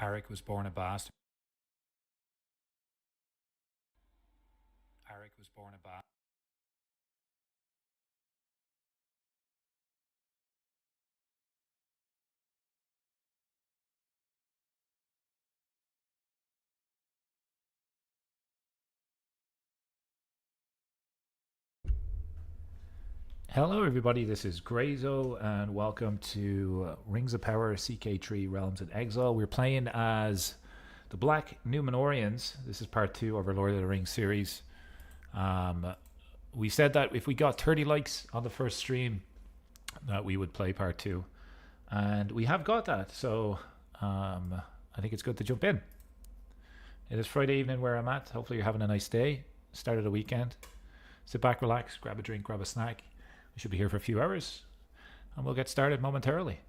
Arik was born a bastard. Arik was born a bastard. Hello everybody, this is Grayzo and welcome to Rings of Power CK3 Realms in Exile. We're playing as the Black Númenóreans. This is part 2 of our Lord of the Rings series. We said that if we got 30 likes on the first stream that we would play part 2. And we have got that, so I think it's good to jump in. It is Friday evening where I'm at. Hopefully you're having a nice day. Start of the weekend. Sit back, relax, grab a drink, grab a snack. We should be here for a few hours and we'll get started momentarily.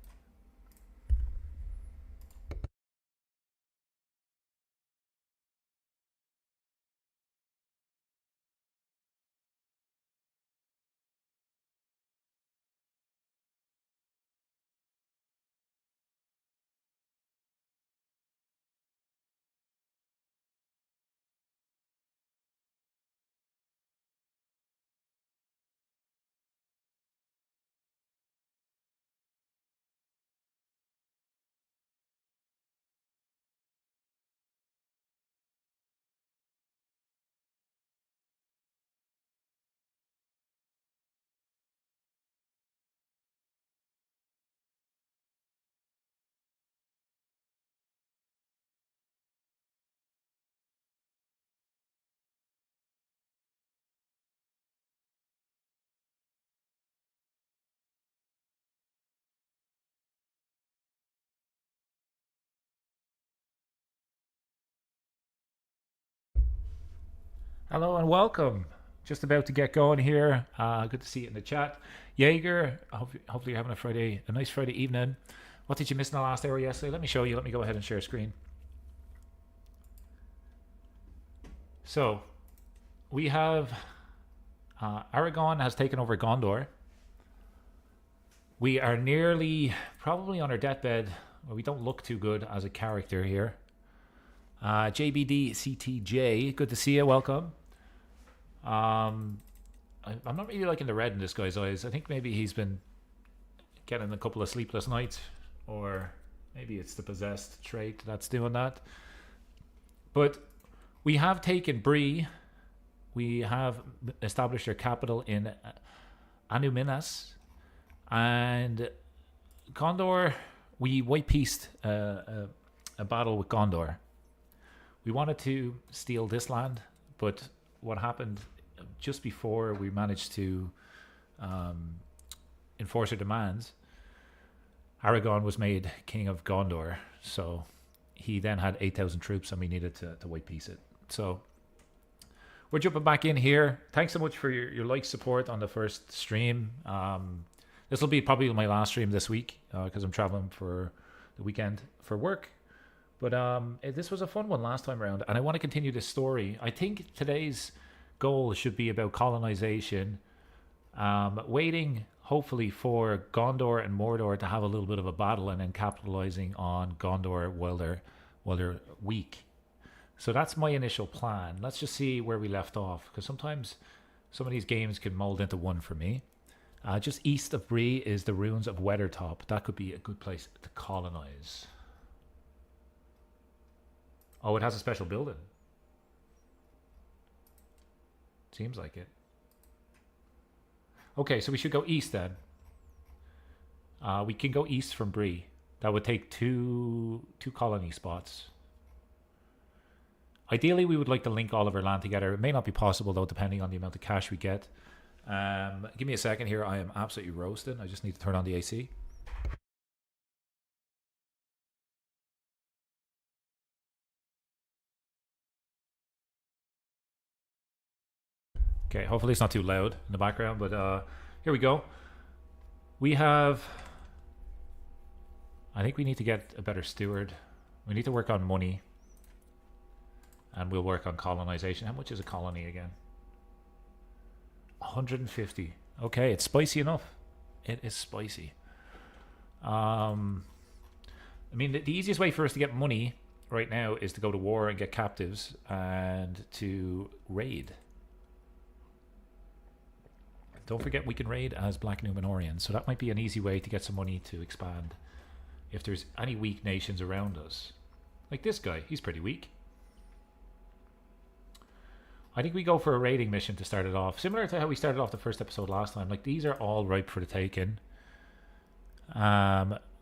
Hello and welcome. Just about to get going here. Good to see you in the chat. Jaeger, hopefully you're having a nice Friday evening. What did you miss in the last hour yesterday? Let me show you. Let me go ahead and share screen. So, we have Aragorn has taken over Gondor. We are nearly, probably on our deathbed. Well, we don't look too good as a character here. JBD CTJ, good to see you. Welcome. I'm not really liking the red in this guy's eyes. I think maybe he's been getting a couple of sleepless nights, or maybe it's the possessed trait that's doing that. But we have taken Bree. We have established our capital in Anuminas, and Gondor. We white pieced a battle with Gondor. We wanted to steal this land, but what happened just before we managed to enforce our demands, Aragorn was made king of Gondor. So he then had 8,000 troops and we needed to white piece it. So we're jumping back in here. Thanks so much for your like support on the first stream. This will be probably my last stream this week because I'm traveling for the weekend for work. But this was a fun one last time around, and I want to continue this story. I think today's goal should be about colonization, waiting hopefully for Gondor and Mordor to have a little bit of a battle, and then capitalizing on Gondor while they're weak. So that's my initial plan. Let's just see where we left off, because sometimes some of these games can mold into one for me. Just east of Bree is the ruins of Weathertop. That could be a good place to colonize. Oh, it has a special building. Seems like it. Okay, so we should go east then. We can go east from Bree. That would take two colony spots. Ideally, we would like to link all of our land together. It may not be possible, though, depending on the amount of cash we get. Give me a second here. I am absolutely roasting. I just need to turn on the AC. Okay, hopefully it's not too loud in the background, but here we go. We have... I think we need to get a better steward. We need to work on money. And we'll work on colonization. How much is a colony again? 150. Okay, it's spicy enough. It is spicy. I mean, the easiest way for us to get money right now is to go to war and get captives and to raid. Don't forget we can raid as Black Númenóreans, so that might be an easy way to get some money to expand if there's any weak nations around us. Like this guy, he's pretty weak. I think we go for a raiding mission to start it off, similar to how we started off the first episode last time. Like, these are all ripe for the taking.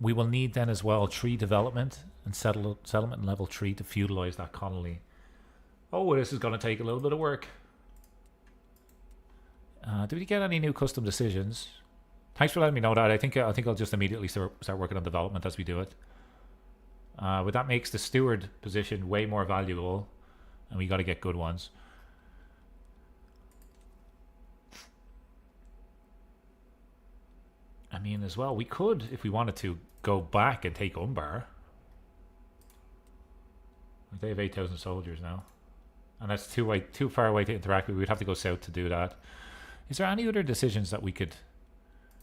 We will need then as well tree development and settlement level 3 to feudalize that colony. Oh, this is going to take a little bit of work. Did we get any new custom decisions? Thanks for letting me know that. I think I'll just immediately start working on development as we do it. But that makes the steward position way more valuable, and we got to get good ones. I mean, as well, we could, if we wanted to, go back and take Umbar. They have 8,000 soldiers now. And that's too far away to interact with. We'd have to go south to do that. Is there any other decisions that we could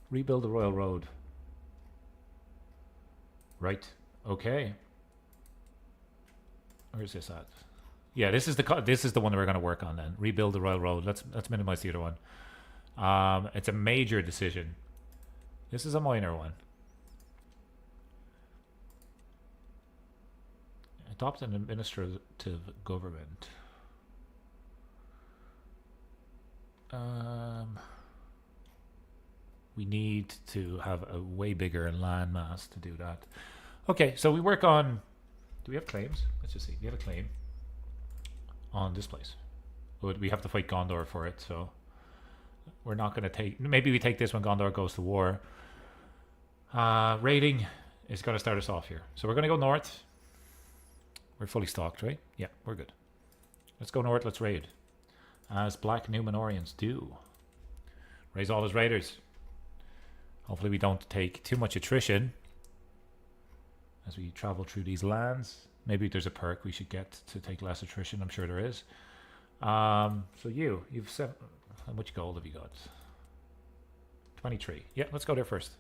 rebuild the Royal Road? Right. Okay. Where's this at? Yeah, this is the one that we're going to work on then. Rebuild the Royal Road. Let's minimize the other one. It's a major decision. This is a minor one. Adopt an administrative government. We need to have a way bigger land mass to do that. Okay, so we work on... Do we have claims? Let's just see. We have a claim on this place. But we have to fight Gondor for it, so... We're not going to take... Maybe we take this when Gondor goes to war. Raiding is going to start us off here. So we're going to go north. We're fully stocked, right? Yeah, we're good. Let's go north. Let's raid. As Black Númenóreans do. Raise all his raiders. Hopefully we don't take too much attrition as we travel through these lands. Maybe there's a perk we should get to take less attrition. I'm sure there is. So you've set... How much gold have you got? 23. Yeah, let's go there first.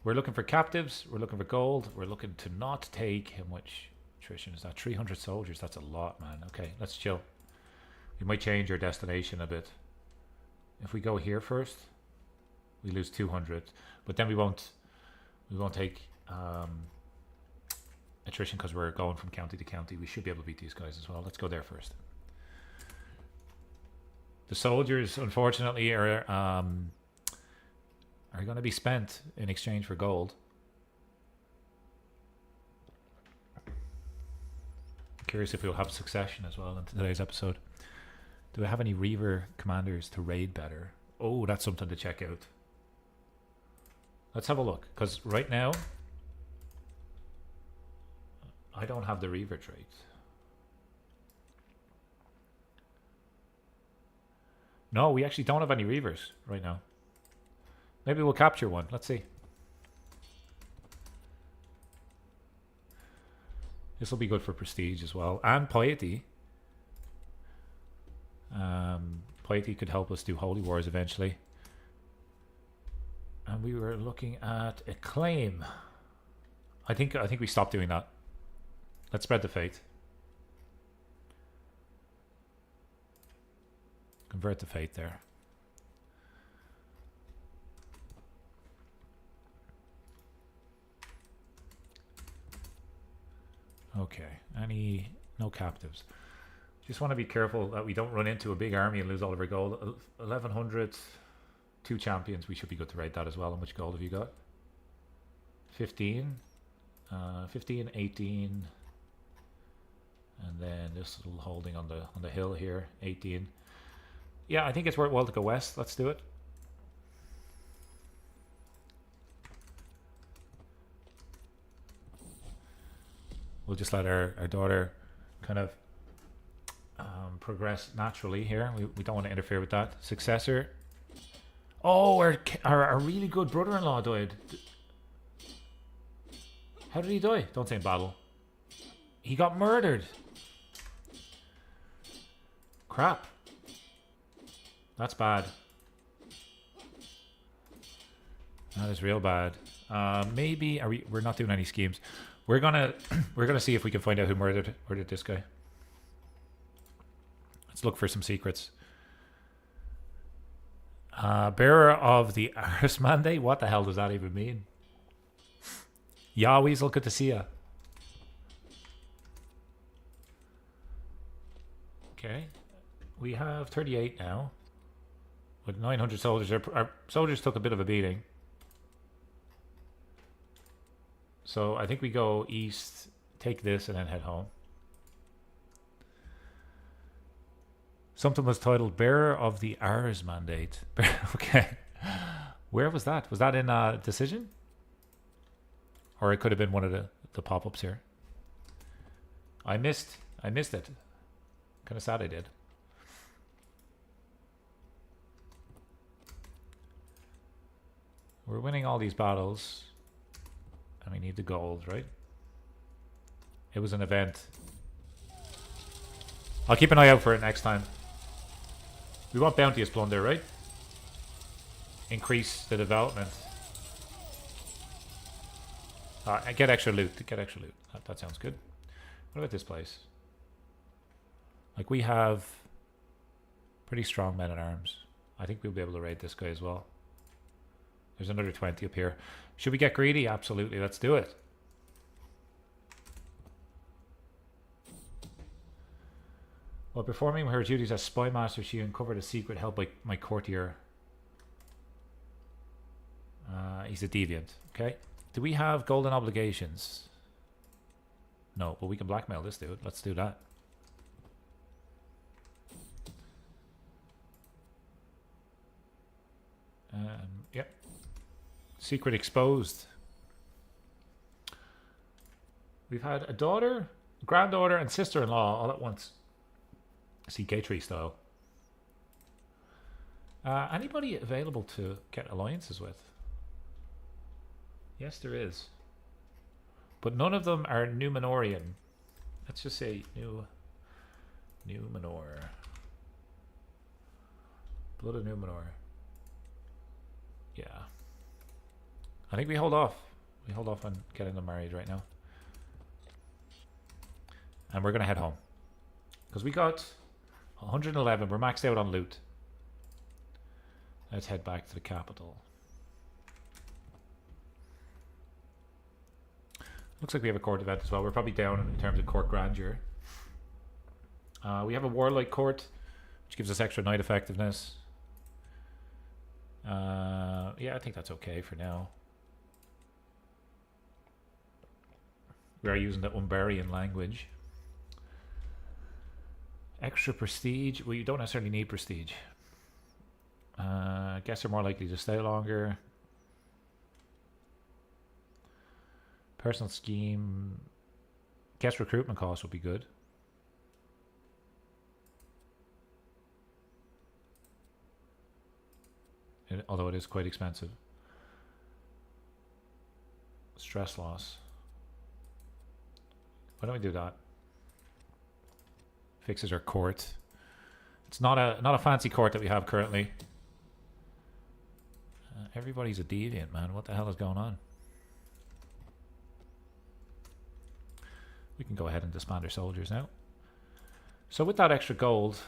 We're looking for captives. We're looking for gold. We're looking to not take... How much attrition is that? 300 soldiers. That's a lot, man. Okay, let's chill. We might change our destination a bit. If we go here first, we lose 200. But then we won't take attrition because we're going from county to county. We should be able to beat these guys as well. Let's go there first. The soldiers, unfortunately, are going to be spent in exchange for gold. Curious if we'll have succession as well in today's episode. Do we have any Reaver commanders to raid better? Oh, that's something to check out. Let's have a look, because right now I don't have the Reaver trait. No, we actually don't have any Reavers right now. Maybe we'll capture one. Let's see. This will be good for prestige as well. And piety. Piety could help us do holy wars eventually. And we were looking at a claim. I think we stopped doing that. Let's spread the faith. Convert the faith there. Okay. No captives. Just want to be careful that we don't run into a big army and lose all of our gold. 1100, 2 champions. We should be good to raid that as well. How much gold have you got? 15. 15, 18. And then this little holding on the hill here, 18. Yeah, I think it's worthwhile to go west. Let's do it. We'll just let our daughter kind of progress naturally here. We don't want to interfere with that. Successor. Oh, our really good brother-in-law died. How did he die? Don't say in battle. He got murdered. Crap. That's bad. That is real bad. Maybe we're not doing any schemes. We're gonna we're gonna see if we can find out who murdered this guy. Let's look for some secrets. Bearer of the Ars Mandate? What the hell does that even mean? Yeah, Weasel, good to see ya. Okay. We have 38 now. With 900 soldiers. Our soldiers took a bit of a beating. So I think we go east, take this, and then head home. Something was titled Bearer of the Ars Mandate. Okay. Where was that? Was that in Decision? Or it could have been one of the pop-ups here. I missed it. Kind of sad I did. We're winning all these battles. And we need the gold, right? It was an event. I'll keep an eye out for it next time. We want bounty as plunder, right? Increase the development. Get extra loot. Get extra loot. That sounds good. What about this place? Like, we have pretty strong men at arms. I think we'll be able to raid this guy as well. There's another 20 up here. Should we get greedy? Absolutely. Let's do it. While performing her duties as spy master, she uncovered a secret held by my courtier. He's a deviant. Okay. Do we have golden obligations? No, but we can blackmail this dude. Let's do that. Yep. Secret exposed. We've had a daughter, granddaughter, and sister-in-law all at once. CK3 style. Anybody available to get alliances with? Yes, there is. But none of them are Númenórean. Let's just say Númenor. Blood of Númenor. Yeah. I think we hold off. We hold off on getting them married right now. And we're going to head home. Because we got 111. We're maxed out on loot. Let's head back to the capital. Looks like we have a court event as well. We're probably down in terms of court grandeur. We have a warlike court, which gives us extra knight effectiveness. Yeah, I think that's okay for now. We are using the Umbarian language. Extra prestige. Well, you don't necessarily need prestige. Guests are more likely to stay longer. Personal scheme. Guest recruitment cost would be good. Although it is quite expensive. Stress loss. Why don't we do that? Fixes our court. It's not a fancy court that we have currently. Everybody's a deviant, man. What the hell is going on? We can go ahead and disband our soldiers now. So with that extra gold,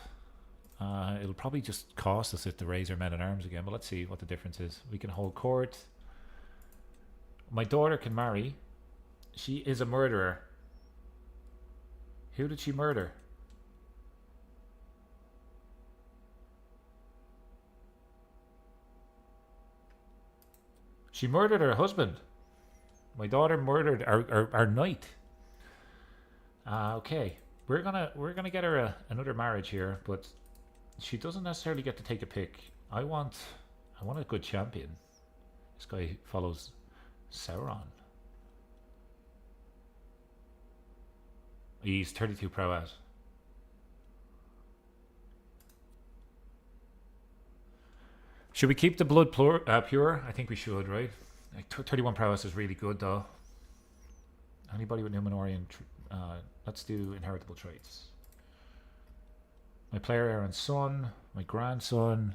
it'll probably just cost us it to raise our men at arms again. But let's see what the difference is. We can hold court. My daughter can marry. She is a murderer. Who did she murder? She murdered her husband. My daughter murdered our knight. Okay, we're gonna get her another marriage here, but she doesn't necessarily get to take a pick. I want a good champion. This guy follows Sauron. He's 32 prowess. Should we keep the blood pure? I think we should, right? Like 31 prowess is really good, though. Anybody with Númenórean? Let's do inheritable traits. My player Aaron's son, my grandson.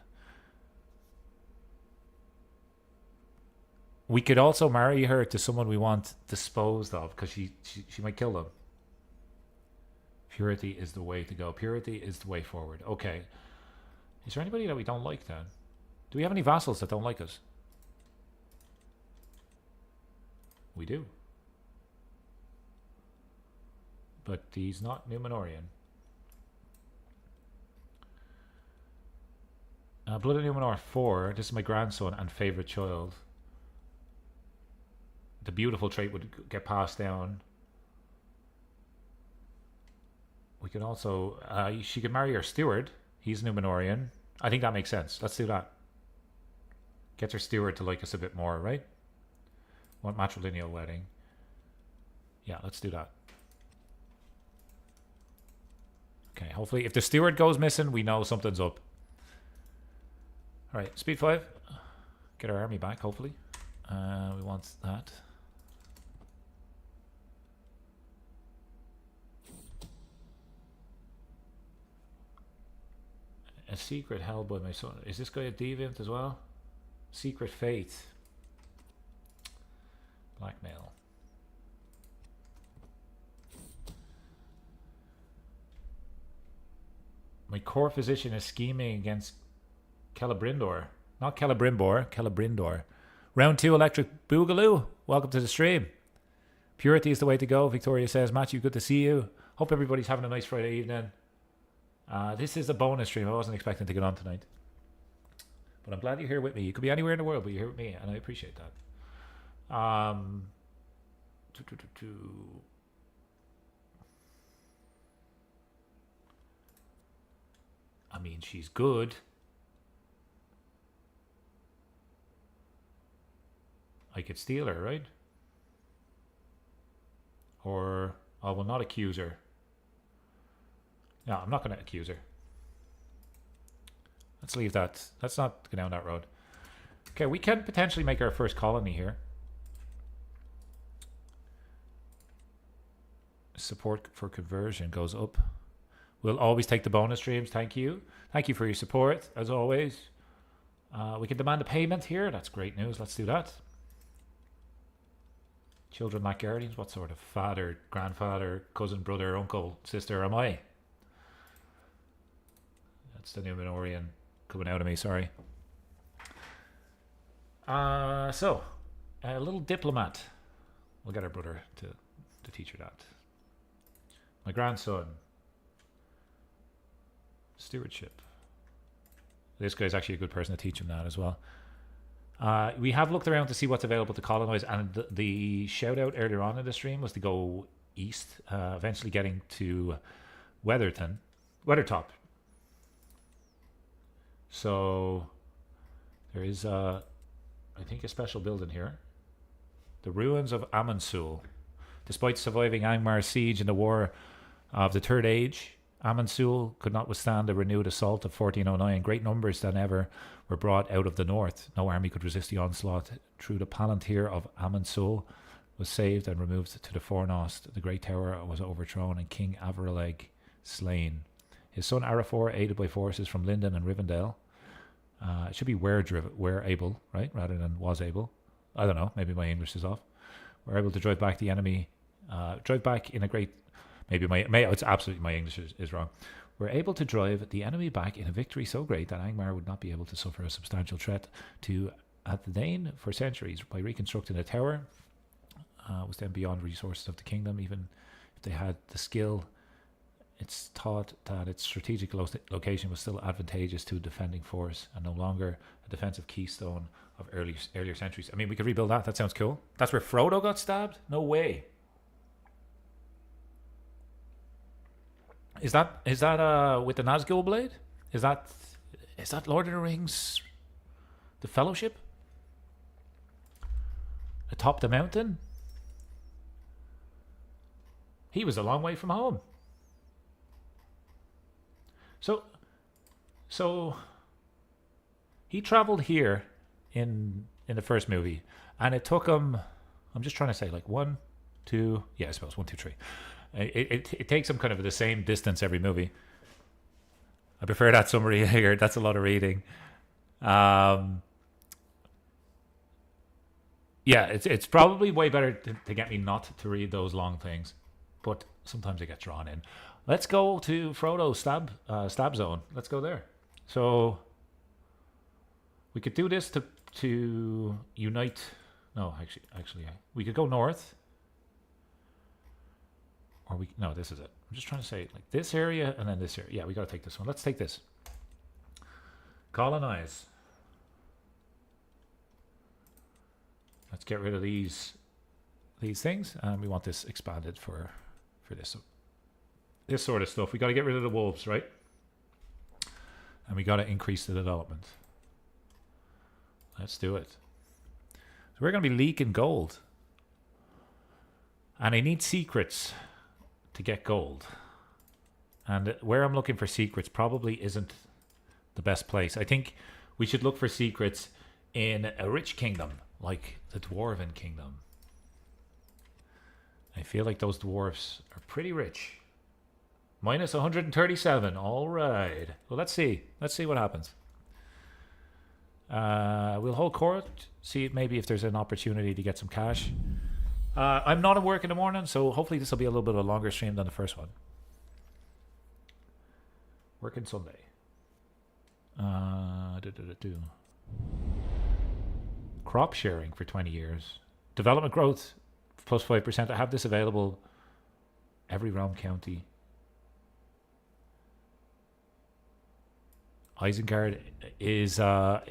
We could also marry her to someone we want disposed of, because she might kill them. Purity is the way to go. Purity is the way forward. Okay. Is there anybody that we don't like then? Do we have any vassals that don't like us? We do. But he's not Númenórean. Blood of Númenor 4. This is my grandson and favorite child. The beautiful trait would get passed down. We could also... she could marry her steward. He's Númenórean. I think that makes sense. Let's do that. Gets her steward to like us a bit more, right? Want matrilineal wedding. Yeah, let's do that. Okay, hopefully if the steward goes missing, we know something's up. Alright, speed 5. Get our army back, hopefully. We want that. A secret held by my son. Is this guy a deviant as well? Secret fate. Blackmail. My core physician is scheming against Celebrimbor. Not Celebrimbor, Celebrimbor. Round 2 Electric Boogaloo. Welcome to the stream. Purity is the way to go, Victoria says. Matthew, good to see you. Hope everybody's having a nice Friday evening. This is a bonus stream. I wasn't expecting to get on tonight. But I'm glad you're here with me. You could be anywhere in the world, but you're here with me, and I appreciate that. I mean, she's good. I could steal her, right? Or I will not accuse her. No, I'm not going to accuse her. Let's leave that. Let's not go down that road. Okay, we can potentially make our first colony here. Support for conversion goes up. We'll always take the bonus streams. Thank you. Thank you for your support, as always. We can demand a payment here. That's great news. Let's do that. Children lack guardians. What sort of father, grandfather, cousin, brother, uncle, sister am I? That's the Númenórean coming out of me, sorry. So, a little diplomat. We'll get our brother to teach her that. My grandson. Stewardship. This guy's actually a good person to teach him that as well. We have looked around to see what's available to colonize, and the shout out earlier on in the stream was to go east, eventually getting to Weathertop. So there is, I think, a special building here. The ruins of Amansul. Despite surviving Angmar's siege in the War of the Third Age, Amansul could not withstand the renewed assault of 1409. Great numbers than ever were brought out of the north. No army could resist the onslaught. Through the Palantir of Amansul was saved and removed to the forenost. The great tower was overthrown and King Avraleg slain. His son Arafor, aided by forces from Linden and Rivendell, it should be were able, right, rather than was able. I don't know. Maybe my English is off. Were able to drive back the enemy. Drive back in a great. It's absolutely my English is wrong. We're able to drive the enemy back in a victory so great that Angmar would not be able to suffer a substantial threat to Athénée for centuries. By reconstructing the tower, was then beyond resources of the kingdom. Even if they had the skill, it's thought that its strategic location was still advantageous to a defending force and no longer a defensive keystone of earlier centuries. I mean, we could rebuild that. That sounds cool. That's where Frodo got stabbed? No way. Is that with the Nazgul blade? Is that Lord of the Rings, the Fellowship? Atop the mountain? He was a long way from home. So he traveled here in the first movie, and it took him. I'm just trying to say, like 1, 2. Yeah, I suppose 1, 2, 3. It takes him kind of the same distance every movie. I prefer that summary here. That's a lot of reading. Yeah, it's probably way better to get me not to read those long things, but sometimes I get drawn in. Let's go to Frodo's stab zone. Let's go there. So we could do this to unite. No, actually, we could go north, or we no. This is it. I'm just trying to say like this area and then this area. Yeah, we got to take this one. Let's take this. Colonize. Let's get rid of these things, and we want this expanded for this sort of stuff. We got to get rid of the wolves, right? And we got to increase the development. Let's do it. So we're going to be leaking gold, and I need secrets to get gold. And where I'm looking for secrets probably isn't the best place. I think we should look for secrets in a rich kingdom like the Dwarven Kingdom. I feel like those dwarves are pretty rich. Minus 137. All right. Well, let's see. Let's see what happens. We'll hold court. See maybe if there's an opportunity to get some cash. I'm not at work in the morning, so hopefully this will be a little bit of a longer stream than the first one. Working Sunday. Crop sharing for 20 years. Development growth plus 5%. I have this available every realm county. Isengard is I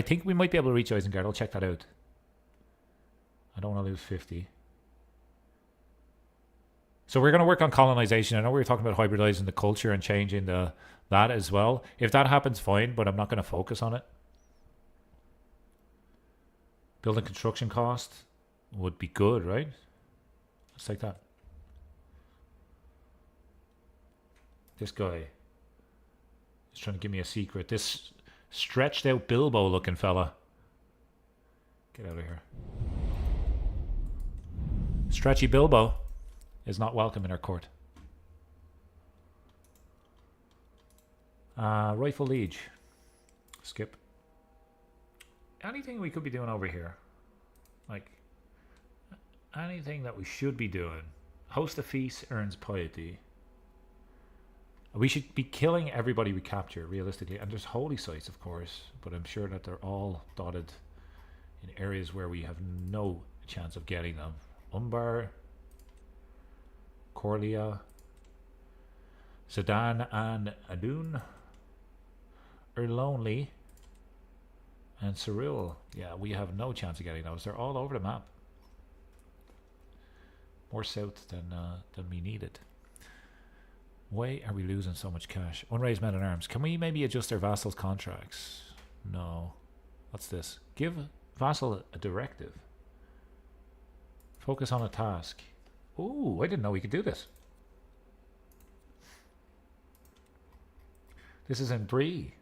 think we might be able to reach Isengard. I'll check that out. I don't want to lose 50. So we're going to work on colonization. I know we were talking about hybridizing the culture and changing that as well. If that happens, fine, but I'm not going to focus on it. Building construction cost would be good, right? Let's take that. This guy is trying to give me a secret. This stretched out Bilbo looking fella. Get out of here. Stretchy Bilbo is not welcome in our court. Rifle Liege. Skip. Anything we could be doing over here? Like, anything that we should be doing. Host a feast earns piety. We should be killing everybody we capture, realistically. And there's holy sites, of course, but I'm sure that they're all dotted in areas where we have no chance of getting them. Umbar, Corlia, Sedan and Adun are lonely. And Cyril, yeah, we have no chance of getting those. They're all over the map. More south than we needed. Why are we losing so much cash? Unraised men at arms. Can we maybe adjust their vassals' contracts? No. What's this? Give vassal a directive. Focus on a task. Ooh, I didn't know we could do this. This is in Bree.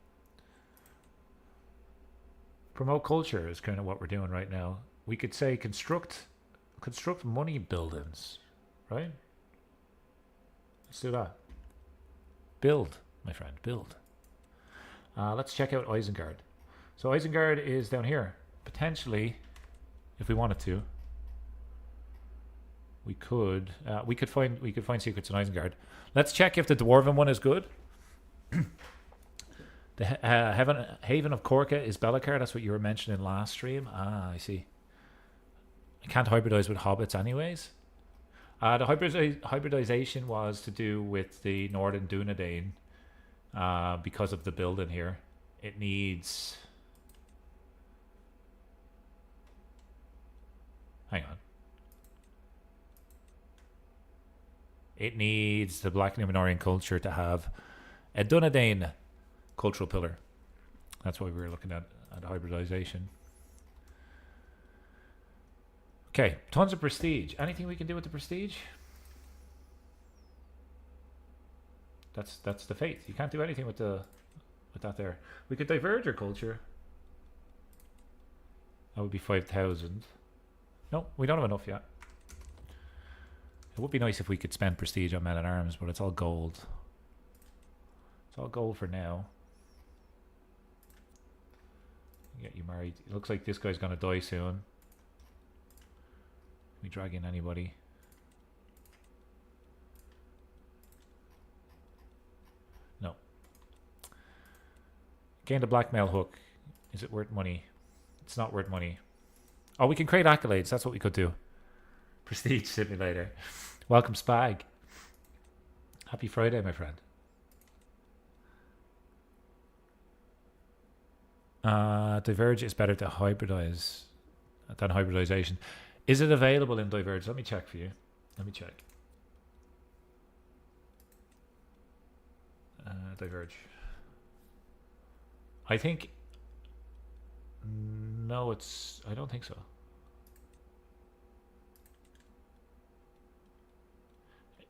Promote culture is kind of what we're doing right now. We could say construct money buildings, right? Let's do that. Build, my friend, build. Let's check out Isengard. So Isengard is down here. Potentially, if we wanted to, we could find secrets in Isengard. Let's check if the Dwarven one is good. The Haven of Corca is Bellacar. That's what you were mentioning last stream. Ah, I see. I can't hybridize with hobbits anyways. The hybridization was to do with the Northern Dunedain because of the building here. It needs... Hang on. It needs the Black Númenórean culture to have a Dunedain cultural pillar. That's why we were looking at hybridization. Okay, tons of prestige. Anything we can do with the prestige? That's the faith. You can't do anything with that there. We could diverge our culture. That would be 5,000. No, we don't have enough yet. It would be nice if we could spend prestige on men at arms, but it's all gold. It's all gold for now. Get you married. It looks like this guy's gonna die soon. Can we drag in anybody? No. Gain the blackmail hook. Is it worth money? It's not worth money. Oh, we can create accolades. That's what we could do. Prestige simulator. Welcome, Spag. Happy Friday, my friend. Diverge is better to hybridize than hybridization. Is it available in Diverge? Let me check for you. Let me check. Diverge. I think... No, it's... I don't think so.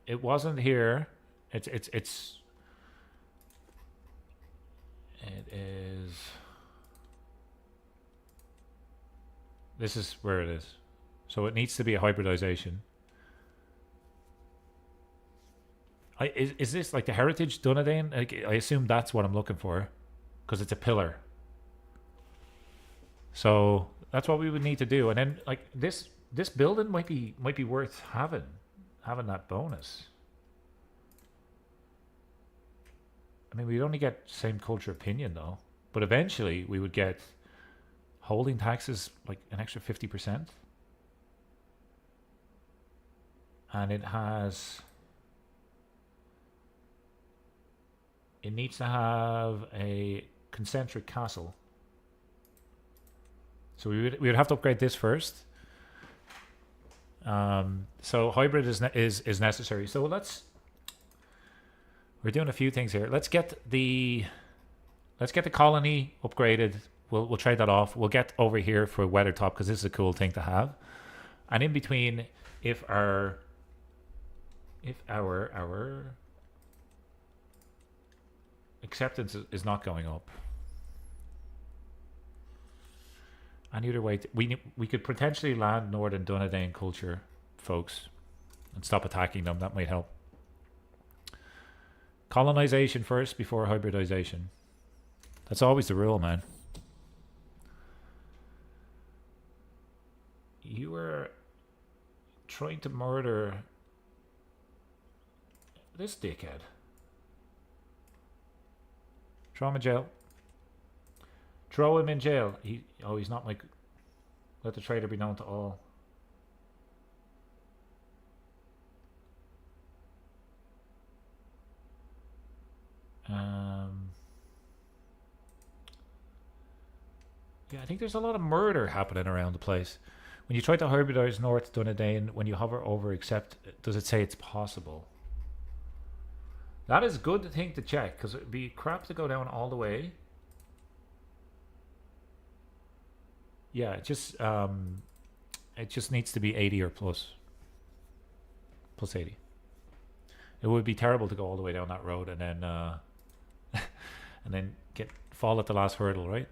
It wasn't here. It is... This is where it is. So it needs to be a hybridization. Is this like the heritage Dunedain? Like, I assume that's what I'm looking for, because it's a pillar. So that's what we would need to do, and then like this building might be worth having that bonus. I mean, we'd only get same culture opinion though, but eventually we would get holding taxes like an extra 50%, and it needs to have a concentric castle. So we would have to upgrade this first. So hybrid is necessary. So we're doing a few things here. Let's get the colony upgraded. We'll trade that off. We'll get over here for Weathertop because this is a cool thing to have. And in between, if our acceptance is not going up, and either way, we could potentially land Northern Dunedain culture folks and stop attacking them. That might help. Colonization first before hybridization. That's always the rule, man. You were trying to murder this dickhead. Throw him in jail. Throw him in jail. He's not like... Let the traitor be known to all. Yeah, I think there's a lot of murder happening around the place. When you try to hybridize North Dunedain, when you hover over accept, does it say it's possible? That is a good thing to check, because it'd be crap to go down all the way. Yeah, it just needs to be 80 or plus. Plus 80. It would be terrible to go all the way down that road and then and then fall at the last hurdle, right?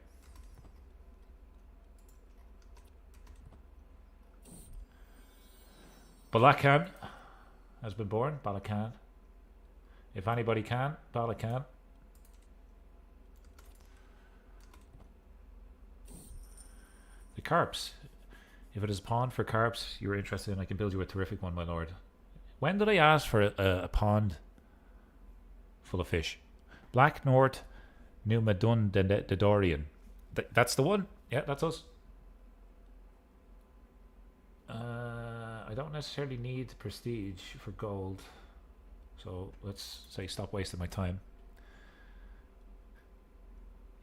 Balakan has been born. Balakan. If anybody can, Balakan. The carps. If it is pond for carps you're interested in, I can build you a terrific one, my lord. When did I ask for a pond full of fish? Black Númenóreans. That's the one? Yeah, that's us. I don't necessarily need prestige for gold. So let's say stop wasting my time.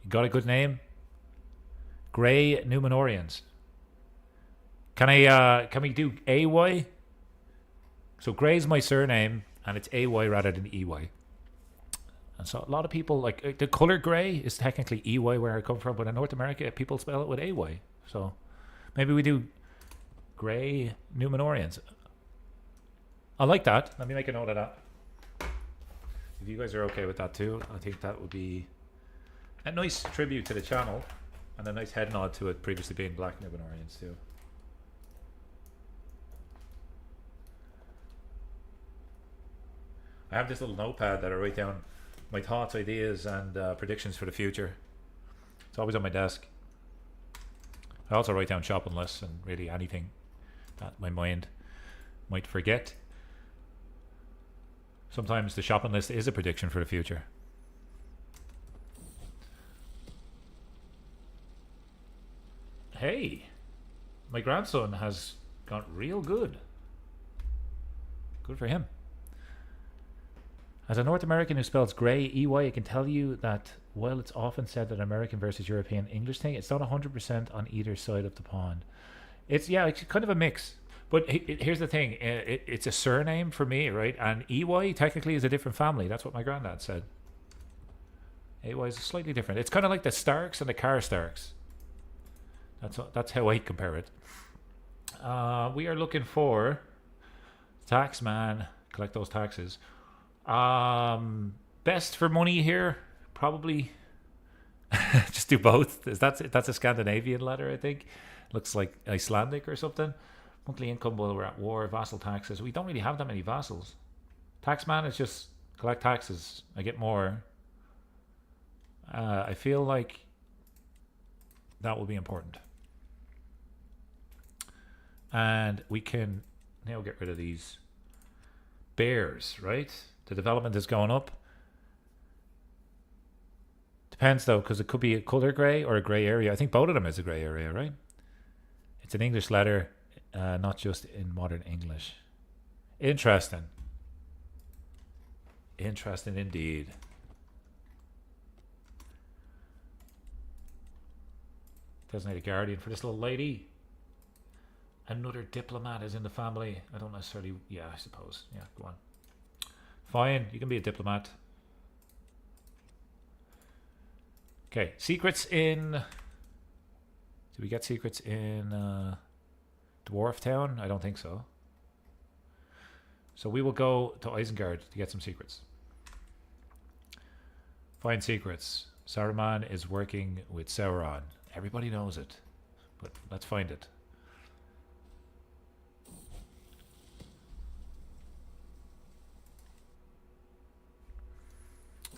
You got a good name? Grey Númenóreans. Can we do AY? So Grey's my surname, and it's AY rather than EY. And so a lot of people, like, the color grey is technically EY where I come from, but in North America, people spell it with AY. So maybe we do Grey Númenóreans. I like that. Let me make a note of that. If you guys are okay with that too, I think that would be a nice tribute to the channel and a nice head nod to it previously being Black Númenóreans too. I have this little notepad that I write down my thoughts, ideas, and predictions for the future. It's always on my desk. I also write down shopping lists and really anything that my mind might forget. Sometimes the shopping list is a prediction for the future. Hey, my grandson has got real good. Good for him. As a North American who spells grey EY, I can tell you that while it's often said that American versus European English thing, it's not 100% on either side of the pond. It's kind of a mix. But here's the thing, it's a surname for me, right? And EY technically is a different family. That's what my granddad said. EY is slightly different. It's kind of like the Starks and the Car Starks. That's how I compare it. We are looking for tax man. Collect those taxes. Best for money here, probably just do both. That's a Scandinavian letter, I think. Looks like Icelandic or something. Monthly income while we're at war, vassal taxes. We don't really have that many vassals. Taxman is just collect taxes. I get more. I feel like that will be important. And we can now get rid of these bears, right? The development is going up. Depends though, because it could be a color gray or a gray area. I think both of them is a gray area, right? It's an English letter, not just in modern English. Interesting. Interesting indeed. Designated guardian for this little lady. Another diplomat is in the family. I don't necessarily... Yeah, I suppose. Yeah, go on. Fine, you can be a diplomat. Okay, secrets in... Do we get secrets in Dwarf Town? I don't think so. So we will go to Isengard to get some secrets. Find secrets. Saruman is working with Sauron. Everybody knows it, but let's find it.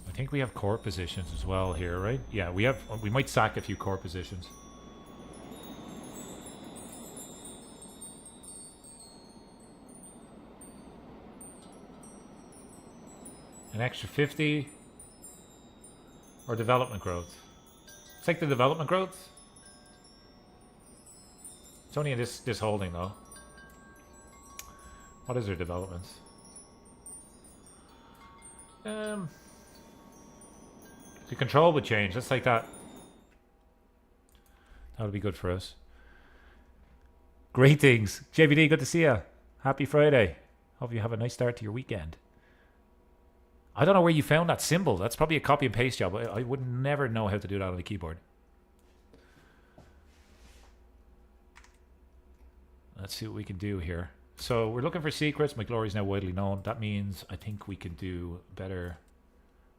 I think we have core positions as well here, right? Yeah, we have. We might sack a few core positions. An extra 50 or development growth. Let's take the development growth. It's only in this holding though. What is their development? The control would change. Let's take that. That would be good for us. Greetings. JVD, good to see you. Happy Friday. Hope you have a nice start to your weekend. I don't know where you found that symbol. That's probably a copy and paste job. I would never know how to do that on the keyboard. Let's see what we can do here. So we're looking for secrets. McGlory is now widely known. That means I think we can do better.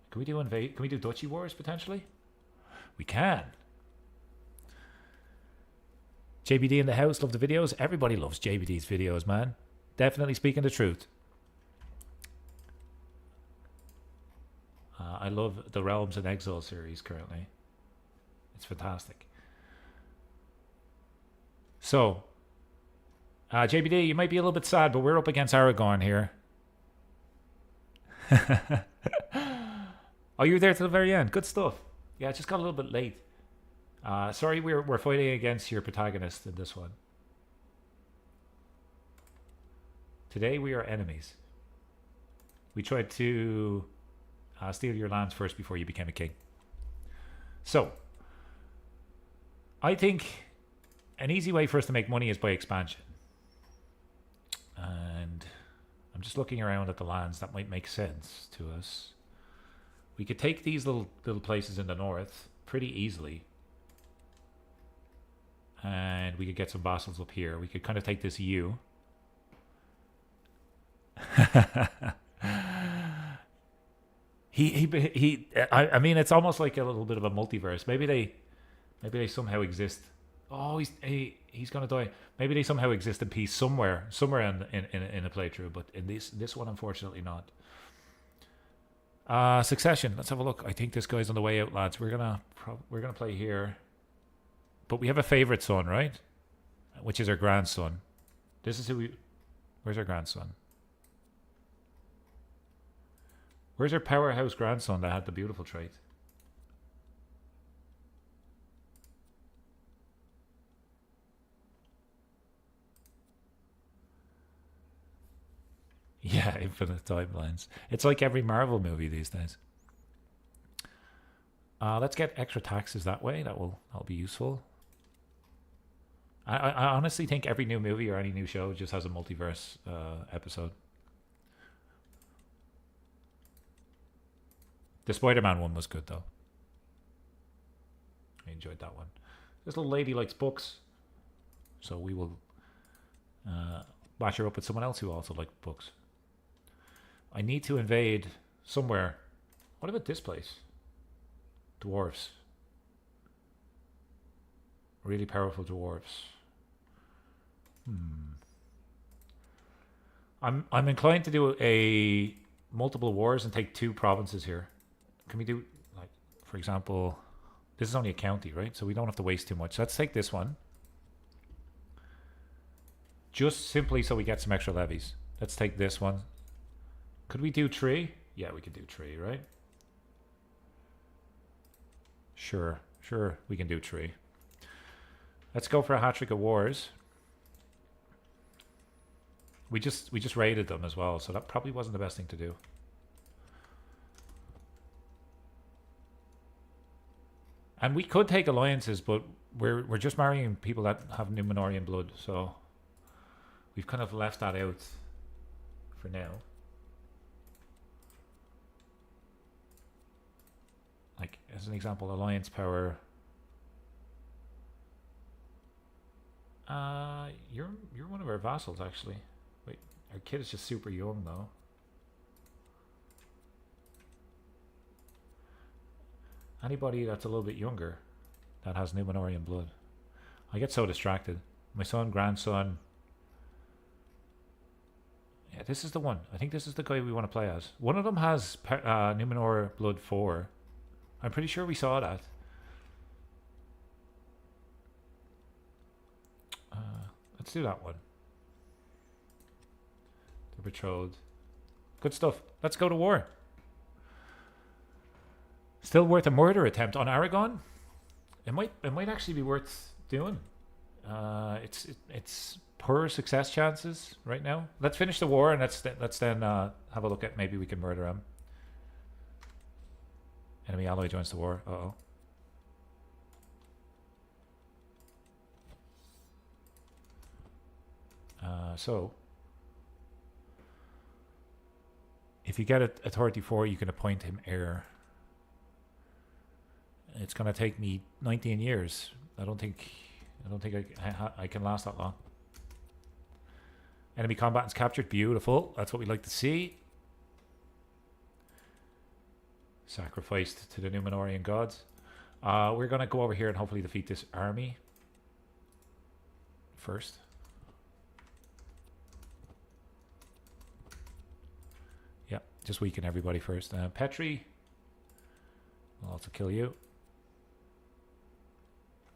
Can we do invade? Can we do Duchy Wars potentially? We can. JBD in the house. Love the videos. Everybody loves JBD's videos, man. Definitely speaking the truth. I love the Realms and Exile series currently. It's fantastic. So, JBD, you might be a little bit sad, but we're up against Aragorn here. Oh, you were there till the very end. Good stuff. Yeah, it just got a little bit late. Sorry, we're fighting against your protagonist in this one. Today we are enemies. We tried to steal your lands first before you became a king. So, I think an easy way for us to make money is by expansion. And I'm just looking around at the lands that might make sense to us. We could take these little places in the north pretty easily. And we could get some vassals up here. We could kind of take this U. I mean, it's almost like a little bit of a multiverse. Maybe they somehow exist. Oh, he's gonna die. Maybe they somehow exist in peace somewhere in a playthrough, but in this one, unfortunately not. Succession. Let's have a look. I think this guy's on the way out, lads. We're gonna play here. But we have a favorite son, right? Which is our grandson. This is who we... Where's our grandson? Where's our powerhouse grandson that had the beautiful trait? Yeah, infinite timelines. It's like every Marvel movie these days. Let's get extra taxes that way. That'll be useful. I honestly think every new movie or any new show just has a multiverse episode. The Spider-Man one was good though. I enjoyed that one. This little lady likes books, so we will match her up with someone else who also likes books. I need to invade somewhere. What about this place? Dwarves. Really powerful dwarves. I'm inclined to do a multiple wars and take 2 provinces here. Can we do, like, for example, this is only a county, right? So we don't have to waste too much. Let's take this one. Just simply so we get some extra levies. Let's take this one. Could we do 3? Yeah, we could do 3, right? Sure, we can do 3. Let's go for a hat-trick of wars. We just raided them as well, so that probably wasn't the best thing to do. And we could take alliances, but we're just marrying people that have Númenórean blood, so we've kind of left that out for now. Like, as an example, alliance power. You're one of our vassals, actually. Wait, our kid is just super young, though. Anybody that's a little bit younger that has Númenórean blood. I get so distracted. My son, grandson. Yeah, this is the one. I think this is the guy we want to play as. One of them has Númenor blood 4. I'm pretty sure we saw that. Let's do that one. The betrothed. Good stuff. Let's go to war. Still worth a murder attempt on Aragon. It might actually be worth doing. It's poor success chances right now. Let's finish the war and let's then have a look at maybe we can murder him. Enemy ally joins the war. Uh-oh. So if you get authority 4, you can appoint him heir. It's gonna take me 19 years. I don't think I can last that long. Enemy combatants captured. Beautiful. That's what we like to see. Sacrificed to the Númenórean gods. We're gonna go over here and hopefully defeat this army first. Yeah, just weaken everybody first. Petri, I'll also kill you.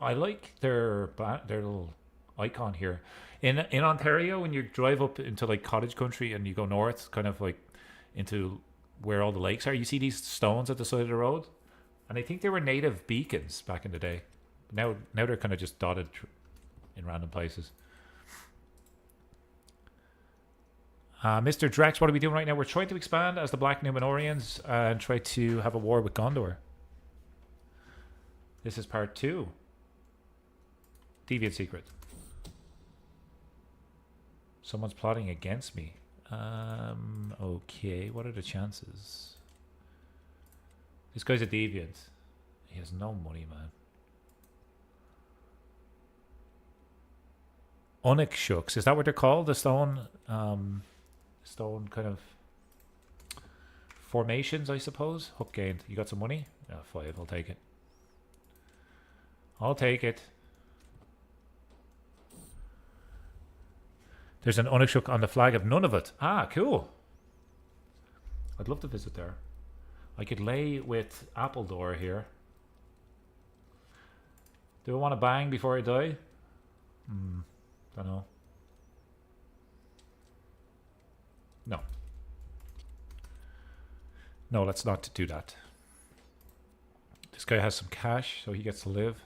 I like their little icon here. In Ontario, when you drive up into like cottage country and you go north, kind of like into where all the lakes are, you see these stones at the side of the road, and I think they were native beacons back in the day. Now they're kind of just dotted in random places. Mr. Drex, what are we doing right now? We're trying to expand as the Black Númenóreans and try to have a war with Gondor. This is part 2. Deviant secret. Someone's plotting against me. Okay, what are the chances? This guy's a deviant. He has no money, man. Onyx shucks. Is that what they're called? The stone stone kind of formations, I suppose. Hook gained. You got some money? 5, I'll take it. I'll take it. There's an Unixuk on the flag of Nunavut. Ah, cool. I'd love to visit there. I could lay with Appledore here. Do I want to bang before I die? Don't know. No. No, let's not do that. This guy has some cash, so he gets to live.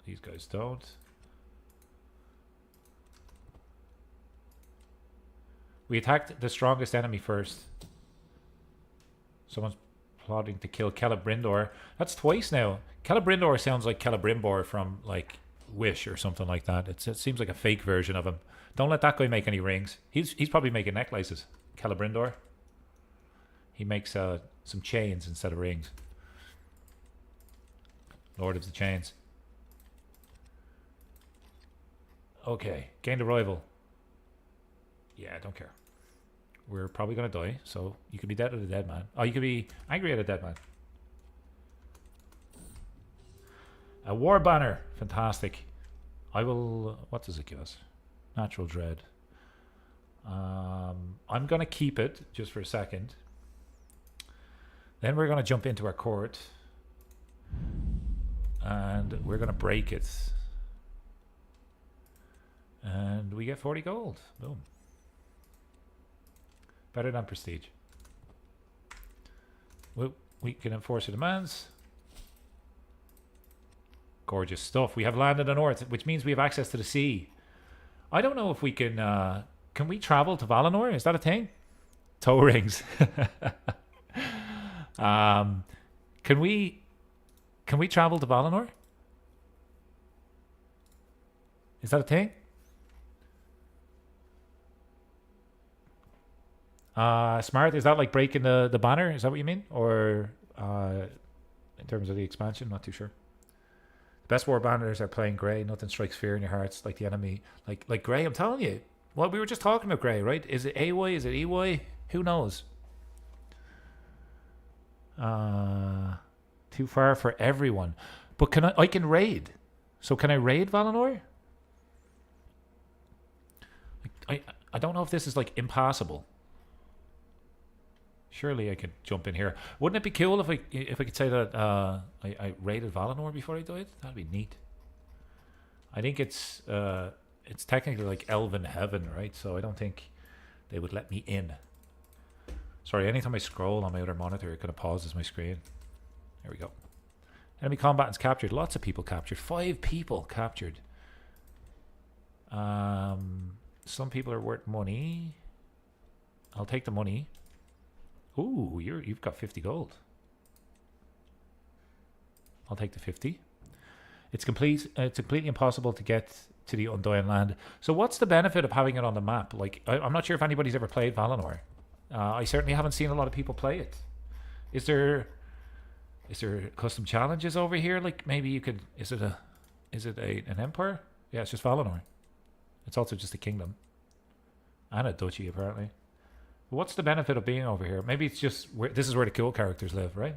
These guys don't. We attacked the strongest enemy first. Someone's plotting to kill Celebrimbor. That's twice now. Celebrimbor sounds like Celebrimbor from like Wish or something like that. It seems like a fake version of him. Don't let that guy make any rings. He's probably making necklaces. Celebrimbor. He makes some chains instead of rings. Lord of the Chains. Okay, gained a rival. Yeah, I don't care. We're probably going to die, so you could be dead at a dead man. Oh, you could be angry at a dead man. A war banner. Fantastic. I will... What does it give us? Natural dread. I'm going to keep it just for a second. Then we're going to jump into our court. And we're going to break it. And we get 40 gold. Boom. Better than prestige. We can enforce the demands. Gorgeous stuff. We have land in the north, which means we have access to the sea. I don't know if we can we travel to Valinor? Is that a thing? Toe rings. Can we travel to Valinor? Is that a thing? Smart, is that like breaking the banner? Is that what you mean? Or in terms of the expansion? Not too sure. The best war banners are playing grey. Nothing strikes fear in your hearts like the enemy. Like grey, I'm telling you. Well, we were just talking about grey, right? Is it AY? Is it EY? Who knows? Too far for everyone. But I can raid. So can I raid Valinor? I don't know if this is like impossible. Surely I could jump in here. Wouldn't it be cool if I could say that I raided Valinor before I died? That'd be neat. I think it's technically like Elven Heaven, right? So I don't think they would let me in. Sorry, anytime I scroll on my other monitor, it kind of pauses my screen. There we go. Enemy combatants captured. Lots of people captured. 5 people captured. Some people are worth money. I'll take the money. Ooh, you've got 50 gold. I'll take the 50. It's completely impossible to get to the Undying Land. So what's the benefit of having it on the map? Like, I'm not sure if anybody's ever played Valinor. I certainly haven't seen a lot of people play it. Is there custom challenges over here? Like maybe you could. Is it an empire? Yeah, it's just Valinor. It's also just a kingdom and a duchy apparently. What's the benefit of being over here? Maybe it's just this is where the cool characters live, right?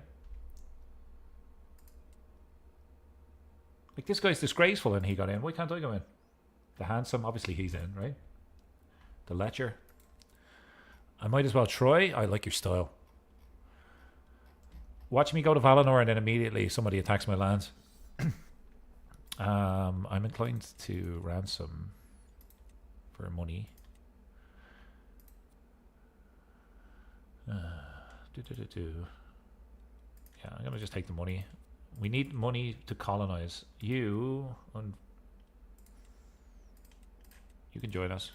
Like this guy's disgraceful and he got in. Why can't I go in? The handsome, obviously he's in, right? The lecher. I might as well try. I like your style. Watch me go to Valinor and then immediately somebody attacks my lands. I'm inclined to ransom for money. Yeah, I'm gonna just take the money. We need money to colonize. You can join us,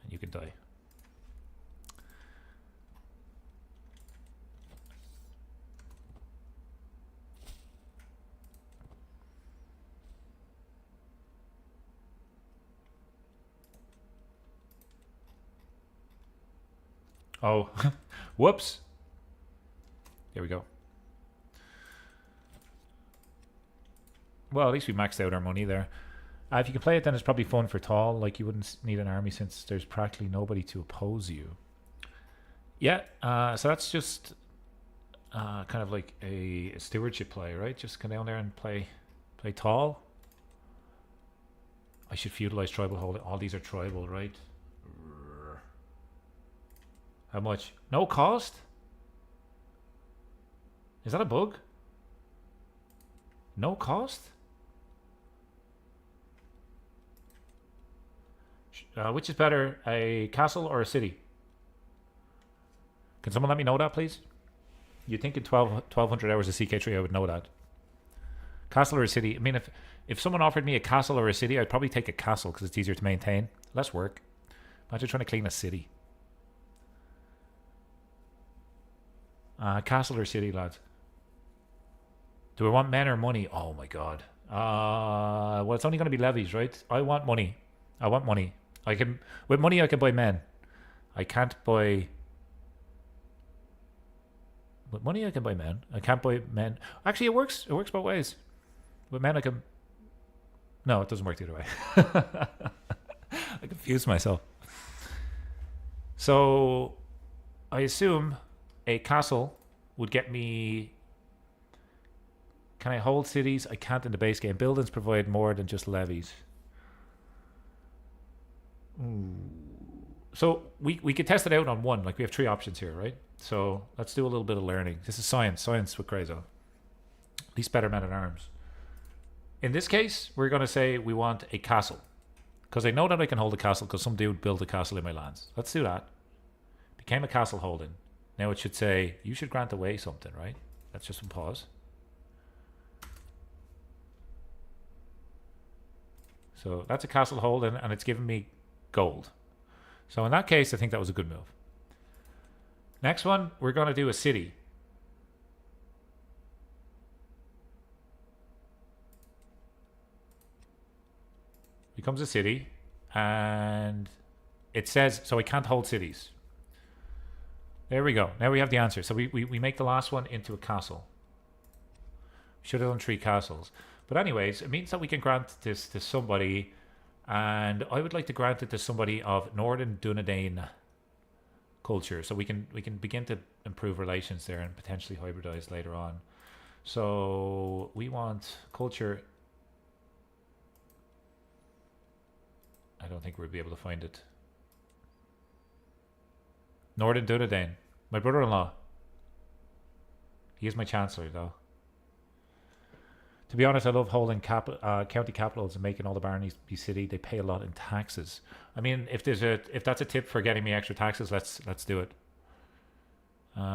and you can die. Oh, whoops. There we go. Well, at least we maxed out our money there. If you can play it, then it's probably fun for tall. Like, you wouldn't need an army since there's practically nobody to oppose you. Yeah, so that's just kind of like a stewardship play, right? Just come down there and play tall. I should feudalize tribal holding. All these are tribal, right? How much? No cost? Is that a bug? No cost? Which is better, a castle or a city? Can someone let me know that, please? You'd think in 1,200 hours of CK3 I would know that. Castle or a city? I mean, if someone offered me a castle or a city, I'd probably take a castle because it's easier to maintain. Less work. Imagine trying to clean a city. Castle or city, lads? Do we want men or money? Oh my god. Well, it's only going to be levies, right? I want money. I want money. I can, with money I can buy men. I can't buy... With money I can buy men. I can't buy men. Actually, it works. It works both ways. With men I can... No, it doesn't work the other way. I confused myself. So, I assume a castle would get me... Can I hold cities? I can't in the base game. Buildings provide more than just levies. So we could test it out on one. Like we have 3 options here, right? So let's do a little bit of learning. This is science. Science with Crazo. At least better men at arms. In this case, we're going to say we want a castle. Because I know that I can hold a castle because some dude built a castle in my lands. Let's do that. Became a castle holding. Now it should say, you should grant away something, right? Let's just pause. So that's a castle holding and it's giving me gold. So in that case, I think that was a good move. Next one, we're going to do a city. Becomes a city. And it says, so I can't hold cities. There we go. Now we have the answer. So we make the last one into a castle. Should have done 3 castles. But anyways, it means that we can grant this to somebody. And I would like to grant it to somebody of Northern Dunedain culture. So we can begin to improve relations there and potentially hybridize later on. So we want culture. I don't think we'll be able to find it. Northern Dunedain. My brother-in-law. He is my chancellor though. To be honest, I love holding county capitals and making all the baronies be city. They pay a lot in taxes. I mean, if that's a tip for getting me extra taxes, let's do it. That's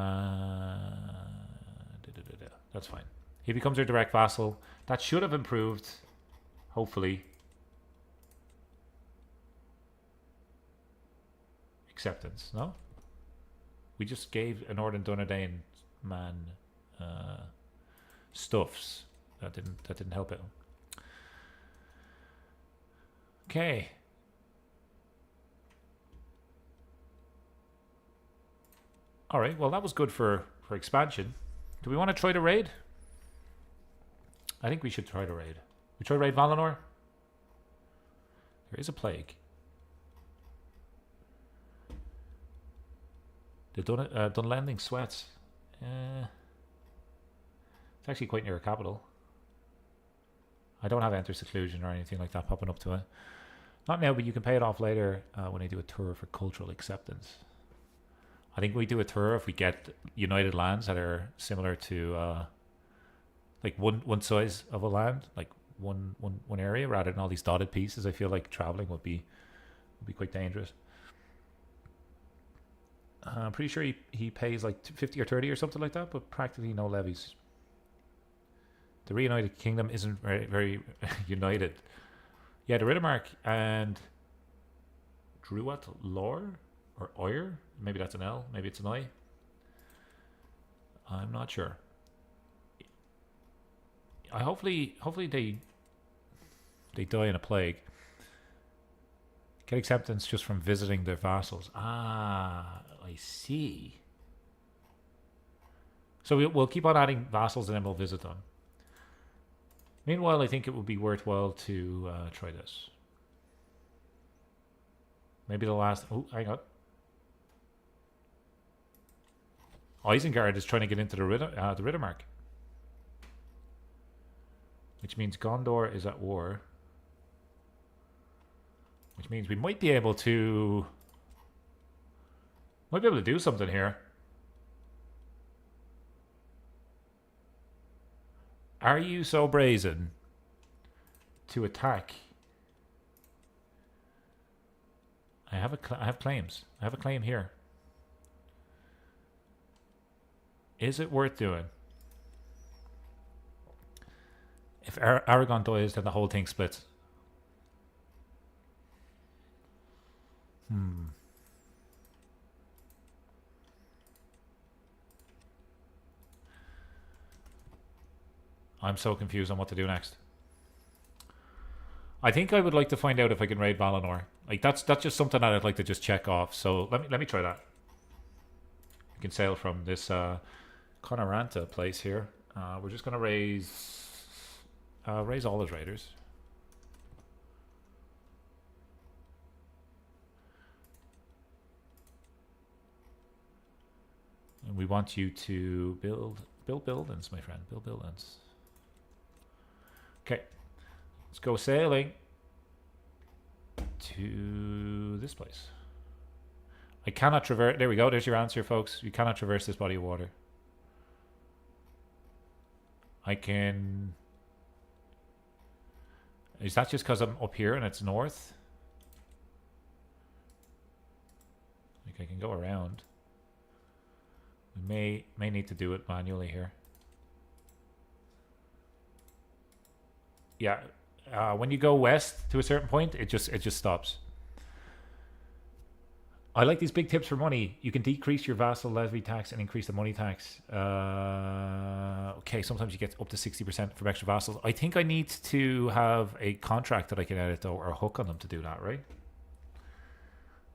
fine. He becomes your direct vassal. That should have improved, hopefully. Acceptance, no? We just gave a Northern Dunedain man stuffs. That didn't help it. Okay. All right. Well, that was good for expansion. Do we want to try to raid? I think we should try to raid. We try to raid Valinor. There is a plague. The Dunlending sweats. It's actually quite near a capital. I don't have enter seclusion or anything like that popping up to it. Not now, but you can pay it off later when I do a tour for cultural acceptance. I think we do a tour if we get united lands that are similar to like one size of a land, like one area, rather than all these dotted pieces. I feel like traveling would be quite dangerous. I'm pretty sure he pays like 50 or 30 or something like that, but practically no levies. The reunited kingdom isn't very united. Yeah, the Riddermark and Druat Lore or Oyer. Maybe that's an L. Maybe it's an I. I'm not sure. Hopefully they die in a plague. Get acceptance just from visiting their vassals. Ah, I see. So we'll keep on adding vassals and then we'll visit them. Meanwhile, I think it would be worthwhile to try this. Maybe the last... Oh, hang on. Isengard is trying to get into the Riddermark. Which means Gondor is at war. Which means we might be able to... do something here. Are you so brazen to attack? I have claims. I have a claim here. Is it worth doing? If Aragon dies, then the whole thing splits. I'm so confused on what to do next. I think I would like to find out if I can raid Valinor. Like that's just something that I'd like to just check off. So let me try that. We can sail from this Conoranta place here. We're just gonna raise all his raiders. And we want you to build buildings, my friend. Build buildings. Okay. Let's go sailing to this place. I cannot traverse. There we go. There's your answer, folks. You cannot traverse this body of water. I can... Is that just because I'm up here and it's north? Like I can go around. We may need to do it manually here. Yeah, when you go west to a certain point, it just stops. I like these big tips for money. You can decrease your vassal levy tax and increase the money tax. Okay, sometimes you get up to 60% from extra vassals. I think I need to have a contract that I can edit though, or a hook on them to do that, right?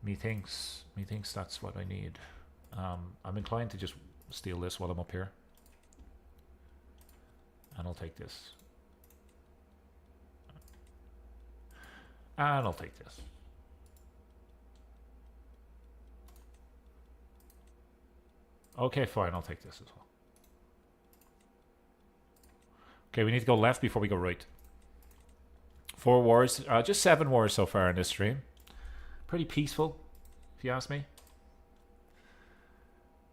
Methinks that's what I need. I'm inclined to just steal this while I'm up here. And I'll take this. And I'll take this. Okay, fine. I'll take this as well. Okay, we need to go left before we go right. 4 wars. Just 7 wars so far in this stream. Pretty peaceful, if you ask me.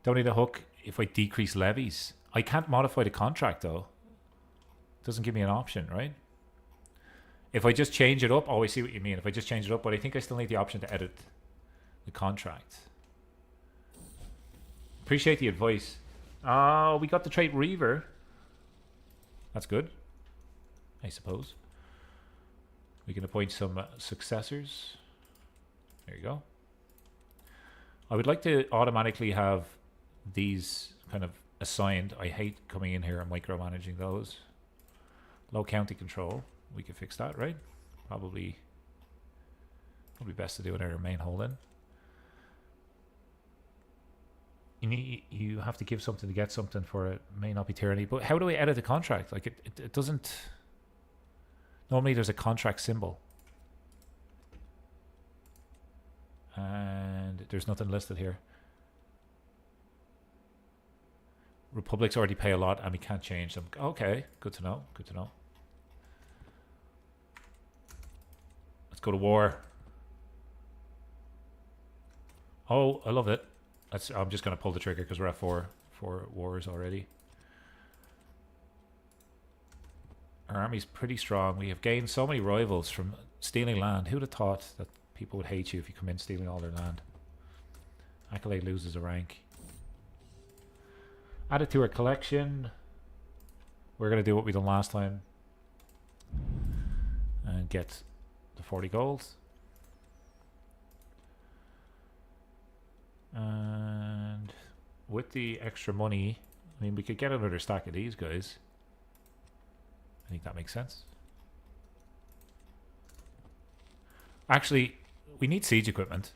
Don't need a hook if I decrease levies. I can't modify the contract, though. Doesn't give me an option, right? If I just change it up... Oh, I see what you mean. If I just change it up, but I think I still need the option to edit the contract. Appreciate the advice. We got the trait Reaver. That's good, I suppose. We can appoint some successors. There you go. I would like to automatically have these kind of assigned. I hate coming in here and micromanaging those. Low county control. We can fix that, right? Probably best to do it in our main holding. You have to give something to get something for it. May not be tyranny, but how do I edit the contract? Like it doesn't. Normally there's a contract symbol, and there's nothing listed here. Republics already pay a lot, and we can't change them. Okay, good to know. Good to know. Let's go to war. Oh, I love it. I'm just going to pull the trigger because we're at four wars already. Our army's pretty strong. We have gained so many rivals from stealing land. Who'd have thought that people would hate you if you come in stealing all their land? Accolade loses a rank. Add it to our collection. We're going to do what we done last time. And get the 40 gold. And with the extra money, I mean, we could get another stack of these guys. I think that makes sense. Actually, we need siege equipment.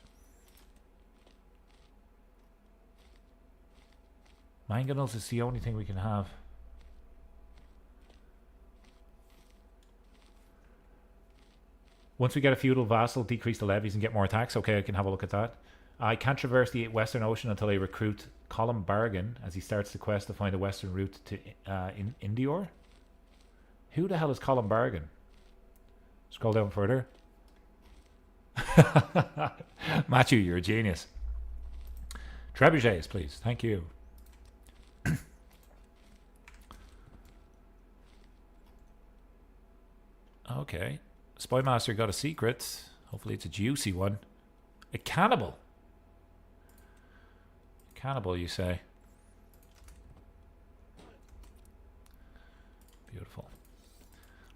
Mangonels is the only thing we can have. Once we get a feudal vassal, decrease the levies and get more attacks. Okay, I can have a look at that. I can't traverse the Western Ocean until I recruit Colum Bargain as he starts the quest to find a western route to Indior. Who the hell is Colum Bargain? Scroll down further. Matthew, you're a genius. Trebuchets, please. Thank you. Okay. Spy Master got a secret. Hopefully it's a juicy one. A cannibal. Cannibal, you say? Beautiful.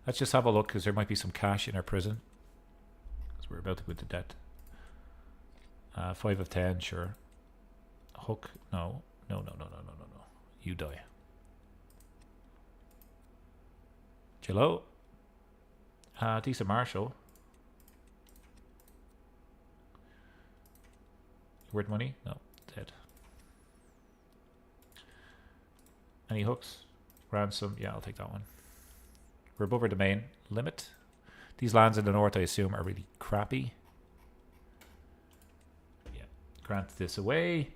Let's just have a look, because there might be some cash in our prison. Because we're about to go into debt. 5 of 10, sure. Hook, no. No. You die. Jello. Decent Marshal. Worth money? No, dead. Any hooks? Ransom? Yeah, I'll take that one. We're above our domain limit. These lands in the north, I assume, are really crappy. Yeah, grant this away.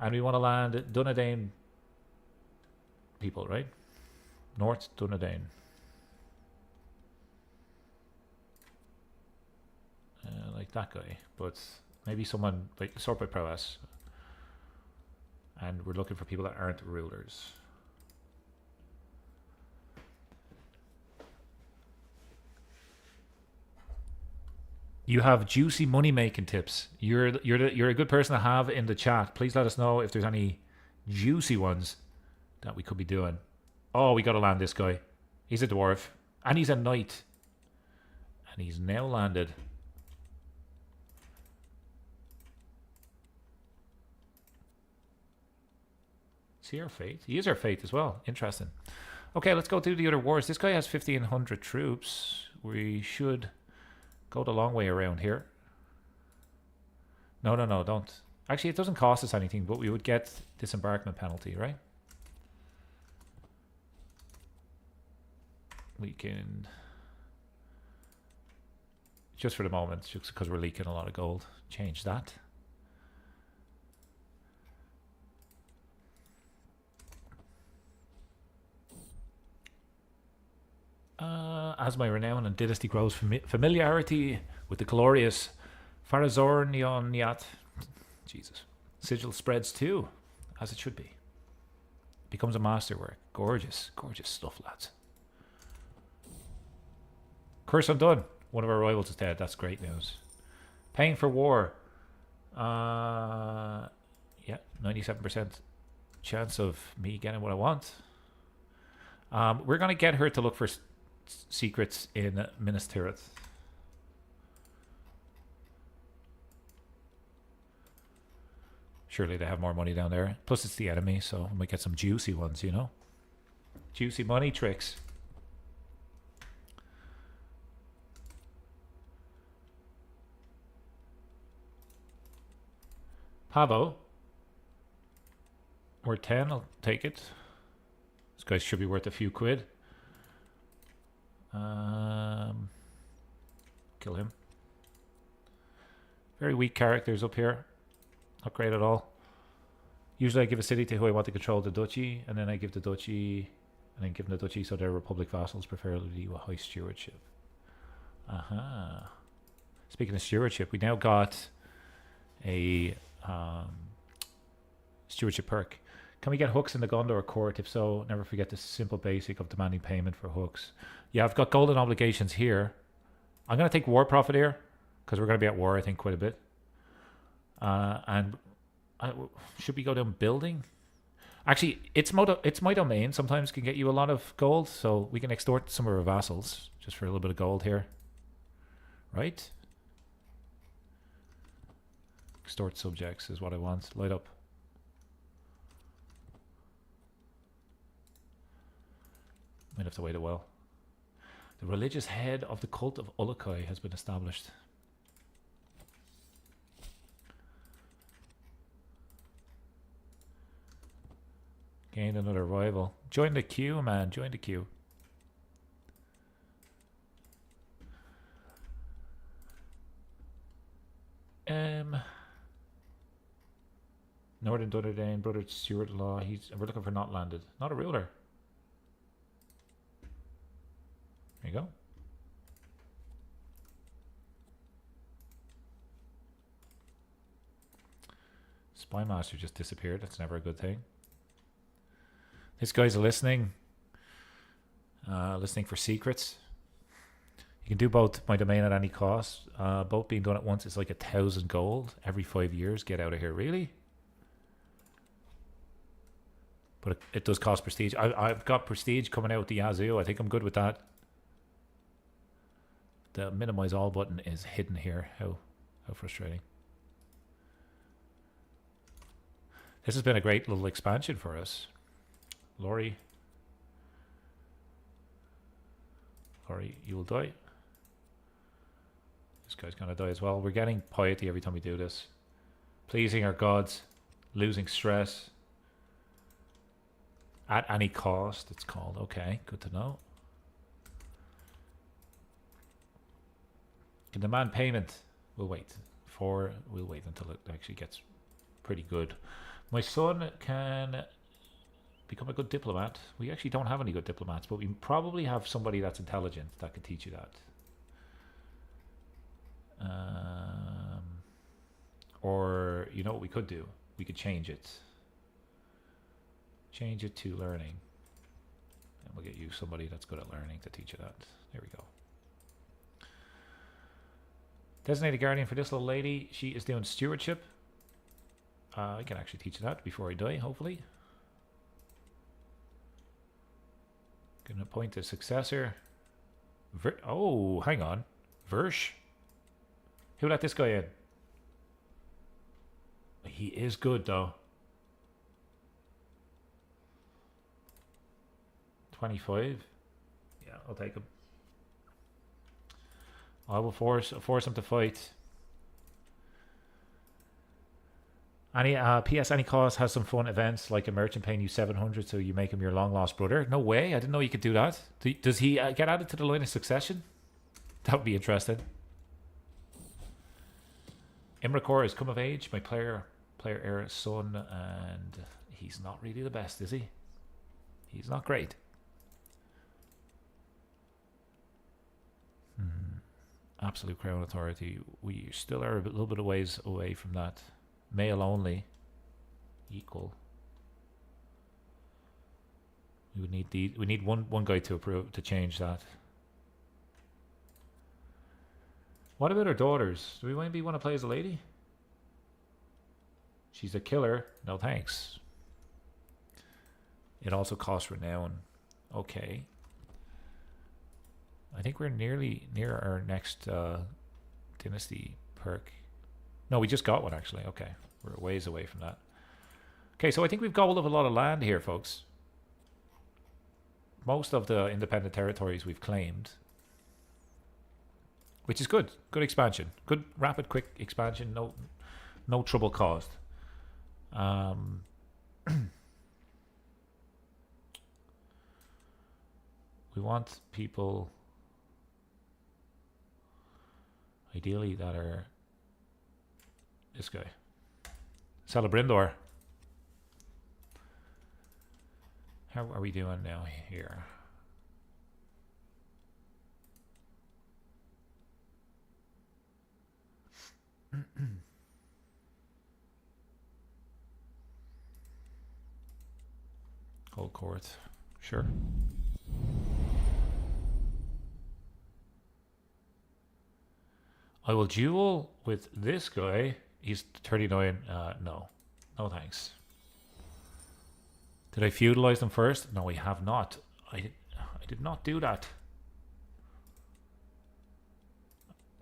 And we want to land Dunedain people, right? North Dunedain. Like that guy, but maybe someone like sort by prowess. And we're looking for people that aren't rulers. You have juicy money making tips. You're a good person to have in the chat. Please let us know if there's any juicy ones that we could be doing. Oh, we got to land this guy. He's a dwarf and he's a knight, and he's now landed. Is he our fate? He is our fate as well. Interesting. Okay, let's go through the other wars. This guy has 1,500 troops. We should go the long way around here. No, don't. Actually, it doesn't cost us anything, but we would get disembarkment penalty, right? We can, just for the moment, just because we're leaking a lot of gold, change that. As my renown and dynasty grows, familiarity with the glorious Farazornioniat, Jesus, sigil spreads too, as it should be. Becomes a masterwork. Gorgeous, gorgeous stuff, lads. Curse undone. One of our rivals is dead. That's great news. Paying for war. Yeah, 97% chance of me getting what I want. We're going to get her to look for secrets in Minas Tirith. Surely they have more money down there. Plus it's the enemy, so we might get some juicy ones, you know? Juicy money tricks. Pavo. Worth 10, I'll take it. This guy should be worth a few quid. Kill him. Very weak characters up here. Not great at all. Usually I give a city to who I want to control the duchy, and then I give the duchy, and then give them the duchy so they're republic vassals, preferably with high stewardship. Aha. Speaking of stewardship, we now got a stewardship perk. Can we get hooks in the Gondor court? If so, never forget the simple basic of demanding payment for hooks. Yeah, I've got golden obligations here. I'm going to take war profit here, because we're going to be at war, I think, quite a bit. And should we go down building? Actually, it's my domain. Sometimes can get you a lot of gold, so we can extort some of our vassals just for a little bit of gold here. Right? Extort subjects is what I want. Light up. Might have to wait a while. The religious head of the cult of Ulukai has been established. Gained another rival. Join the queue, man. Join the queue. Northern Dunedain, brother Steward-in-law. We're looking for not landed. Not a ruler. There you go. Spy Master just disappeared. That's never a good thing. This guy's listening. Listening for secrets. You can do both my domain at any cost. Both being done at once is like 1,000 gold every 5 years. Get out of here, really? But it does cost prestige. I've got prestige coming out with the Yazoo. I think I'm good with that. The minimize all button is hidden here. How frustrating. This has been a great little expansion for us. Laurie, you will die. This guy's gonna die as well. We're getting piety every time we do this. Pleasing our gods, losing stress at any cost, it's called. Okay, good to know. Can demand payment. We'll wait until it actually gets pretty good. My son can become a good diplomat. We actually don't have any good diplomats, but we probably have somebody that's intelligent that could teach you that. Or you know what we could do? We could change it. Change it to learning. And we'll get you somebody that's good at learning to teach you that. There we go. Designated guardian for this little lady. She is doing stewardship. I can actually teach that before I die, hopefully. Gonna appoint a successor. Oh, hang on. Versh? Who let this guy in? He is good, though. 25. Yeah, I'll take him. I will force him to fight. Any PS any cost has some fun events like a merchant paying you 700 so you make him your long lost brother. No way, I didn't know you could do that. Does he get added to the line of succession? That would be interesting. Imricor has come of age, my player heir's son, and he's not really the best, is he? He's not great. Absolute crown authority. We still are a little bit of ways away from that. Male only. Equal. We need one guy to approve to change that. What about our daughters? Do we maybe want to play as a lady? She's a killer. No thanks. It also costs renown. Okay. I think we're near our next dynasty perk. No, we just got one actually. Okay, we're a ways away from that. Okay, so I think we've gobbled up a lot of land here, folks. Most of the independent territories we've claimed, which is good. Good expansion. Good, rapid, quick expansion. No trouble caused. We want people ideally that are this guy. Celebrindor. How are we doing now here? Whole court. Sure. I will duel with this guy. He's 39. No. No thanks. Did I feudalize them first? No, we have not. I did not do that.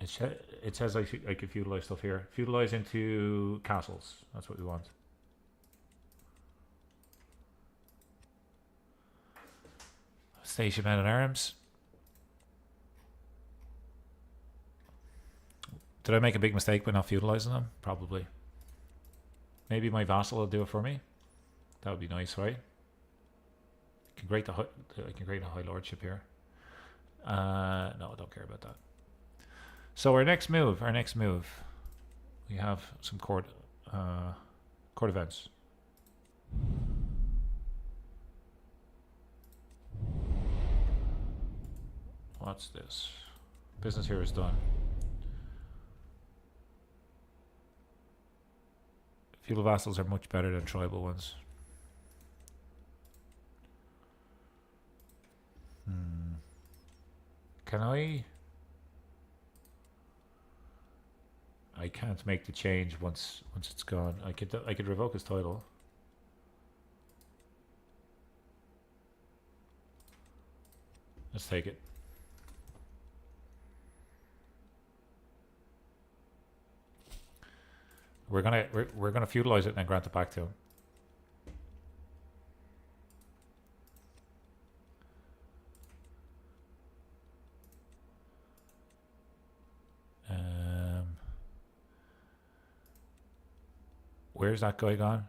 It says I could feudalize stuff here. Feudalize into castles. That's what we want. Station men at arms. Did I make a big mistake by not feudalizing them? Probably. Maybe my vassal will do it for me. That would be nice, right? I can create a high lordship here. No, I don't care about that. So our next move. We have some court events. What's this? Business here is done. Feudal vassals are much better than tribal ones. Can I I can't make the change once it's gone. I could revoke his title. Let's take it. We're gonna feudalize it and then grant it back to him. Where's that guy gone?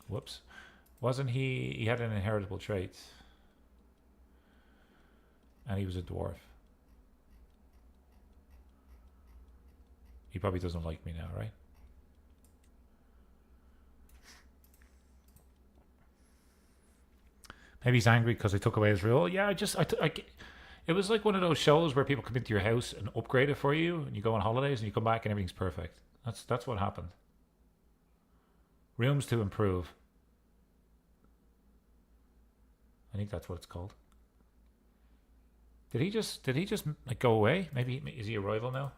Whoops. Wasn't he had an inheritable trait. And he was a dwarf. He probably doesn't like me now, right? Maybe he's angry because I took away his rule. Yeah, it was like one of those shows where people come into your house and upgrade it for you, and you go on holidays and you come back and everything's perfect. That's what happened. Rooms to improve. I think that's what it's called. Did he just like go away? Maybe is he a rival now?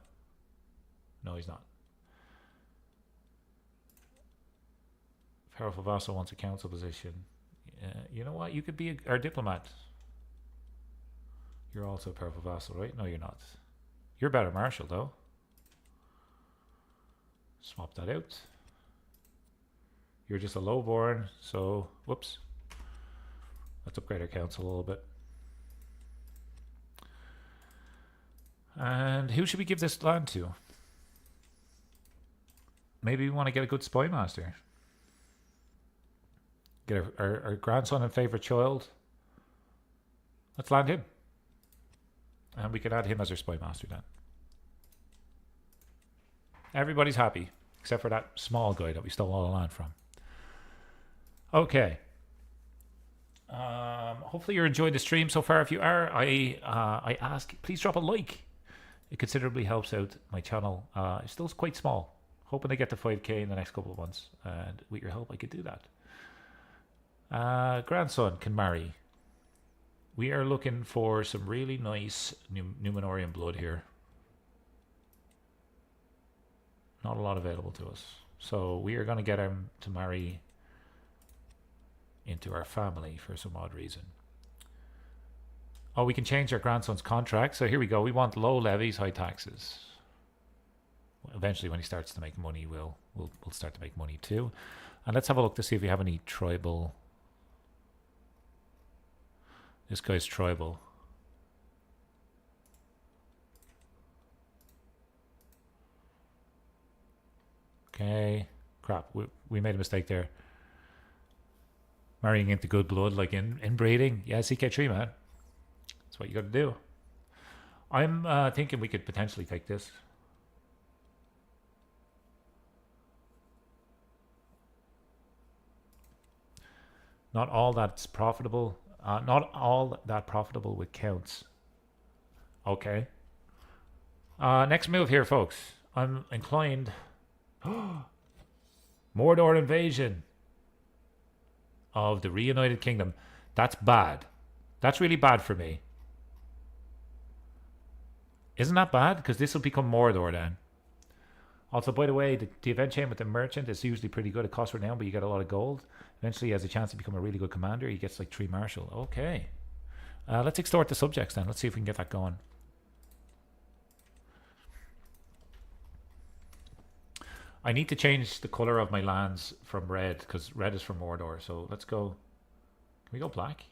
No, he's not. Powerful vassal wants a council position. You know what? You could be our diplomat. You're also a powerful vassal, right? No, you're not. You're better marshal, though. Swap that out. You're just a lowborn, so whoops. Let's upgrade our council a little bit. And who should we give this land to? Maybe we want to get a good spy master. Get our grandson and favorite child. Let's land him. And we can add him as our spy master then. Everybody's happy, except for that small guy that we stole all the land from. Okay. Hopefully you're enjoying the stream so far. If you are, I ask, please drop a like. It considerably helps out my channel. It's still quite small. Hoping to get to 5k in the next couple of months. And with your help, I could do that. Grandson can marry. We are looking for some really nice Númenórean blood here. Not a lot available to us. So we are going to get him to marry into our family for some odd reason. Oh, we can change our grandson's contract. So here we go. We want low levies, high taxes. Eventually, when he starts to make money, we'll start to make money too. And let's have a look to see if we have any tribal. This guy's tribal. Okay. Crap. We made a mistake there. Marrying into good blood, like inbreeding. Yeah, CK3, man. That's what you got to do. I'm thinking we could potentially take this. Not all that's profitable. Not all that profitable with counts. Okay. Next move here, folks. I'm inclined. Mordor invasion of the reunited kingdom. That's bad. That's really bad for me. Isn't that bad? Because this will become Mordor then. Also, by the way, the event chain with the merchant is usually pretty good. It costs renown, but you get a lot of gold. Eventually, he has a chance to become a really good commander. He gets like 3 marshal. Okay. Let's extort the subjects then. Let's see if we can get that going. I need to change the color of my lands from red because red is from Mordor. So let's go. Can we go black?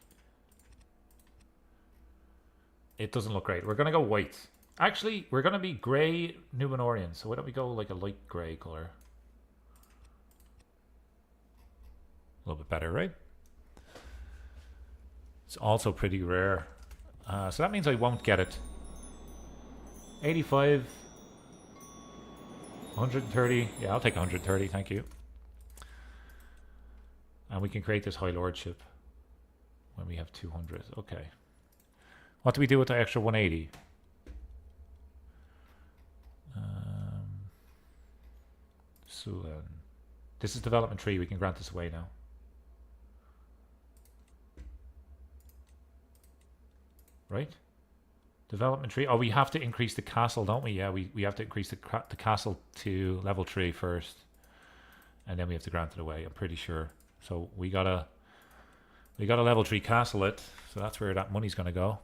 It doesn't look great. We're going to go white. Actually, we're going to be grey Númenóreans. So why don't we go like a light grey color? A little bit better, right? It's also pretty rare. So that means I won't get it. 85. 130. Yeah, I'll take 130. Thank you. And we can create this High Lordship when we have 200. Okay. What do we do with the extra 180? Sulan. This is development tree. We can grant this away now. Right? Development tree. Oh, we have to increase the castle, don't we? Yeah, we have to increase the castle to level 3 first. And then we have to grant it away, I'm pretty sure. So we gotta level 3 castle it. So that's where that money's gonna go.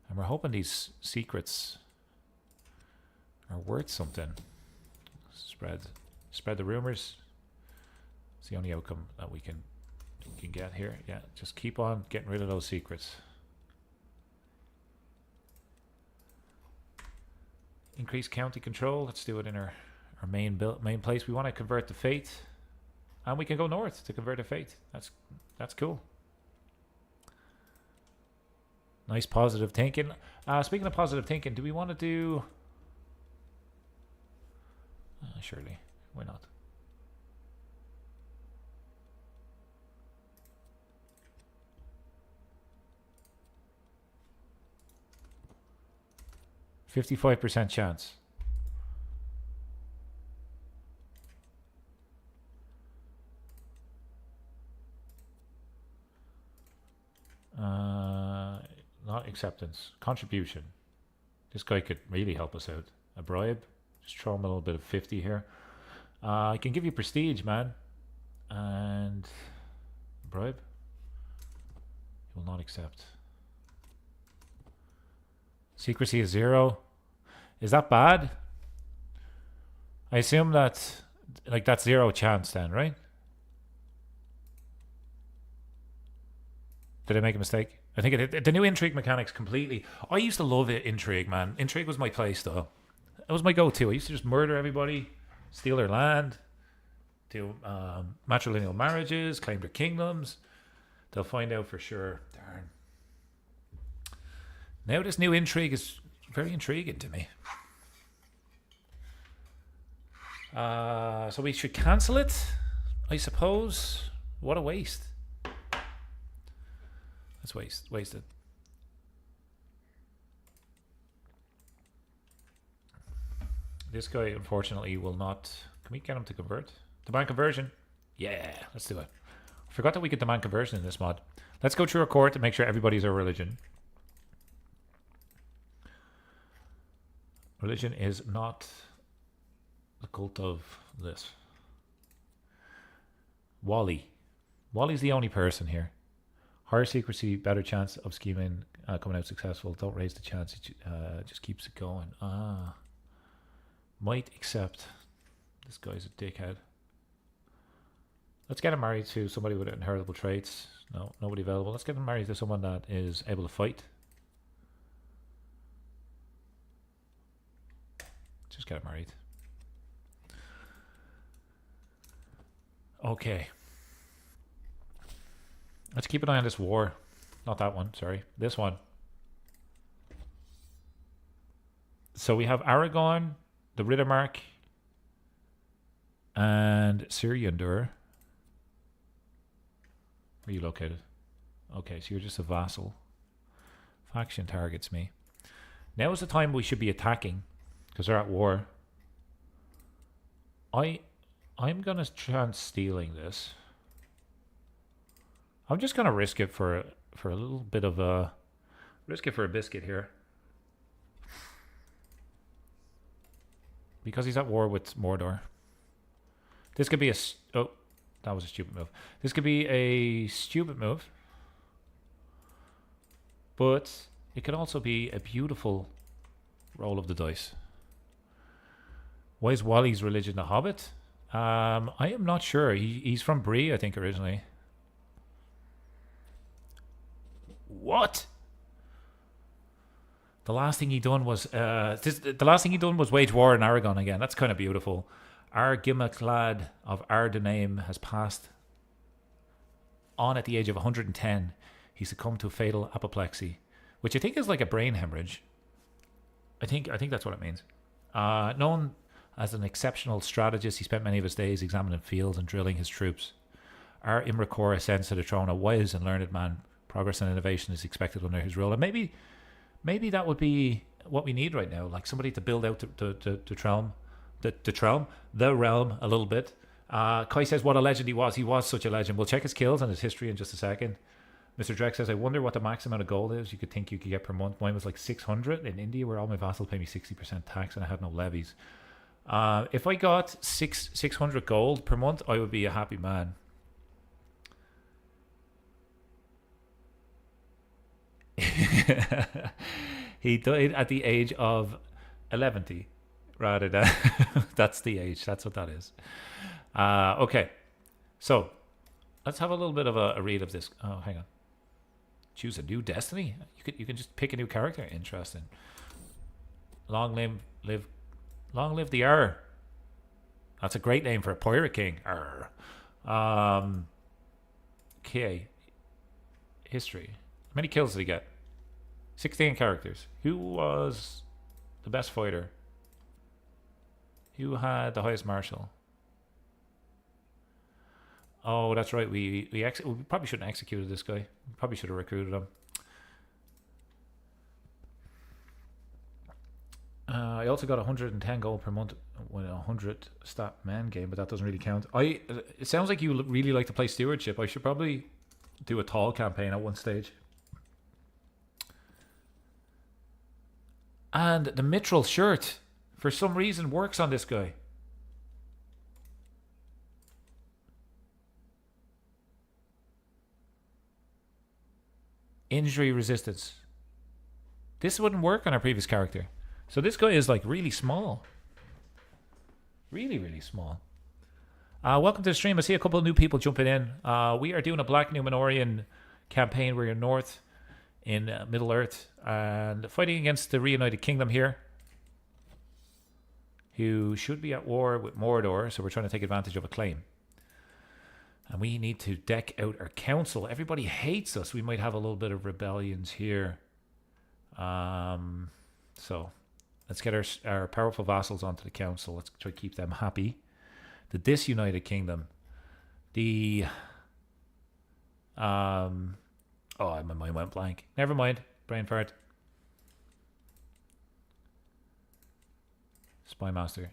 And we're hoping these secrets are worth something. Spread the rumors. It's the only outcome that we can get here. Yeah, just keep on getting rid of those secrets. Increase county control. Let's do it in our main place. We want to convert to faith, and we can go north to convert to faith. That's cool. Nice positive thinking. Speaking of positive thinking, do we want to do? Surely, why not? %55 chance. Not acceptance. Contribution. This guy could really help us out. A bribe. Just throw him a little bit of 50 here. I can give you prestige, man. And bribe. He will not accept. Secrecy is 0. Is that bad? I assume that, like, that's 0 chance then, right? Did I make a mistake? I think the new intrigue mechanics completely. I used to love it, intrigue, man. Intrigue was my place, though. It was my go-to. I used to just murder everybody, steal their land, do matrilineal marriages, claim their kingdoms. They'll find out for sure. Darn. Now this new intrigue is very intriguing to me. So we should cancel it, I suppose. What a waste. Let's waste it. This guy, unfortunately, will not. Can we get him to convert? Demand conversion? Yeah, let's do it. Forgot that we could demand conversion in this mod. Let's go through a court to make sure everybody's our religion. Religion is not the cult of this. Wally. Wally's the only person here. Higher secrecy, better chance of scheming coming out successful. Don't raise the chance. It just keeps it going. Might accept. This guy's a dickhead. Let's get him married to somebody with inheritable traits. No, nobody available. Let's get him married to someone that is able to fight. Just get him married. Okay. Let's keep an eye on this war. Not that one, sorry. This one. So we have Aragon, the Riddermark, and Syriandur. Where are you located? Okay, so you're just a vassal. Faction targets me. Now is the time we should be attacking, because they're at war. I'm gonna chance stealing this. I'm just gonna risk it for a little bit of a risk it for a biscuit here, because he's at war with Mordor. This could be oh, that was a stupid move. This could be a stupid move, but it could also be a beautiful roll of the dice. Why is Wally's religion the Hobbit? I am not sure. He's from Bree, I think, originally. What? The last thing he done was wage war in Aragon again. That's kind of beautiful. Argimaclad of Ardenaim has passed on at the age of 110. He succumbed to fatal apoplexy, which I think is like a brain hemorrhage. I think that's what it means. Known as an exceptional strategist, he spent many of his days examining fields and drilling his troops. Our Imracor ascends to the throne, a wise and learned man. Progress and innovation is expected under his rule, and maybe that would be what we need right now, like somebody to build out the realm a little bit. Kai says what a legend he was. He was such a legend. We'll check his kills and his history in just a second. Mr. Drek says, I wonder what the max amount of gold is you could think you could get per month. Mine was like 600 in India, where all my vassals pay me 60% tax and I had no levies. If I got 600 gold per month, I would be a happy man. He died at the age of 11, rather than that's the age. That's what that is. Okay, so let's have a little bit of a read of this. Oh, hang on. Choose a new destiny. You can just pick a new character. Interesting. Long live the R. That's a great name for a pirate king. R. Okay. History. How many kills did he get? 16 characters. Who was the best fighter? Who had the highest martial? Oh, that's right. We probably shouldn't have executed this guy. We probably should have recruited him. I also got 110 gold per month with a 100 stat man game, but that doesn't really count. It sounds like you really like to play stewardship. I should probably do a tall campaign at one stage. And the mithril shirt, for some reason, works on this guy. Injury resistance. This wouldn't work on our previous character. So this guy is like really small. Really, really small. Welcome to the stream. I see a couple of new people jumping in. We are doing a Black Númenórean campaign. We're in North, in Middle Earth, and fighting against the Reunited Kingdom here, who should be at war with Mordor, so we're trying to take advantage of a claim. And we need to deck out our council. Everybody hates us. We might have a little bit of rebellions here. So let's get our powerful vassals onto the council. Let's try to keep them happy. The disunited kingdom. The... oh, my mind went blank. Never mind. Brain fart. Spy master.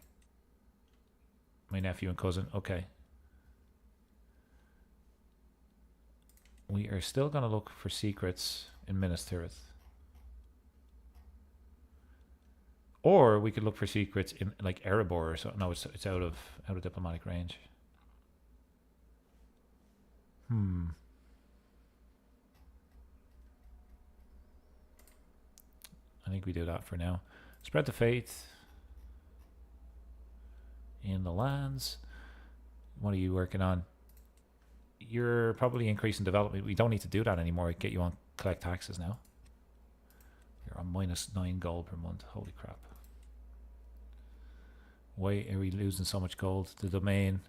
My nephew and cousin. Okay. We are still going to look for secrets in Minas Tirith. Or we could look for secrets in like Erebor or something. No, it's out of diplomatic range. I think we do that for now. Spread the faith in the lands. What are you working on? You're probably increasing development. We don't need to do that anymore. Get you on collect taxes now. You're on -9 gold per month. Holy crap. Why are we losing so much gold? The domain.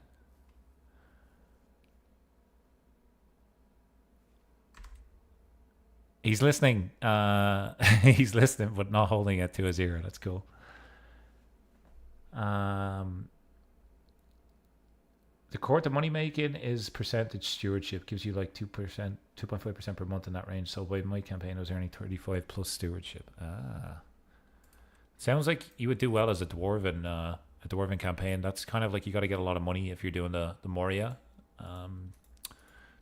He's listening. He's listening, but not holding it to his ear. That's cool. The court, the money making is percentage stewardship. Gives you like 2%, 2.5% per month in that range. So by my campaign, I was earning 35 plus stewardship. Sounds like you would do well as a dwarven campaign. That's kind of like you got to get a lot of money if you're doing the Moria. The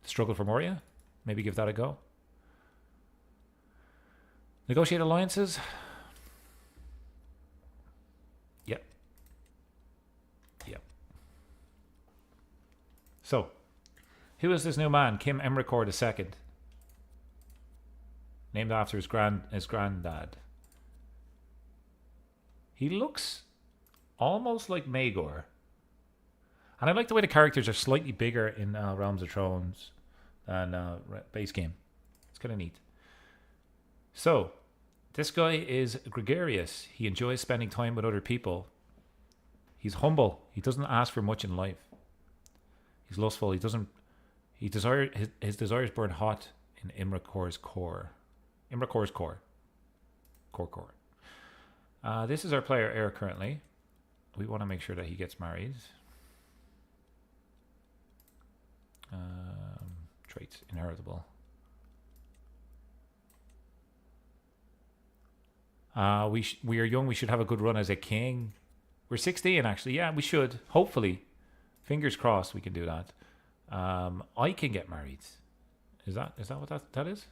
struggle for Moria. Maybe give that a go. Negotiate alliances. Yep. So, who is this new man? Kim Emricord II. Named after his granddad. He looks almost like Maegor. And I like the way the characters are slightly bigger in Realms of Thrones than base game. It's kind of neat. So, this guy is gregarious. He enjoys spending time with other people. He's humble. He doesn't ask for much in life. He's lustful. His desires burn hot in Imracor's core. Core. This is our player heir currently. We want to make sure that he gets married. Traits inheritable. We are young. We should have a good run as a king. We're 16 actually. Yeah, we should. Hopefully. Fingers crossed we can do that. I can get married. Is that what that is?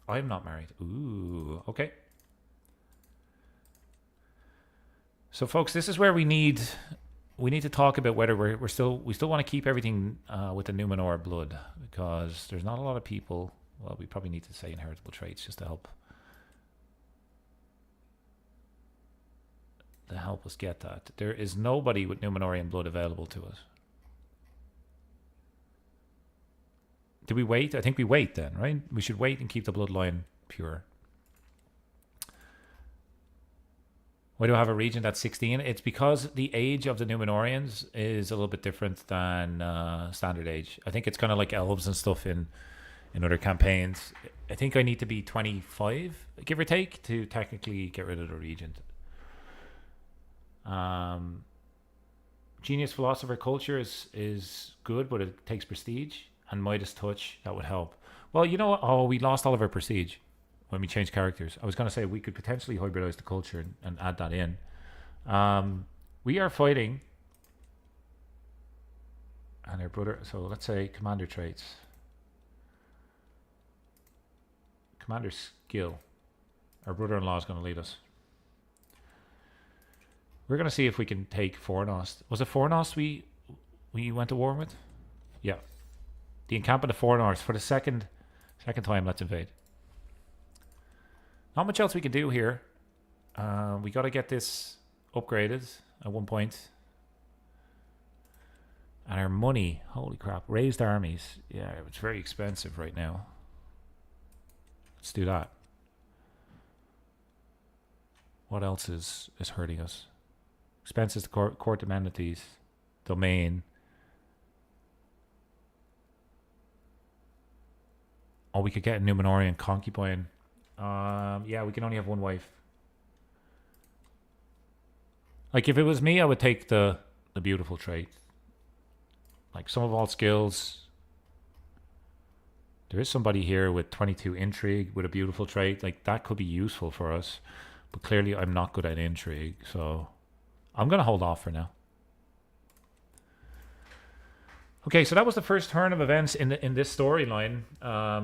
I'm not married. Ooh, okay. So, folks, this is where we need to talk about whether we still want to keep everything with the Númenor blood, because there's not a lot of people. Well, we probably need to say inheritable traits just to help us get that. There is nobody with Númenorian blood available to us. Do we wait? I think we wait then, right? We should wait and keep the bloodline pure. Why do I have a region that's 16? It's because the age of the Númenóreans is a little bit different than standard age. I think it's kind of like elves and stuff in other campaigns. I think I need to be 25, give or take, to technically get rid of the regent. Genius Philosopher Culture is good, but it takes prestige. And Midas Touch, that would help. Well, you know what? Oh, we lost all of our prestige when we changed characters. I was going to say we could potentially hybridize the culture and add that in. We are fighting. And our brother, so let's say commander traits. Commander skill. Our brother-in-law is going to lead us. We're going to see if we can take Fornost. Was it Fornost we went to war with? Yeah. The encampment of Fornost for the second time. Let's invade. Not much else we can do here. We got to get this upgraded at one point. And our money, holy crap, raised armies. Yeah, it's very expensive right now. Let's do that. What else is hurting us? Expenses to court amenities, domain. Oh, we could get a Númenorian concubine. Yeah, we can only have one wife. Like, if it was me, I would take the beautiful trait. Like, some of all skills. There is somebody here with 22 intrigue with a beautiful trait. Like, that could be useful for us. But clearly, I'm not good at intrigue. So, I'm going to hold off for now. Okay, so that was the first turn of events in this storyline. I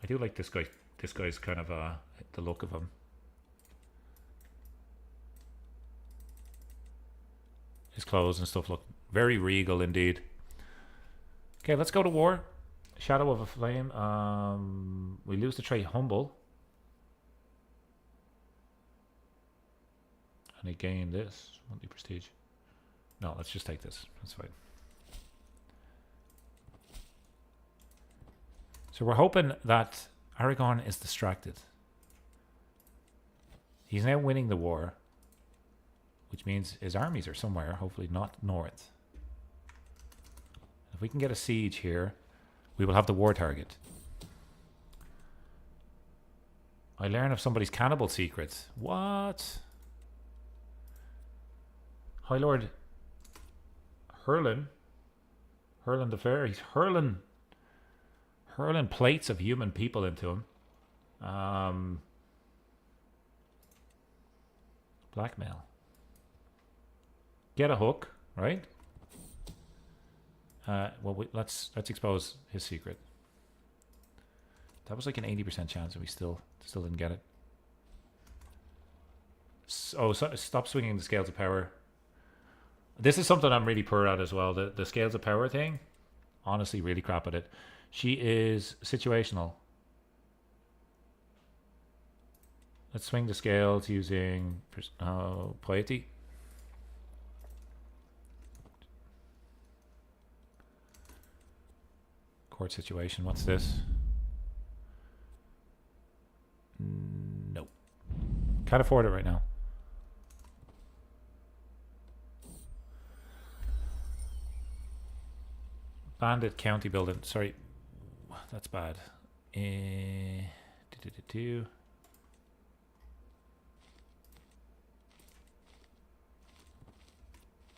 do like this guy. This guy's kind of the look of him. His clothes and stuff look very regal indeed. Okay, let's go to war. Shadow of a Flame. We lose the trait Humble. And I gain this. Monthly prestige. No, let's just take this. That's fine. So we're hoping that Aragorn is distracted. He's now winning the war, which means his armies are somewhere, hopefully not north. If we can get a siege here, we will have the war target. I learn of somebody's cannibal secrets. What? High Lord Hurlin the Fair. He's hurling plates of human people into him. Blackmail. Get a hook, right? Well, let's expose his secret. That was like an 80% chance, and we still didn't get it. So stop swinging the scales of power. This is something I'm really poor at as well. The scales of power thing, honestly, really crap at it. She is situational. Let's swing the scales using piety. Court situation. What's this? Nope. Can't afford it right now. Bandit county building. Sorry, that's bad.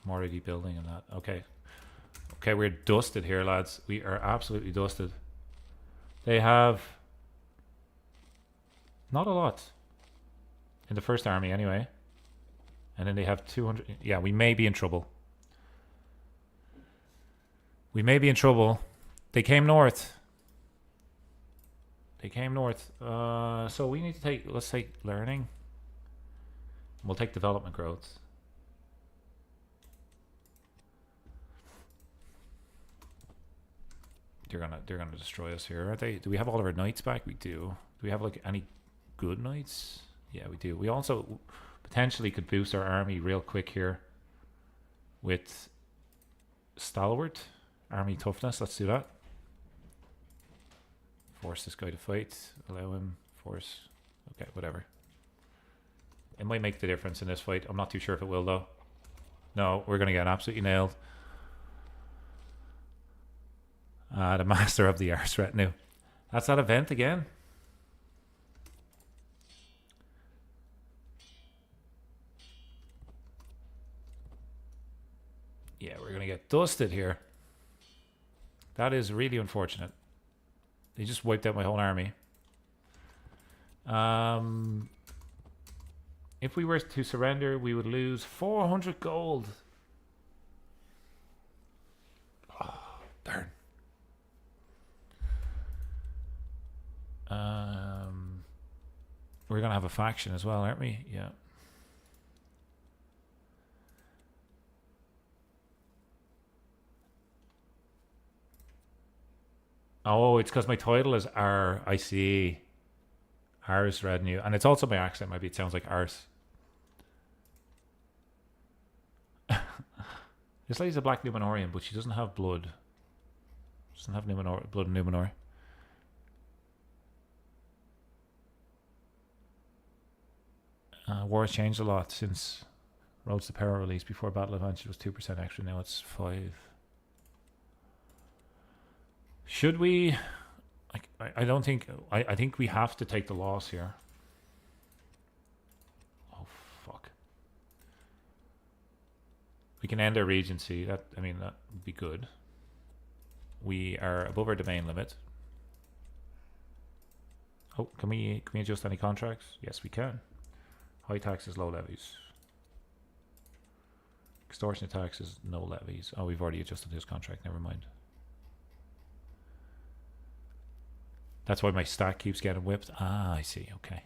Morady building and that. Okay. Okay, we're dusted here, lads. We are absolutely dusted. They have not a lot in the first army anyway. And then they have 200. Yeah, we may be in trouble. We may be in trouble. They came north. They came north. So we need to take, let's take learning. We'll take development growth. They're gonna destroy us here, aren't they? Do we have all of our knights back? We do. Do we have like any good knights? Yeah, we do. We also potentially could boost our army real quick here with stalwart army toughness. Let's do that. Force this guy to fight. Allow him. Force. Okay, whatever. It might make the difference in this fight. I'm not too sure if it will though. No, we're gonna get absolutely nailed. The master of the Arse retinue. That's that event again. Yeah, we're gonna get dusted here. That is really unfortunate. They just wiped out my whole army. If we were to surrender, we would lose 400 gold. Oh, darn. We're gonna have a faction as well, aren't we? Yeah. Oh, it's because my title is R. I see. Ars retinue, and it's also my accent. Maybe it sounds like Ars. This lady's a Black Númenórean, but she doesn't have blood. She doesn't have blood in Númenor. War has changed a lot since Roads to Power release. Before Battle Advantage was 2% extra, now it's 5. Should we? I don't think. I think we have to take the loss here. Oh fuck! We can end our regency. That I mean that would be good. We are above our domain limit. Oh, can we adjust any contracts? Yes, we can. High taxes, low levies. Extortion taxes, no levies. Oh, we've already adjusted this contract. Never mind. That's why my stack keeps getting whipped. Ah, I see. Okay.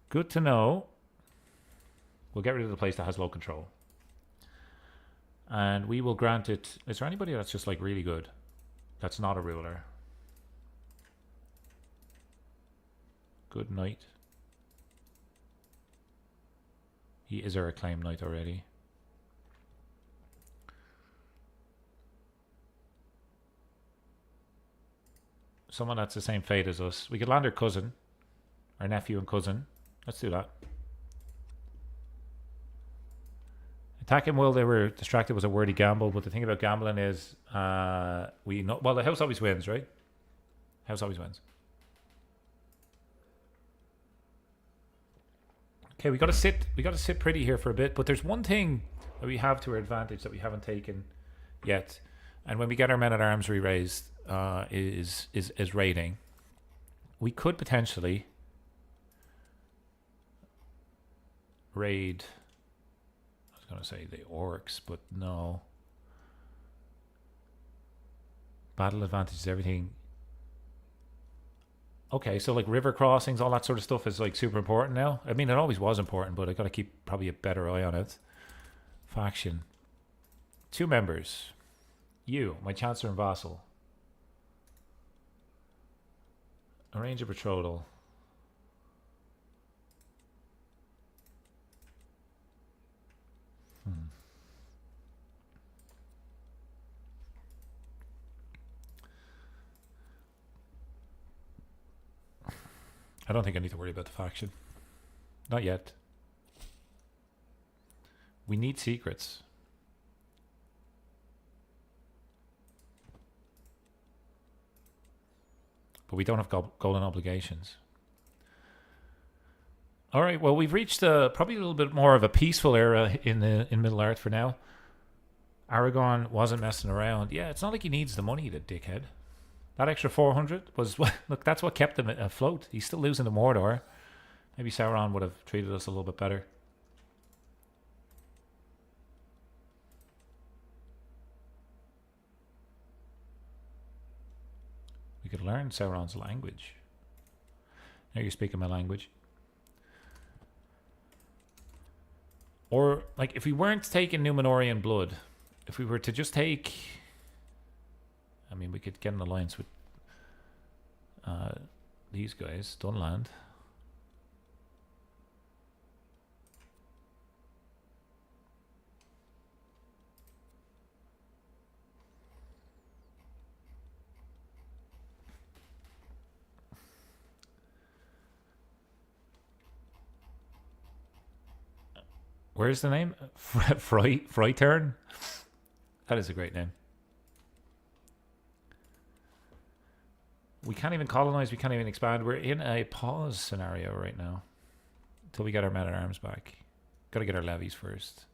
Good to know. We'll get rid of the place that has low control. And we will grant it. Is there anybody that's just like really good? That's not a ruler. Good knight. He is our acclaimed knight already. Someone that's the same fate as us. We could land our cousin. Our nephew and cousin. Let's do that. Attack him while they were distracted was a wordy gamble, but the thing about gambling is we know, well, the house always wins, right? House always wins. Okay, we gotta sit pretty here for a bit, but there's one thing that we have to our advantage that we haven't taken yet. And when we get our men at arms re-raised, is raiding. We could potentially raid. I was gonna say the orcs, but no. Battle advantage is everything. Okay, so like river crossings, all that sort of stuff is like super important now. I mean, it always was important, but I gotta keep probably a better eye on it. Faction. 2 members. You, my chancellor and vassal. Arrange a betrothal. I don't think I need to worry about the faction. Not yet. We need secrets. But we don't have golden obligations. All right, well, we've reached probably a little bit more of a peaceful era in Middle-earth for now. Aragon wasn't messing around. Yeah, it's not like he needs the money, the dickhead. That extra 400 was, look, that's what kept him afloat. He's still losing to Mordor. Maybe Sauron would have treated us a little bit better. could learn Sauron's language. Now you're speaking my language. Or, like, if we weren't taking Númenórean blood, if we were to just take... I mean, we could get an alliance with these guys. Dunland. Where's the name? Freitern? That is a great name. We can't even colonize, we can't even expand. We're in a pause scenario right now. Until we get our men-at-arms back. Gotta get our levies first.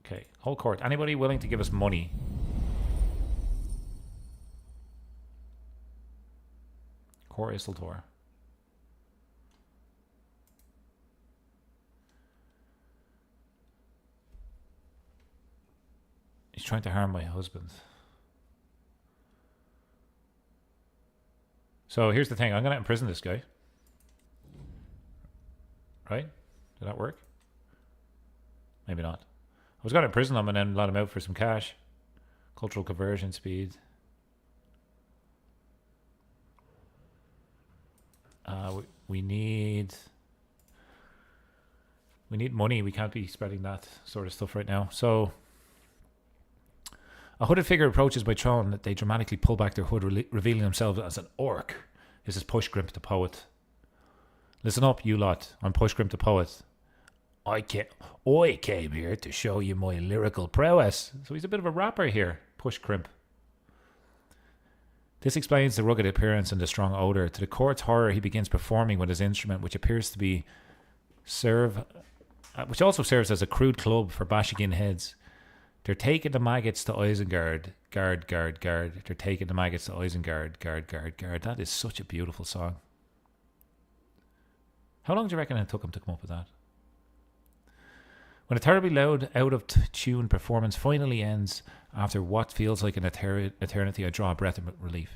Okay, whole court. Anybody willing to give us money? Core Isildur. He's trying to harm my husband. So here's the thing. I'm going to imprison this guy. Right? Did that work? Maybe not. I was going to imprison him and then let him out for some cash. Cultural conversion speed. We need money. We can't be spreading that sort of stuff right now. So a hooded figure approaches by throne that they dramatically pull back their hood, revealing themselves as an orc. This is Pushgrim the poet. Listen up, you lot. I'm Pushgrim the poet. I came here to show you my lyrical prowess. So he's a bit of a rapper here, Pushgrim. This explains the rugged appearance and the strong odor. To the court's horror, he begins performing with his instrument, which appears to be which also serves as a crude club for bashing in heads. They're taking the maggots to Isengard. Guard. They're taking the maggots to Isengard. Guard. That is such a beautiful song. How long do you reckon it took him to come up with that? When a terribly loud, out-of-tune performance finally ends, after what feels like an eternity, I draw a breath of relief.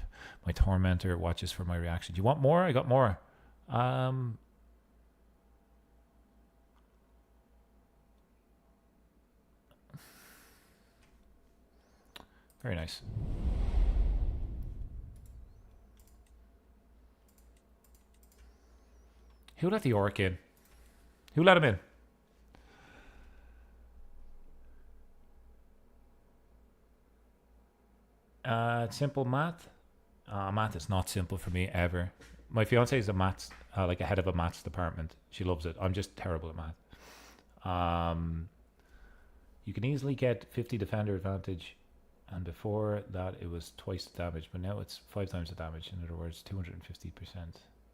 My tormentor watches for my reaction. Do you want more? I got more. Very nice. Who let the orc in? Who let him in? Simple math. Math is not simple for me ever. My fiance is a maths, like a head of a maths department. She loves it. I'm just terrible at math. You can easily get 50 defender advantage. And before that, it was twice the damage, but now it's 5 times the damage. In other words, 250%.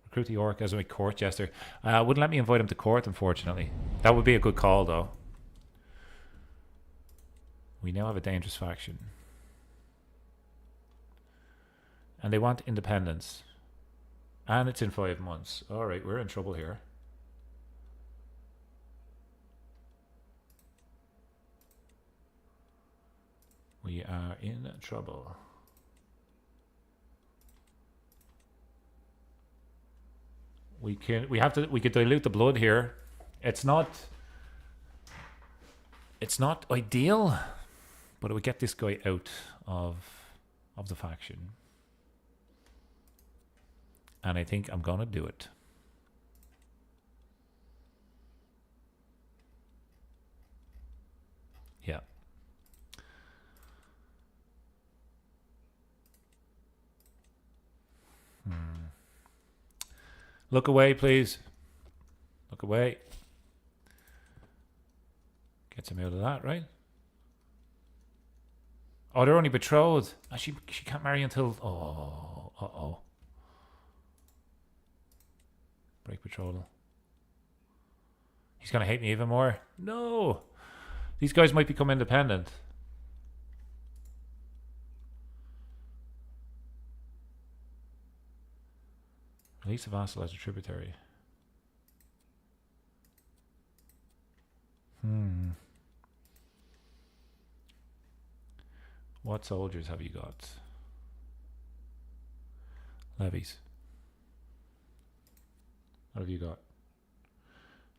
Recruit the orc as my court jester. Wouldn't let me invite him to court, unfortunately. That would be a good call, though. We now have a dangerous faction. And they want independence. And it's in 5 months. Alright, we're in trouble here. We are in trouble. We could dilute the blood here. It's not ideal, but it would get this guy out of the faction. And I think I'm gonna do it. Yeah. Look away, please. Look away. Gets him out of that, right? Oh, they're only betrothed. Oh, she can't marry until... Oh, uh-oh. Break betrothal. He's going to hate me even more. No! These guys might become independent. Release a vassal as a tributary. What soldiers have you got? Levies. What have you got?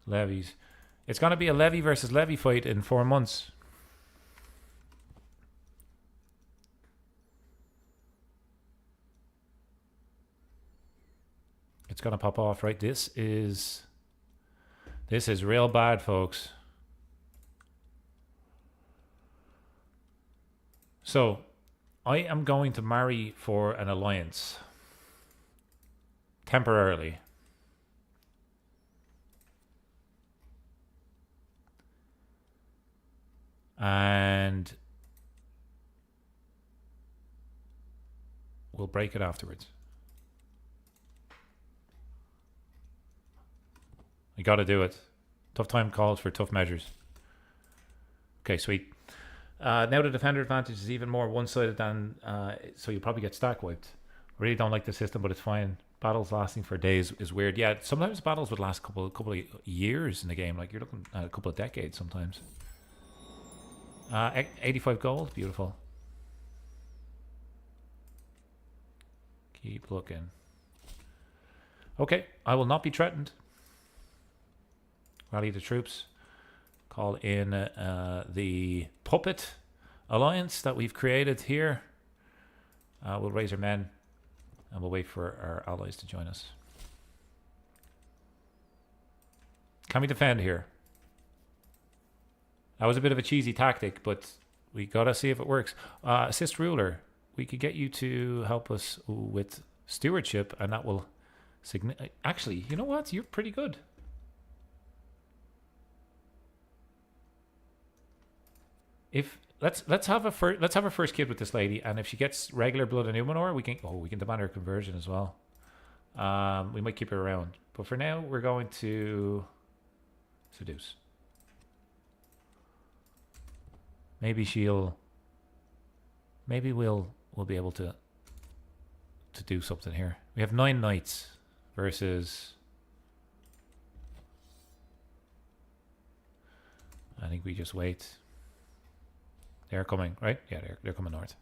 Levies. It's going to be a levy versus levy fight in 4 months. It's going to pop off, right? This is real bad, folks. So, I am going to marry for an alliance. Temporarily. And we'll break it afterwards. I gotta do it. Tough time calls for tough measures. Okay, sweet. Now the defender advantage is even more one-sided than... so you'll probably get stack wiped. I really don't like the system, but it's fine. Battles lasting for days is weird. Yeah, sometimes battles would last a couple of years in the game. Like, you're looking at a couple of decades sometimes. 85 gold. Beautiful. Keep looking. Okay, I will not be threatened. Rally the troops. Call in the puppet alliance that we've created here. We'll raise our men and we'll wait for our allies to join us. Can we defend here? That was a bit of a cheesy tactic, but we gotta see if it works. Assist ruler. We could get you to help us with stewardship, and that will actually, you know what? You're pretty good. If let's have a first kid with this lady, and if she gets regular blood and Numenor, we can demand her conversion as well. We might keep her around, but for now we're going to seduce. Maybe we'll be able to do something here. We have 9 knights versus... I think we just wait. They're coming, right? Yeah, they're coming north.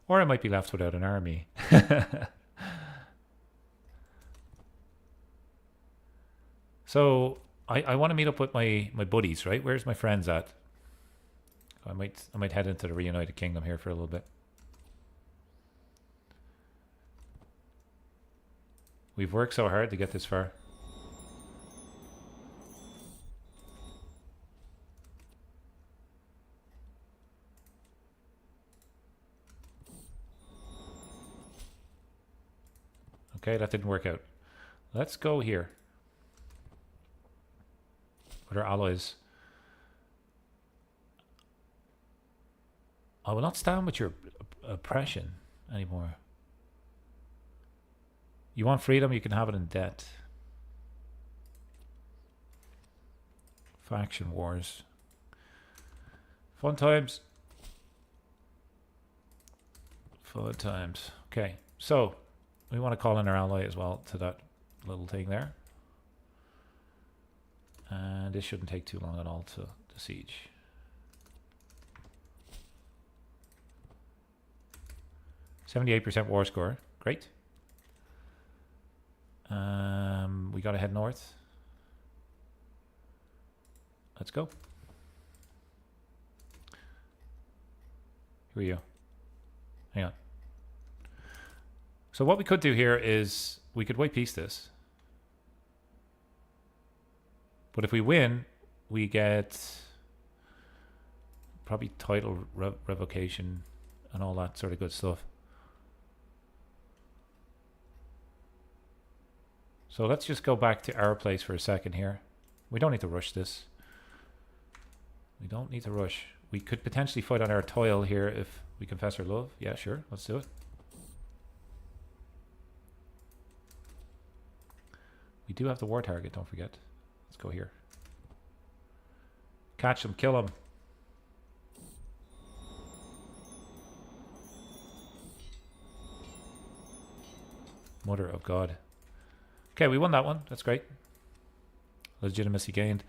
Or I might be left without an army. So I want to meet up with my buddies, right? Where's my friends at? I might head into the Reunited Kingdom here for a little bit. We've worked so hard to get this far. Okay, that didn't work out. Let's go here. With our allies. I will not stand with your oppression anymore. You want freedom, you can have it in debt. Faction wars. Fun times. Fun times. Okay, so we want to call in our ally as well to that little thing there. And this shouldn't take too long at all to siege. 78% war score. Great. We gotta head north. Let's go. Who are you? Hang on. So what we could do here is we could white piece this. But if we win, we get probably title revocation and all that sort of good stuff. So let's just go back to our place for a second here. We don't need to rush this. We don't need to rush. We could potentially fight on our toil here if we confess our love. Yeah, sure. Let's do it. We do have the war target, don't forget. Let's go here. Catch him, kill him. Mother of God. Okay, we won that one. That's great. Legitimacy gained.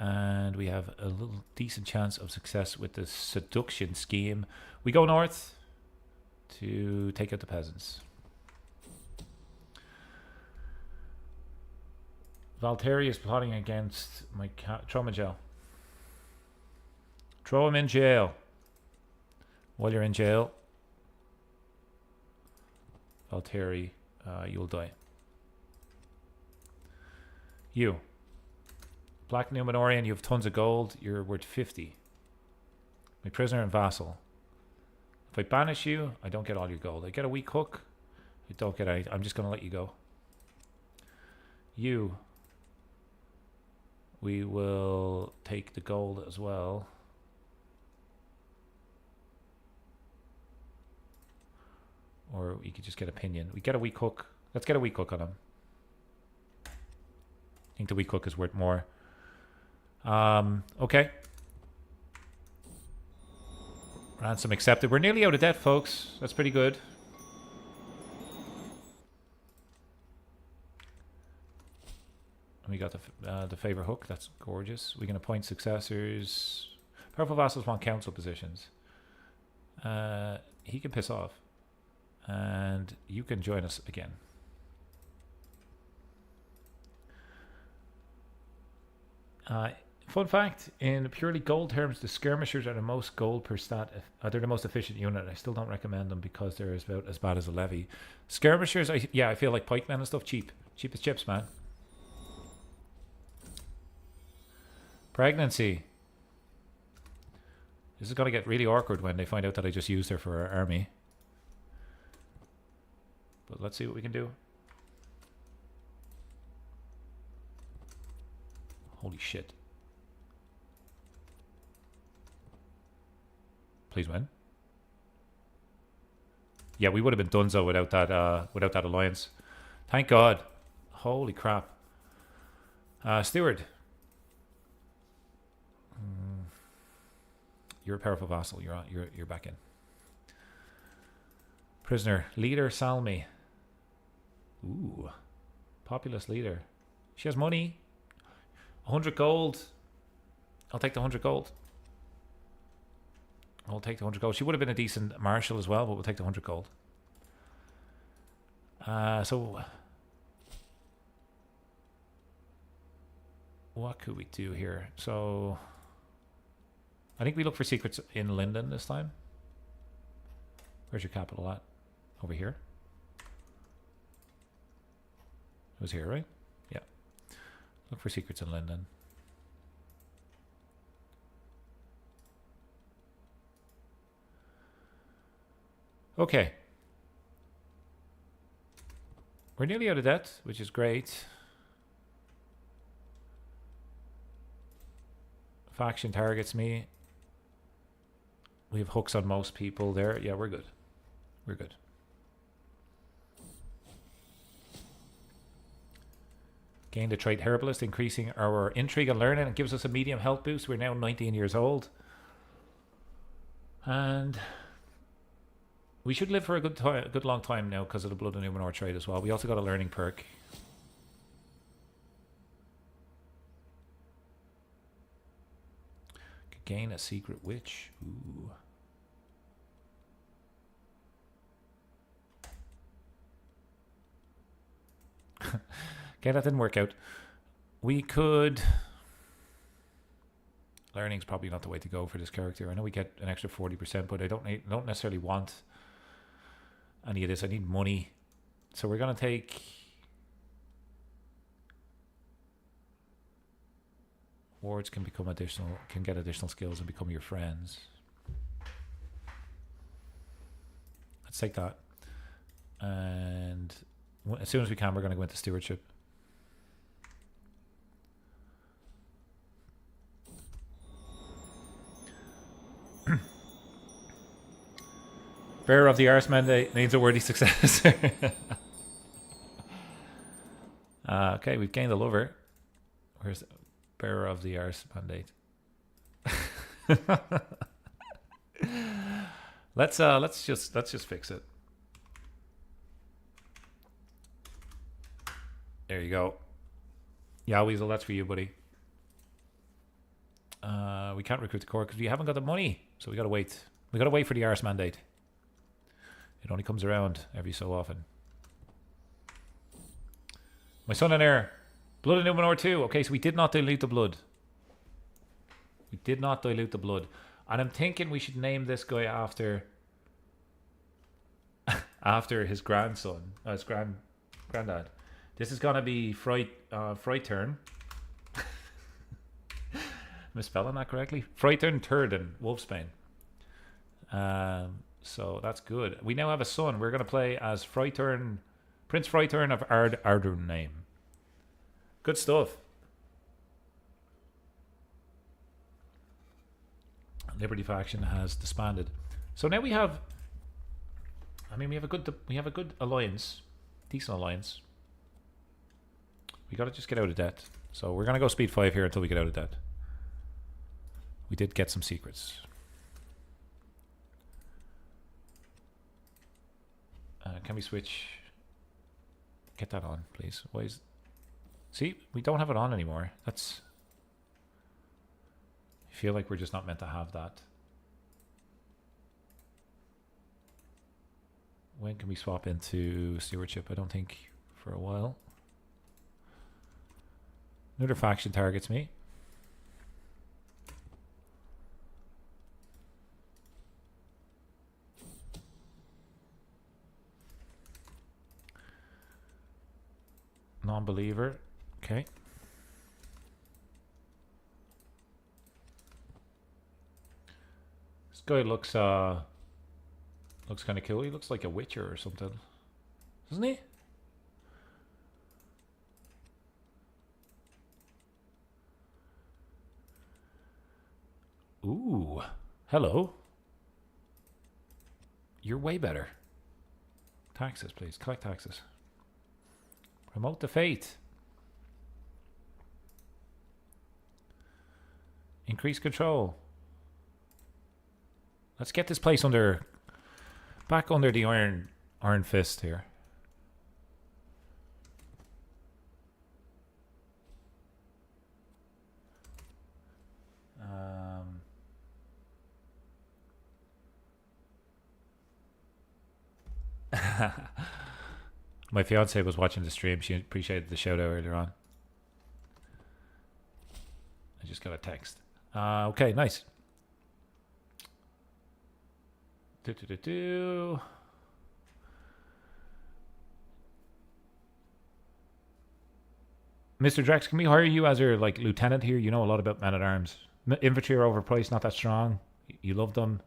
And we have a little decent chance of success with the seduction scheme. We go north to take out the peasants. Valtteri is plotting against my cat. Throw him in jail. Throw him in jail. While you're in jail, Valtteri, you'll die. You. Black Númenórean, you have tons of gold. You're worth 50. My prisoner and vassal. If I banish you, I don't get all your gold. I get a weak hook. I don't get any. I'm just going to let you go. You. We will take the gold as well. Or we could just get a pinion. We get a weak hook. Let's get a weak hook on him. I think the weak hook is worth more. Okay. Ransom accepted. We're nearly out of debt, folks. That's pretty good. We got the favor hook. That's gorgeous. We can appoint successors. Powerful vassals want council positions. He can piss off. And you can join us again. Fun fact, in purely gold terms, the skirmishers are the most gold per stat. They're the most efficient unit. I still don't recommend them because they're about as bad as a levy. Skirmishers, I feel like pikemen and stuff, cheap. Cheap as chips, man. Pregnancy. This is going to get really awkward when they find out that I just used her for our army. But let's see what we can do. Holy shit. Please win. Yeah, we would have been donezo without that alliance. Thank God. Holy crap. Steward. You're a powerful vassal. You're back in. Prisoner. Leader Salmi. Ooh. Populous leader. She has money. 100 gold. I'll take the 100 gold. I'll take the 100 gold. She would have been a decent marshal as well, but we'll take the 100 gold. So what could we do here? So I think we look for secrets in Linden this time. Where's your capital at? Over here? It was here, right? Yeah. Look for secrets in Linden. Okay. We're nearly out of debt, which is great. Faction targets me. We have hooks on most people there. Yeah, we're good. We're good. Gain the trait Herbalist, increasing our intrigue and learning. It gives us a medium health boost. We're now 19 years old. And we should live for a good long time now because of the Blood and Numenor trait as well. We also got a learning perk. Could gain a secret witch. Ooh. Okay, that didn't work out. We could... Learning's probably not the way to go for this character. I know we get an extra 40%, but I don't necessarily want any of this. I need money. So we're going to take... Wards can become additional, can get additional skills and become your friends. Let's take that. And as soon as we can, we're going to go into stewardship. Bearer of the Arse mandate needs a worthy successor. Okay, we've gained a lover. Where's the Bearer of the Arse mandate? Let's just fix it. There you go. Yeah, Weasel, that's for you, buddy. We can't recruit the core because we haven't got the money. So we got to wait. We got to wait for the Arse mandate. It only comes around every so often. My son and heir. Blood of Numenor 2. Okay, so we did not dilute the blood. We did not dilute the blood. And I'm thinking we should name this guy after after his grandson. His granddad. This is going to be Freitern. Am I spelling that correctly? Freitern Turden, Wolfsbane. So that's good. We now have a son. We're going to play as Freitern, Prince Freitern of Ardun name. Good stuff. Liberty faction has disbanded. So now we have. I mean, we have a good alliance, decent alliance. We got to just get out of debt. So we're gonna go speed 5 here until we get out of debt. We did get some secrets. Can we switch? Get that on, please. Why is? See, we don't have it on anymore. That's. I feel like we're just not meant to have that. When can we swap into stewardship? I don't think for a while. Another faction targets me. Non-believer. Okay. This guy looks kind of cool. He looks like a witcher or something, doesn't he? Ooh, hello. You're way better. Taxes, please. Collect taxes. Promote the faith. Increase control. Let's get this place back under the iron fist here. My fiance was watching the stream. She appreciated the shout out earlier on. I just got a text. Okay, nice. Mr. Drex, can we hire you as our like lieutenant here? You know a lot about men at arms. Infantry are overpriced, not that strong. You love them.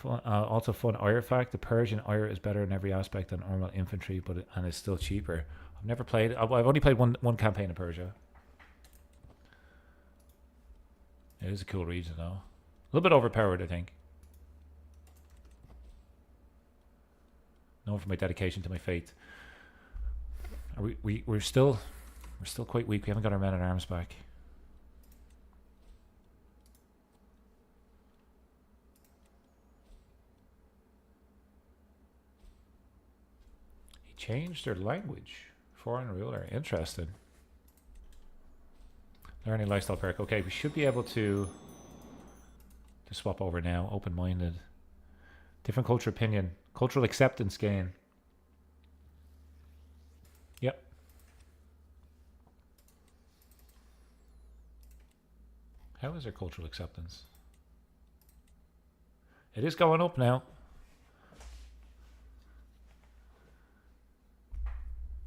Also fun Ire fact: the Persian Ire is better in every aspect than normal infantry, and is still cheaper. I've never played. I've only played one campaign in Persia. It is a cool region though. A little bit overpowered, I think. Known for my dedication to my faith. We're still quite weak. We haven't got our men at arms back. He changed their language. Foreign ruler. Interesting. Learning lifestyle perk. Okay, we should be able to swap over now. Open-minded. Different culture opinion. Cultural acceptance gain. Yep. How is our cultural acceptance? It is going up now.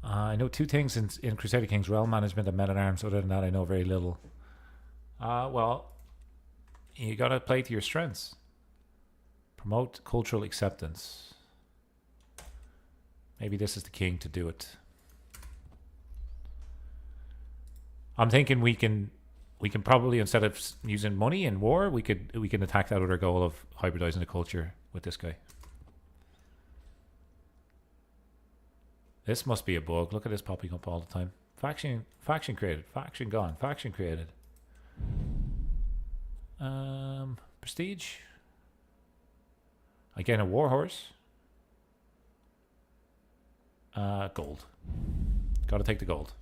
I know 2 things in Crusader Kings: realm management and men-at-arms. Other than that, I know very little. Well, you gotta play to your strengths. Promote cultural acceptance. Maybe this is the king to do it. I'm thinking we can probably, instead of using money in war, we can attack that other goal of hybridizing the culture with this guy. This must be a bug. Look at this popping up all the time. Faction created. Faction gone. Faction created. Prestige. Again, a warhorse. Gold. Got to take the gold.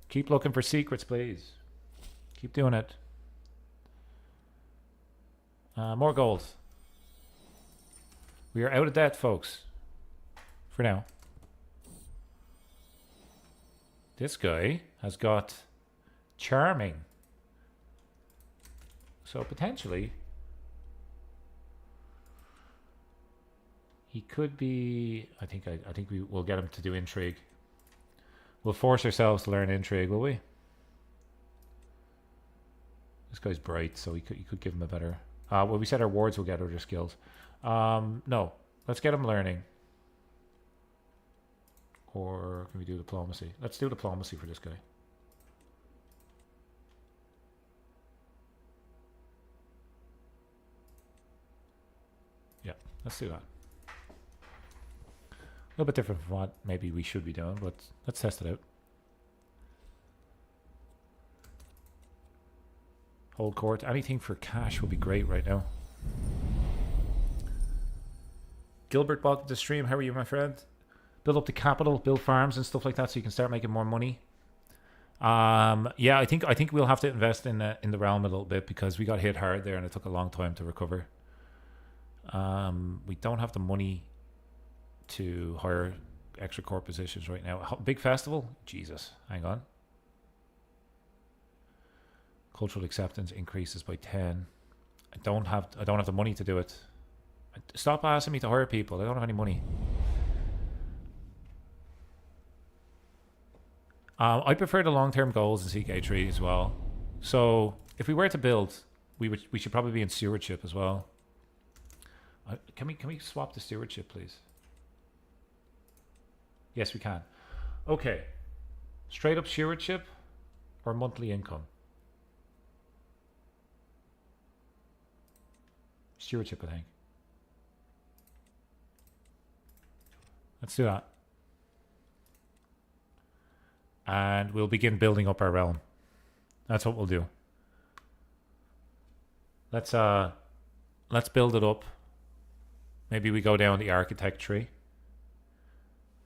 Keep looking for secrets, please. Keep doing it. More gold. We are out of debt, folks. For now. This guy has got charming. So potentially he could be. I think we will get him to do intrigue. We'll force ourselves to learn intrigue, will we? This guy's bright, so you could give him a better. Well, we said our wards will get other skills. No, let's get him learning. Or can we do diplomacy? Let's do diplomacy for this guy. Yeah, let's do that. A little bit different from what maybe we should be doing, but let's test it out. Hold court. Anything for cash would be great right now. Gilbert bought the stream. How are you, my friend? Build up the capital, build farms and stuff like that, so you can start making more money. Yeah, I think we'll have to invest in the realm a little bit because we got hit hard there and it took a long time to recover. We don't have the money to hire extra core positions right now. Big festival? Jesus, hang on. Cultural acceptance increases by 10. I don't have the money to do it. Stop asking me to hire people. I don't have any money. I prefer the long-term goals in CK3 as well. So if we were to build, we should probably be in stewardship as well. Can we swap the stewardship, please? Yes, we can. Okay. Straight up stewardship or monthly income? Stewardship, I think. Let's do that. And we'll begin building up our realm. That's what we'll do. Let's build it up. Maybe we go down the architect tree.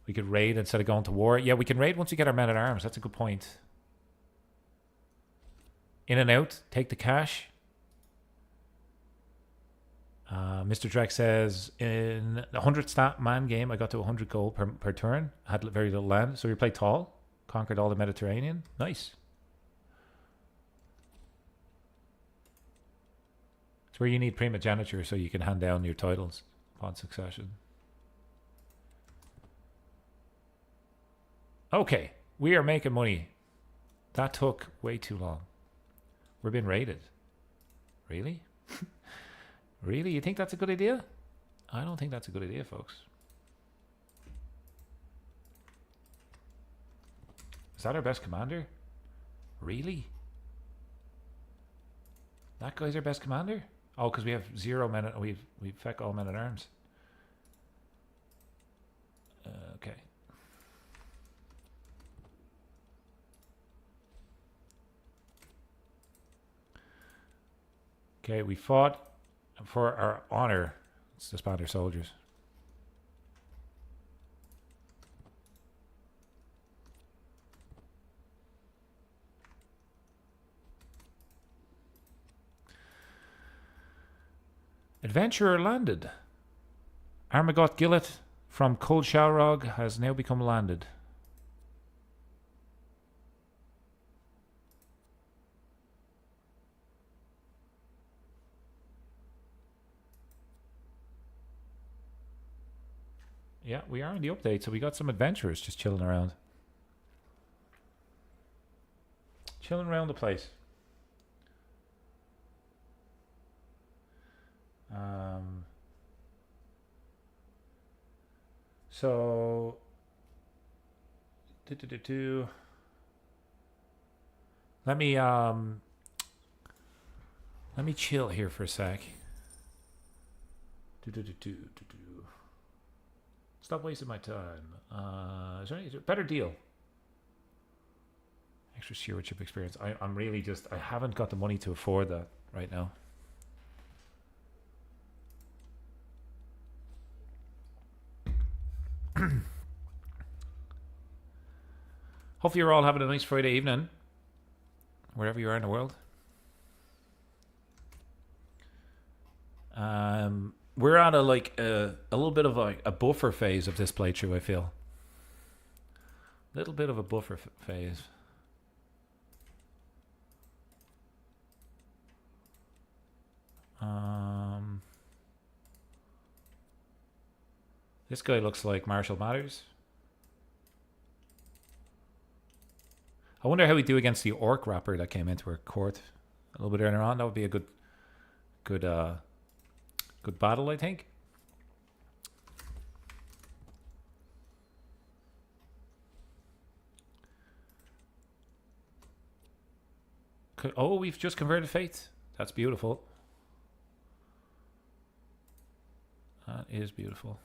We could raid instead of going to war. Yeah, we can raid once we get our men at arms. That's a good point. In and out. Take the cash. Mr. Drek says, in the 100 stat man game, I got to 100 gold per turn. Had very little land. So we played tall. Conquered all the Mediterranean. Nice. It's where you need primogeniture so you can hand down your titles upon succession. Okay. We are making money. That took way too long. We're being raided. Really? Really? You think that's a good idea? I don't think that's a good idea, folks. Is that our best commander? Really? That guy's our best commander? Oh, because we have 0 men. We've feck all men at arms. Okay. Okay, we fought for our honor. Let's disband our soldiers. Adventurer landed. Armagot Gillet from Cold Shalrog has now become landed. Yeah, we are in the update, so we got some adventurers just chilling around. Chilling around the place. So let me chill here for a sec. Stop wasting my time. Is there any better deal? Extra stewardship experience. I'm really just, I haven't got the money to afford that right now. Hopefully you're all having a nice Friday evening, wherever you are in the world. We're at a little bit of a buffer phase of this playthrough, I feel. A little bit of a buffer phase. This guy looks like Marshall Mathers. I wonder how we do against the orc rapper that came into our court a little bit earlier on. That would be a good battle, I think. Oh, we've just converted faith. That's beautiful. That is beautiful.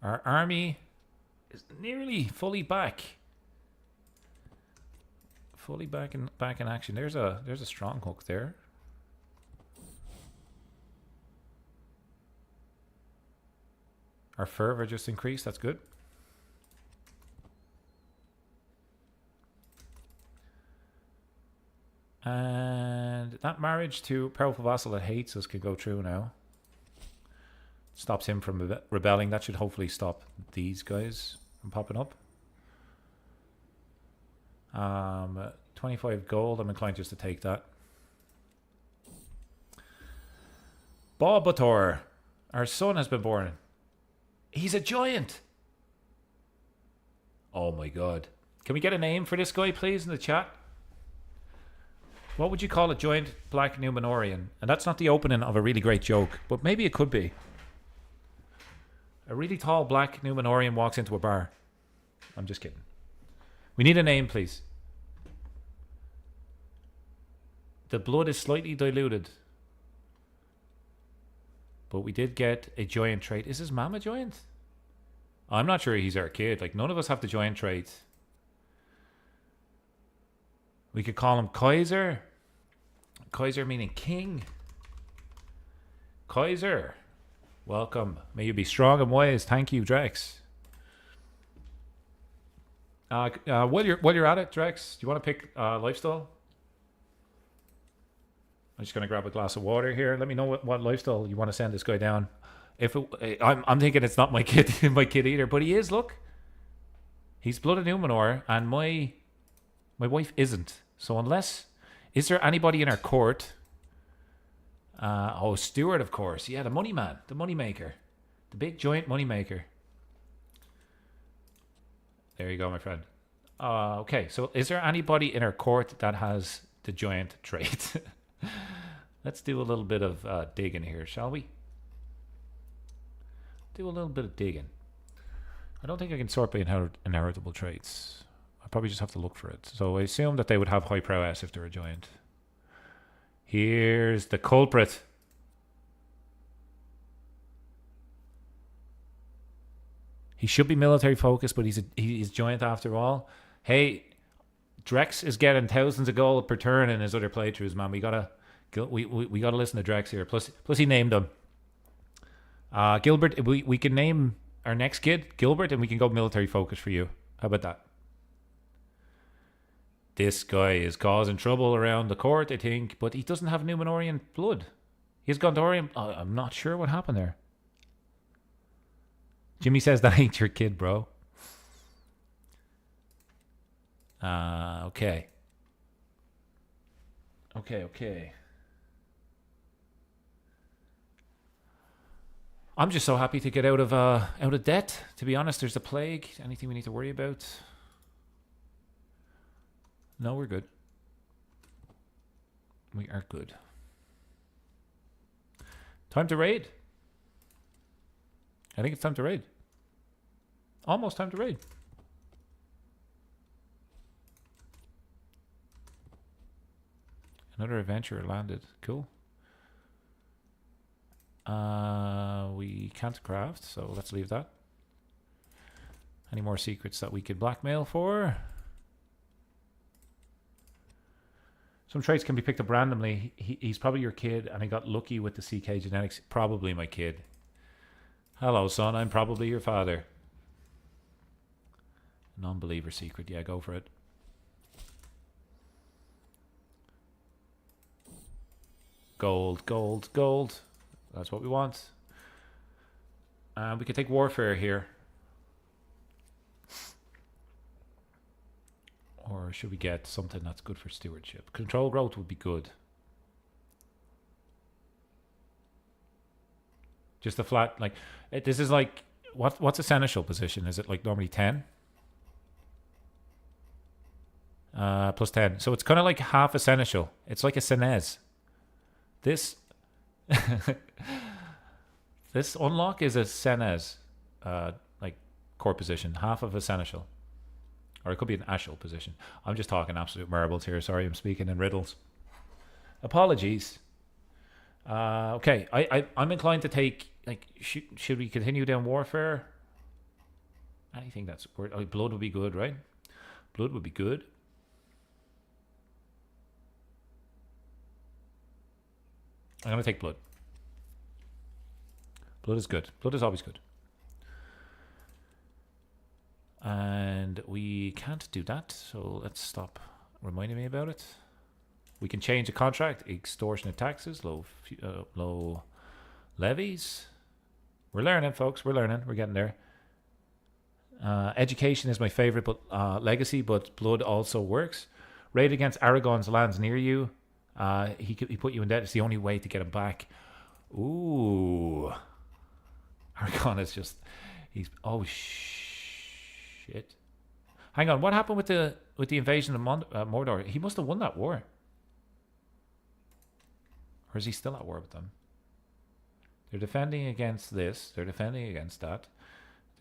Our army is nearly fully back. Fully back in action. There's a strong hook there. Our fervor just increased. That's good. And that marriage to powerful vassal that hates us could go through now. Stops him from rebelling. That should hopefully stop these guys from popping up. 25 gold. I'm inclined just to take that. Bobator, our son has been born. He's a giant. Oh my god. Can we get a name for this guy, please, in the chat? What would you call a giant Black Númenórean? And that's not the opening of a really great joke, but maybe it could be. A really tall Black Númenórean walks into a bar. I'm just kidding. We need a name, please. The blood is slightly diluted. But we did get a giant trait. Is his mom a giant? I'm not sure he's our kid. Like, none of us have the giant trait. We could call him Kaiser. Kaiser meaning king. Kaiser, welcome. May you be strong and wise. Thank you, Drex. While you're at it, Drex, do you want to pick lifestyle? I'm just gonna grab a glass of water here. Let me know what lifestyle you want to send this guy down. I'm thinking it's not my kid, my kid either, but he is. Look, he's blood of Númenor, and my wife isn't. So is there anybody in our court? Stewart, of course. Yeah, the money man, the money maker, the big giant money maker. There you go, my friend. Okay, so is there anybody in our court that has the giant trait? Let's do a little bit of digging here, shall we? Do a little bit of digging. I don't think I can sort by inheritable traits. I probably just have to look for it. So I assume that they would have high prowess if they're a giant. Here's the culprit. He should be military focused, but he's giant after all. Hey, Drex is getting thousands of gold per turn in his other playthroughs, man. We gotta listen to Drex here. Plus he named him. Gilbert, we can name our next kid Gilbert, and we can go military focus for you. How about that? This guy is causing trouble around the court, I think, but he doesn't have Númenórean blood. He's Gondorian. I'm not sure what happened there. Jimmy says that ain't your kid, bro. Okay. I'm just so happy to get out of debt. To be honest, there's a plague. Anything we need to worry about? No, we're good. We are good. Time to raid. I think it's time to raid. Almost time to raid. Another adventure landed. Cool. We can't craft, so let's leave that. Any more secrets that we could blackmail for? Some traits can be picked up randomly. He's probably your kid, and I got lucky with the CK genetics. Probably my kid. Hello, son. I'm probably your father. Non-believer secret. Yeah, go for it. Gold, gold, gold. That's what we want. We can take warfare here. Or should we get something that's good for stewardship? Control growth would be good. Just a flat, like, this is like, what's a seneschal position? Is it like normally 10? Plus 10. So it's kind of like half a seneschal. It's like a senes. This this unlock is a senes, like core position, half of a seneschal. Or it could be an ashal position. I'm just talking absolute marbles here. Sorry, I'm speaking in riddles. Apologies. Okay, I'm inclined to take, like, should we continue down warfare? Anything that's, blood would be good, right? Blood would be good. I'm going to take blood. Blood is good. Blood is always good. And we can't do that, so let's stop reminding me about it. We can change the contract, extortionate taxes, low levies. We're learning, folks. We're learning. We're getting there. Education is my favorite, but legacy, but blood also works. Raid against Aragon's lands near you. He put you in debt. It's the only way to get him back. Ooh. Aragon is just, he's, oh shit. Hang on, what happened with the invasion of Mordor? He must have won that war. Or is he still at war with them? They're defending against this. They're defending against that.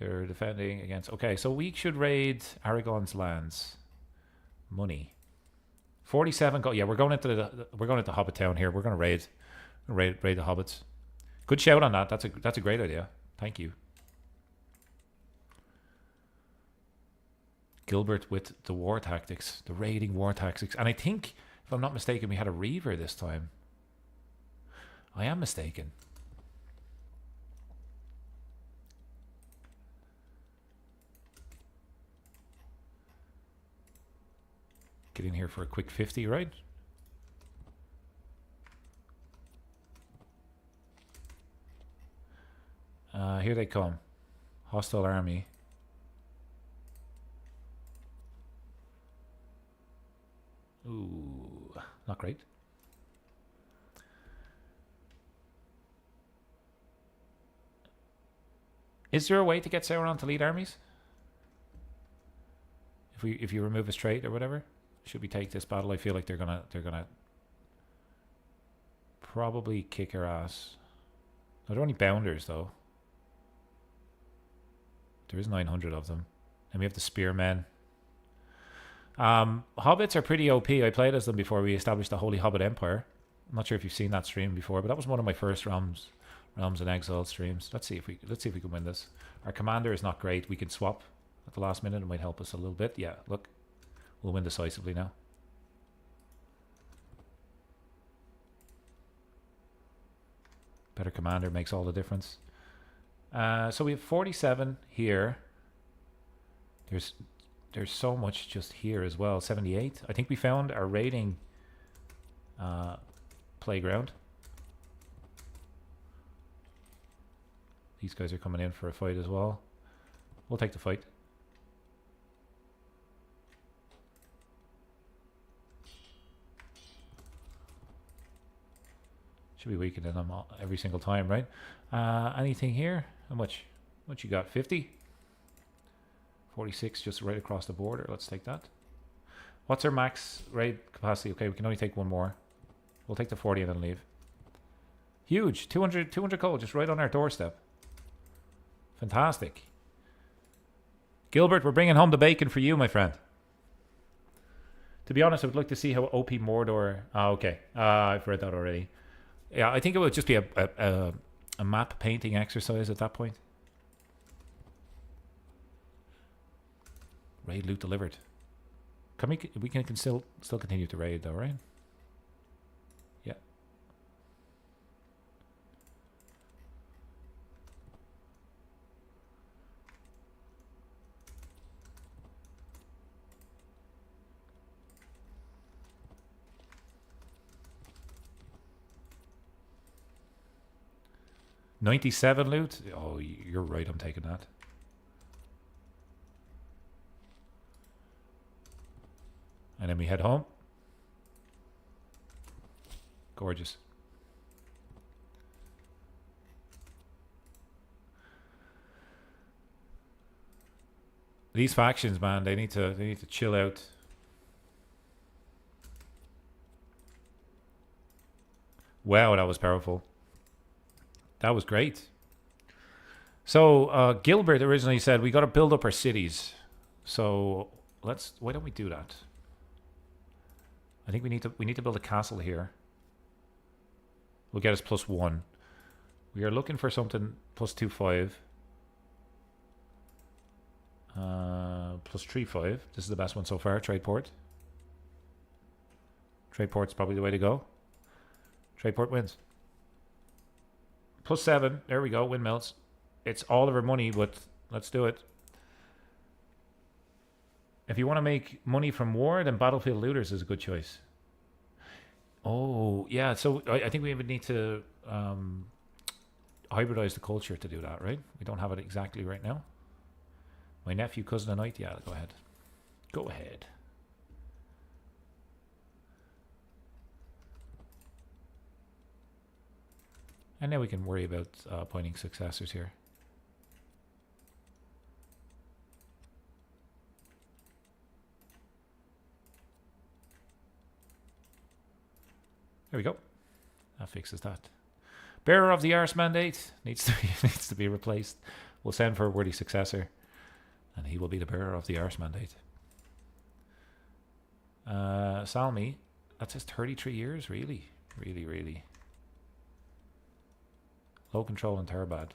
They're defending against... Okay, so we should raid Aragon's lands. Money. 47 go... Yeah, we're going into Hobbit Town here. We're going to raid the Hobbits. Good shout on that. That's a great idea. Thank you. Gilbert with the war tactics. The raiding war tactics. And I think, if I'm not mistaken, we had a Reaver this time. I am mistaken. Get in here for a quick 50, right? Here they come. Hostile army. Ooh, not great. Is there a way to get Sauron to lead armies? If you remove his trait or whatever? Should we take this battle? I feel like they're gonna probably kick our ass. They're only bounders though. There is 900 of them. And we have the spearmen. Hobbits are pretty OP. I played as them before we established the Holy Hobbit Empire. I'm not sure if you've seen that stream before, but that was one of my first Realms and Exile streams. Let's see if we can win this. Our commander is not great. We can swap at the last minute. It might help us a little bit. Yeah, look. We'll win decisively now. Better commander makes all the difference. So we have 47 here. There's so much just here as well. 78. I think we found our raiding playground. These guys are coming in for a fight as well. We'll take the fight. Should be weakening them every single time, right? Anything here? How much? What you got? 50? 46 just right across the border. Let's take that. What's our max raid capacity? Okay, we can only take one more. We'll take the 40 and then leave. Huge. 200 gold just right on our doorstep. Fantastic. Gilbert, we're bringing home the bacon for you, my friend. To be honest, I would like to see how OP Mordor... Oh, okay. I've read that already. Yeah, I think it would just be a map painting exercise at that point. Raid loot delivered. We can still continue to raid though, right? Yeah. 97 loot? Oh, you're right, I'm taking that. And then we head home. Gorgeous. These factions, man, they need to chill out. Wow, that was powerful. That was great. So Gilbert originally said we got to build up our cities. So why don't we do that? I think we need to build a castle here. Will get us +1. We are looking for something +2.5. +3.5. This is the best one so far. Trade port. Trade port's probably the way to go. Trade port wins. +7. There we go. Windmills. It's all of our money, but let's do it. If you want to make money from war, then Battlefield Looters is a good choice. Oh, yeah. So I think we would need to hybridize the culture to do that, right? We don't have it exactly right now. My nephew, cousin, and knight. Yeah, go ahead. Go ahead. And then we can worry about appointing successors here. There we go. That fixes that. Bearer of the Arse mandate needs to be replaced. We'll send for a worthy successor, and he will be the bearer of the Arse mandate. Salmi, that says 33 years. Really, really, really. Low control and Turbad.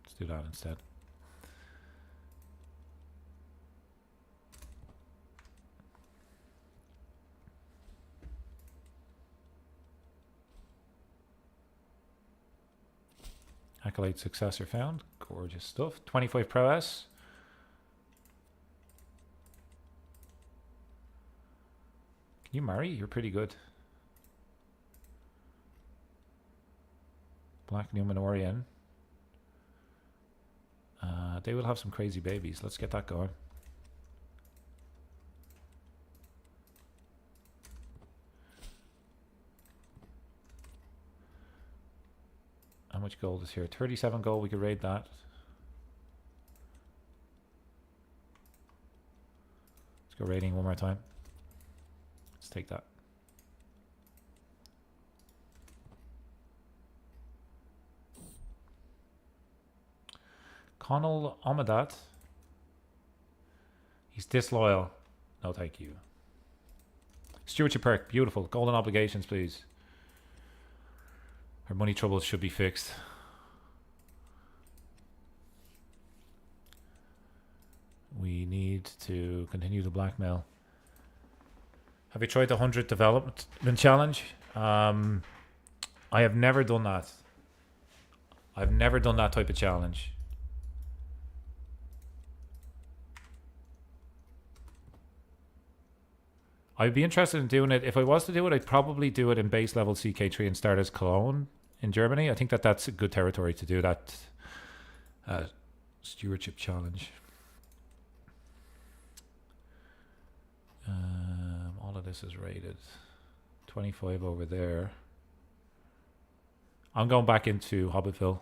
Let's do that instead. Accolade successor found. Gorgeous stuff. 25 prowess. Can you marry? You're pretty good. Black Númenórean. They will have some crazy babies. Let's get that going. How much gold is here? 37 gold. We could raid that. Let's go raiding one more time. Let's take that. Connell Omadat. He's disloyal. No, thank you. Stewardship perk. Beautiful. Golden obligations, please. Our money troubles should be fixed. We need to continue the blackmail. Have you tried the 100 development challenge? I have never done that. I've never done that type of challenge. I'd be interested in doing it. If I was to do it, I'd probably do it in base level CK3 and start as Cologne in Germany. I think that's a good territory to do that stewardship challenge. All of this is rated. 25 over there. I'm going back into Hobbitville.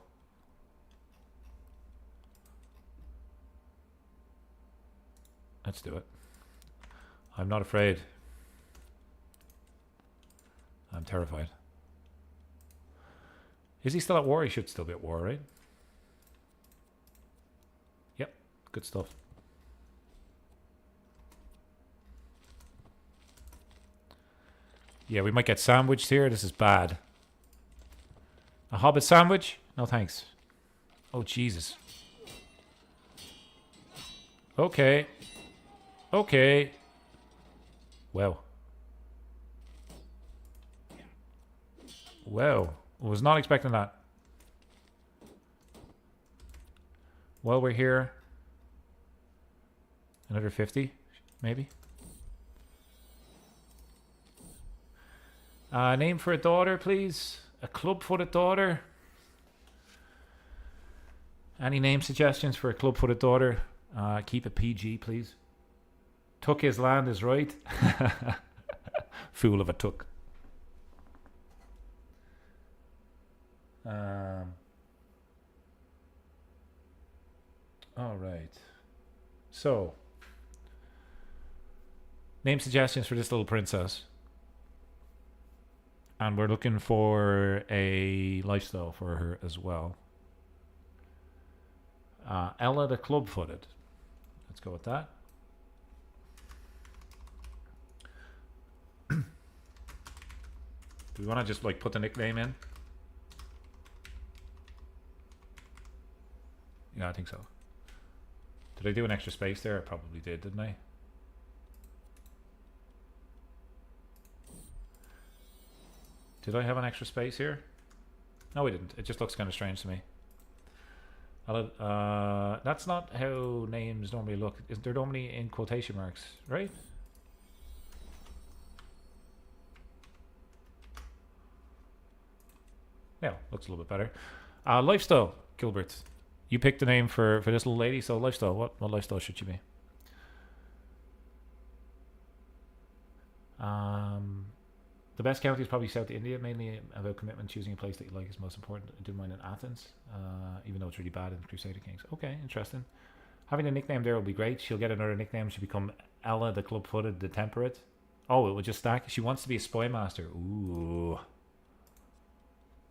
Let's do it. I'm not afraid. I'm terrified. Is he still at war? He should still be at war, right? Yep. Good stuff. Yeah, we might get sandwiched here. This is bad. A hobbit sandwich? No thanks. Oh, Jesus. Okay. Okay. Wow. Wow. Was not expecting that. While we're here. Another 50, maybe. Name for a daughter, please. A club-footed daughter. Any name suggestions for a club-footed daughter? Keep it PG, please. Took his land is right. Fool of a took. All right. So, name suggestions for this little princess. And we're looking for a lifestyle for her as well. Ella the club-footed. Let's go with that. Do we want to just like put the nickname in? Yeah, I think so. Did I do an extra space there? I probably did, didn't I? Did I have an extra space here? No, we didn't. It just looks kind of strange to me. That's not how names normally look. They're normally in quotation marks, right? Yeah, looks a little bit better. Lifestyle, Gilbert. You picked the name for this little lady, so lifestyle. What lifestyle should she be? The best county is probably South India, mainly about commitment. Choosing a place that you like is most important. I do mine in Athens, even though it's really bad in Crusader Kings. Okay, interesting. Having a nickname there will be great. She'll get another nickname. She'll become Ella, the club-footed, the temperate. Oh, it will just stack. She wants to be a spy master. Ooh.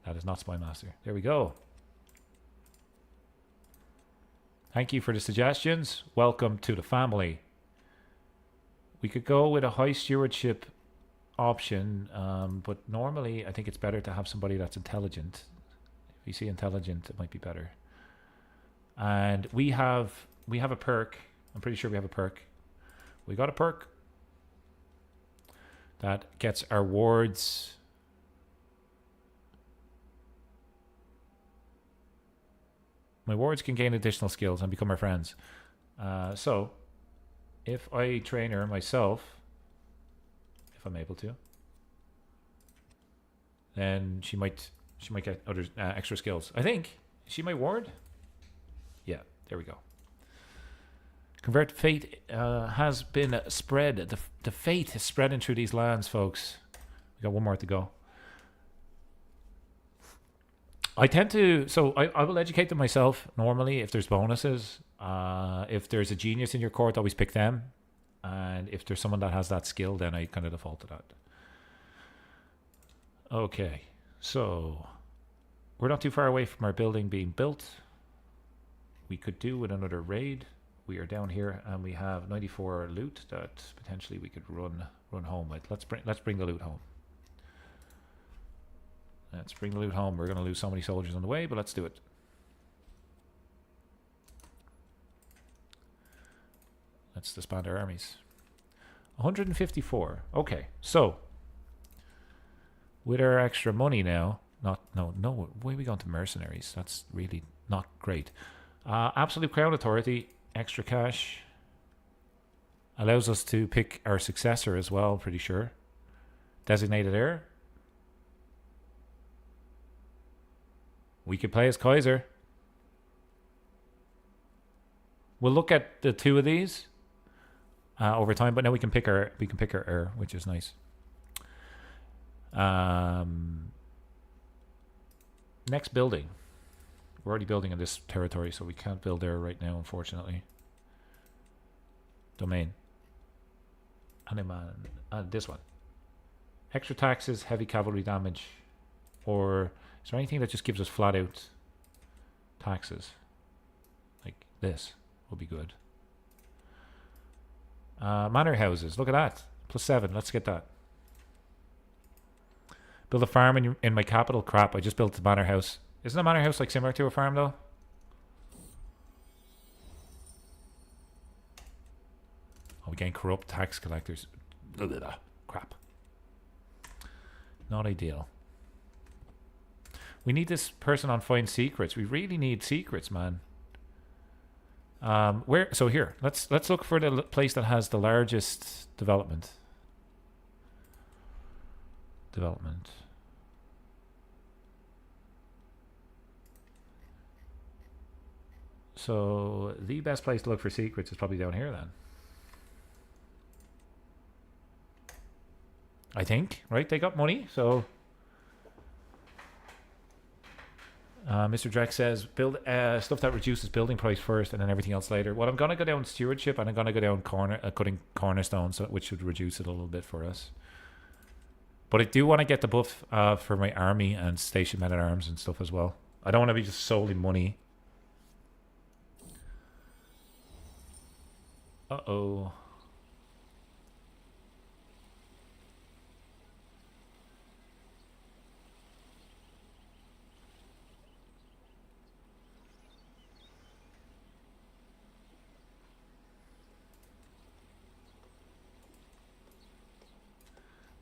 That is not spy master. There we go. Thank you for the suggestions. Welcome to the family. We could go with a high stewardship option, but normally I think it's better to have somebody that's intelligent. If you see intelligent, it might be better. And we have a perk. I'm pretty sure we have a perk. We got a perk that gets our wards. My wards can gain additional skills and become our friends. So if I train her myself, if I'm able to, then she might get other extra skills. I think. Is she my ward? Yeah, there we go. Convert fate has been spread. The fate is spreading through these lands, folks. We got one more to go. I tend to, so I will educate them myself normally if there's bonuses. If there's a genius in your court, always pick them. And if there's someone that has that skill, then I kind of default to that. Okay, so we're not too far away from our building being built. We could do with another raid. We are down here and we have 94 loot that potentially we could run home with. Let's bring the loot home. Let's bring the loot home. We're going to lose so many soldiers on the way, but let's do it. Let's disband our armies. 154. Okay, so with our extra money now, no, why are we going to mercenaries? That's really not great. Absolute Crown Authority, extra cash. Allows us to pick our successor as well, pretty sure. Designated heir. We could play as Kaiser. We'll look at the two of these over time, but now we can pick our heir, which is nice. Next building. We're already building in this territory, so we can't build there right now, unfortunately. Domain. And this one. Extra taxes, heavy cavalry damage, or is there anything that just gives us flat out taxes? Like this will be good. Manor houses, look at that. +7, let's get that. Build a farm in my capital. Crap, I just built a manor house. Isn't a manor house like similar to a farm though? Oh, we gain corrupt tax collectors. Blah, blah, blah. Crap. Not ideal. We need this person on find secrets. We really need secrets, man. So here, let's look for the place that has the largest development. development. So the best place to look for secrets is probably down here then. I think, right? They got money, so... Mr. Drex says, build stuff that reduces building price first and then everything else later. Well, I'm going to go down stewardship and I'm going to go down cutting cornerstones, which should reduce it a little bit for us. But I do want to get the buff for my army and station men at arms and stuff as well. I don't want to be just solely money. Uh-oh.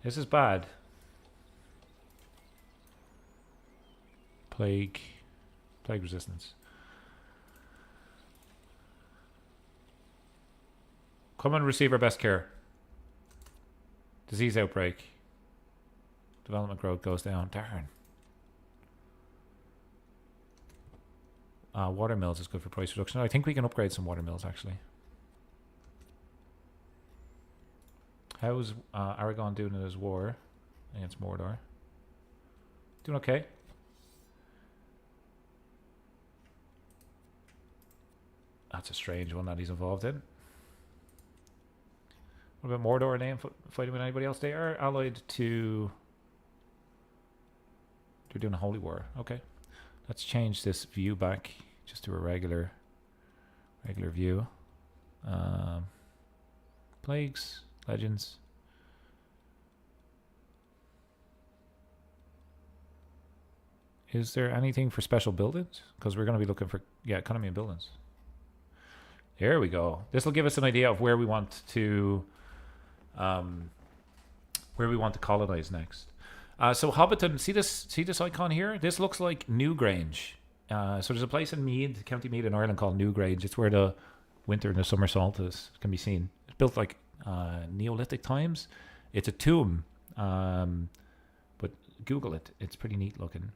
This is bad. Plague resistance. Come and receive our best care. Disease outbreak. Development growth goes down. Darn. Water mills is good for price reduction. I think we can upgrade some water mills actually. How's Aragon doing in his war against Mordor? Doing okay. That's a strange one that he's involved in. What about Mordor? Are they fighting with anybody else? They are allied to... They're doing a holy war. Okay. Let's change this view back just to a regular view. Plagues. Legends. Is there anything for special buildings? Because we're going to be looking for, yeah, economy and buildings. There we go. This will give us an idea of where we want to colonize next. So Hobbiton, see this icon here? This looks like Newgrange. So there's a place in Meath, County Meath in Ireland called Newgrange. It's where the winter and the summer solstice can be seen. It's built like Neolithic times. It's a tomb, but Google it. It's pretty neat looking.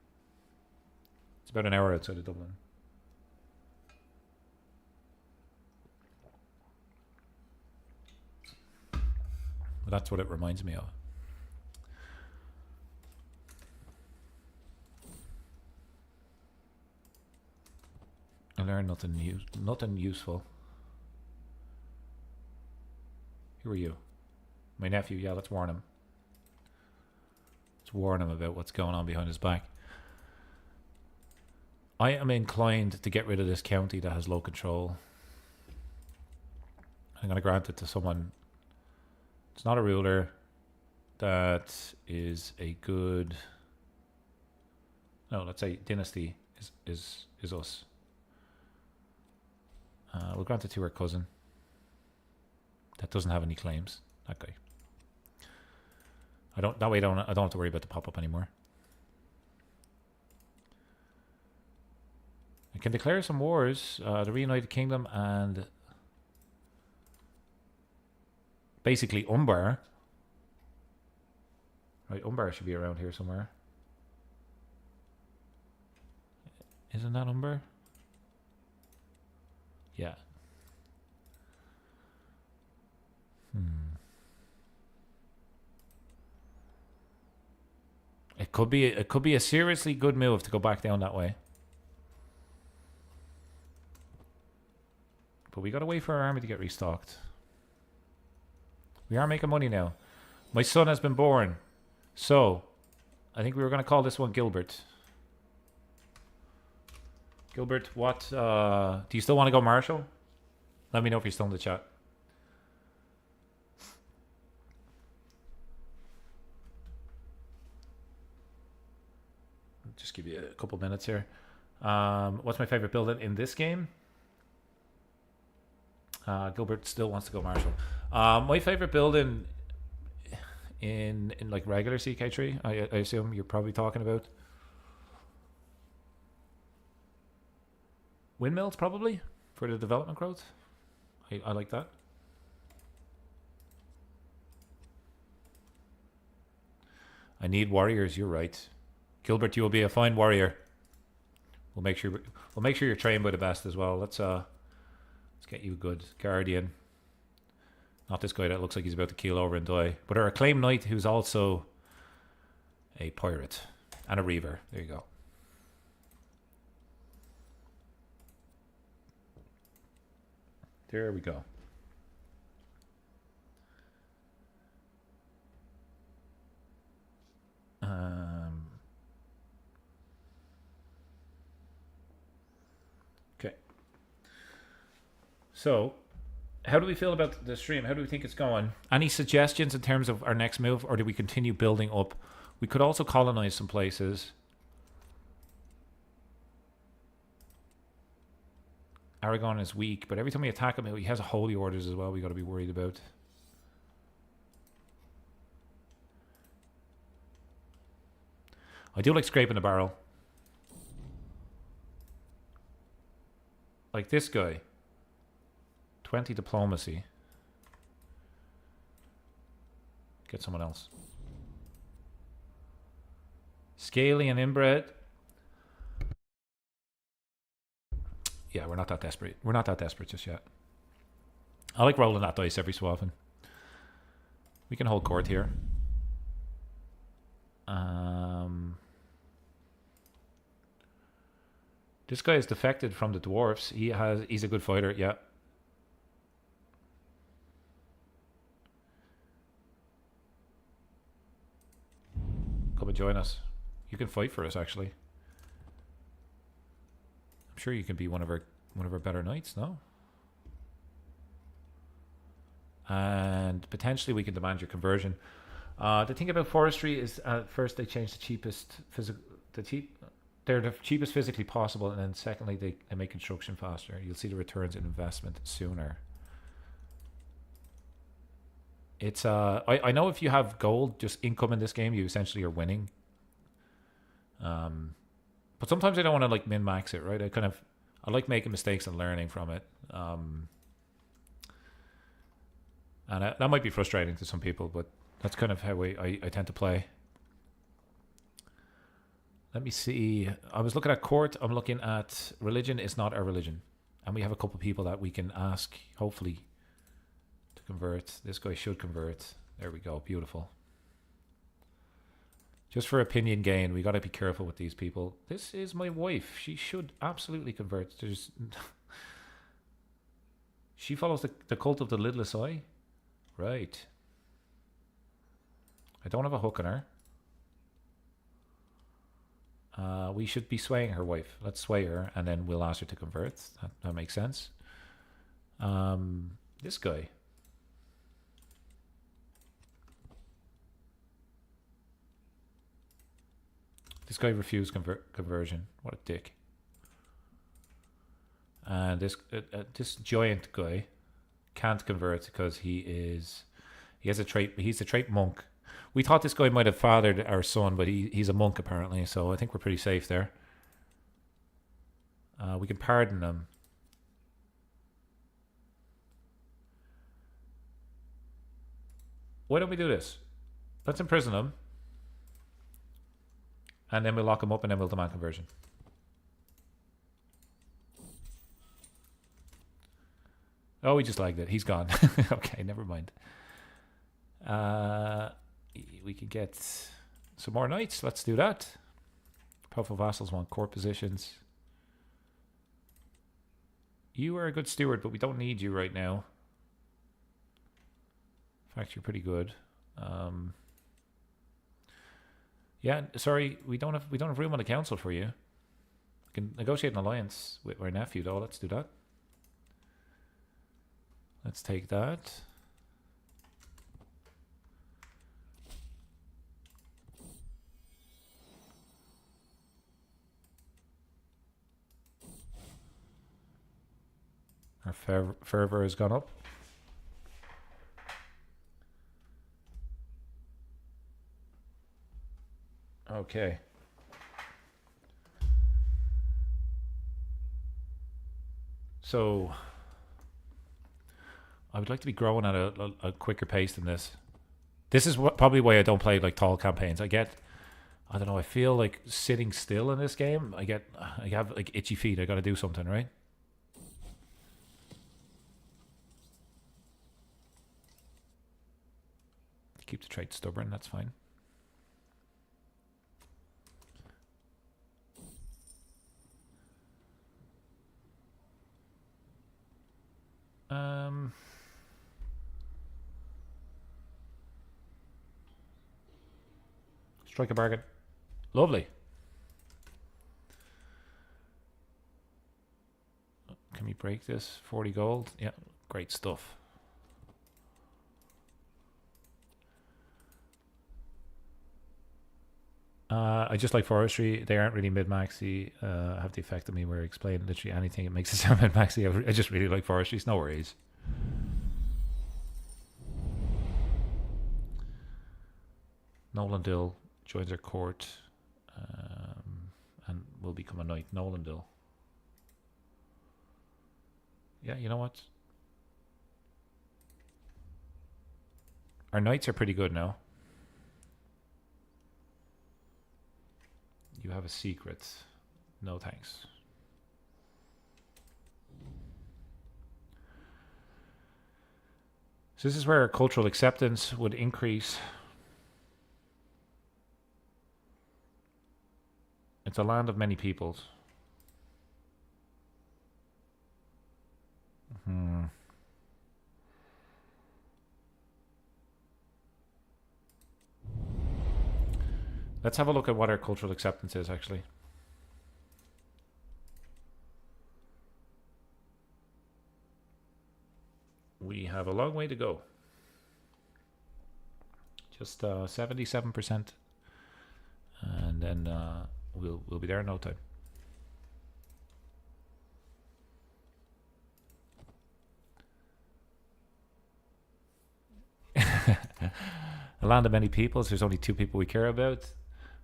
It's about an hour outside of Dublin. But that's what it reminds me of. I learned nothing useful. Who are you? My nephew. Yeah, let's warn him. Let's warn him about what's going on behind his back. I am inclined to get rid of this county that has low control. I'm going to grant it to someone. It's not a ruler. That is a good... No, let's say dynasty is us. We'll grant it to our cousin. That doesn't have any claims. That guy. I don't have to worry about the pop-up anymore. I can declare some wars. The Reunited Kingdom and basically Umbar. Right, Umbar should be around here somewhere. Isn't that Umbar? Yeah. It could be a seriously good move to go back down that way. But we gotta wait for our army to get restocked. We are making money now. My son has been born. So, I think we were gonna call this one Gilbert. Gilbert, what, do you still want to go Marshall? Let me know if you're still in the chat. Just give you a couple minutes here. What's my favorite building in this game? Gilbert still wants to go Marshall. My favorite building in like regular CK3, I assume you're probably talking about. Windmills, probably, for the development growth. I like that. I need warriors. You're right, Gilbert. You will be a fine warrior. We'll make sure you're trained by the best as well. Let's get you a good guardian. Not this guy that looks like he's about to keel over and die, but our acclaimed knight who's also a pirate and a reaver. There you go. There we go. Okay. So, how do we feel about the stream? How do we think it's going? Any suggestions in terms of our next move, or do we continue building up? We could also colonize some places. Aragon is weak, but every time we attack him, he has a holy orders as well we got to be worried about. I do like scraping the barrel. Like this guy. 20 diplomacy. Get someone else. Scaly and inbred. Yeah, we're not that desperate. We're not that desperate just yet. I like rolling that dice every so often. We can hold court here. This guy is defected from the dwarfs. He's a good fighter, yeah. Come and join us. You can fight for us, actually. I'm sure you can be one of our better knights, no? And potentially we can demand your conversion. The thing about forestry is first they change the cheapest they're the cheapest physically possible, and then secondly they make construction faster. You'll see the returns in investment sooner. It's I know if you have gold just income in this game, you essentially are winning. But sometimes I don't want to like min max it, right? I like making mistakes and learning from it. And that might be frustrating to some people, but that's kind of how I tend to play. Let me see. I was looking at court. I'm looking at religion is not our religion. And we have a couple of people that we can ask, hopefully, to convert. This guy should convert. There we go. Beautiful. Just for opinion gain, we got to be careful with these people. This is my wife. She should absolutely convert. She follows the cult of the lidless eye. Right. I don't have a hook on her. We should be swaying her wife. Let's sway her, and then we'll ask her to convert. That makes sense. This guy. This guy refused conversion. What a dick. And this giant guy can't convert because he's a trait monk. We thought this guy might have fathered our son, but he's a monk apparently, so I think we're pretty safe there. We can pardon him. Why don't we do this? Let's imprison him. And then we'll lock him up and then we'll demand conversion. Oh, we just lagged it. He's gone. Okay, never mind. We can get some more knights. Let's do that. Powerful vassals want court positions. You are a good steward, but we don't need you right now. In fact, you're pretty good. Yeah, sorry, we don't have room on the council for you. We can negotiate an alliance with our nephew, though. Let's do that. Let's take that. Our fervor has gone up. Okay. So I would like to be growing at a quicker pace than this. This is probably why I don't play like tall campaigns. I don't know, I feel like sitting still in this game. I have like itchy feet. I got to do something, right? Keep the trait stubborn, that's fine. Strike a bargain. Lovely. Can we break this? 40 gold. Yeah, great stuff. I just like forestry. They aren't really mid-maxy. Have the effect on me where I explain literally anything. It makes it sound mid-maxy. I just really like forestry. It's no worries. Nolandil joins our court and will become a knight. Nolandil. Yeah, you know what? Our knights are pretty good now. You have a secret. No thanks. So this is where cultural acceptance would increase. It's a land of many peoples. Let's have a look at what our cultural acceptance is, actually. We have a long way to go. Just 77%. And then we'll be there in no time. A land of many peoples. There's only 2 people we care about.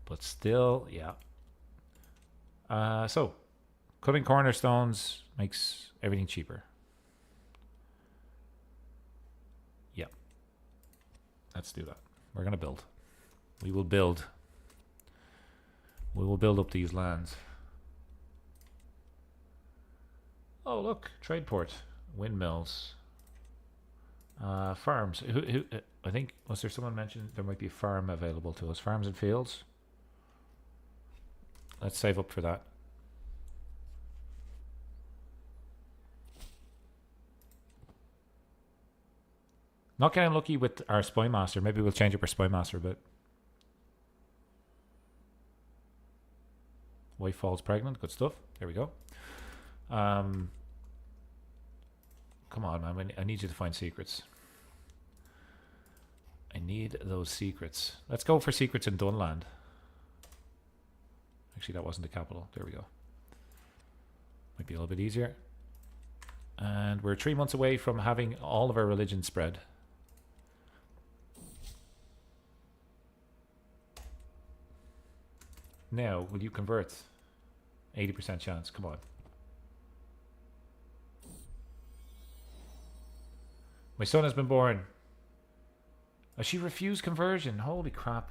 But still, yeah. So, cutting cornerstones makes everything cheaper. Yeah. Let's do that. We're going to build. We will build. We will build up these lands. Oh, look. Trade port. Windmills. Farms. I think, was there someone mentioned there might be a farm available to us? Farms and fields. Let's save up for that. Not getting lucky with our spy master. Maybe we'll change up our spy master a bit. Wife falls pregnant. Good stuff. There we go. Come on, man. I need you to find secrets. I need those secrets. Let's go for secrets in Dunland. Actually, that wasn't the capital. There we go. Might be a little bit easier. And we're 3 months away from having all of our religion spread. Now, will you convert? 80% chance. Come on. My son has been born. Oh, she refused conversion. Holy crap.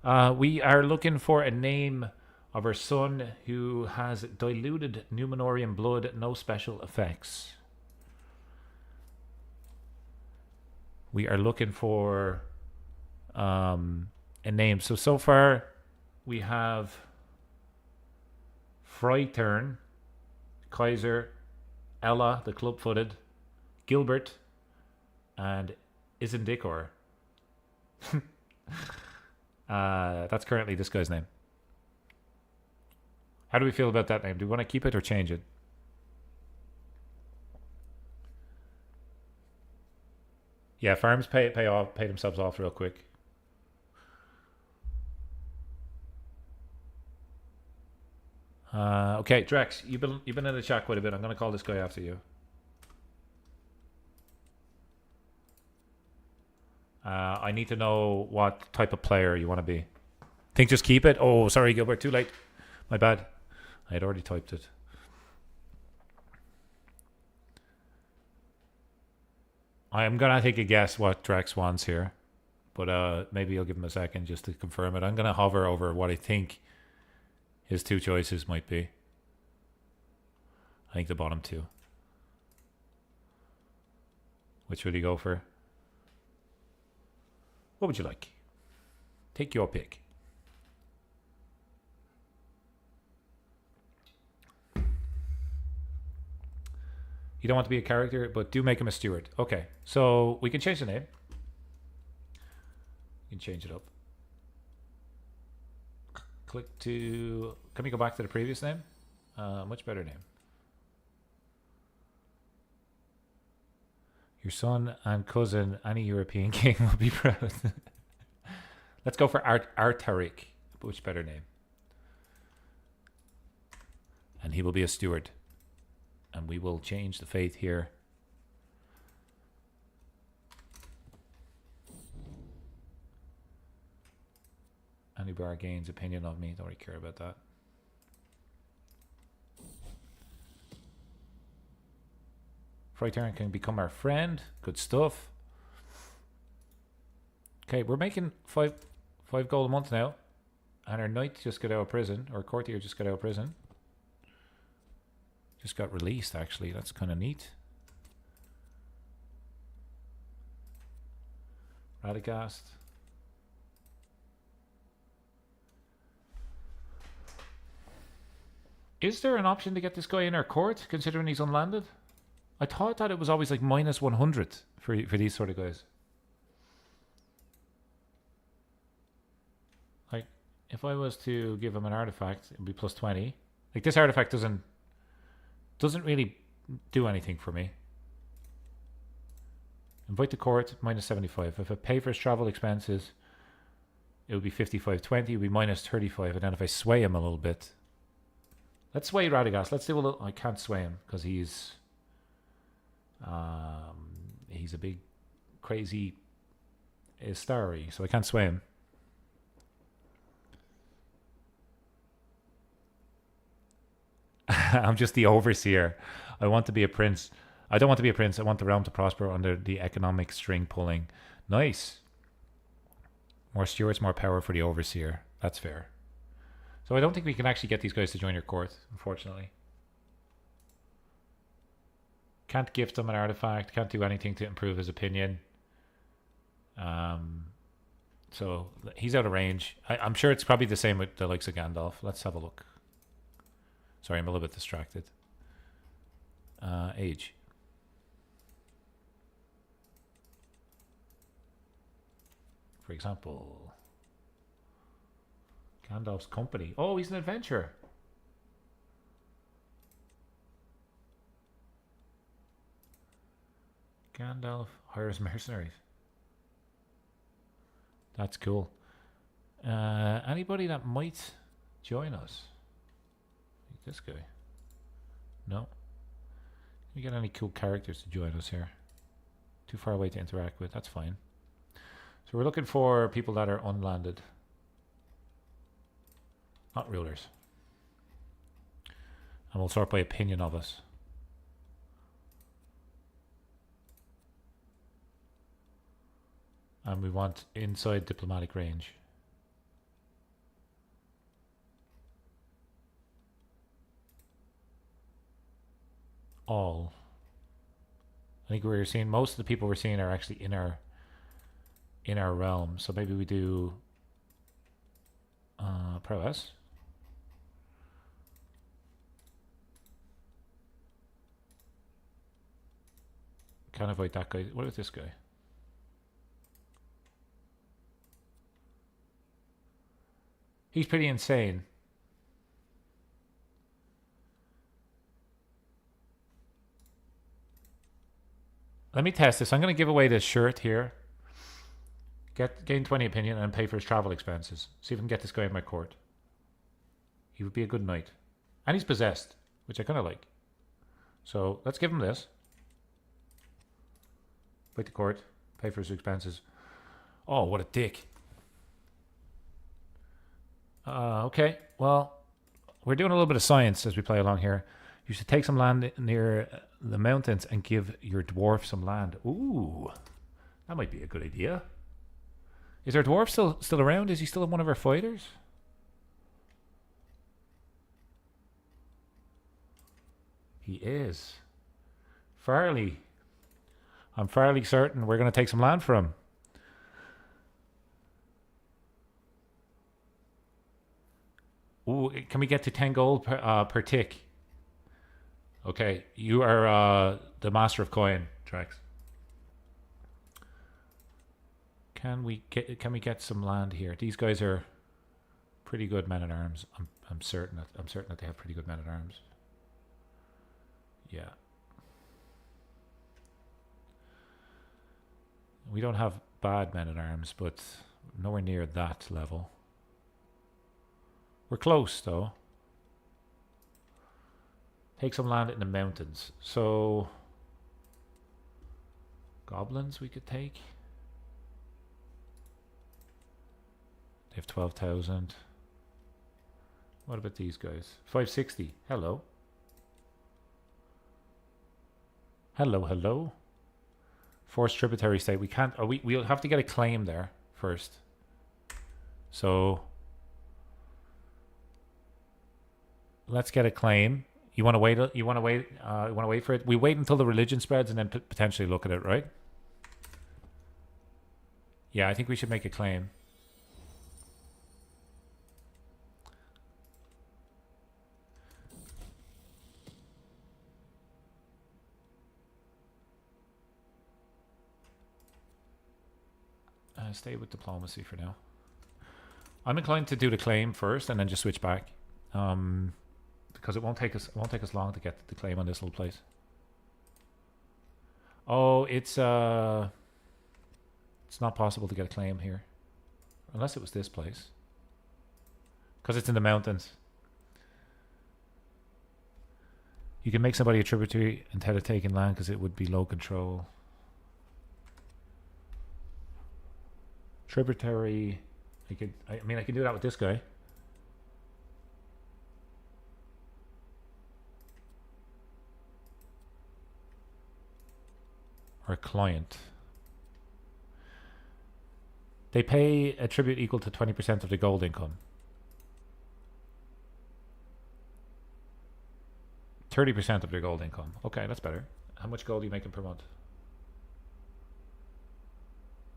We are looking for a name of our son who has diluted Númenórean blood, no special effects. We are looking for a name. So far we have Freitern, Kaiser, Ella, the club-footed, Gilbert, and Isendikor. That's currently this guy's name. How do we feel about that name? Do we want to keep it or change it? Yeah, farms pay themselves off real quick. Okay, Drex, you've been in the chat quite a bit. I'm gonna call this guy after you. I need to know what type of player you want to be. Think just keep it? Oh, sorry, Gilbert. Too late. My bad. I had already typed it. I am going to take a guess what Drex wants here. But maybe I'll give him a second just to confirm it. I'm going to hover over what I think his two choices might be. I think the bottom two. Which would he go for? What would you like? Take your pick. You don't want to be a character, but do make him a steward. Okay, so we can change the name. You can change it up. Click to... Can we go back to the previous name? Much better name. Your son and cousin, any European king, will be proud. Let's go for Artarik. Much better name. And he will be a steward. And we will change the faith here. Anybar gains opinion of me. Don't really care about that. Freitern can become our friend. Good stuff. Okay, we're making five gold a month now. And our knight just got out of prison. Or courtier just got out of prison. Just got released, actually. That's kind of neat. Radagast. Is there an option to get this guy in our court, considering he's unlanded? I thought that it was always like minus 100 for these sort of guys. Like, if I was to give him an artifact, it would be plus 20. Like, this artifact doesn't really do anything for me. Invite to court, minus 75. If I pay for his travel expenses, it would be 55.20. It would be minus 35. And then if I sway him a little bit, let's sway Radagast. Let's do a little. I can't sway him because he's a big, crazy starry, so I can't sway him. I'm just the overseer. I want to be a prince. I don't want to be a prince. I want the realm to prosper under the economic string pulling. Nice. More stewards, more power for the overseer. That's fair. So I don't think we can actually get these guys to join your court, unfortunately. Can't gift him an artifact. Can't do anything to improve his opinion. So he's out of range. I'm sure it's probably the same with the likes of Gandalf. Let's have a look. Sorry, I'm a little bit distracted. Age. For example, Gandalf's company. Oh, he's an adventurer. Gandalf hires mercenaries. That's cool. Anybody that might join us? This guy. No. Can we get any cool characters to join us here? Too far away to interact with. That's fine. So we're looking for people that are unlanded. Not rulers. And we'll sort by opinion of us. And we want inside diplomatic range. All. I think we're seeing most of the people we're seeing are actually in our realm. So maybe we do prowess. Can't avoid that guy. What about this guy? He's pretty insane. Let me test this. I'm going to give away this shirt here. Gain 20 opinion and pay for his travel expenses. See if I can get this guy in my court. He would be a good knight. And he's possessed, which I kind of like. So let's give him this. Wait to court. Pay for his expenses. Oh, what a dick. Okay, well, we're doing a little bit of science as we play along here. You should take some land near the mountains and give your dwarf some land. Ooh, that might be a good idea. Is our dwarf still around? Is he still one of our fighters? He is. Fairly. I'm fairly certain we're going to take some land from him. Ooh, can we get to 10 gold per tick? Okay, you are the master of coin, Trax. Can we get some land here? These guys are pretty good men at arms. I'm certain that they have pretty good men at arms. Yeah. We don't have bad men at arms, but nowhere near that level. We're close though. Take some land in the mountains. So goblins we could take. They have 12,000. What about these guys? 560. Hello. Hello, hello. Forced tributary state. We can't. Oh, we'll have to get a claim there first. So let's get a claim. You want to wait? You want to wait? You want to wait for it? We wait until the religion spreads and then potentially look at it, right? Yeah, I think we should make a claim. Stay with diplomacy for now. I'm inclined to do the claim first and then just switch back, because it won't take us long to get the claim on this little place. Oh, it's not possible to get a claim here, unless it was this place, because it's in the mountains. You can make somebody a tributary instead of taking land because it would be low control. Tributary, I mean I can do that with this guy. Or a client. They pay a tribute equal to 20% of the gold income. 30% of their gold income. Okay, that's better. How much gold are you making per month?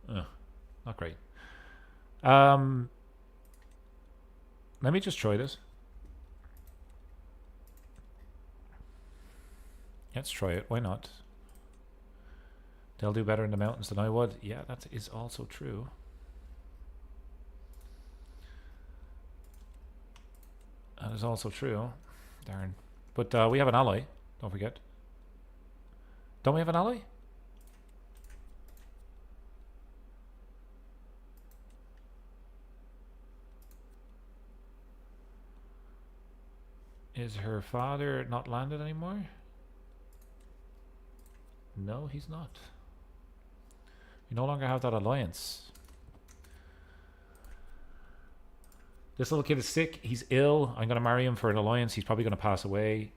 Not great. Let me just try this. Let's try it. Why not? They'll do better in the mountains than I would. Yeah, that is also true. That is also true. Darn. But we have an ally. Don't forget. Don't we have an ally? Is her father not landed anymore? No, he's not. We no longer have that alliance. This little kid is sick. He's ill. I'm going to marry him for an alliance. He's probably going to pass away.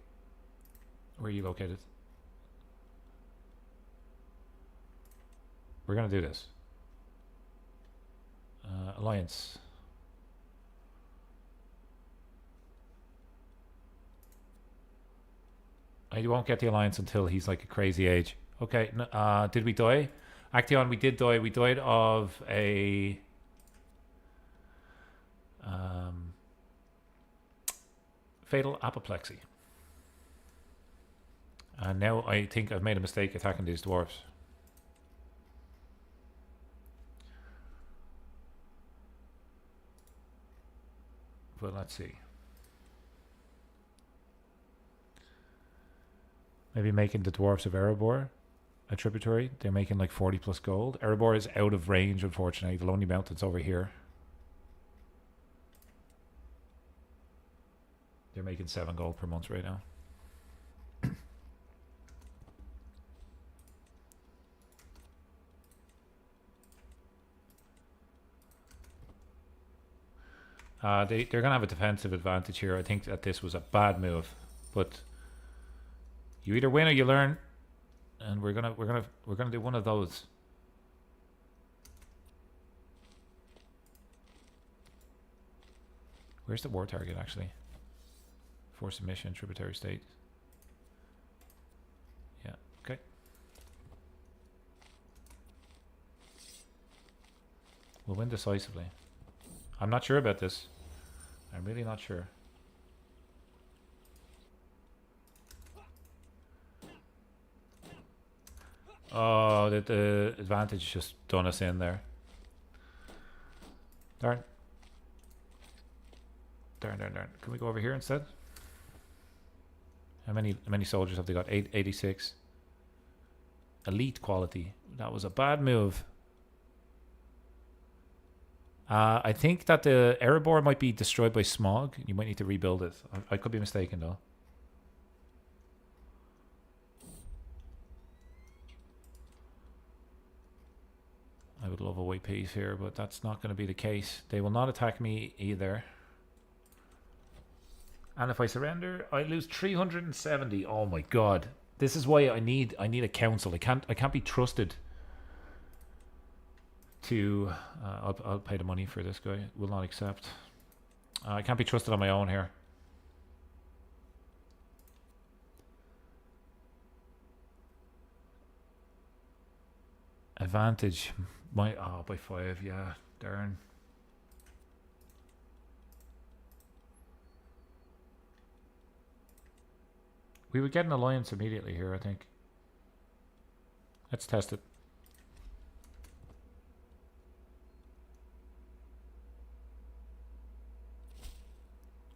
Where are you located? We're going to do this. Alliance. I won't get the alliance until he's like a crazy age. Okay, did we die? Action, we did die. We died of a... fatal apoplexy. And now I think I've made a mistake attacking these dwarves. But let's see. Maybe making the dwarves of Erebor a tributary. They're making like 40 plus gold. Erebor is out of range, unfortunately. The Lonely Mountain's over here. They're making 7 gold per month right now. They're gonna have a defensive advantage here. I think that this was a bad move, but you either win or you learn, and we're gonna do one of those. Where's the war target actually? For submission, tributary state. Yeah, okay. We'll win decisively. I'm not sure about this. I'm really not sure. Oh, the advantage just done us in there. Darn. Darn. Can we go over here instead? How many soldiers have they got? 86. Elite quality. That was a bad move. I think that the Erebor might be destroyed by smog. You might need to rebuild it. I could be mistaken though. I would love a white piece here, but that's not going to be the case. They will not attack me either. And if I surrender, I lose 370. Oh my god. This is why I need a council. I can't be trusted to I'll pay the money for this guy. Will not accept. I can't be trusted on my own here. Advantage. By 5, yeah. Darn. We would get an alliance immediately here, I think. Let's test it.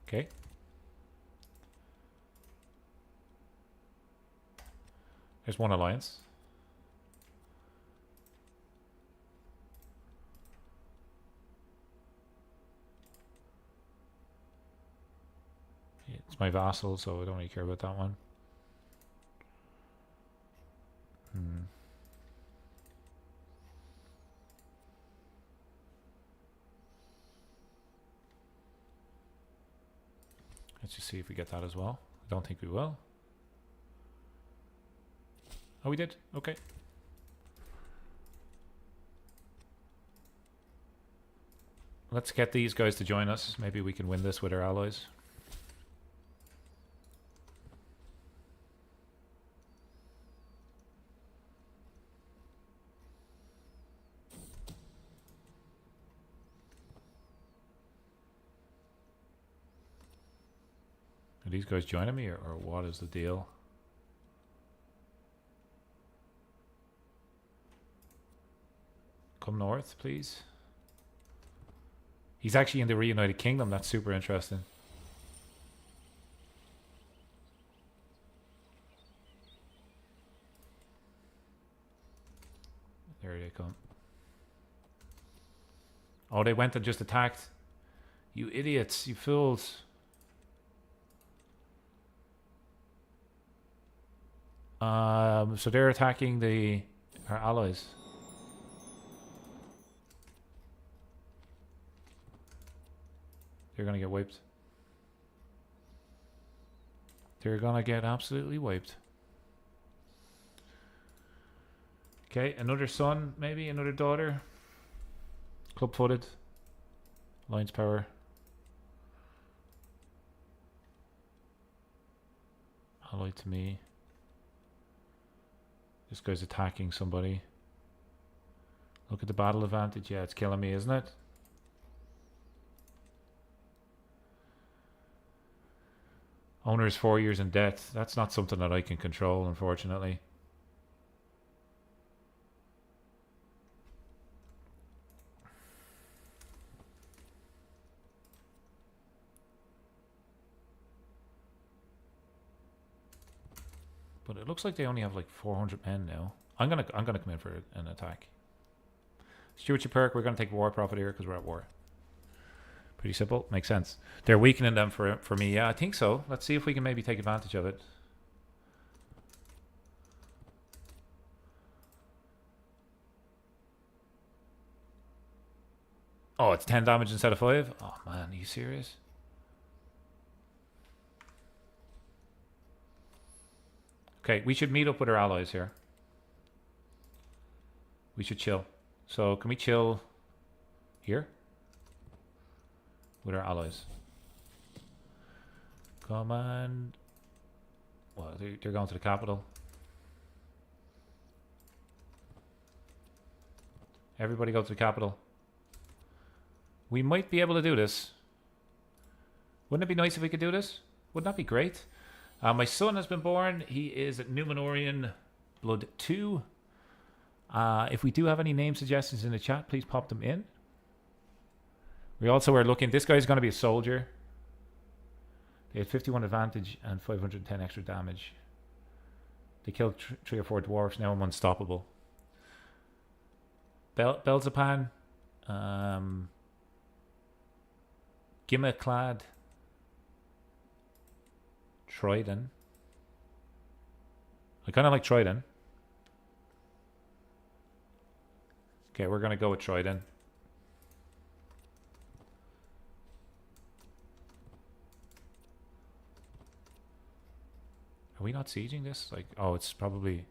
Okay. There's one alliance. It's my vassal, so I don't really care about that one. Let's just see if we get that as well. I don't think we will. Oh, we did. Okay. Let's get these guys to join us. Maybe we can win this with our allies. Are these guys joining me, or what is the deal? Come north, please. He's actually in the Reunited Kingdom. That's super interesting. There they come. Oh, they went and just attacked. You idiots, you fools. So they're attacking our allies. They're gonna get wiped. They're gonna get absolutely wiped. Okay, another son, maybe another daughter. Club-footed. Alliance power. Allied to me. This guy's attacking somebody. Look at the battle advantage. Yeah, it's killing me, isn't it? Owner is 4 years in debt. That's not something that I can control, unfortunately. But it looks like they only have like 400 men now. I'm gonna come in for an attack. Stewardship perk. We're gonna take war profit here because we're at war. Pretty simple. Makes sense. They're weakening them for me. Yeah, I think so. Let's see if we can maybe take advantage of it. Oh, it's 10 damage instead of 5? Oh man, are you serious? Okay, we should meet up with our allies here. We should chill. So can we chill here? With our allies. Command. Well, they're going to the capital. Everybody go to the capital. We might be able to do this. Wouldn't it be nice if we could do this? Wouldn't that be great? My son has been born. He is at Númenórean Blood 2. If we do have any name suggestions in the chat, please pop them in. We also are looking. This guy's going to be a soldier. They had 51 advantage and 510 extra damage. They killed 3 or 4 dwarfs. Now I'm unstoppable. Belzepan. Gimma-clad. Trident. I kind of like Trident. Okay, we're going to go with Trident. Are we not sieging this? Like, oh, it's probably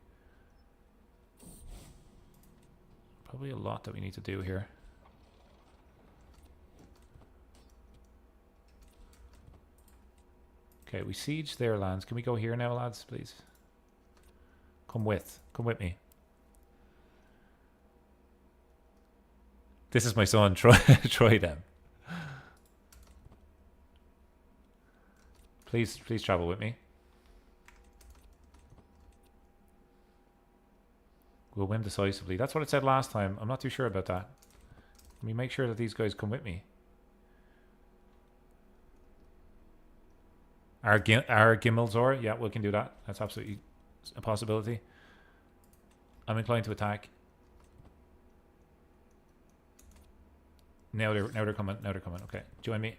a lot that we need to do here. Okay, we siege their lands. Can we go here now, lads, please? Come with me. This is my son, Troy them. Please travel with me. We'll win decisively. That's what it said last time. I'm not too sure about that. Let me make sure that these guys come with me. Our Gimmelzor, yeah, we can do that. That's absolutely a possibility. I'm inclined to attack. Now they're coming. Now they're coming. Okay, join me.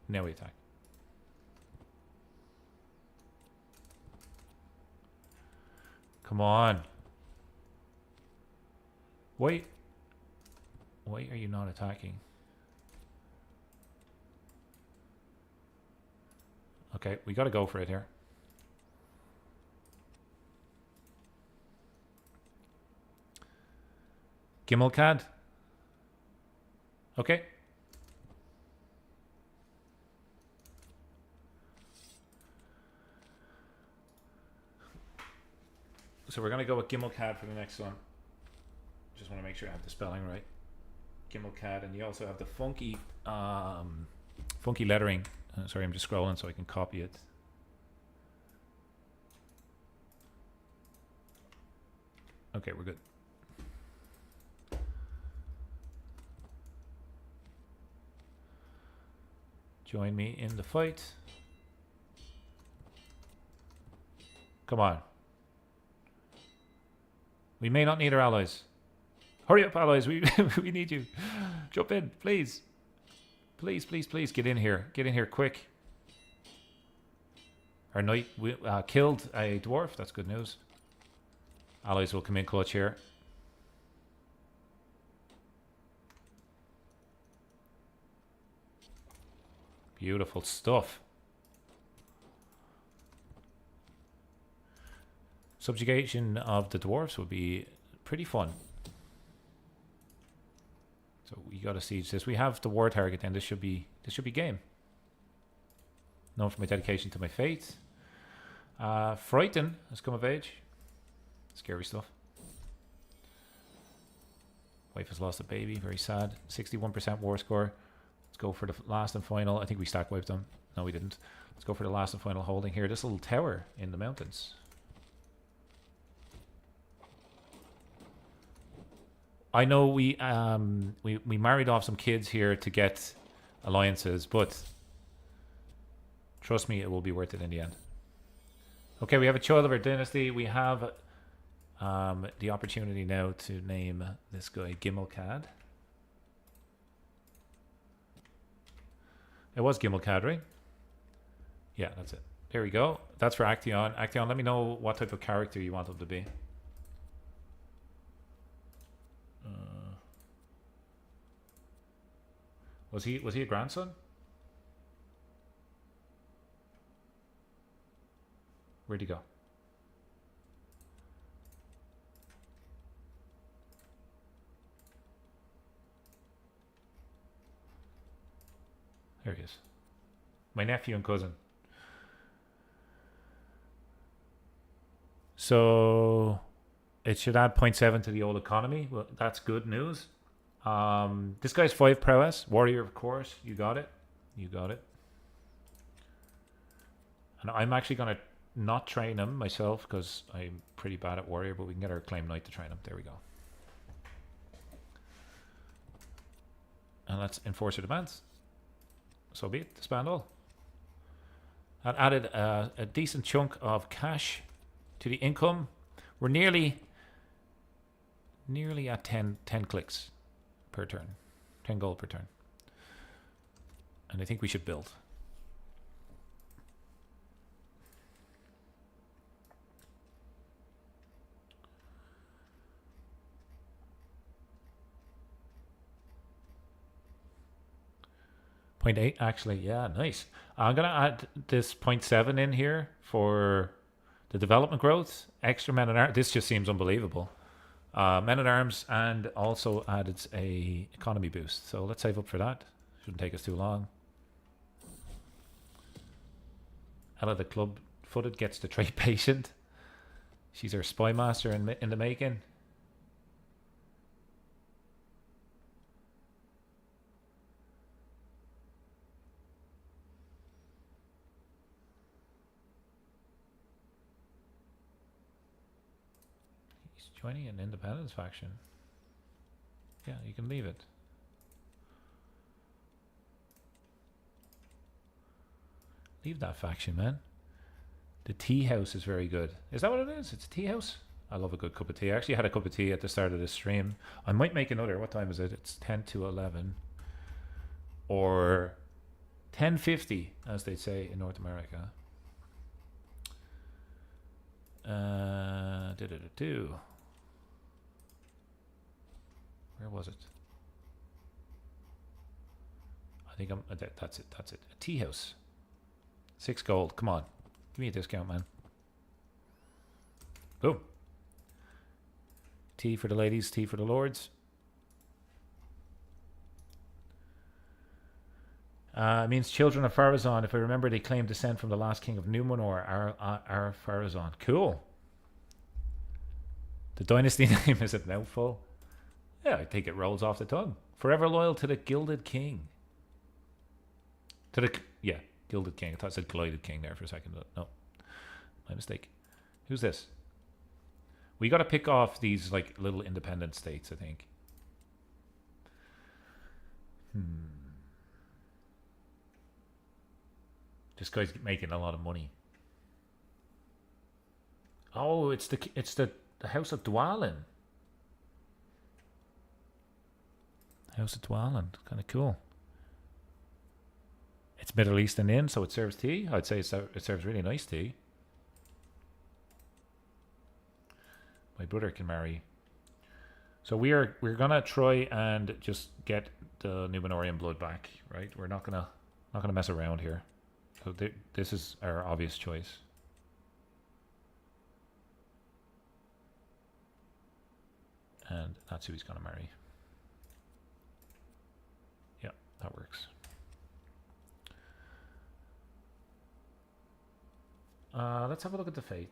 Now we attack. Come on. Wait. Why are you not attacking? Okay, we got to go for it here. Gimmelcad. Okay. So we're going to go with Gimmelcad for the next one. Just want to make sure I have the spelling right. Gimmelcad, and you also have the funky lettering. Sorry, I'm just scrolling so I can copy it. Okay, we're good. Join me in the fight. Come on. We may not need our allies. Hurry up, allies. We need you. Jump in, please. Please, please, please get in here. Get in here quick. Our knight killed a dwarf. That's good news. Allies will come in clutch here. Beautiful stuff. Subjugation of the dwarves would be pretty fun. So we got to siege this. We have the war target, and this should be game. Known for my dedication to my faith. Frighten has come of age. Scary stuff. Wife has lost a baby. Very sad. 61% war score. Let's go for the last and final. I think we stack wiped them. No, we didn't. Let's go for the last and final holding here. This little tower in the mountains. I know we married off some kids here to get alliances, but trust me, it will be worth it in the end. Okay, we have a child of our dynasty. We have the opportunity now to name this guy Gimmelcad. It was Gimmelcad, right? Yeah, that's it. There we go. That's for Action. Action, let me know what type of character you want him to be. Was he a grandson? Where'd he go? My nephew and cousin. So it should add 0.7 to the old economy. Well, that's good news. This guy's 5 prowess. Warrior, of course. You got it. You got it. And I'm actually going to not train him myself because I'm pretty bad at warrior, but we can get our claim knight to train him. There we go. And let's enforce your demands. So be it. Disband all. That added a decent chunk of cash to the income. We're nearly at 10 clicks per turn. 10 gold per turn. And I think we should build. .8 actually, yeah, nice. I'm gonna add this 0.7 in here for the development growth. Extra men at arms. This just seems unbelievable. Men at arms, and also added a economy boost. So let's save up for that. Shouldn't take us too long. Ella the club footed gets the trade patient. She's our spy master in the making. Joining an independence faction. Yeah, you can leave it. Leave that faction, man. The tea house is very good. Is that what it is? It's a tea house? I love a good cup of tea. I actually had a cup of tea at the start of this stream. I might make another. What time is it? It's 10 to 11. Or 10:50, as they say in North America. Where was it? I think I'm. That's it. That's it. A tea house. 6 gold. Come on, give me a discount, man. Boom. Tea for the ladies. Tea for the lords. It means children of Pharazôn. If I remember, they claim descent from the last king of Númenor, our Pharazôn. Cool. The dynasty name is a mouthful. Yeah, I think it rolls off the tongue. Forever loyal to the Gilded King. Gilded King. I thought it said Glided King there for a second. No, my mistake. Who's this? We got to pick off these like little independent states, I think. This guy's making a lot of money. Oh, it's the House of Dwalin. House of Dwalin. Kind of cool. It's Middle Eastern Inn, so it serves tea. I'd say it serves really nice tea. My brother can marry. So we're gonna try and just get the Númenórean blood back, right? We're not gonna mess around here. So this is our obvious choice. And that's who he's gonna marry. Yeah, that works. Let's have a look at the fate.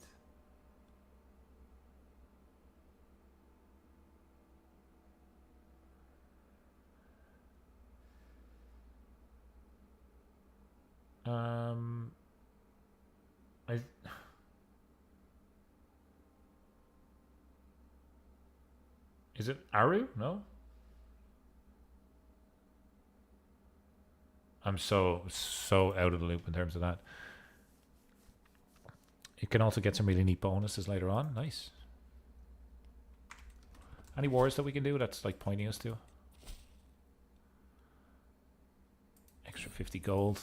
Is it Aru? No. I'm so out of the loop in terms of that. It can also get some really neat bonuses later on. Nice. Any wars that we can do that's like pointing us to? Extra 50 gold.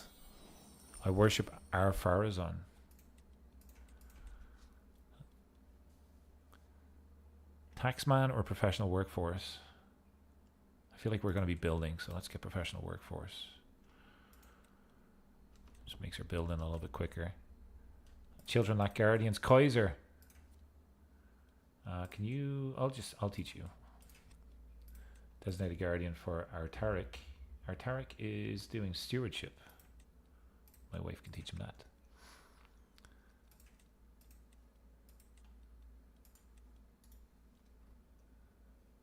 I worship our Pharazôn. Taxman or professional workforce? I feel like we're going to be building, so let's get professional workforce. Just makes our building a little bit quicker. Children like guardians. Kaiser. Can you... I'll teach you. Designated guardian for Artaric. Artaric is doing stewardship. My wife can teach him that.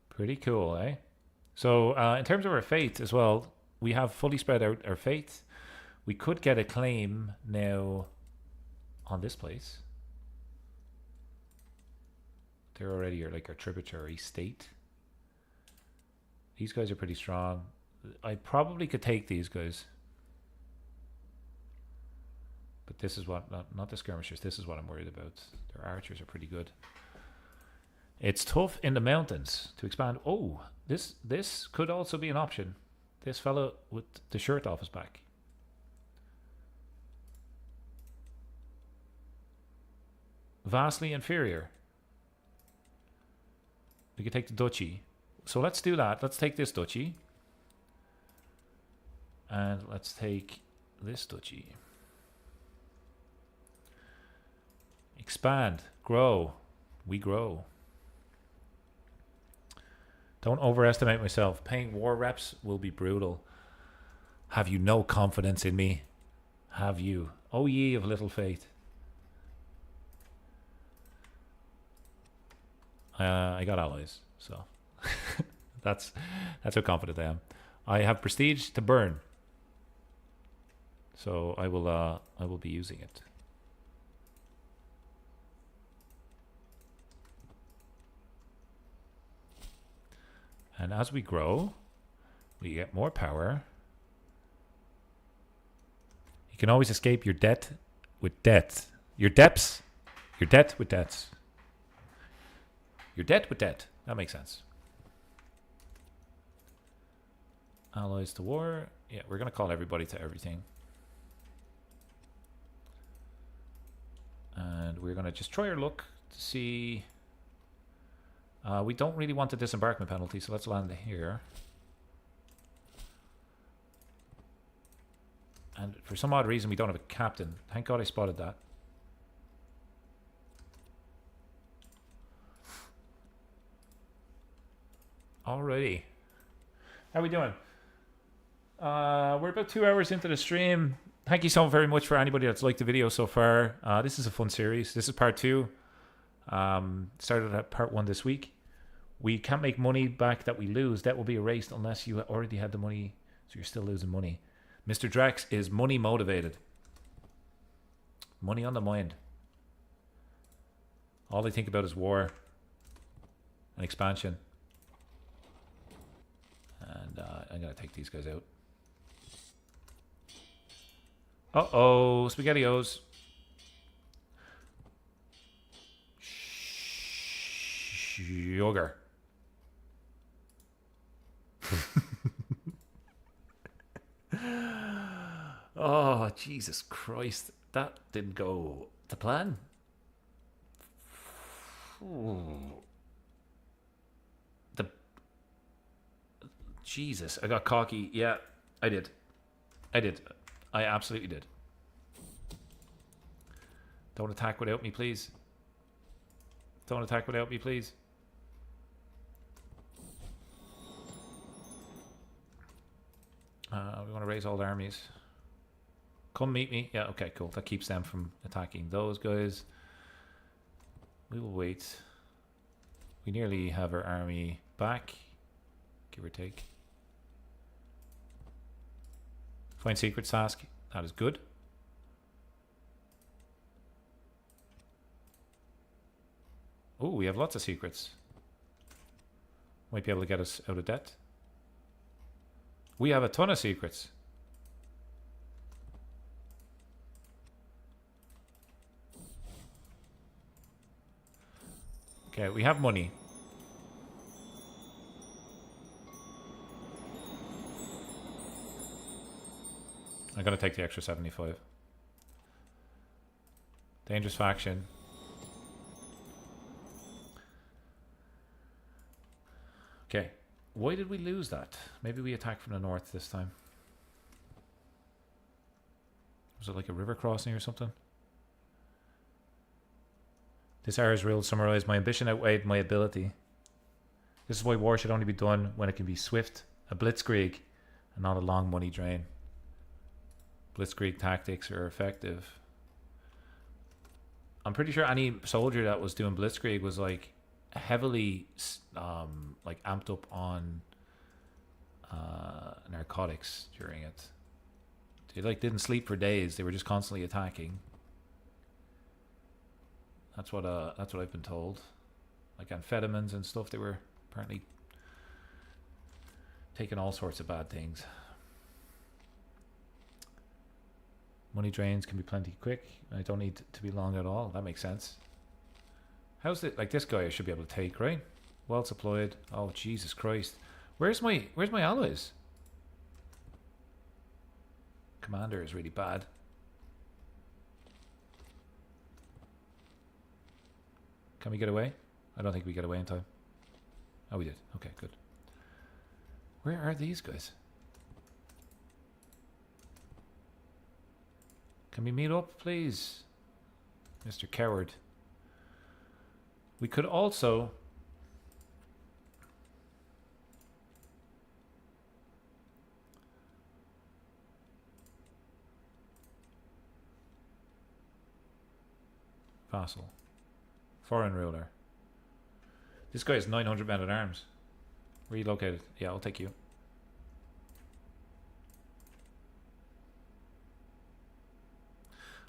Pretty cool, eh? So in terms of our faith as well, we have fully spread out our faith. We could get a claim now on this place. They're already like our tributary state. These guys are pretty strong. I probably could take these guys. But this is what, not the skirmishers, this is what I'm worried about. Their archers are pretty good. It's tough in the mountains to expand. Oh, this could also be an option. This fellow with the shirt off his back. Vastly inferior. We could take the duchy. So let's do that. Let's take this duchy. And let's take this duchy. Expand. Grow. We grow. Don't overestimate myself. Paying war reps will be brutal. Have you no confidence in me? Have you? O ye of little faith. I got allies, so that's how confident I am. I have prestige to burn, so I will be using it. And as we grow, we get more power. You can always escape your debt with debt. Your debts. Your debt with debts. Your debt with debt. That makes sense. Allies to war. Yeah, we're going to call everybody to everything. And we're going to just try our luck to see... we don't really want the disembarkment penalty, so let's land here. And for some odd reason, we don't have a captain. Thank God I spotted that. Alrighty. How are we doing? We're about 2 hours into the stream. Thank you so very much for anybody that's liked the video so far. This is a fun series. This is part 2. Started at part 1 this week. We can't make money back that we lose. That will be erased unless you already had the money, so you're still losing money. Mr. Drax is money motivated. Money on the mind. All they think about is war and expansion. And I'm going to take these guys out. Uh-oh, SpaghettiOs. Sugar. Oh, Jesus Christ. That didn't go to plan. Jesus, I got cocky. Yeah, I did. I absolutely did. Don't attack without me, please. Don't attack without me, please. We want to raise all the armies. Come meet me. Yeah, okay, cool. That keeps them from attacking those guys. We will wait. We nearly have our army back, give or take. Find secrets task. That is good. Oh, we have lots of secrets. Might be able to get us out of debt. We have a ton of secrets. Okay, we have money. I'm going to take the extra 75. Dangerous faction. Okay. Why did we lose that? Maybe we attacked from the north this time. Was it like a river crossing or something? This era's rules summarize my ambition outweighed my ability. This is why war should only be done when it can be swift, a blitzkrieg, and not a long money drain. Blitzkrieg tactics are effective. I'm pretty sure any soldier that was doing Blitzkrieg was like heavily like amped up on narcotics during it. They like didn't sleep for days. They were just constantly attacking. That's what I've been told. Like amphetamines and stuff. They were apparently taking all sorts of bad things. Money drains can be plenty quick. I don't need to be long at all. That makes sense. How's it? Like this guy I should be able to take, right? Well supplied. Oh Jesus Christ! Where's my allies? Commander is really bad. Can we get away? I don't think we get away in time. Oh, we did. Okay, good. Where are these guys? Can we meet up, please? Mr. Coward. We could also... Vassal. Foreign ruler. This guy has 900 men at arms. Where are you located? Yeah, I'll take you.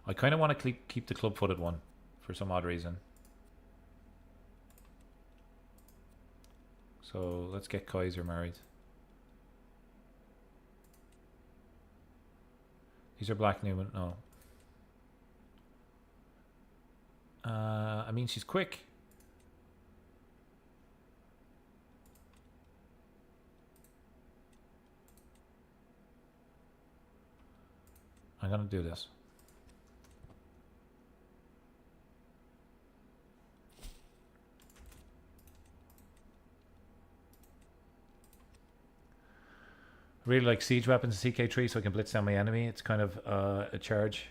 I kind of want to keep the club-footed one for some odd reason. So let's get Kaiser married. These are Black Númenóreans. No. I mean, she's quick. I'm gonna do this. I really like siege weapons in CK3 so I can blitz down my enemy. It's kind of a charge.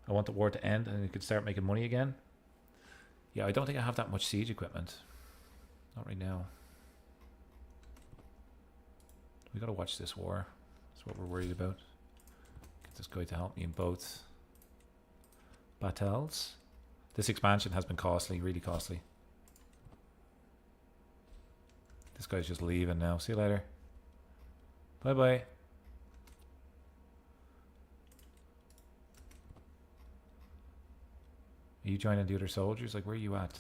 I want the war to end and we could start making money again. Yeah, I don't think I have that much siege equipment. Not right now. We gotta watch this war. That's what we're worried about. Get this guy to help me in both battles. This expansion has been costly, really costly. This guy's just leaving now. See you later. Bye-bye. Are you joining the other soldiers? Like, where are you at?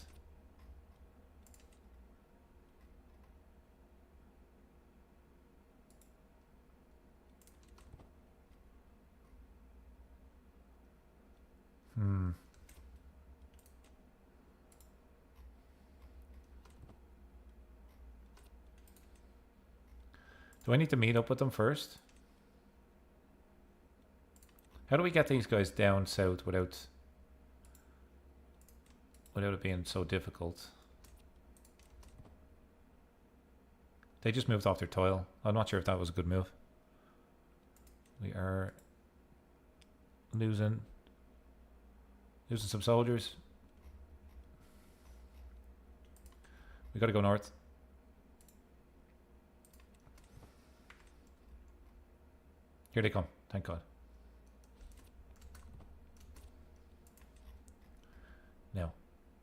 Do I need to meet up with them first? How do we get these guys down south without it being so difficult? They just moved off their toil. I'm not sure if that was a good move. We are losing some soldiers. We gotta go north. Here they come, thank God. Now,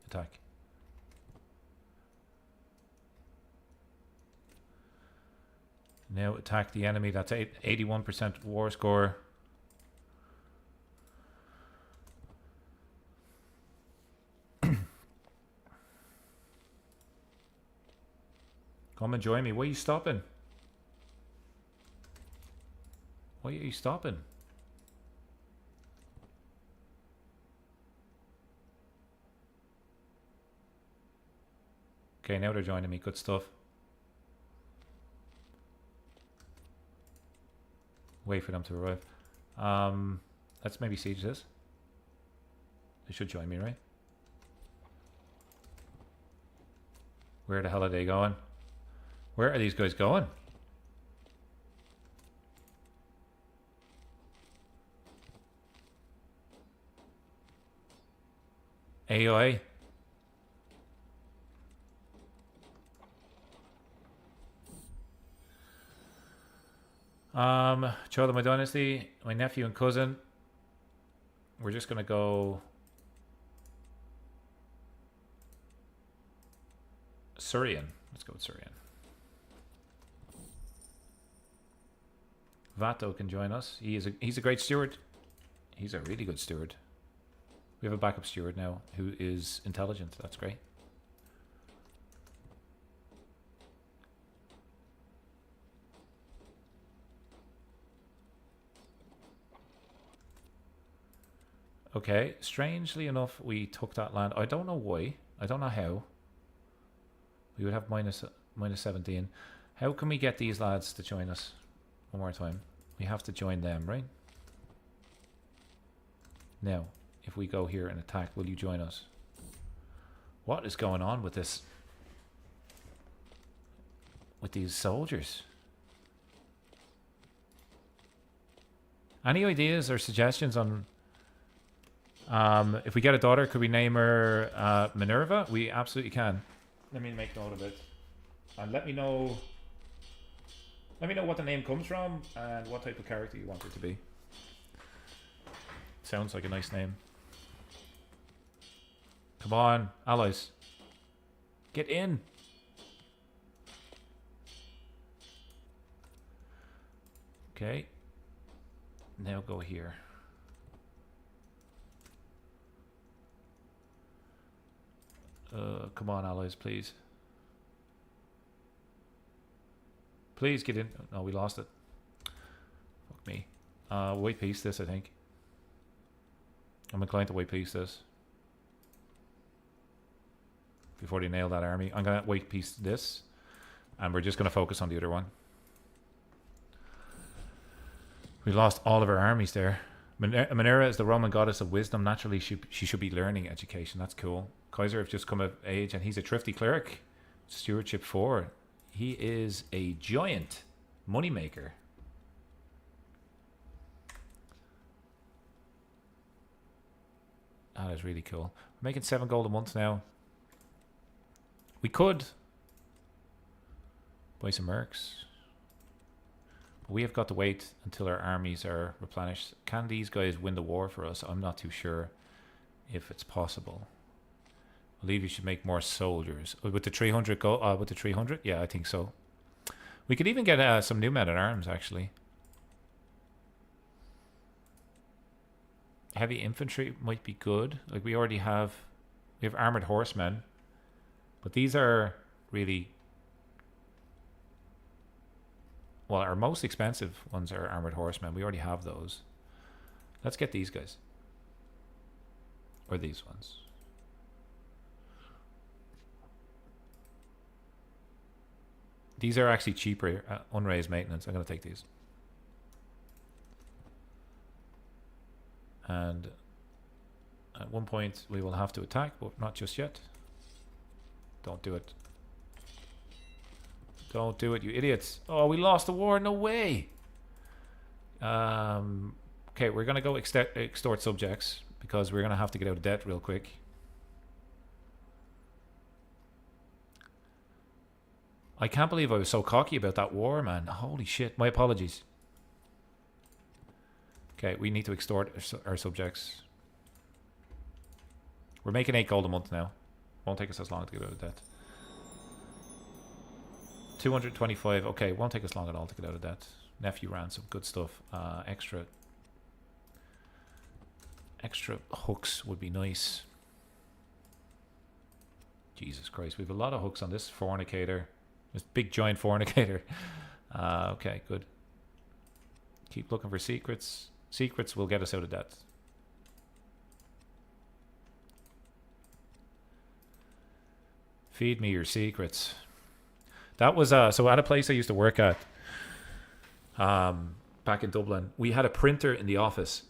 attack. Now attack the enemy. That's 81% war score. Come and join me. Why are you stopping? Why are you stopping? Okay, now they're joining me. Good stuff. Wait for them to arrive. Let's maybe siege this. They should join me, right? Where the hell are they going? Where are these guys going? AI. Child of my dynasty, my nephew and cousin. We're just gonna go Surian. Let's go with Surian. Vato can join us. He's a great steward. He's a really good steward. We have a backup steward now who is intelligent. That's great. Okay, strangely enough, we took that land. I don't know why. I don't know how. We would have minus 17. How can we get these lads to join us? One more time. We have to join them, right? Now, if we go here and attack, will you join us? What is going on with this? With these soldiers? Any ideas or suggestions on... if we get a daughter, could we name her Minerva? We absolutely can. Let me make note of it. And let me know what the name comes from and what type of character you want her to be. Sounds like a nice name. Come on, allies. Get in. Okay. Now go here. Come on, allies, please. Please get in. No, we lost it. Fuck me. White piece this, I think. I'm inclined to white piece this. Before they nail that army. I'm going to white piece this. And we're just going to focus on the other one. We lost all of our armies there. Minerva is the Roman goddess of wisdom. Naturally, she should be learning education. That's cool. Kaiser have just come of age, and he's a thrifty cleric. Stewardship 4. He is a giant moneymaker. That is really cool. We're making 7 gold a month now. We could buy some mercs. But we have got to wait until our armies are replenished. Can these guys win the war for us? I'm not too sure if it's possible. I believe you should make more soldiers. With the 300 gold, with the 300? Yeah, I think so. We could even get some new men at arms, actually. Heavy infantry might be good. Like we have armored horsemen. But these are really... Well, our most expensive ones are armored horsemen. We already have those. Let's get these guys. Or these ones. These are actually cheaper, unraised maintenance. I'm going to take these. And at one point we will have to attack, but not just yet. Don't do it. Don't do it, you idiots. Oh, we lost the war. No way. Okay, we're going to go extort subjects because we're going to have to get out of debt real quick. I can't believe I was so cocky about that war, man. Holy shit. My apologies. Okay, we need to extort our subjects. We're making 8 gold a month now. Won't take us as long to get out of debt. 225. Okay, won't take us long at all to get out of debt. Nephew ransom. Good stuff. Extra hooks would be nice. Jesus Christ. We have a lot of hooks on this fornicator. This big giant fornicator. Okay, good. Keep looking for secrets. Secrets will get us out of debt. Feed me your secrets. That was so at a place I used to work at back in Dublin. We had a printer in the office,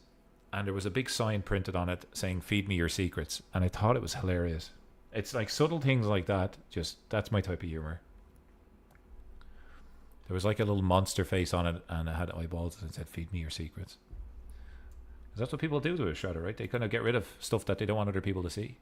and there was a big sign printed on it saying "Feed me your secrets," and I thought it was hilarious. It's like subtle things like that. Just that's my type of humor. There was like a little monster face on it, and it had eyeballs and it said "Feed me your secrets." 'Cause that's what people do to a shredder, right? They kind of get rid of stuff that they don't want other people to see.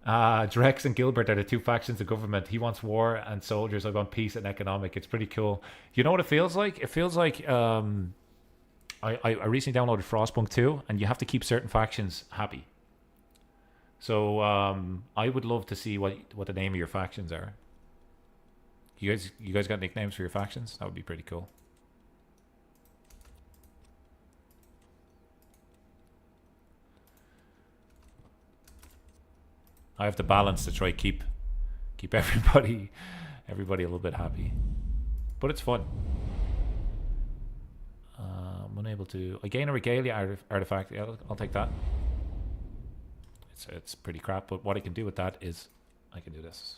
Drex and Gilbert are the two factions of government. He wants war and soldiers. I want peace and economic. It's pretty cool. You know what it feels like? It feels like I recently downloaded Frostpunk 2, and you have to keep certain factions happy. So I would love to see what the name of your factions are. You guys got nicknames for your factions? That would be pretty cool. I have to balance to try keep everybody a little bit happy, but it's fun. I'm unable to. I gain a regalia artifact. Yeah, I'll take that. It's pretty crap, but what I can do with that is I can do this.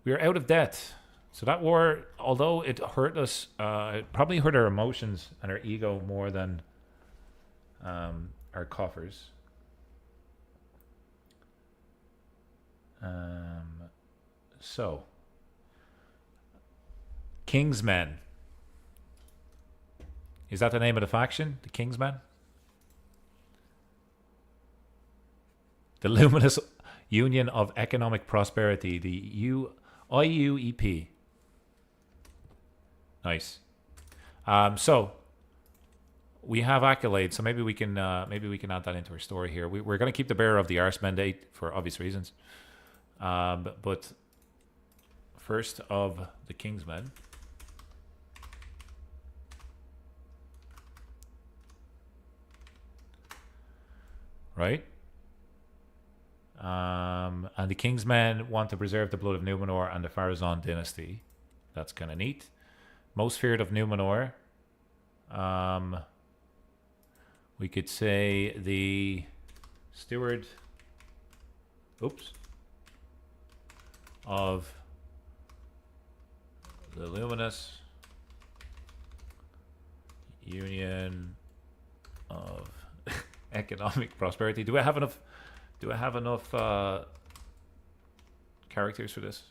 We are out of debt. So that war, although it hurt us, it probably hurt our emotions and our ego more than our coffers. So, Kingsmen. Is that the name of the faction? The Kingsmen? The Luminous Union of Economic Prosperity, the IUEP. Nice. So we have accolades, so maybe we can add that into our story here. We're going to keep the bearer of the Arse mandate for obvious reasons. But first of the Kingsmen. Right? And the Kingsmen want to preserve the blood of Numenor and the Pharazôn dynasty. That's kind of neat. Most feared of Numenor. We could say the steward. Oops. Of the Luminous Union of Economic Prosperity. Do I have enough? Do I have enough characters for this?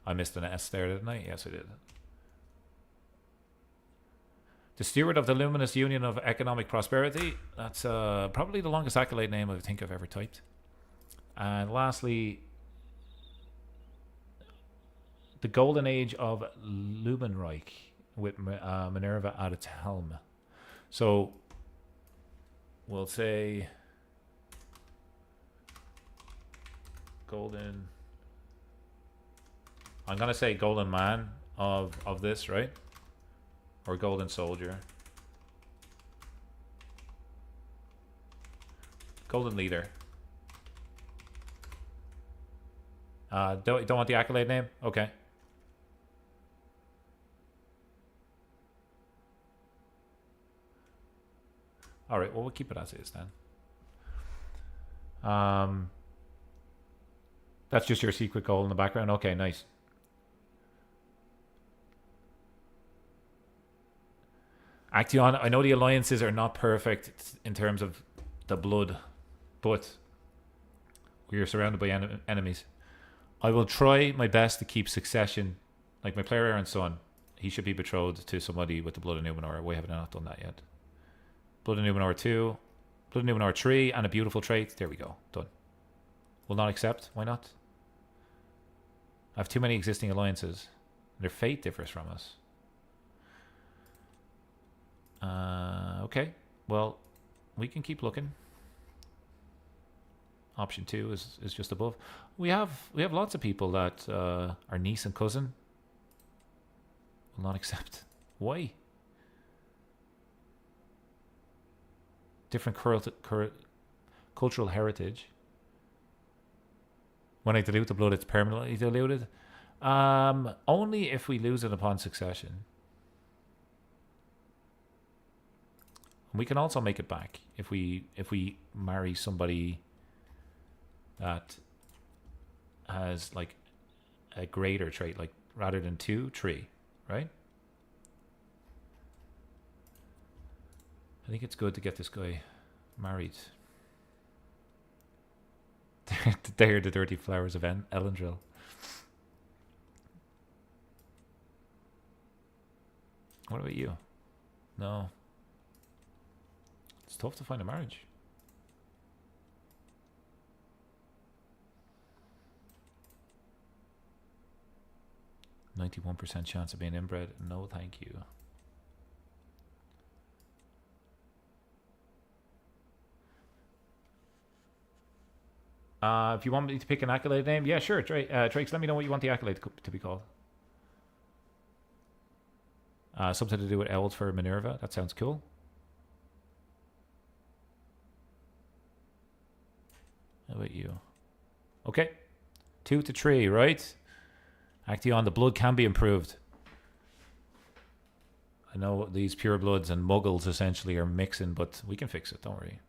I missed an S there, didn't I? Yes, I did. The Steward of the Luminous Union of Economic Prosperity. That's probably the longest accolade name I think I've ever typed. And lastly, the Golden Age of Lumenreich with Minerva at its helm. So we'll say Golden. I'm gonna say Golden Man of this, right? Or Golden Soldier. Golden Leader. Don't want the accolade name? Okay. Alright, well, we'll keep it as is then. That's just your secret goal in the background? Okay, nice. Action, I know the alliances are not perfect in terms of the blood, but we are surrounded by enemies. I will try my best to keep succession. Like my player Aaron's son, he should be betrothed to somebody with the blood of Numenor. We have not done that yet. Blood of Numenor 2, Blood of Numenor 3, and a beautiful trait. There we go. Done. Will not accept. Why not? I have too many existing alliances. Their fate differs from us. Okay. Well, we can keep looking. Option 2 is just above. We have lots of people that are niece and cousin will not accept. Why? Different cultural heritage. When I dilute the blood, it's permanently diluted. Only if we lose it upon succession. We can also make it back if we marry somebody that has like a greater trait, like rather than 2, 3, right? I think it's good to get this guy married. They're the dirty flowers of Elendril. What about you? No. It's tough to find a marriage. %91% chance of being inbred. No, thank you. If you want me to pick an accolade name, yeah, sure. Drakes, let me know what you want the accolade to be called. Something to do with owls for Minerva. That sounds cool. How about you? Okay. 2 to 3, right? Action, the blood can be improved. I know these pure bloods and muggles essentially are mixing, but we can fix it. Don't worry.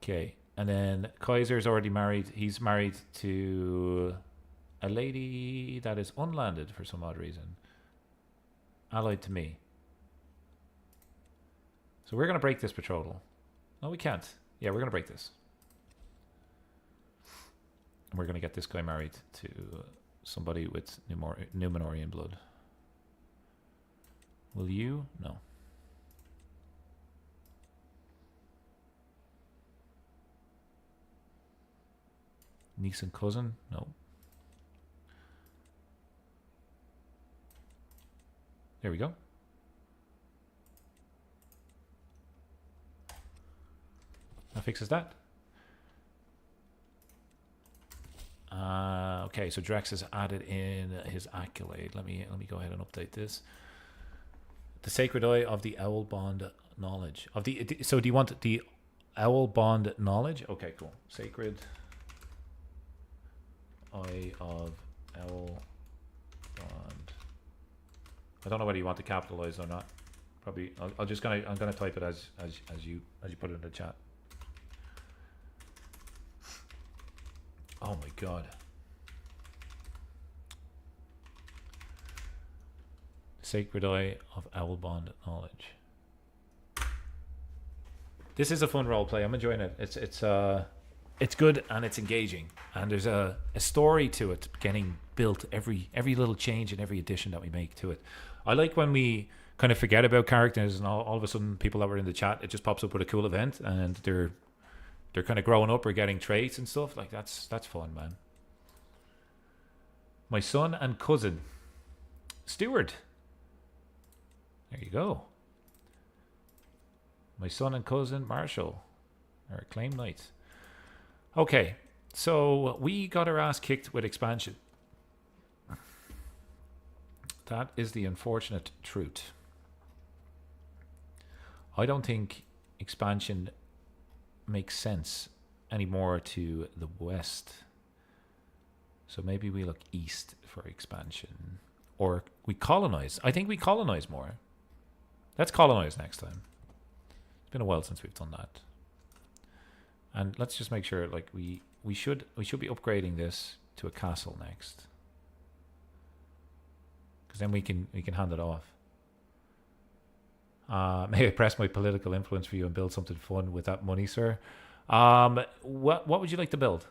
Okay. And then Kaiser's already married. He's married to a lady that is unlanded for some odd reason. Allied to me. So we're going to break this betrothal. No, we can't. Yeah, we're going to break this. And we're going to get this guy married to somebody with Númenórean blood. Will you? No. Niece and cousin? No. There we go. That fixes that. Okay, so Drax has added in his accolade. Let me go ahead and update this. The Sacred Eye of the Owl Bond Knowledge. So do you want the Owl Bond Knowledge? Okay, cool. Sacred Eye of Owl Bond. I don't know whether you want to capitalize or not. Probably. I'm gonna type it as you put it in the chat. Oh my god. Sacred Eye of Owl Bond Knowledge. This is a fun role play. I'm enjoying it. It's good and it's engaging, and there's a story to it getting built every little change and every addition that we make to it. I like when we kind of forget about characters and all of a sudden people that were in the chat, it just pops up with a cool event and they're kind of growing up or getting traits and stuff. Like that's fun, man. My son and cousin Stewart. There you go. My son and cousin Marshall are acclaimed knights. Okay, so we got our ass kicked with expansion. That is the unfortunate truth. I don't think expansion makes sense anymore to the west. So maybe we look east for expansion. Or we colonize. I think we colonize more. Let's colonize next time. It's been a while since we've done that. And let's just make sure, like, we should be upgrading this to a castle next. Because then we can hand it off. May I press my political influence for you and build something fun with that money, sir? What would you like to build?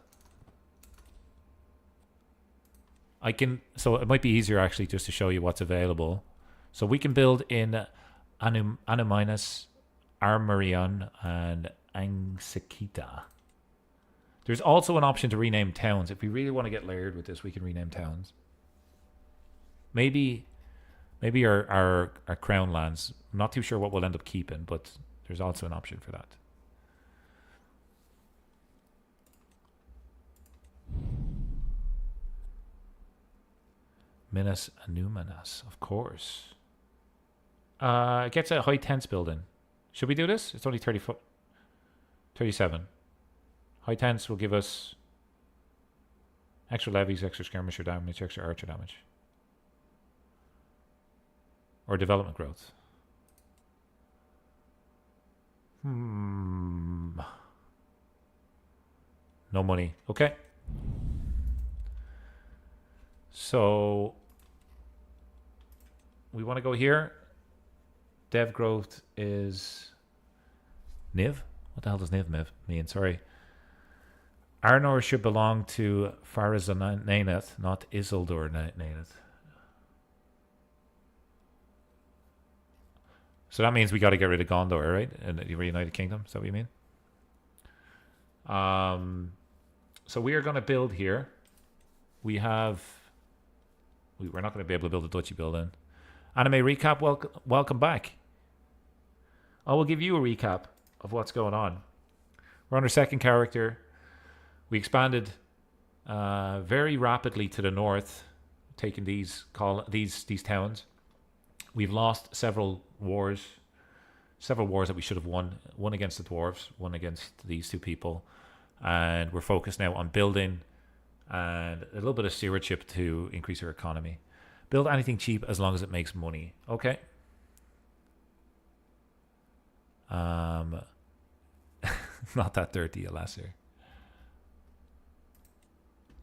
So it might be easier actually just to show you what's available. So we can build in Anuminus, Armorion, and Angsekita. There's also an option to rename towns. If we really want to get layered with this, we can rename towns. Maybe our crown lands. I'm not too sure what we'll end up keeping, but there's also an option for that. Minas Anuminas, of course. It gets a high tents building. Should we do this? It's only 37. High tents will give us extra levies, extra skirmisher damage, extra archer damage. Or development growth. No money. Okay. So we want to go here. Dev growth is Niv. What the hell does Niv mean? Sorry. Arnor should belong to Farazanath, not Isildur Nainath. So that means we got to get rid of Gondor, right? And the Reunited Kingdom. Is that what you mean? So we are going to build here. We're not going to be able to build a duchy building. Anime recap. Welcome back. I will give you a recap of what's going on. We're on our second character. We expanded very rapidly to the north, taking these towns. We've lost several wars that we should have won. One against the dwarves, one against these two people. And we're focused now on building and a little bit of stewardship to increase our economy. Build anything cheap as long as it makes money. Okay. Not that dirty, Alasser.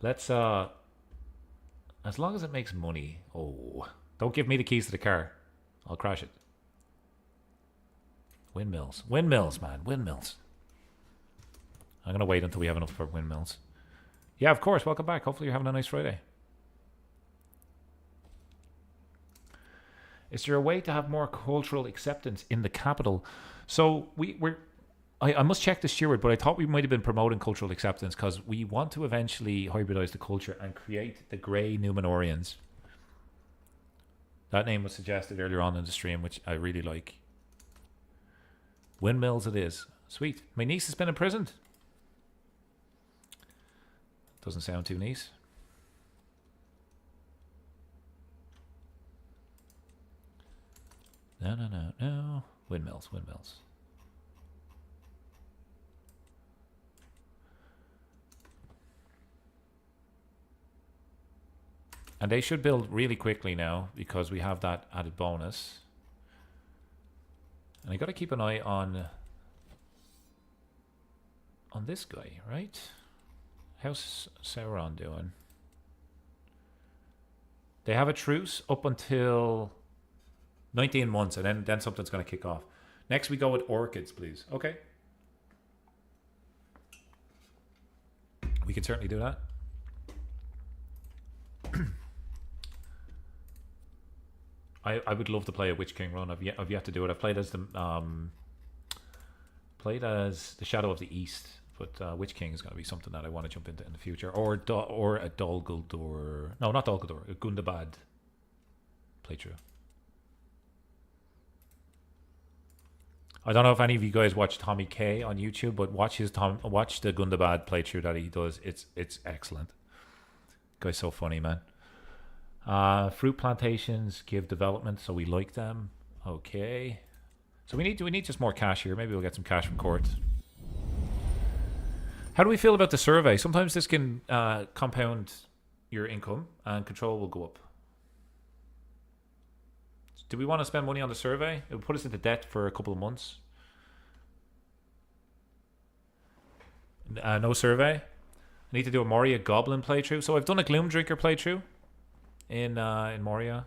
Let's as long as it makes money. Oh, don't give me the keys to the car. I'll crash it. Windmills, man, windmills. I'm gonna wait until we have enough for windmills. Yeah, of course. Welcome back. Hopefully you're having a nice Friday. Is there a way to have more cultural acceptance in the capital? So I must check the steward, but I thought we might have been promoting cultural acceptance because we want to eventually hybridize the culture and create the Grey Númenóreans. That name was suggested earlier on in the stream, which I really like. Windmills it is. Sweet. My niece has been imprisoned. Doesn't sound too nice. No. Windmills. And they should build really quickly now because we have that added bonus. And I got to keep an eye on this guy, right? How's Sauron doing? They have a truce up until 19 months, and then something's going to kick off. Next, we go with orchids, please. Okay. We can certainly do that. I would love to play a Witch King run. I've yet to do it. I've played as the Shadow of the East, but Witch King is going to be something that I want to jump into in the future. Or a Dol Guldur. No, not Dol Guldur. A Gundabad playthrough. I don't know if any of you guys watch Tommy K on YouTube, but watch the Gundabad playthrough that he does. It's excellent. Guy's so funny, man. Fruit plantations give development, so we like them. Okay. So we need just more cash here. Maybe we'll get some cash from court. How do we feel about the survey? Sometimes this can compound your income and control will go up. Do we want to spend money on the survey? It will put us into debt for a couple of months. No survey. I need to do a Moria Goblin playthrough. So I've done a Gloomdrinker playthrough in Moria.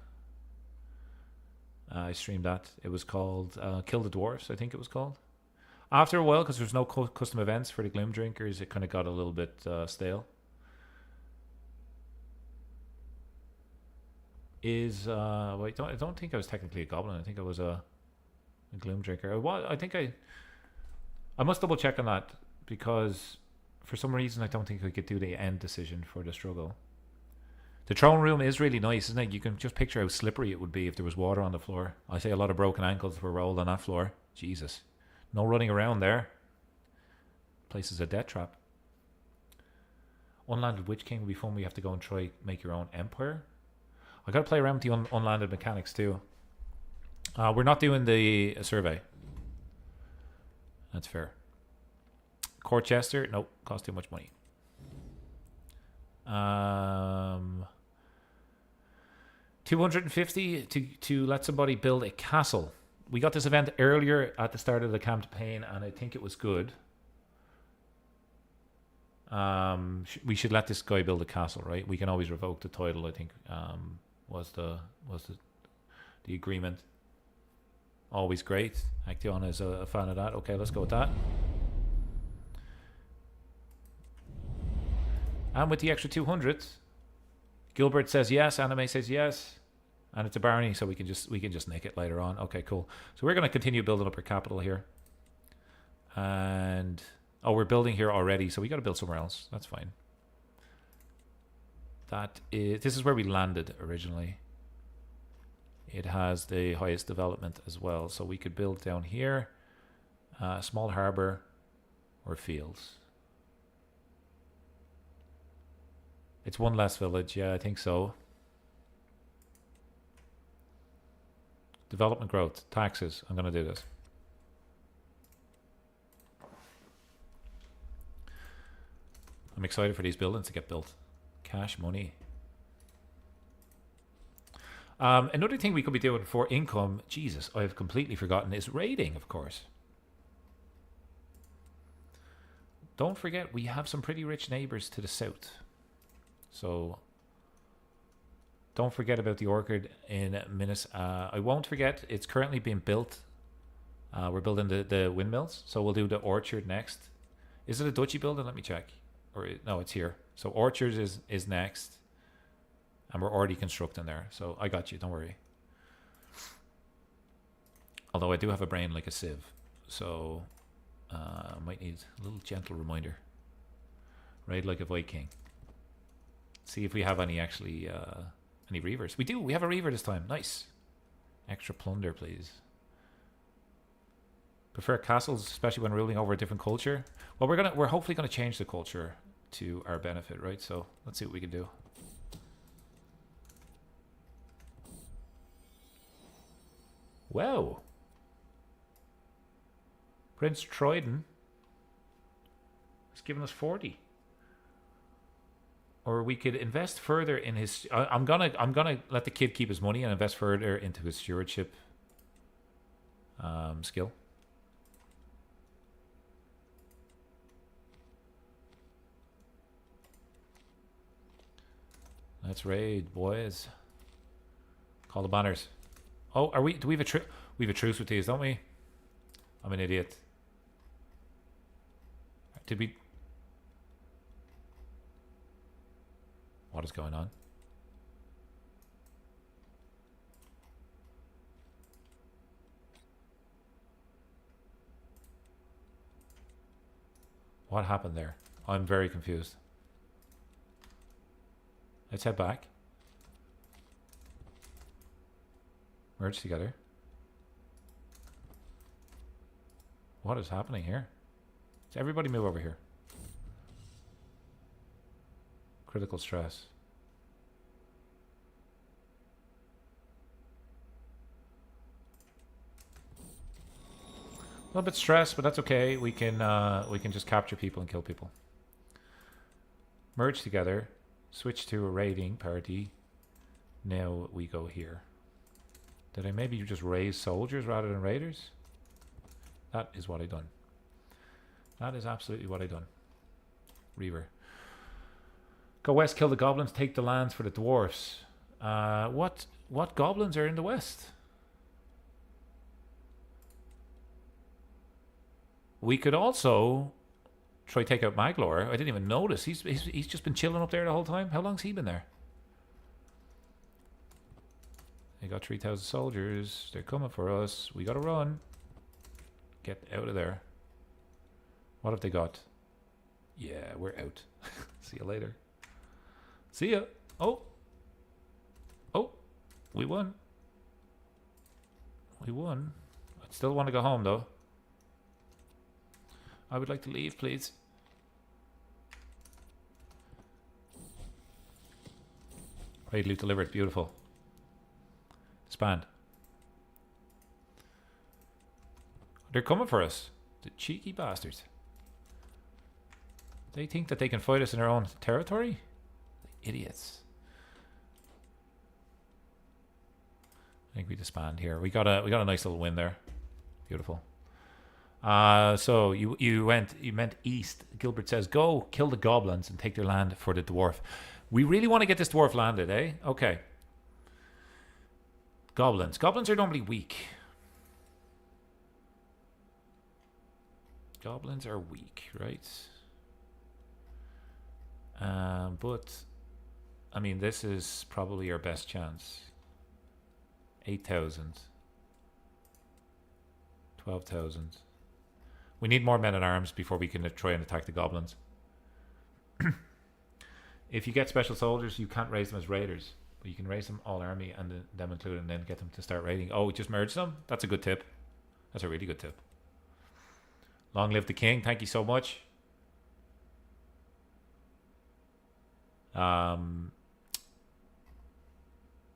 I streamed that. It was called Kill the Dwarfs, I think it was called. After a while, because there's no custom events for the Gloomdrinkers, it kind of got a little bit stale. I don't think I was technically a goblin. I think I was a Gloomdrinker. I must double check on that because for some reason I don't think I could do the end decision for the struggle. The throne room is really nice, isn't it? You can just picture how slippery it would be if there was water on the floor. I say a lot of broken ankles were rolled on that floor. Jesus. No running around there. Place is a death trap. Unlanded Witch King would be fun. We have to go and try make your own empire. I got to play around with the unlanded mechanics too. We're not doing the survey. That's fair. Court Chester? Nope. Cost too much money. 250 to let somebody build a castle. We got this event earlier at the start of the campaign, and I think it was good. We should let this guy build a castle, right? We can always revoke the title. I think was the agreement. Always great. Action is a fan of that. Okay, let's go with that. And with the extra 200, Gilbert says yes. Anime says yes. And it's a barony, so we can just nick it later on. Okay, cool. So we're going to continue building up our capital here. And oh, we're building here already, so we got to build somewhere else. That's fine. This is where we landed originally. It has the highest development as well, so we could build down here, small harbor or fields. It's one less village, yeah, I think so. Development growth, taxes. I'm going to do this. I'm excited for these buildings to get built. Cash money. Another thing we could be doing for income, Jesus, I've completely forgotten, is raiding, of course. Don't forget, we have some pretty rich neighbors to the south. So don't forget about the orchard in Minas. I won't forget, it's currently being built. We're building the windmills, so we'll do the orchard next. Is it a duchy building? Let me check. Or no, it's here. So orchard is next. And we're already constructing there. So I got you, don't worry. Although I do have a brain like a sieve. So I might need a little gentle reminder. Raid like a Viking. See if we have any actually, any reavers. We do, we have a reaver this time. Nice. Extra plunder, please. Prefer castles, especially when ruling over a different culture. Well, we're hopefully gonna change the culture to our benefit, right? So let's see what we can do. Wow. Prince Troyden has given us 40. Or we could invest further in his. I'm gonna let the kid keep his money and invest further into his stewardship skill. Let's raid, boys. Call the banners. Oh, are we? Do we have a we have a truce with these, don't we? I'm an idiot. Did we? What is going on? What happened there? I'm very confused. Let's head back. Merge together. What is happening here? Does everybody move over here? Critical stress. A little bit stressed, but that's okay. We can just capture people and kill people. Merge together. Switch to a raiding party. Now we go here. Did I maybe just raise soldiers rather than raiders? That is what I done. That is absolutely what I done. Reaver. Go west, kill the goblins, take the lands for the dwarfs. What goblins are in the west? We could also try take out Maglor. I didn't even notice. He's just been chilling up there the whole time. How long's he been there? They got 3,000 soldiers. They're coming for us. We gotta run. Get out of there. What have they got? Yeah, we're out. See you later. See ya. Oh. Oh. We won. We won. I still want to go home though. I would like to leave, please. Raid loot delivered. Beautiful. Disband. They're coming for us. The cheeky bastards. They think that they can fight us in their own territory? Idiots. I think we disband here. We got a nice little win there. Beautiful. So you meant east. Gilbert says, go kill the goblins and take their land for the dwarf. We really want to get this dwarf landed, eh? Okay. Goblins. Goblins are normally weak. Goblins are weak, right? But I mean, this is probably our best chance. 8,000. 12,000. We need more men at arms before we can try and attack the goblins. If you get special soldiers, you can't raise them as raiders, but you can raise them all army and them included, and then get them to start raiding. Oh, just merge them? That's a good tip. That's a really good tip. Long live the king. Thank you so much.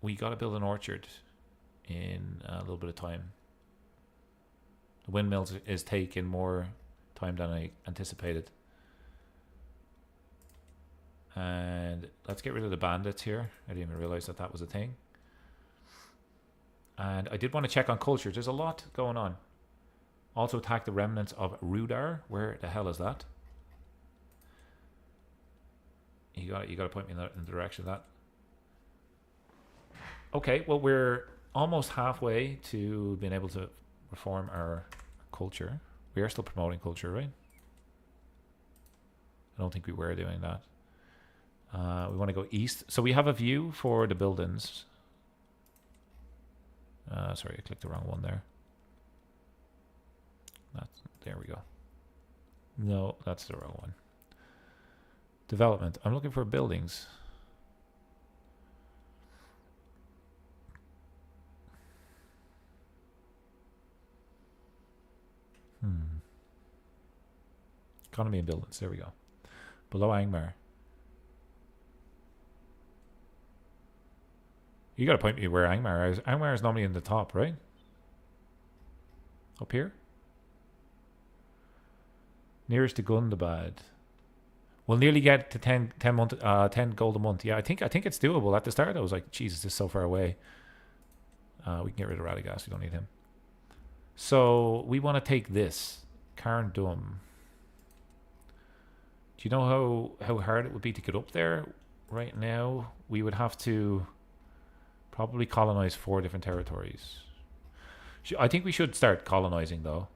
We got to build an orchard in a little bit of time. The windmills is taking more time than I anticipated. And let's get rid of the bandits here. I didn't even realize that that was a thing. And I did want to check on culture. There's a lot going on. Also attack the remnants of Rudar. Where the hell is that? You got to point me in the direction of that. Okay, well, we're almost halfway to being able to reform our culture. We are still promoting culture, right? I don't think we were doing that. We want to go east. So we have a view for the buildings. Sorry, I clicked the wrong one there. There we go. No, that's the wrong one. Development. I'm looking for buildings. Economy and buildings. There we go. Below Angmar. You got to point me where Angmar is. Angmar is normally in the top, right? Up here? Nearest to Gundabad. We'll nearly get to 10 gold a month. Yeah, I think it's doable. At the start, I was like, Jesus, this is so far away. We can get rid of Radagast. We don't need him. So we want to take this. Carn Dum. Do you know how hard it would be to get up there right now? We would have to probably colonize 4 different territories. I think we should start colonizing, though.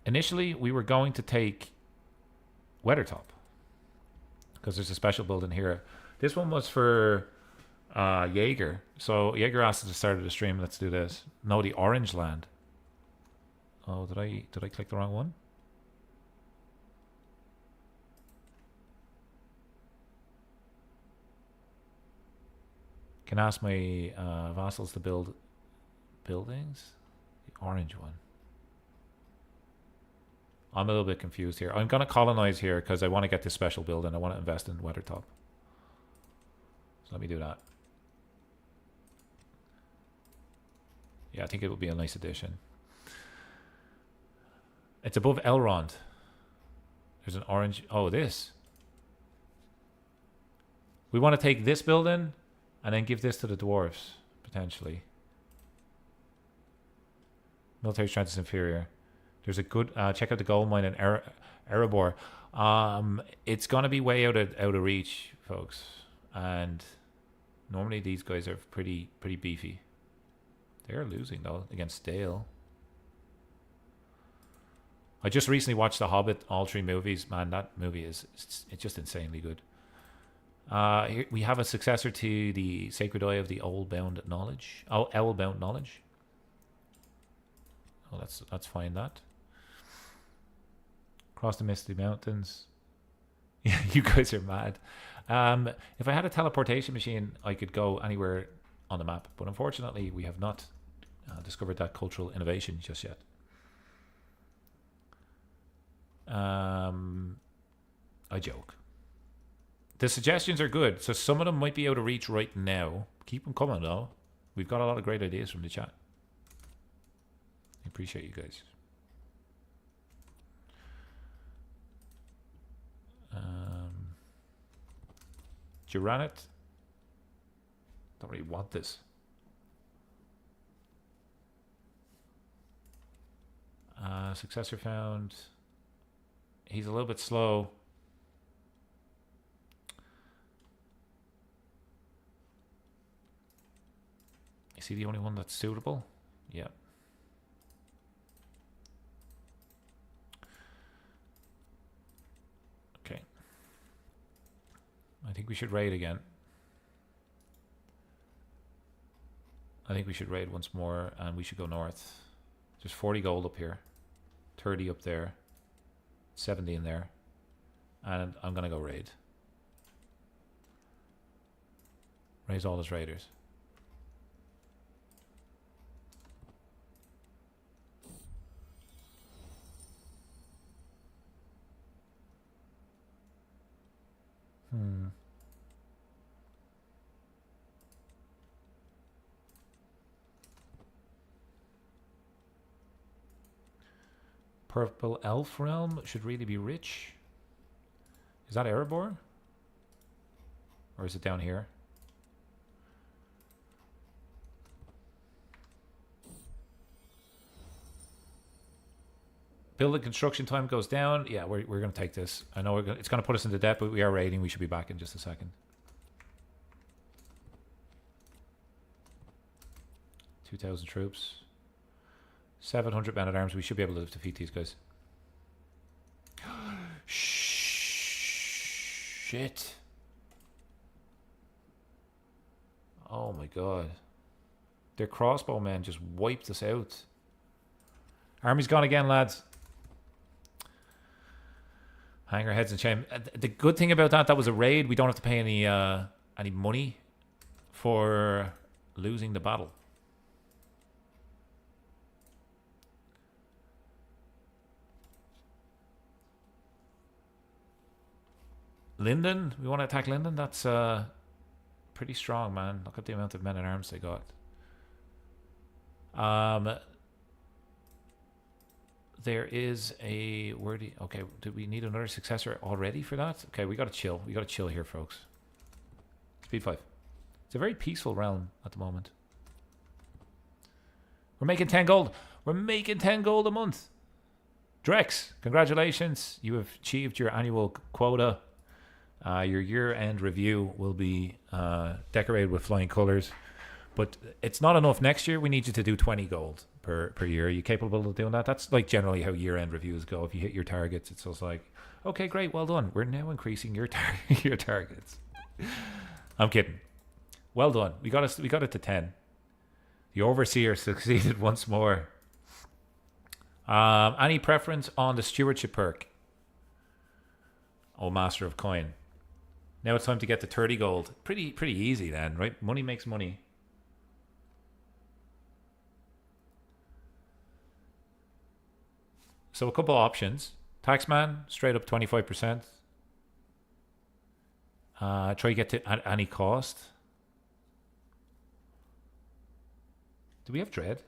Initially, we were going to take Weathertop, because there's a special build in here. This one was for Jaeger. So Jaeger asked us to start the stream. Let's do this. No, the Orange Land. Oh, did I click the wrong one? Can ask my vassals to build buildings. The orange one. I'm a little bit confused here. I'm going to colonize here because I want to get this special build and I want to invest in Weathertop. So let me do that. Yeah, I think it will be a nice addition. It's above Elrond. There's an orange. Oh, this. We want to take this building and then give this to the dwarves, potentially. Military strength is inferior. There's a good... check out the gold mine in Erebor. It's going to be way out of reach, folks. And normally these guys are pretty beefy. They're losing, though, against Dale. I just recently watched The Hobbit, all 3 movies. Man, that movie it's just insanely good. Here we have a successor to the Sacred Eye of the Owl-Bound Knowledge. Oh, Owl-Bound Knowledge. Oh, let's find that. Cross the Misty Mountains. Yeah, you guys are mad. If I had a teleportation machine, I could go anywhere on the map. But unfortunately, we have not discovered that cultural innovation just yet. I joke. The suggestions are good, so some of them might be out of reach right now. Keep them coming, though. We've got a lot of great ideas from the chat. I appreciate you guys. Geranet. Don't really want this. Successor found. He's a little bit slow. Is he the only one that's suitable? Yeah. Okay. I think we should raid again. I think we should raid once more, and we should go north. There's 40 gold up here, 30 up there, 70 in there, and I'm gonna go raid. Raise all his raiders. Purple Elf Realm should really be rich. Is that Erebor? Or is it down here? Building construction time goes down. Yeah, we're going to take this. I know it's going to put us into debt, but we are raiding. We should be back in just a second. 2,000 troops. 700 men-at-arms. We should be able to defeat these guys. Shit. Oh my god. Their crossbowmen just wiped us out. Army's gone again, lads. Hang our heads in shame. The good thing about that was a raid. We don't have to pay any money for losing the battle. Linden, we want to attack Linden. That's pretty strong, man. Look at the amount of men at arms they got. There is a wordy. Okay, do we need another successor already for that? Okay, we gotta chill. We gotta chill here, folks. Speed 5. It's a very peaceful realm at the moment. We're making 10 gold. We're making 10 gold a month. Drex, congratulations. You have achieved your annual quota. Your year-end review will be decorated with flying colors. But it's not enough. Next year, we need you to do 20 gold per year. Are you capable of doing that? That's like generally how year-end reviews go. If you hit your targets, it's just like, okay, great, well done. We're now increasing your your targets. I'm kidding. Well done. We got it to 10. The overseer succeeded once more. Any preference on the stewardship perk? Oh, master of coin. Now it's time to get to 30 gold. Pretty easy then, right? Money makes money. So a couple options. Taxman, straight up 25%. Try to get to at any cost. Do we have dread?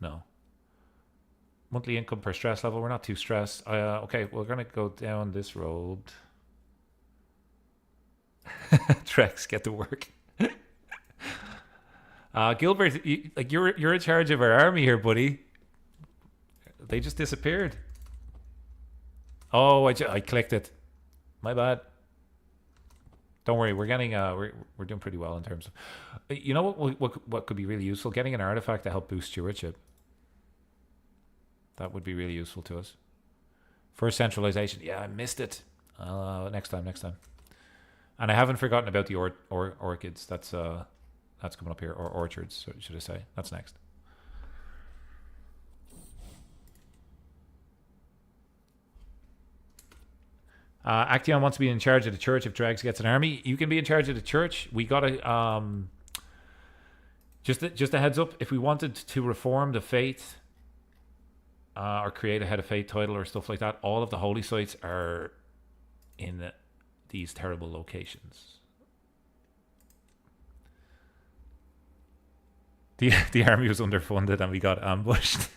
No. Monthly income per stress level. We're not too stressed. Okay, we're going to go down this road. Trex, get to work. Gilbert, you're in charge of our army here, buddy. They just disappeared. Oh, I clicked it. My bad. Don't worry, we're getting we're doing pretty well in terms of. You know what could be really useful? Getting an artifact to help boost stewardship. That would be really useful to us. First centralization. Yeah, I missed it. Next time. And I haven't forgotten about the orchids. That's coming up here, or orchards, should I say? That's next. Action wants to be in charge of the church if Drags gets an army. You can be in charge of the church. We gotta just a heads up. If we wanted to reform the faith or create a head of faith title or stuff like that, all of the holy sites are in these terrible locations. The army was underfunded and we got ambushed.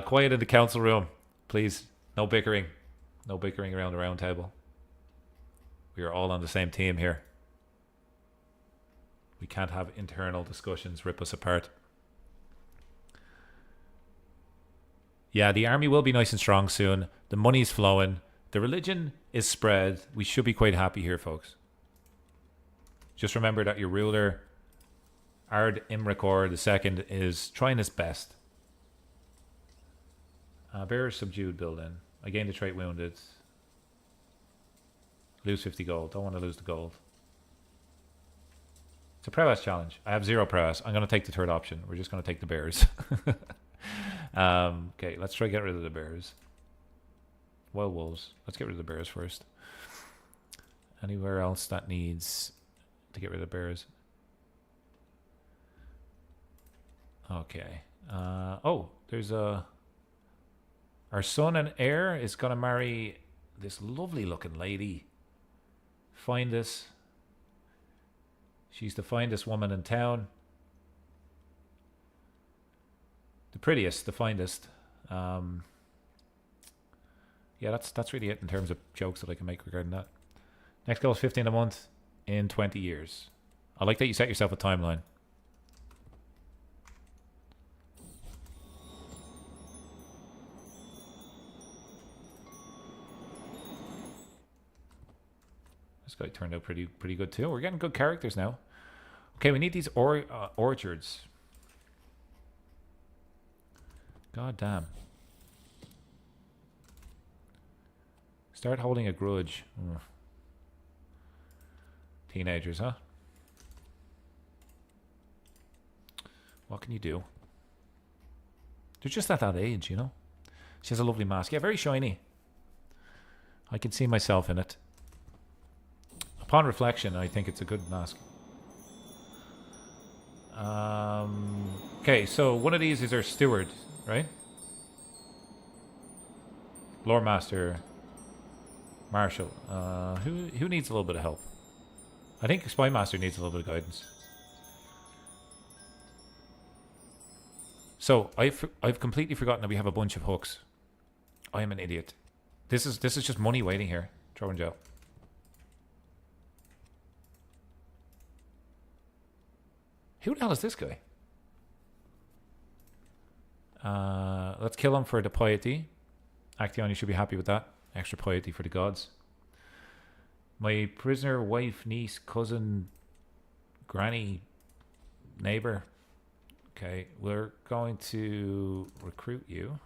Quiet in the council room, please. No bickering. No bickering around the round table. We are all on the same team here. We can't have internal discussions rip us apart. Yeah, the army will be nice and strong soon. The money's flowing. The religion is spread. We should be quite happy here, folks. Just remember that your ruler, Ard Imricor II, is trying his best. Bearer subdued building. I gained a trait wounded. Lose 50 gold. Don't want to lose the gold. It's a prowess challenge. I have 0 prowess. I'm going to take the third option. We're just going to take the bears. Okay, let's try to get rid of the bears. Wild wolves. Let's get rid of the bears first. Anywhere else that needs to get rid of the bears? Okay. Oh, there's a... Our son and heir is going to marry this lovely looking lady. Find this. She's the finest woman in town. The prettiest, the finest. Yeah, that's really it in terms of jokes that I can make regarding that. Next goal is 15 a month in 20 years. I like that you set yourself a timeline. This guy turned out pretty good too. We're getting good characters now. Okay, we need these orchards. God damn. Start holding a grudge. Ugh. Teenagers, huh? What can you do? They're just at that age, you know? She has a lovely mask. Yeah, very shiny. I can see myself in it. Upon reflection, I think it's a good mask. Okay, so one of these is our steward, right? Lore Master, Marshal. Who needs a little bit of help? I think Spy Master needs a little bit of guidance. So I've completely forgotten that we have a bunch of hooks. I am an idiot. This is just money waiting here. Throw in jail. Who the hell is this guy? Let's kill him for the piety. Actaeon, you should be happy with that. Extra piety for the gods. My prisoner, wife, niece, cousin, granny, neighbor. Okay, we're going to recruit you.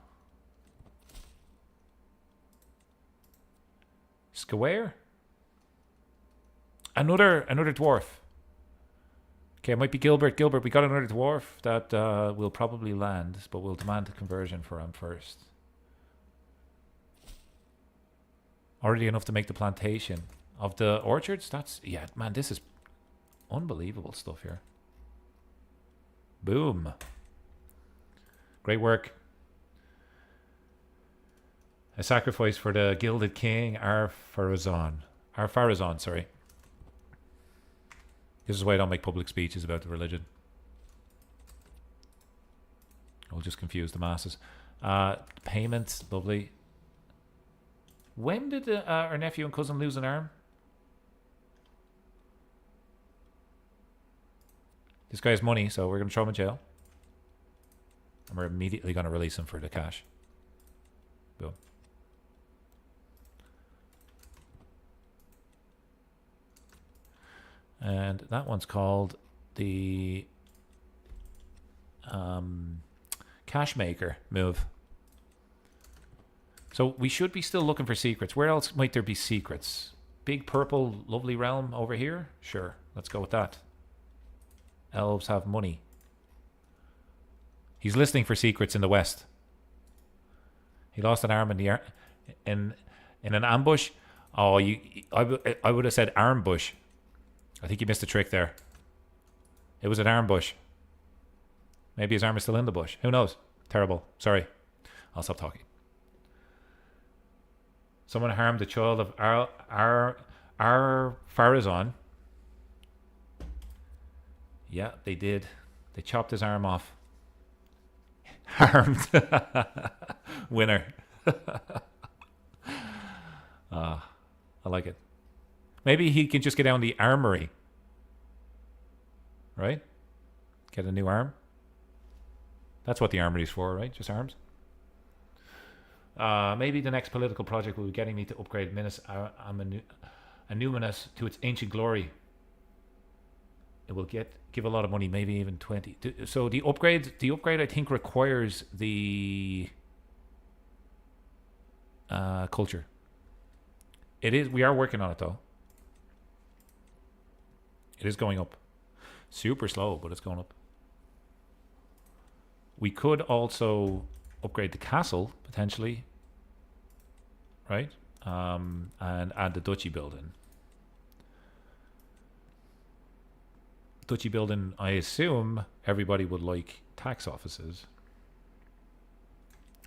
Square? Another dwarf. Okay, it might be Gilbert. Gilbert, we got another dwarf that will probably land, but we'll demand a conversion for him first. Already enough to make the plantation of the orchards. That's, yeah, man, this is unbelievable stuff here. Boom. Great work. A sacrifice for the gilded king, Ar-Pharazôn, sorry. This is why I don't make public speeches about the religion. I'll just confuse the masses. Payment, lovely. When did our nephew and cousin lose an arm? This guy has money, so we're going to throw him in jail. And we're immediately going to release him for the cash. Boom. And that one's called the cash maker move. So we should be still looking for secrets. Where else might there be secrets? Big purple lovely realm over here? Sure, let's go with that. Elves have money. He's listening for secrets in the west. He lost an arm in the in an ambush. Oh, I would have said arm bush. I think you missed a trick there. It was an arm bush. Maybe his arm is still in the bush. Who knows? Terrible. Sorry. I'll stop talking. Someone harmed the child of Ar-Pharazôn. Yeah, they did. They chopped his arm off. Harmed. Winner. I like it. Maybe he can just get down the armory. Right? Get a new arm. That's what the armory's for, right? Just arms. Maybe the next political project will be getting me to upgrade Minas Anuminus to its ancient glory. It will give a lot of money, maybe even 20. So the upgrade I think requires the culture. It is. We are working on it though. It is going up. Super slow, but it's going up. We could also upgrade the castle, potentially. Right? And add the duchy building. Duchy building, I assume everybody would like tax offices.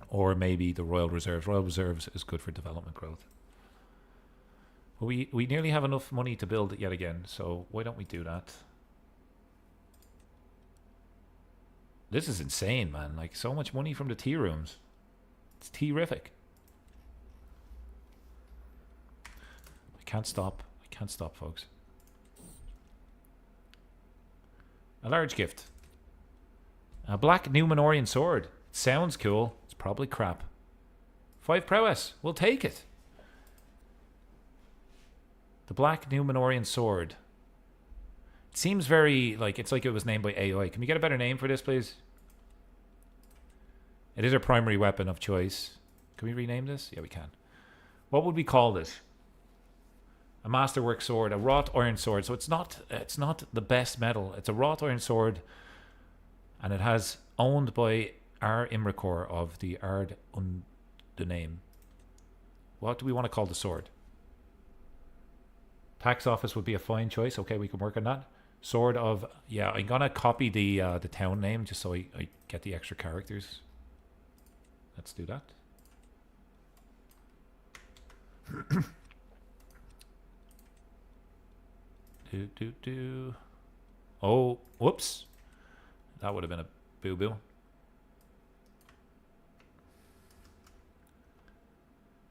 Or maybe the royal reserves. Royal reserves is good for development growth. But we nearly have enough money to build it yet again, so why don't we do that? This is insane, man. Like, so much money from the tea rooms. It's terrific. I can't stop. I can't stop, folks. A large gift. A Black Númenórean sword. Sounds cool. It's probably crap. 5 prowess. We'll take it. The Black Númenórean sword. It seems very, like, it's like it was named by AI. Can we get a better name for this, please? It is our primary weapon of choice. Can we rename this? Yeah, we can. What would we call this? A masterwork sword, a wrought iron sword. So it's not the best metal. It's a wrought iron sword, and it has owned by our Imricor of the Ard the name. What do we want to call the sword? Tax office would be a fine choice. Okay, we can work on that. Sword of, yeah, I'm gonna copy the town name just so I get the extra characters. Let's do that. do. Oh, whoops. That would have been a boo-boo.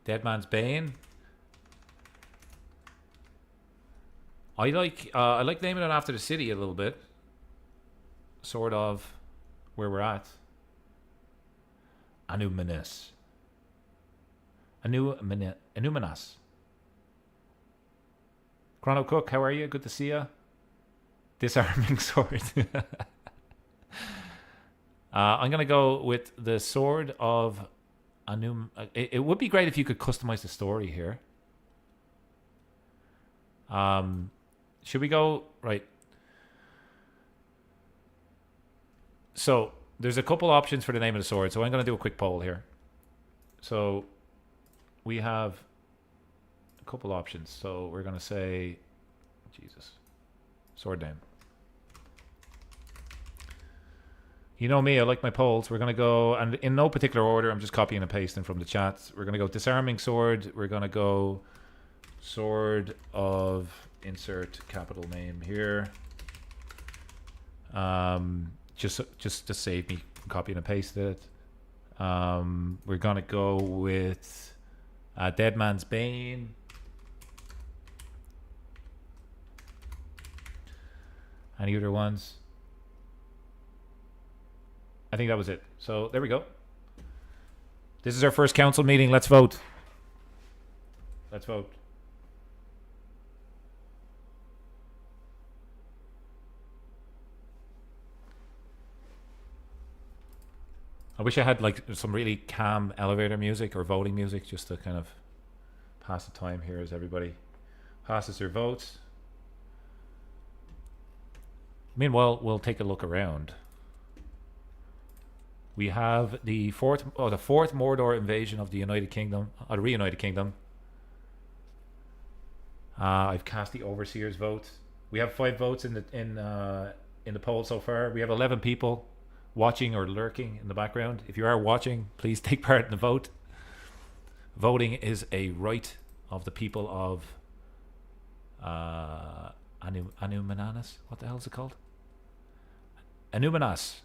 Dead Man's Bane. I like naming it after the city a little bit. Sort of where we're at. Anuminas. Anuminas. Chrono Cook, how are you? Good to see you. Disarming sword. I'm going to go with the sword of Anum. It would be great if you could customize the story here. Should we go? Right. So there's a couple options for the name of the sword. So I'm going to do a quick poll here. So we have a couple options. So we're going to say, Jesus, sword name. You know me, I like my polls. We're going to go, and in no particular order, I'm just copying and pasting from the chat. We're going to go disarming sword. We're going to go sword of insert capital name here. Just to save me copying and pasting it. We're going to go with Dead Man's Bane. Any other ones? I think that was it. So there we go. This is our first council meeting. Let's vote. Let's vote. I wish I had like some really calm elevator music or voting music just to kind of pass the time here as everybody passes their votes. Meanwhile, we'll take a look around. We have the fourth Mordor invasion of the United Kingdom, the reunited Kingdom. I've cast the overseer's vote. We have 5 votes in the poll so far. We have 11 people watching or lurking in the background. If you are watching, please take part in the vote. Voting is a right of the people of Anuminanas. What the hell is it called? Anuminas.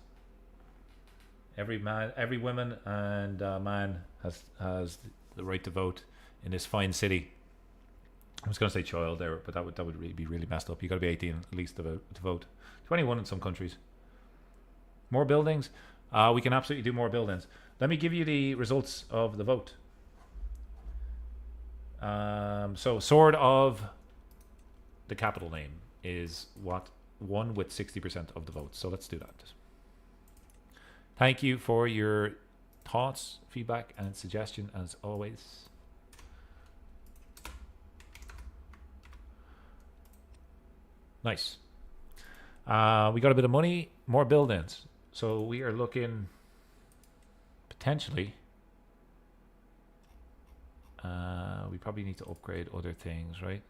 Every man, every woman, and man has the right to vote in this fine city. I was going to say child there, but that would really be really messed up. You got to be 18 at least to vote. 21 in some countries. More buildings. We can absolutely do more buildings. Let me give you the results of the vote. So sword of the capital name is what won with 60% of the votes. So let's do that. Thank you for your thoughts, feedback, and suggestion as always. Nice. We got a bit of money, more buildings. So we are looking potentially. We probably need to upgrade other things, right?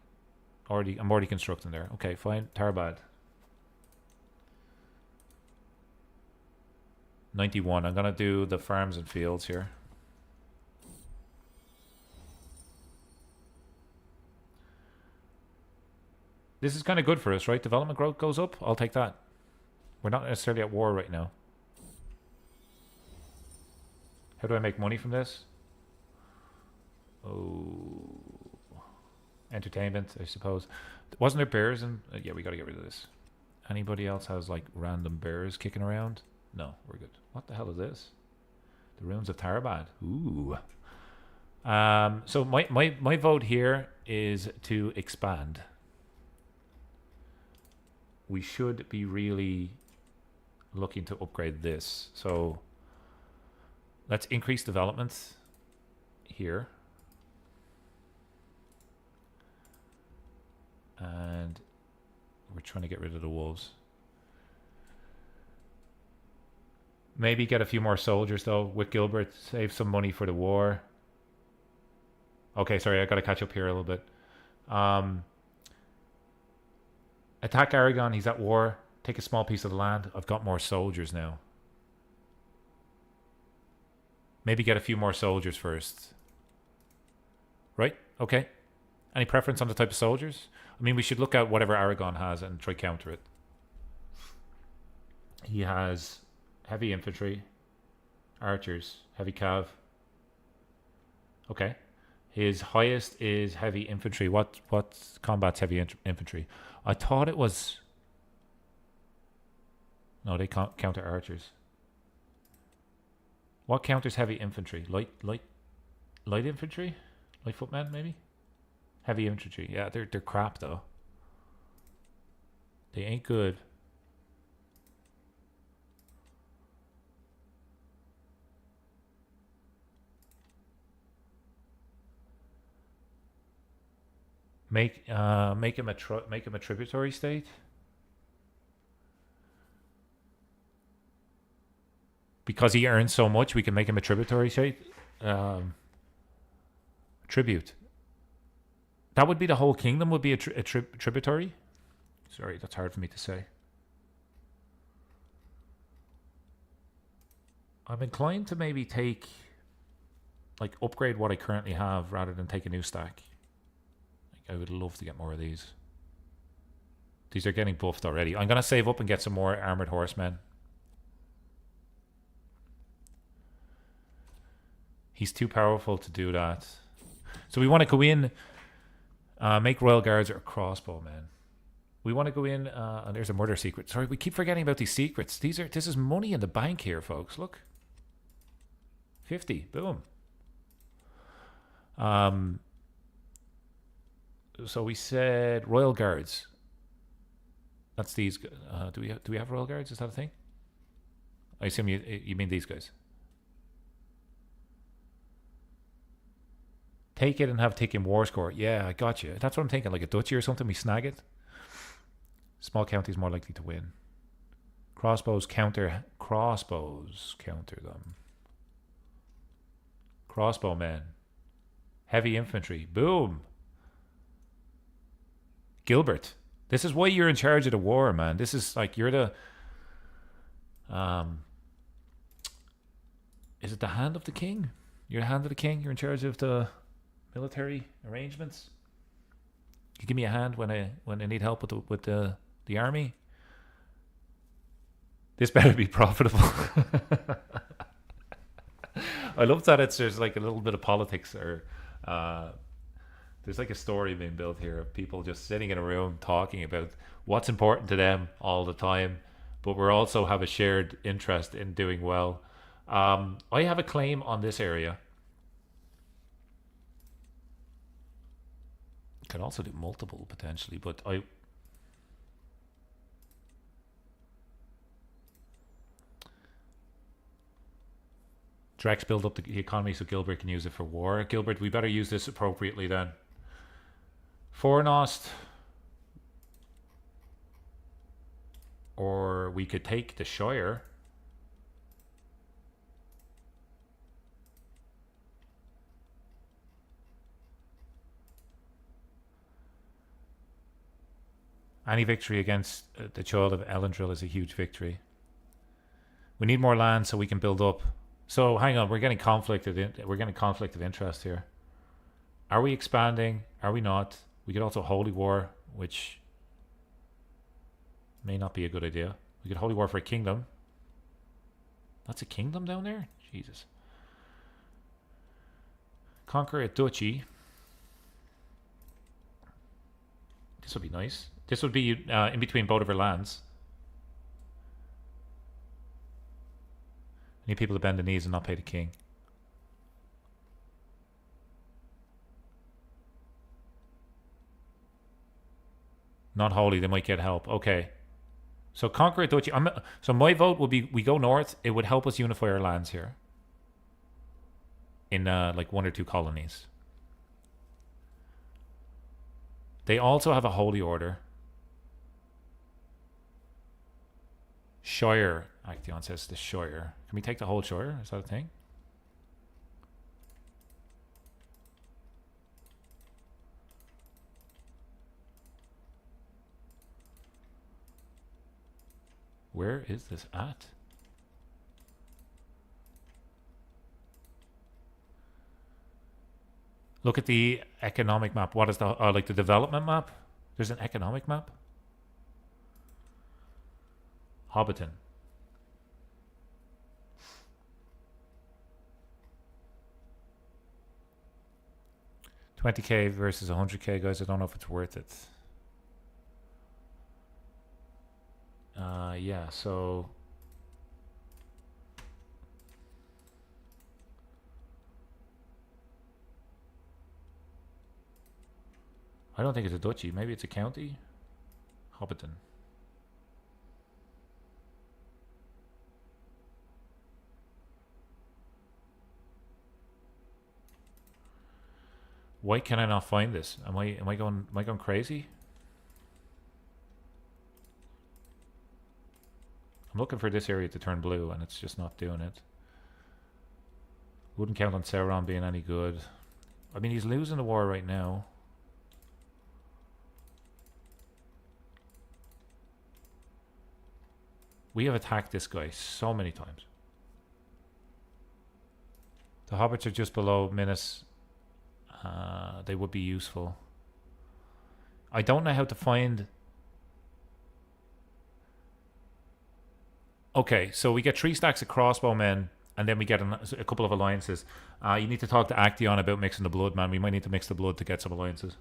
I'm already constructing there. Okay, fine. Tarbad. 91. I'm gonna do the farms and fields here. This is kind of good for us, right? Development growth goes up. I'll take that. We're not necessarily at war right now. How do I make money from this? Oh, entertainment, I suppose. Wasn't there bears? And yeah, we got to get rid of this. Anybody else has like random bears kicking around? No, we're good. What the hell is this? The ruins of Tarbad. Ooh. So my vote here is to expand. We should be really looking to upgrade this. So let's increase development here. And we're trying to get rid of the wolves. Maybe get a few more soldiers though with Gilbert. Save some money for the war. Okay, sorry, I got to catch up here a little bit. Attack Aragon, he's at war. Take a small piece of the land. I've got more soldiers now. Maybe get a few more soldiers first. Right? Okay. Any preference on the type of soldiers? I mean, we should look at whatever Aragon has and try counter it. He has heavy infantry, archers, heavy cav. Okay. His highest is heavy infantry. What combats heavy infantry? I thought it was... No, they can't counter archers. What counters heavy infantry? Light infantry? Light footmen, maybe? Heavy infantry. Yeah, they're crap though. They ain't good. Make him a tributary state. Because he earns so much, we can make him a tributary state. Tribute. That would be the whole kingdom would be a tributary. Sorry, that's hard for me to say. I'm inclined to maybe take, like, upgrade what I currently have rather than take a new stack. I would love to get more of these. These are getting buffed already. I'm going to save up and get some more armored horsemen. He's too powerful to do that. So we want to go in, make royal guards or crossbowmen. We want to go in, and there's a murder secret. Sorry, we keep forgetting about these secrets. This is money in the bank here, folks. Look. 50. Boom. So we said royal guards. That's these. Do we have royal guards? Is that a thing? I assume you mean these guys. Take it and have taken war score. Yeah, I got you. That's what I'm thinking. Like a duchy or something. We snag it. Small counties more likely to win. Crossbows counter them. Crossbowmen. Heavy infantry. Boom. Gilbert. This is why you're in charge of the war, man. This is like you're the is it the hand of the king? You're the hand of the king. You're in charge of the military arrangements. You give me a hand when I need help with the army. This better be profitable. I love that there's like a little bit of politics or there's like a story being built here of people just sitting in a room talking about what's important to them all the time, but we also have a shared interest in doing well. I have a claim on this area. Could also do multiple potentially, but Drex build up the economy so Gilbert can use it for war. Gilbert, we better use this appropriately then. Fornost Or we could take the Shire. Any victory against the Child of Elendil is a huge victory. We need more land so we can build up. So hang on, we're getting conflict of interest here. Are we expanding? Are we not? We could also Holy War, which may not be a good idea. We could Holy War for a kingdom. That's a kingdom down there? Jesus. Conquer a duchy. This would be nice. This would be in between both of our lands. Need people to bend the knees and not pay the king. Not holy, they might get help. Okay. So conquer a duchy. So my vote would be we go north. It would help us unify our lands here. In like 1 or 2 colonies. They also have a holy order. Shire. Acteon says the Shire. Can we take the whole Shire? Is that a thing? Where is this at? Look at the economic map. What is the like the development map? There's an economic map. Hobbiton. $20K versus 100K, guys. I don't know if it's worth it. Yeah, so I don't think it's a duchy. Maybe it's a county. Hobbiton. Why can I not find this? Am I going crazy? I'm looking for this area to turn blue and it's just not doing it. Wouldn't count on Sauron being any good. I mean, he's losing the war right now. We have attacked this guy so many times. The hobbits are just below Minas. They would be useful. I don't know how to find... Okay, so we get 3 stacks of crossbowmen, and then we get a couple of alliances. You need to talk to Acteon about mixing the blood, man. We might need to mix the blood to get some alliances.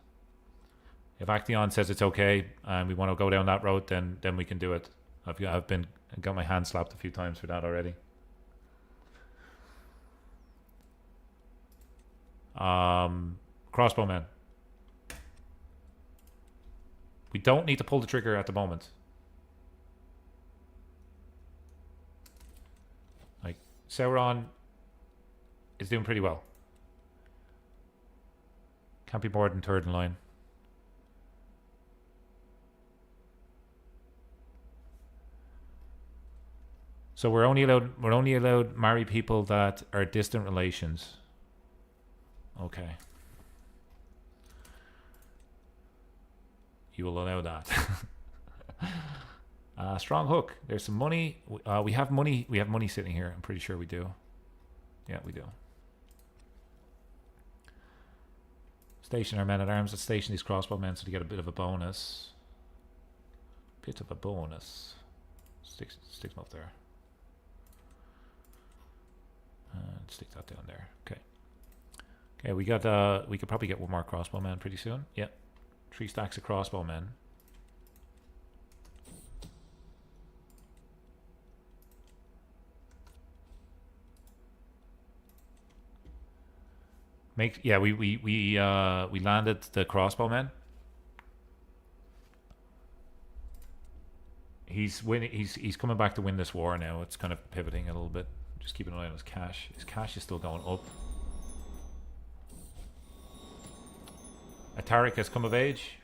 If Acteon says it's okay, and we want to go down that road, then we can do it. I've got my hand slapped a few times for that already. Crossbowmen. We don't need to pull the trigger at the moment. Like, Sauron is doing pretty well. Can't be more than third in line. So we're only allowed marry people that are distant relations. Okay. You will allow that. Strong hook. There's some money. We have money. We have money sitting here. I'm pretty sure we do. Yeah, we do. Station our men at arms. Let's station these crossbowmen so they get a bit of a bonus. Bit of a bonus. Stick them up there. Stick that down there. Okay. Okay, we got we could probably get 1 more crossbowman pretty soon. Yep. 3 stacks of crossbowmen. We landed the crossbowmen. He's winning. He's coming back to win this war now. It's kind of pivoting a little bit. Just keep an eye on his cash. His cash is still going up. Atarik has come of age.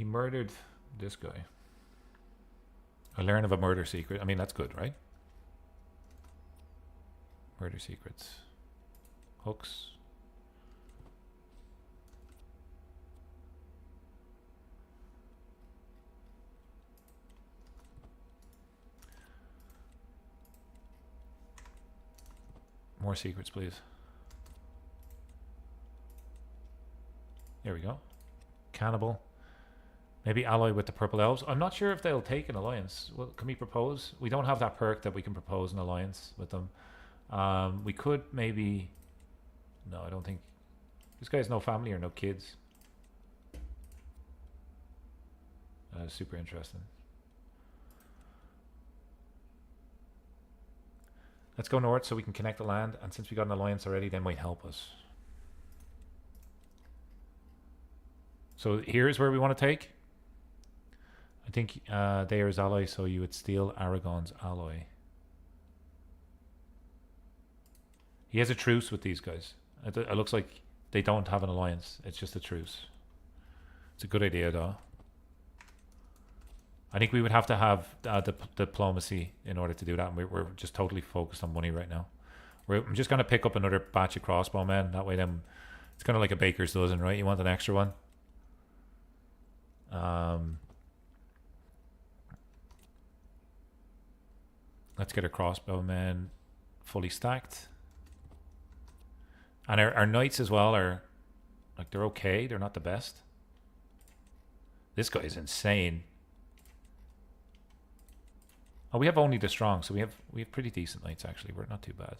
murdered this guy. I learn of a murder secret. I mean, that's good, right? Murder secrets. Hooks. More secrets, please. There we go. Cannibal. Maybe ally with the purple elves. I'm not sure if they'll take an alliance. Well, can we propose? We don't have that perk that we can propose an alliance with them. We could maybe... No, I don't think... This guy has no family or no kids. Super interesting. Let's go north so we can connect the land. And since we got an alliance already, they might help us. So here's where we want to take. I think they are his ally, so you would steal Aragon's ally. He has a truce with these guys. It looks like they don't have an alliance. It's just a truce. It's a good idea, though. I think we would have to have diplomacy in order to do that. And we're just totally focused on money right now. I'm just going to pick up another batch of crossbowmen. That way, it's kind of like a baker's dozen, right? You want an extra one. Let's get a crossbowman fully stacked. And our knights as well are, like, they're okay. They're not the best. This guy is insane. Oh, we have only the strong, so we have pretty decent knights actually. We're not too bad.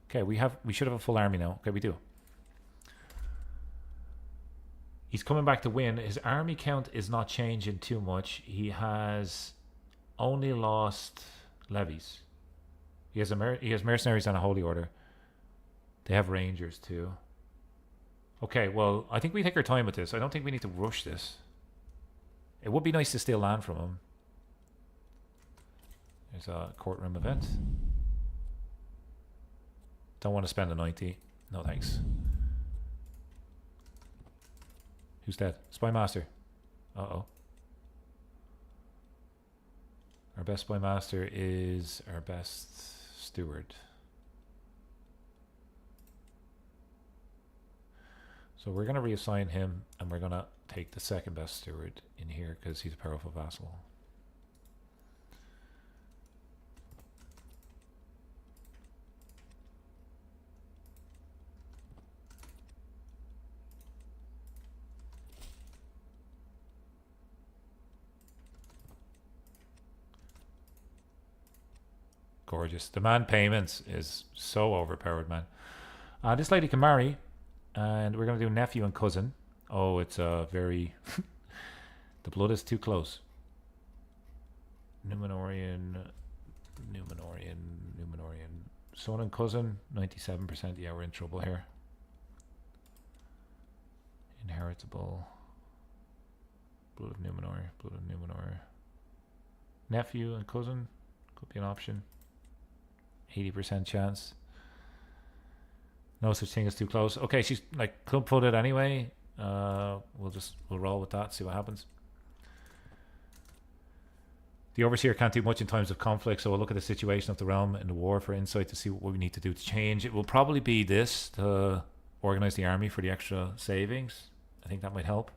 Okay, we should have a full army now. Okay, we do. He's coming back to win. His army count is not changing too much. He has only lost levies. He has mercenaries and a holy order. They have rangers too. Okay, well, I think we take our time with this. I don't think we need to rush this. It would be nice to steal land from him. There's a courtroom event. Don't want to spend a 90. No thanks. Who's dead? Spy Master. Uh-oh. Our best Spy Master is our best Steward. So we're going to reassign him, and we're going to take the second best Steward in here because he's a powerful vassal. Gorgeous. Demand payments is so overpowered, man. This lady can marry, and we're going to do nephew and cousin. Oh, it's a very... the blood is too close. Númenórean. Son and cousin, 97%. Yeah, we're in trouble here. Inheritable. Blood of Númenor. Nephew and cousin could be an option. 80% chance. No such thing as too close. Okay, she's like club-footed anyway. We'll roll with that, see what happens. The Overseer can't do much in times of conflict, so we'll look at the situation of the realm in the war for insight to see what we need to do to change. It will probably be this to organize the army for the extra savings. I think that might help.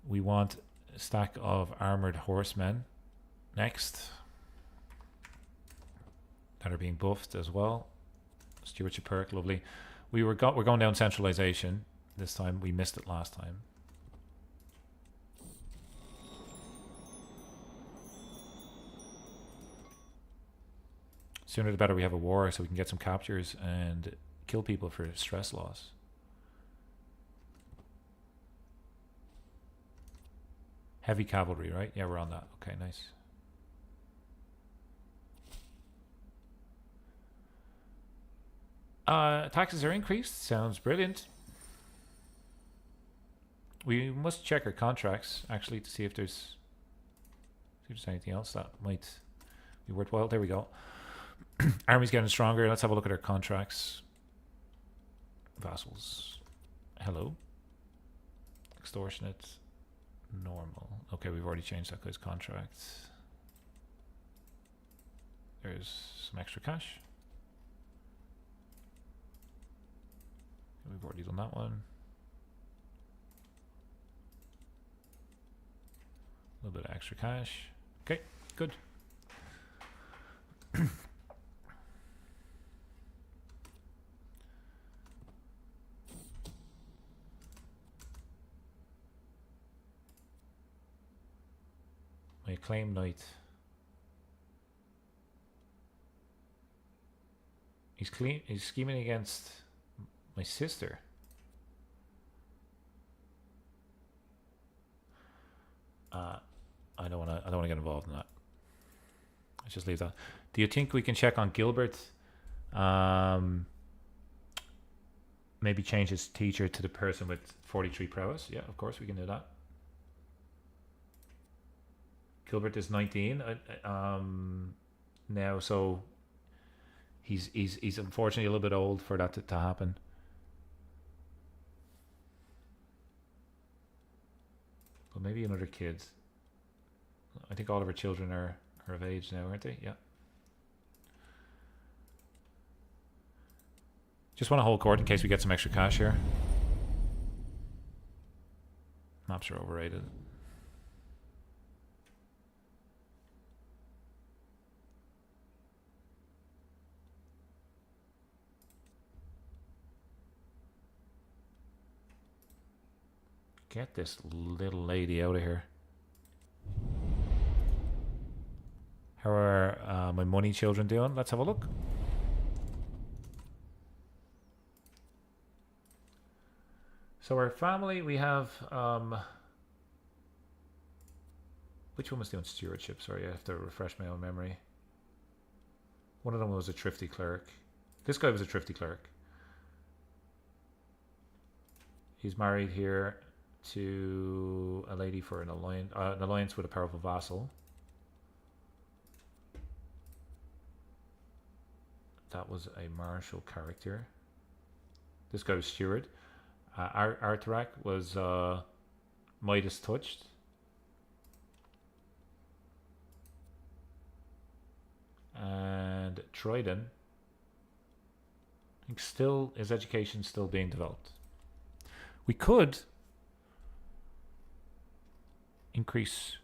We want a stack of armored horsemen next. That are being buffed as well. Stewardship perk, lovely. We're going down centralization this time. We missed it last time. Sooner the better we have a war so we can get some captures and kill people for stress loss. Heavy cavalry, right? Yeah, we're on that. Okay, nice. Taxes are increased. Sounds brilliant. We must check our contracts actually to see if there's anything else that might be worthwhile. There we go. Army's getting stronger. Let's have a look at our contracts. Vassals. Hello. Extortionate. Normal. Okay, we've already changed that guy's contract. There's some extra cash. We've already done that one. A little bit of extra cash. Okay, good. My acclaimed knight. He's scheming against my sister. I don't want to get involved in that. Let's just leave that. Do you think we can check on Gilbert? Maybe change his teacher to the person with 43 prowess. Yeah, of course we can do that. Gilbert is 19 now, so he's unfortunately a little bit old for that to happen. But maybe another kid. I think all of our children are of age now, aren't they? Yeah. Just want to hold court in case we get some extra cash here. Maps are overrated. Get this little lady out of here. How are my money children doing? Let's have a look. So our family, we have which one was doing stewardship? Sorry, I have to refresh my own memory. One of them was a thrifty cleric. This guy was a thrifty cleric. He's married here to a lady for an alliance with a powerful vassal. That was a martial character. This guy was steward. Artarak was Midas touched. And Tridon, I think still his education still being developed. We could increase.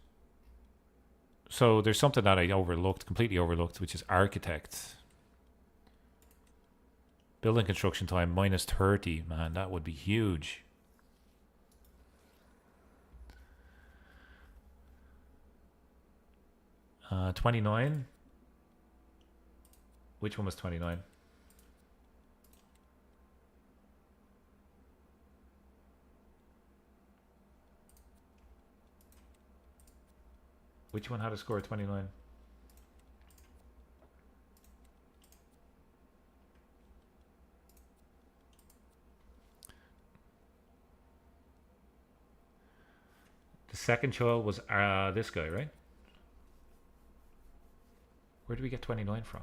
So there's something that I completely overlooked, which is architect. Building construction time minus 30. Man, that would be huge. Uh, 29. Which one was 29? Which one had a score of 29? The second child was this guy, right? Where did we get 29 from?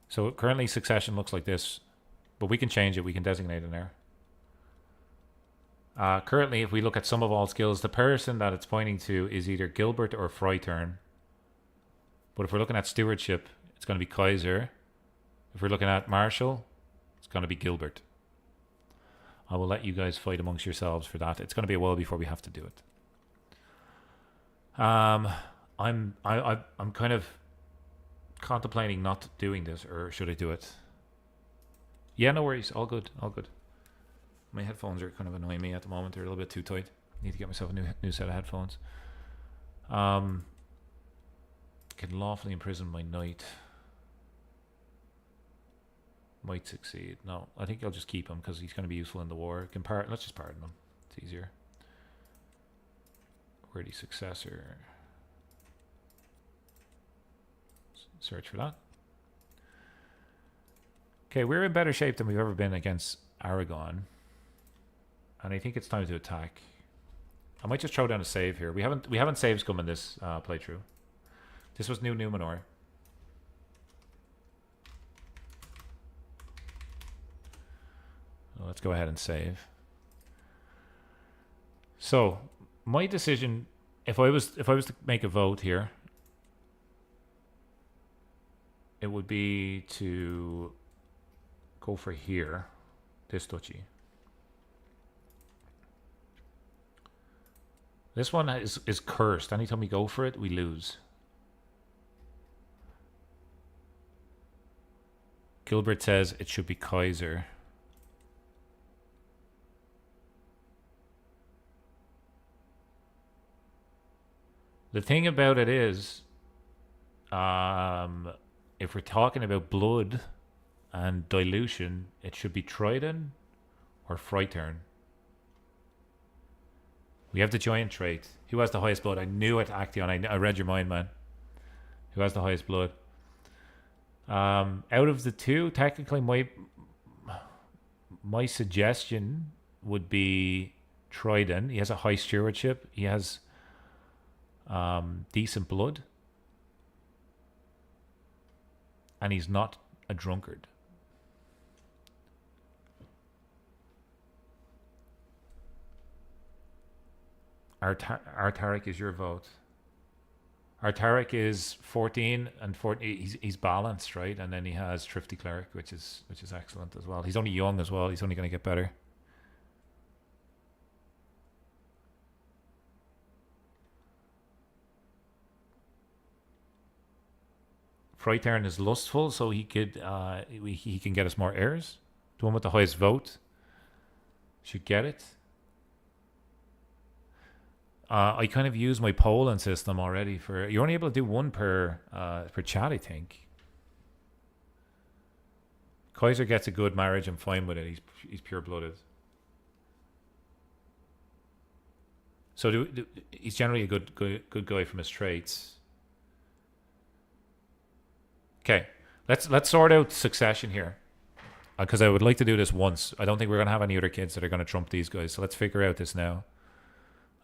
So currently succession looks like this, but we can change it. We can designate an heir. Currently, if we look at sum of all skills, the person that it's pointing to is either Gilbert or Freitern. But if we're looking at stewardship, it's going to be Kaiser. If we're looking at Marshall, it's going to be Gilbert. I will let you guys fight amongst yourselves for that. It's going to be a while before we have to do it. I'm kind of contemplating not doing this, or should I do it? Yeah, no worries. All good. All good. My headphones are kind of annoying me at the moment. They're a little bit too tight. Need to get myself a new set of headphones. Can lawfully imprison my knight. Might succeed. No, I think I'll just keep him because he's going to be useful in the war. Let's just pardon him. It's easier. Worthy successor. Search for that. Okay, we're in better shape than we've ever been against Aragon. And I think it's time to attack. I might just throw down a save here. We haven't saves come in this playthrough. This was New Numenor. Let's go ahead and save. So my decision, if I was to make a vote here, it would be to go for here, this duchy. This one is cursed. Anytime we go for it, we lose. Gilbert says it should be Kaiser. The thing about it is, if we're talking about blood and dilution, it should be Trident or Freitern. We have the giant trait. Who has the highest blood? I knew it, Action. I read your mind, man. Who has the highest blood? Out of the two, technically my suggestion would be Trident. He has a high stewardship. He has decent blood. And he's not a drunkard. Artaric is your vote. Artaric is 14 and 14. He's balanced, right? And then he has Thrifty Cleric, which is excellent as well. He's only young as well. He's only going to get better. Freitern is lustful, so he could he can get us more heirs. The one with the highest vote should get it. I kind of use my polling system already for. You're only able to do one per chat, I think. Kaiser gets a good marriage. I'm fine with it. He's pure blooded. So he's generally a good guy from his traits. Okay, let's sort out succession here, because I would like to do this once. I don't think we're gonna have any other kids that are gonna trump these guys. So let's figure out this now.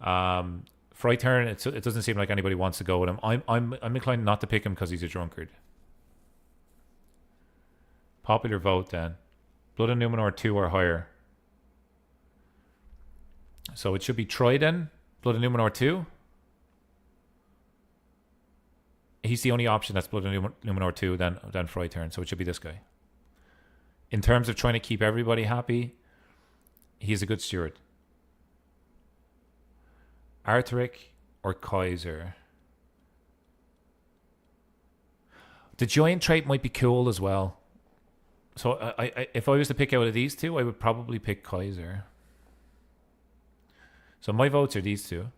Freitern, it doesn't seem like anybody wants to go with him. I'm inclined not to pick him because he's a drunkard. Popular vote then. Blood and Numenor 2 or higher. So it should be Trident, Blood and Numenor 2. He's the only option that's Blood and Numenor 2 than Freitern, so it should be this guy. In terms of trying to keep everybody happy, he's a good steward. Artaric or Kaiser. The giant trait might be cool as well. So if I was to pick out of these two, I would probably pick Kaiser. So my votes are these two.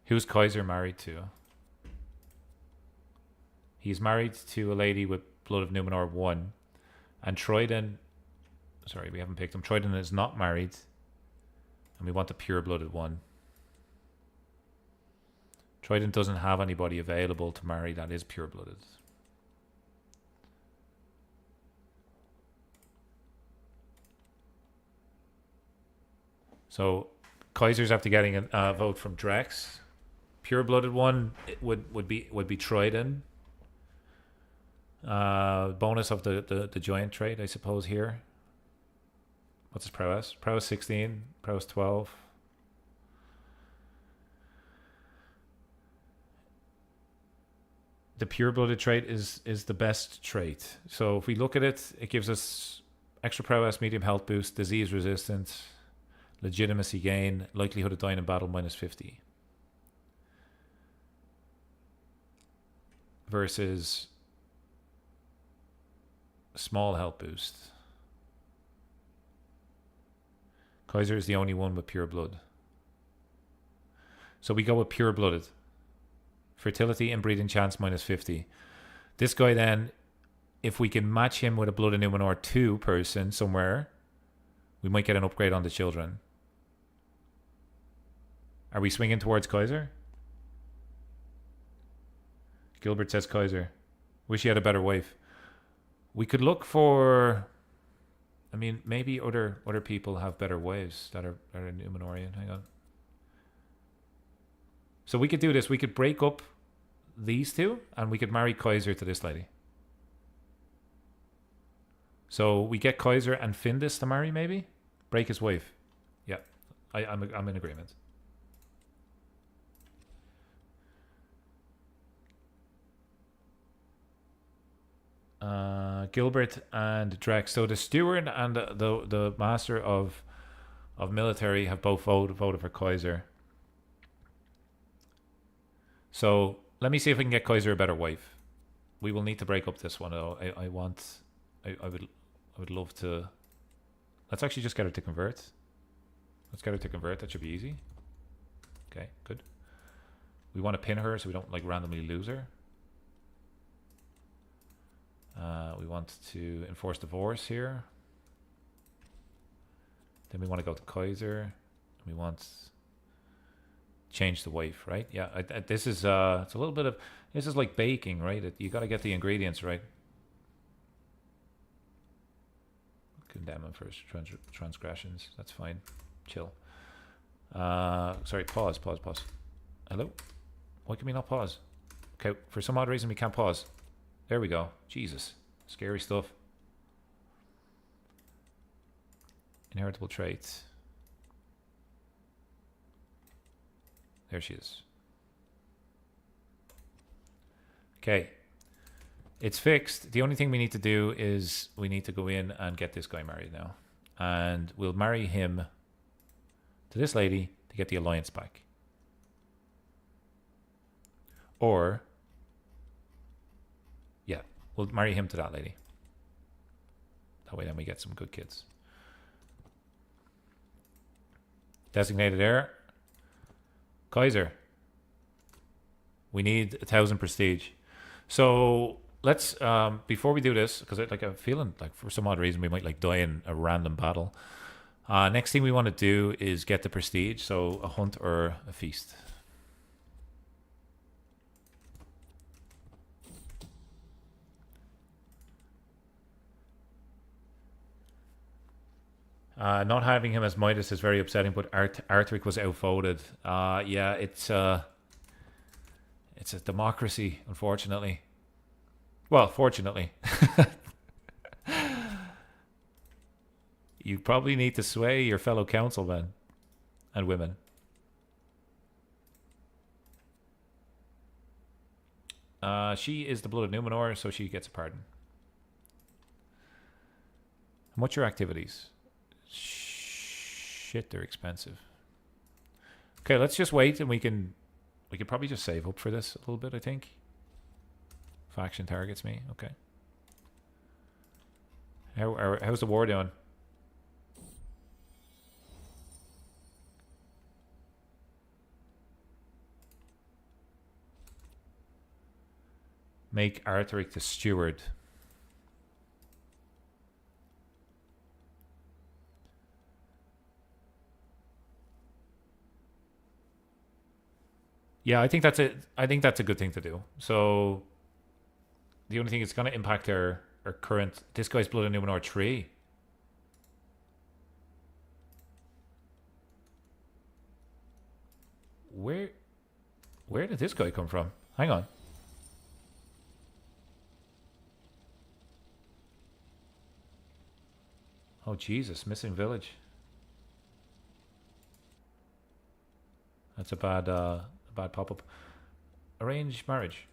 Who's Kaiser married to? He's married to a lady with Blood of Numenor 1. And Trident... Sorry, we haven't picked him. Trident is not married. And we want the pure-blooded one. Trident doesn't have anybody available to marry that is pure-blooded. So, Kaiser's after getting a vote from Drex. Pure-blooded one would be Trident. Bonus of the giant trait, I suppose, here. What's his prowess? Prowess 16, prowess 12. The pure-blooded trait is the best trait. So if we look at it, it gives us extra prowess, medium health boost, disease resistance, legitimacy gain, likelihood of dying in battle -50. Versus small health boost. Kaiser is the only one with pure blood. So we go with pure blooded. Fertility and breeding chance -50. This guy then, if we can match him with a Blood and Numenor 2 person somewhere, we might get an upgrade on the children. Are we swinging towards Kaiser? Gilbert says Kaiser. Wish he had a better wife. We could look for... I mean, maybe other people have better wives that are Númenórean. Hang on. So we could do this. We could break up these two, and we could marry Kaiser to this lady. So we get Kaiser and Findus to marry, maybe? Break his wife. Yeah, I'm in agreement. Gilbert and Drex. So the steward and the master of military have both voted for Kaiser. So let me see if we can get Kaiser a better wife. We will need to break up this one though. I would love to. Let's actually just get her to convert. Let's get her to convert. That should be easy. Okay, good. We want to pin her so we don't like randomly lose her. We want to enforce divorce here. Then we want to go to Kaiser. We want change the wife, right? Yeah, this is it's a little bit of, this is like baking, right? You got to get the ingredients right. Condemn him for his transgressions. That's fine. Chill. Sorry, pause. Hello? Why can we not pause? Okay, for some odd reason we can't pause. There we go. Jesus. Scary stuff. Inheritable traits. There she is. Okay. It's fixed. The only thing we need to do is we need to go in and get this guy married now. And we'll marry him to this lady to get the alliance back. Or, yeah, we'll marry him to that lady. That way then we get some good kids. Designated heir. Kaiser. We need 1,000 prestige. So let's before we do this, because I'm feeling like for some odd reason we might like die in a random battle. Next thing we want to do is get the prestige. So a hunt or a feast. Not having him as Midas is very upsetting, but Arthuric was outvoted. Yeah, it's a democracy, unfortunately. Well, fortunately. You probably need to sway your fellow councilmen and women. She is the blood of Númenor, so she gets a pardon. And what's your activities? Shit, they're expensive. Okay, let's just wait, and we could probably just save up for this a little bit, I think. Faction targets me. Okay. How's the war doing? Make Arthuric the steward. Yeah, I think that's it. I think that's a good thing to do. So the only thing is going to impact our current. This guy's blood in Númenor 3. Where did this guy come from? Hang on. Oh Jesus, missing village. That's a bad pop-up. Arrange marriage.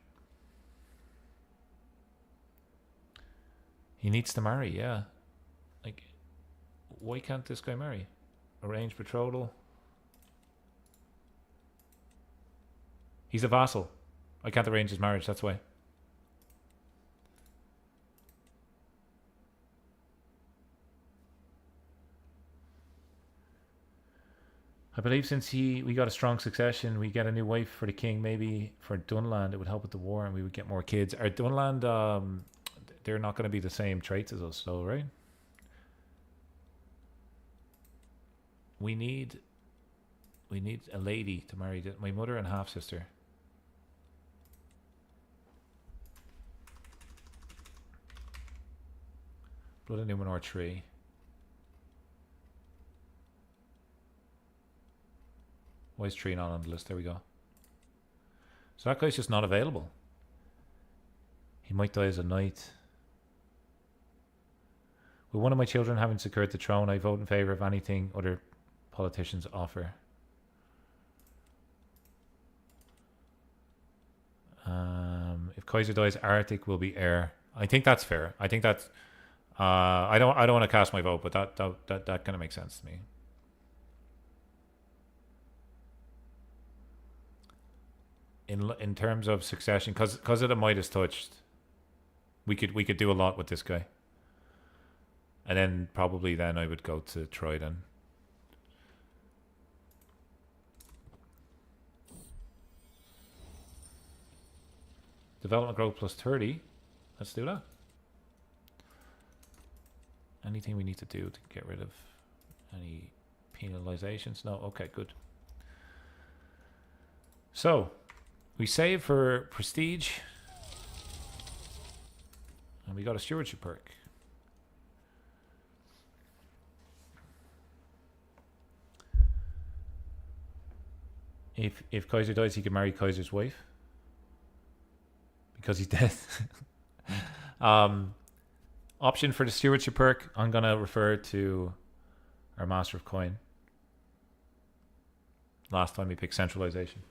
He needs to marry, yeah. Like, why can't this guy marry? Arrange betrothal. He's a vassal. I can't arrange his marriage, that's why. I believe since we got a strong succession, we get a new wife for the king. Maybe for Dunland, it would help with the war, and we would get more kids. Our Dunland, they're not going to be the same traits as us, though, right? We need a lady to marry my mother and half sister. Blood of Númenor 3. Why is 3 not on the list? There we go. So that guy's just not available. He might die as a knight. With one of my children having secured the throne, I vote in favor of anything other politicians offer. If Kaiser dies, Arctic will be heir. I think that's fair. I think that's. I don't want to cast my vote, but that kind of makes sense to me. In terms of succession, because of the Midas touched, we could do a lot with this guy. And then probably then I would go to Troy then. Development growth plus 30. Let's do that. Anything we need to do to get rid of any penalizations? No? Okay, good. So, we save for prestige. And we got a stewardship perk. If Kaiser dies, he can marry Kaiser's wife. Because he's dead. Option for the stewardship perk, I'm going to refer to our Master of Coin. Last time we picked centralization.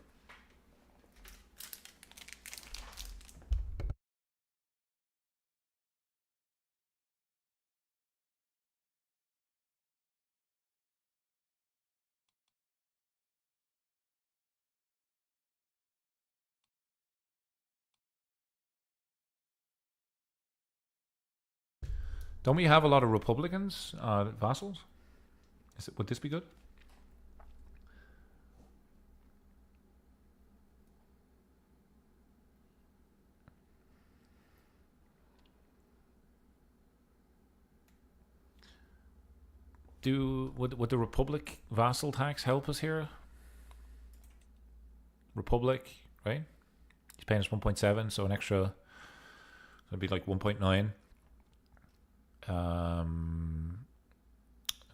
Don't we have a lot of Republicans, vassals? Would this be good? Would the Republic vassal tax help us here? Republic, right? He's paying us 1.7, so an extra, it'd be like 1.9. An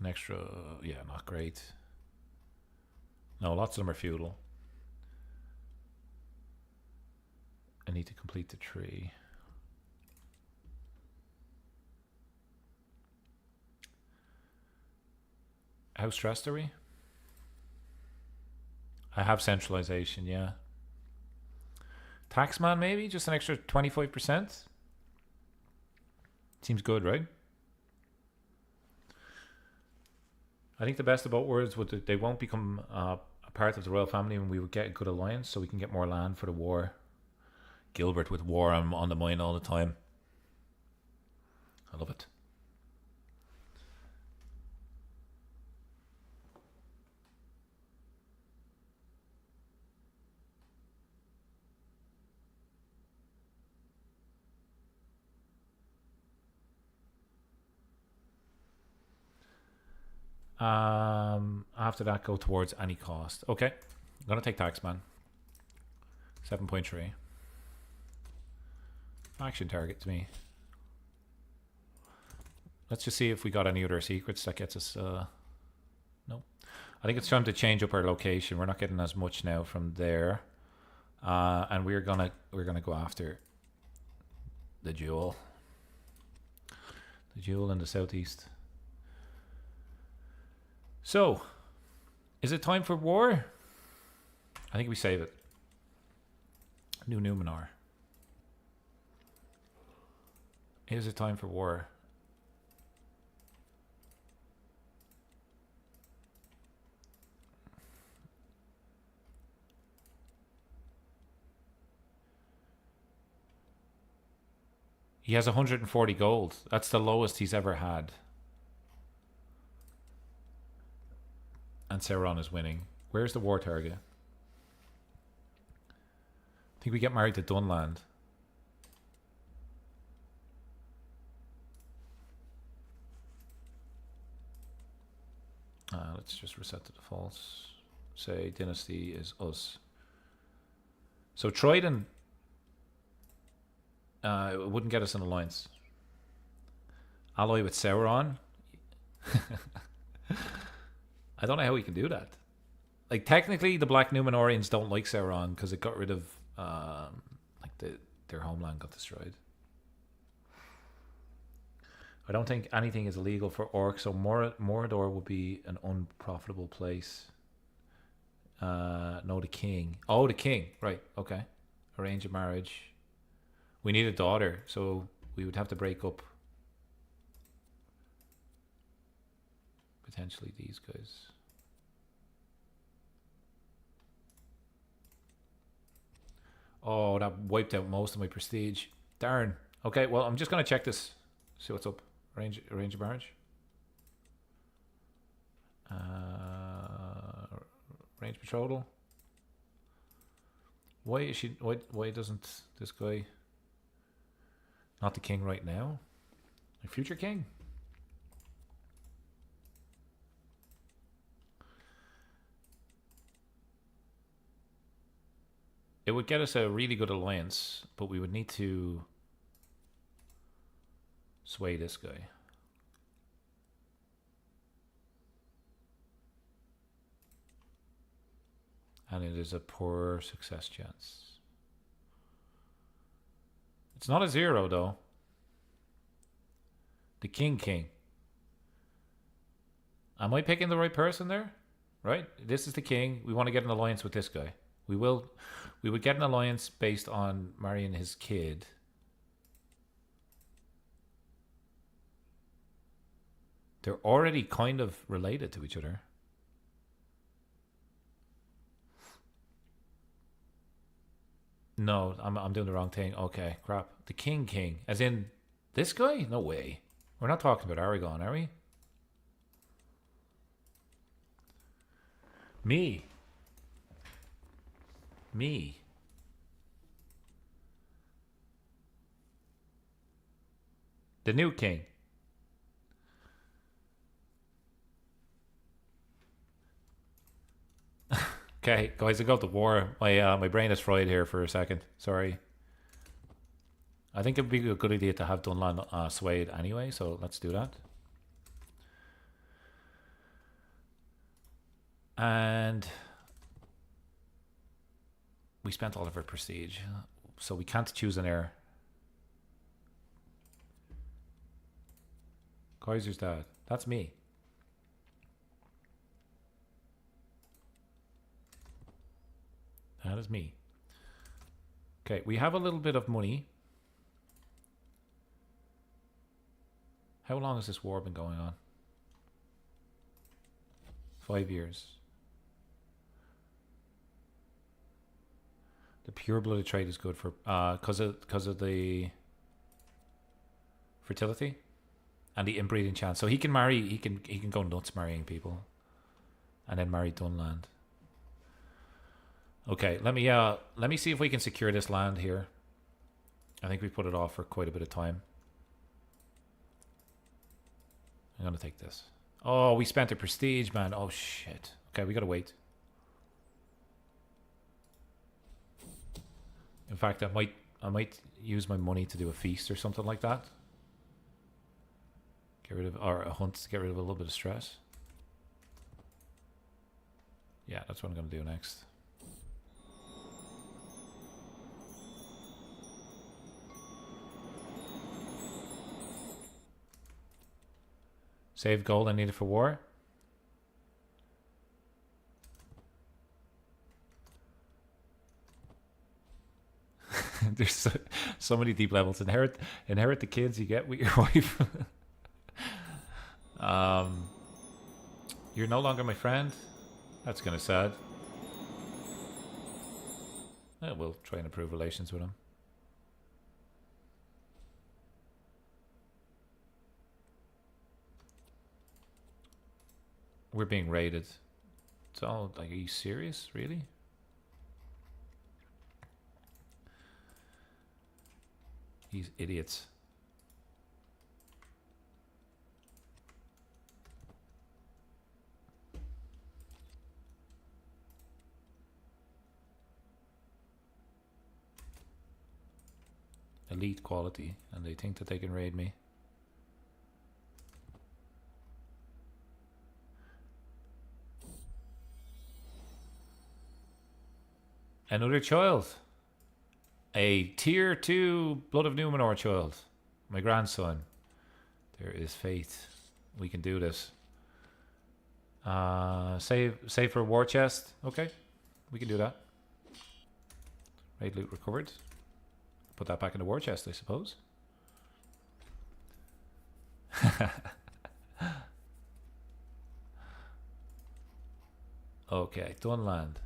extra, yeah, not great. No, lots of them are feudal. I need to complete the tree. How stressed are we? I have centralization, yeah. Taxman, maybe? Just an extra 25%? Seems good, right? I think the best about words would they won't become a part of the royal family, and we would get a good alliance, so we can get more land for the war. Gilbert with war on the mind all the time. I love it. After that, go towards any cost. Okay, I'm gonna take Taxman. 7.3. Action target to me. Let's just see if we got any other secrets that gets us. No, I think it's time to change up our location. We're not getting as much now from there, and we're gonna go after the jewel. The jewel in the southeast. So, is it time for war? I think we save it. New Numenor. Is it time for war? He has 140 gold. That's the lowest he's ever had. And Sauron is winning. Where's the war target? I think we get married to Dunland. Let's just reset the defaults. Say dynasty is us. So Trident it wouldn't get us an alliance. Alloy with Sauron. I don't know how we can do that. Like, technically, the Black Númenóreans don't like Sauron because it got rid of, like, their homeland got destroyed. I don't think anything is illegal for orcs, so Mordor would be an unprofitable place. No, the king. Oh, the king. Right. Okay. Arrange a marriage. We need a daughter, so we would have to break up potentially these guys. Oh, that wiped out most of my prestige. Darn. Okay, well, I'm just going to check this. See what's up. Arrange a marriage. Range betrothal. Why is she? Why doesn't this guy? Not the king right now. The future king. It would get us a really good alliance, but we would need to sway this guy. And it is a poor success chance. It's not a 0 though. The king. Am I picking the right person there? Right? This is the king. We want to get an alliance with this guy. We would get an alliance based on marrying his kid. They're already kind of related to each other. No, I'm doing the wrong thing. Okay, crap. The king. As in this guy? No way. We're not talking about Aragon, are we? Me. The new king. Okay, guys, I got the war. My brain is fried here for a second. Sorry. I think it'd be a good idea to have Dunland swayed anyway, so let's do that. And we spent all of our prestige, so we can't choose an heir. Kaiser's dad. That's me. That is me. Okay, we have a little bit of money. How long has this war been going on? 5 years. The pure-blooded trait is good for because of the fertility and the inbreeding chance. So he can marry. He can go nuts marrying people, and then marry Dunland. Okay, let me see if we can secure this land here. I think we put it off for quite a bit of time. I'm gonna take this. Oh, we spent the prestige, man. Oh shit. Okay, we gotta wait. In fact, I might use my money to do a feast or something like that. Get rid of, or a hunt to get rid of a little bit of stress. Yeah, that's what I'm gonna do next. Save gold I needed for war. There's so many deep levels. Inherit the kids you get with your wife. You're no longer my friend. That's kind of sad. We'll try and improve relations with him. We're being raided. So, like, are you serious? Really? These idiots. Elite quality, and they think that they can raid me. Another child. A tier 2 Blood of Númenor child. My grandson. There is faith. We can do this. Save for war chest. Okay, we can do that. Raid loot recovered. Put that back in the war chest, I suppose. Okay, done land.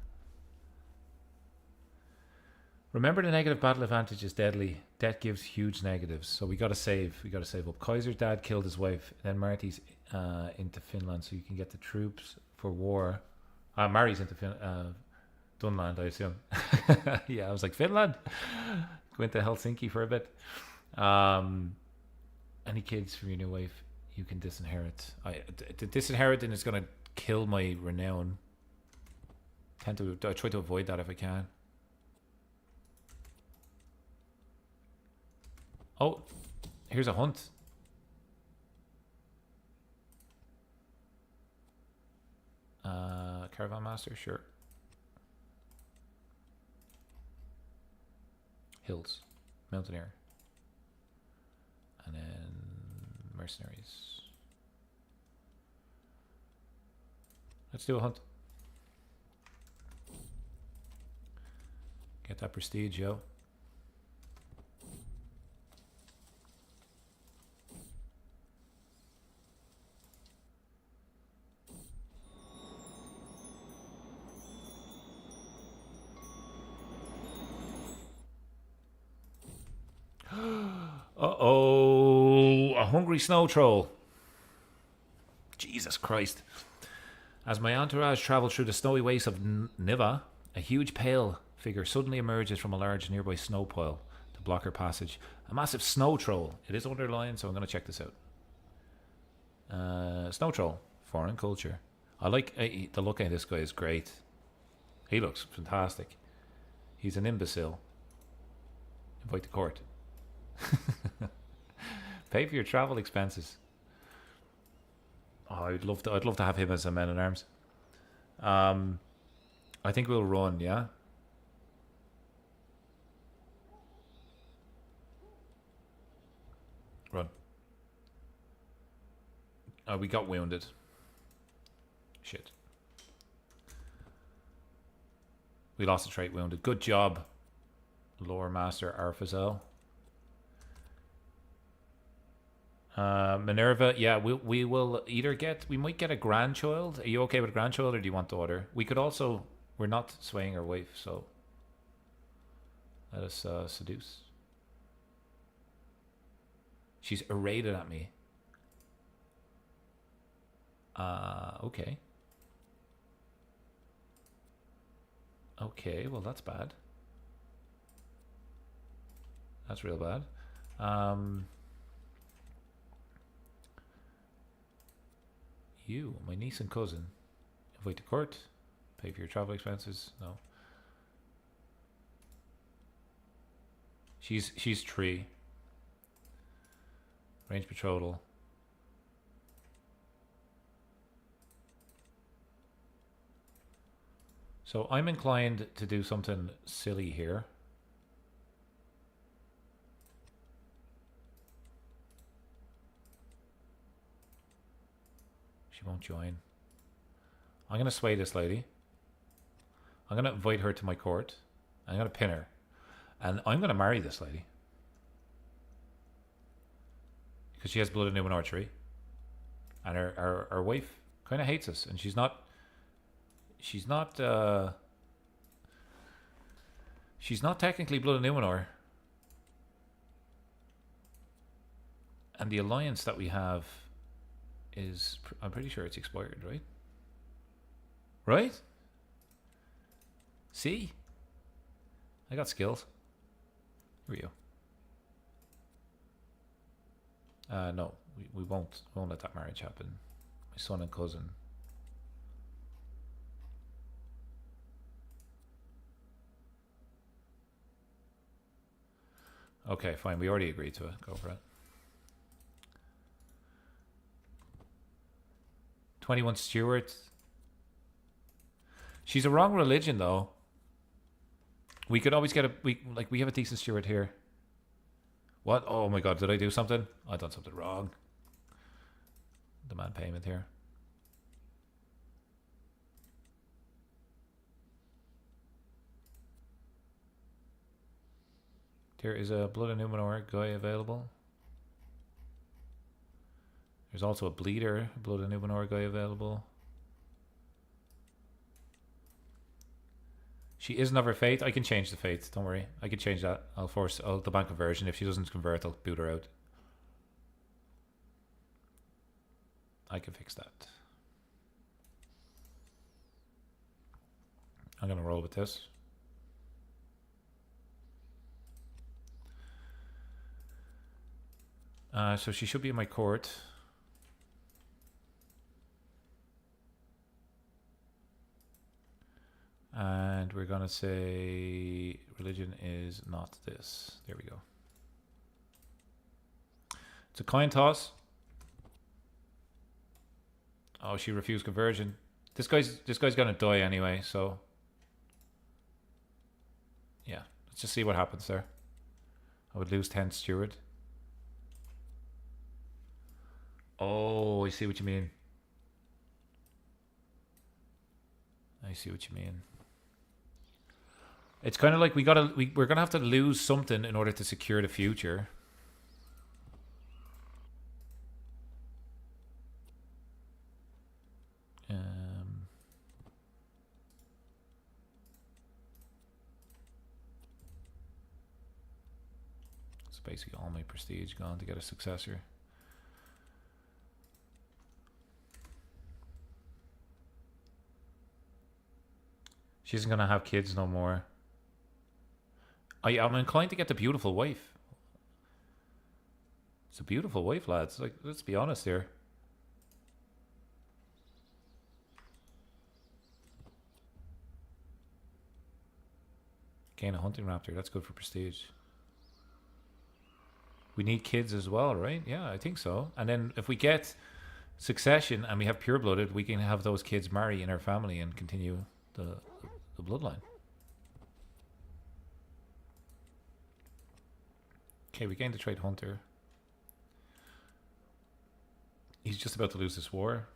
Remember, the negative battle advantage is deadly. Death gives huge negatives, so we gotta save. We gotta save up. Kaiser's dad killed his wife. Then Marty's into Finland, so you can get the troops for war. Mary's into Dunland, I assume. Yeah, I was like, Finland. Go into Helsinki for a bit. Any kids from your new wife you can disinherit. The disinheriting is gonna kill my renown. I try to avoid that if I can. Oh, here's a hunt. Caravan master, sure. Hills, mountaineer, and then mercenaries. Let's do a hunt. Get that prestige, yo. Uh-oh, a hungry snow troll. Jesus Christ. As my entourage travel through the snowy wastes of Niva, a huge pale figure suddenly emerges from a large nearby snow pile to block her passage. A massive snow troll. It is underlined, so I'm going to check this out. Snow troll, foreign culture. I like the look of this guy is great. He looks fantastic. He's an imbecile. Invite to court. Pay for your travel expenses. Oh, I'd love to have him as a man at arms. I think we'll run, yeah. Run. Oh, we got wounded. Shit. We lost a trait wounded. Good job, Lore Master Arfazel. Minerva, yeah, we will either we might get a grandchild. Are you okay with a grandchild, or do you want daughter? We could also, we're not swaying our wife, so let us seduce. She's irritated at me. Okay. Okay, well that's bad. That's real bad. You, my niece and cousin. Invite to court. Pay for your travel expenses. No. She's 3. Range betrothal. So I'm inclined to do something silly here. She won't join. I'm going to sway this lady. I'm going to invite her to my court. I'm going to pin her. And I'm going to marry this lady. Because she has blood in Númenor tree. And her wife kind of hates us. And she's not technically blood in Númenor. And the alliance that we have is, I'm pretty sure it's expired, right? Right? See? I got skills. Here we go. No, we won't let that marriage happen. My son and cousin. Okay, fine. We already agreed to it. Go for it. 21 Stewart. She's a wrong religion, though. We could always get we have a decent steward here. What? Oh my god, did I do something? I done something wrong. demand payment here. There is a Blood and Numenor guy available. There's also a bleeder, Blood and Numenor guy available. She isn't of her fate. I can change the fate. Don't worry. I can change that. I'll force the bank conversion. If she doesn't convert, I'll boot her out. I can fix that. I'm going to roll with this. So she should be in my court. And we're going to say religion is not this. There we go. It's a coin toss. Oh, she refused conversion. This guy's going to die anyway, so yeah, let's just see what happens there. I would lose 10 steward. Oh, I see what you mean. I see what you mean. It's kind of like we're gonna have to lose something in order to secure the future. It's basically all my prestige gone to get a successor. She isn't gonna have kids no more. I'm inclined to get the beautiful wife. It's a beautiful wife, lads. Like, let's be honest here. Gain a hunting raptor. That's good for prestige. We need kids as well, right? Yeah, I think so. And then if we get succession and we have pure-blooded, we can have those kids marry in our family and continue the bloodline. Okay, we gained the trade hunter. He's just about to lose this war.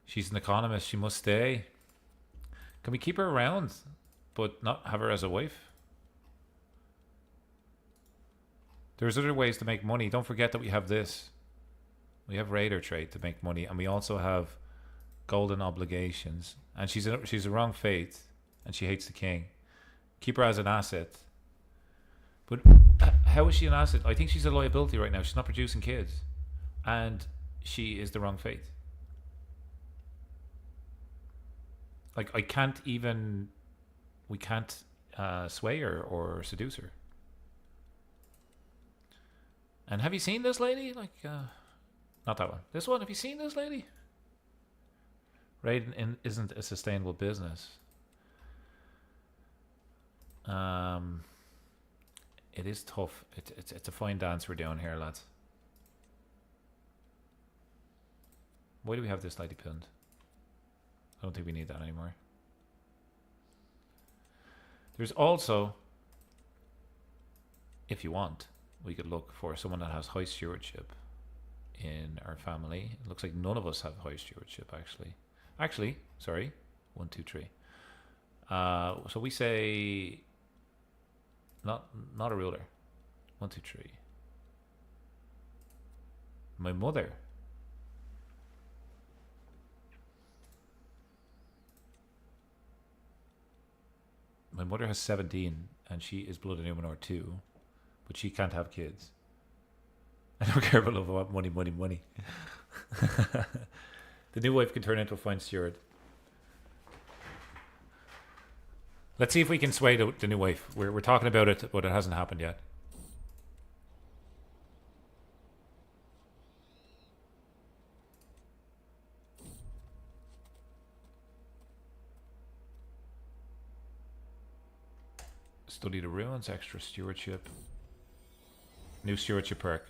She's an economist. She must stay. Can we keep her around, but not have her as a wife? There's other ways to make money. Don't forget that we have this. We have raider trade to make money, and we also have golden obligations. And she's a wrong fate, and she hates the king. Keep her as an asset. But how is she an asset? I think she's a liability right now. She's not producing kids, and she is the wrong fate. Like, we can't sway her or seduce her. And have you seen this lady? Like, not that one. This one, have you seen this lady? Raiden isn't a sustainable business. It is tough. It's a fine dance we're doing here, lads. Why do we have this lady pinned? I don't think we need that anymore. There's also, if you want, we could look for someone that has high stewardship in our family. It looks like none of us have high stewardship, actually. Actually, sorry. 1, 2, 3. So we say not a ruler. 1, 2, 3. My mother. My mother has 17, and she is Blood and Numenor 2, but she can't have kids. I don't care about money. The new wife can turn into a fine steward. Let's see if we can sway the new wife. We're talking about it, but it hasn't happened yet. Study the ruins, extra stewardship. New stewardship perk.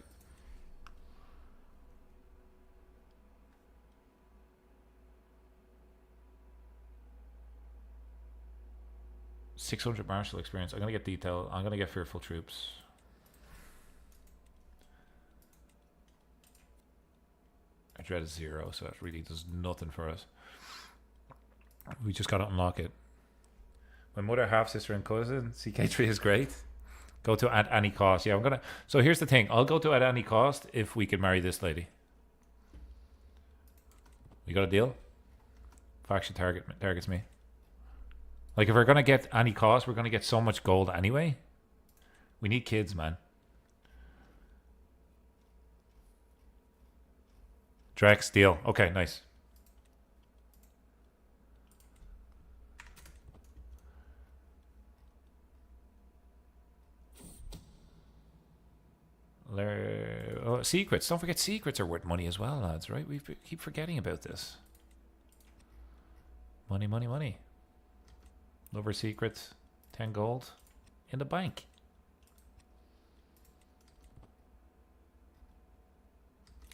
$600 martial experience. I'm gonna get detail. I'm gonna get fearful troops. dread is 0, so that really does nothing for us. We just got to unlock it. My mother, half sister, and cousin. CK3 is great. Go to at any cost. Yeah, I'm gonna. So here's the thing. I'll go to at any cost if we can marry this lady. We got a deal? Faction targets me. Like, if we're gonna get any cost, we're gonna get so much gold anyway. We need kids, man. Drex, deal. Okay, nice. Oh, secrets. Don't forget secrets are worth money as well, lads, right? We keep forgetting about this. Money, money, money. Lover secrets. 10 gold in the bank.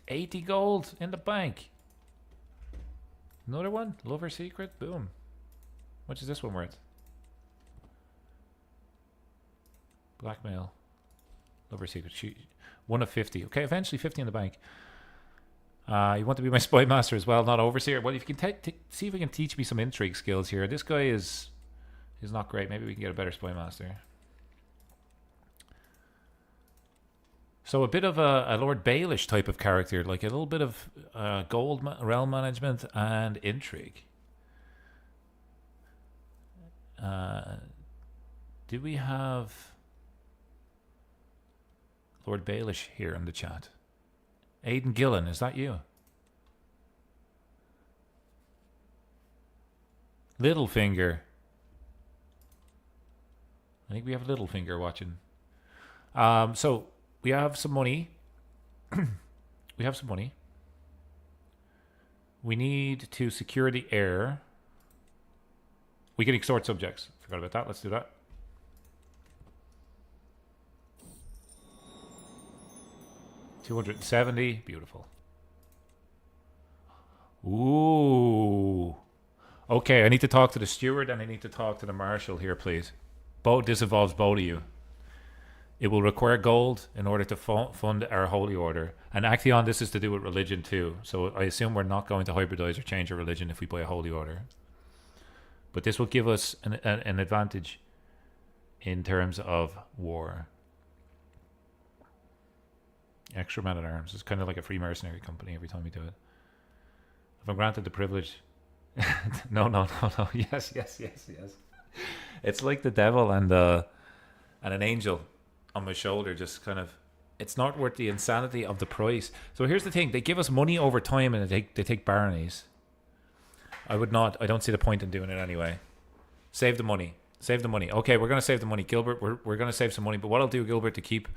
$80 gold in the bank. Another one. Lover secret. Boom. How much is this one worth? Blackmail. Lover secret. 1 of 50. Okay, eventually 50 in the bank. You want to be my spy master as well, not overseer. Well, if you can see if we can teach me some intrigue skills here. This guy is not great. Maybe we can get a better spy master. So a bit of a Lord Baelish type of character, like a little bit of gold realm management and intrigue. Do we have Lord Baelish here in the chat? Aidan Gillen, is that you? Littlefinger. I think we have Littlefinger watching. So we have some money. We have some money. We need to secure the air. We can extort subjects. Forgot about that. Let's do that. $270. Beautiful. Ooh. Okay, I need to talk to the steward and I need to talk to the marshal here, please. This involves both of you. It will require gold in order to fund our holy order. And Action, this is to do with religion too. So I assume we're not going to hybridize or change our religion if we buy a holy order. But this will give us an advantage in terms of war. Extra man at arms. It's kind of like a free mercenary company every time we do it. If I'm granted the privilege. No. Yes. It's like the devil and an angel on my shoulder, just kind of. It's not worth the insanity of the price. So here's the thing: they give us money over time, and they take baronies. I don't see the point in doing it anyway. Save the money. Okay, we're gonna save the money, Gilbert. We're gonna save some money. But what I'll do, Gilbert, to keep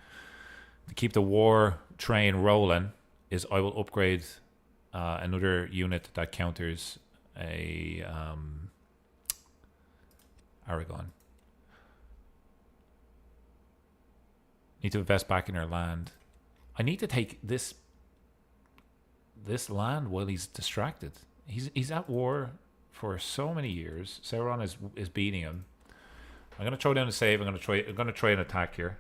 the war train rolling, is I will upgrade another unit that counters a Aragon. Need to invest back in our land. I need to take this land while he's distracted. He's at war for so many years. Sauron is beating him. I'm gonna throw down a save. I'm gonna try an attack here.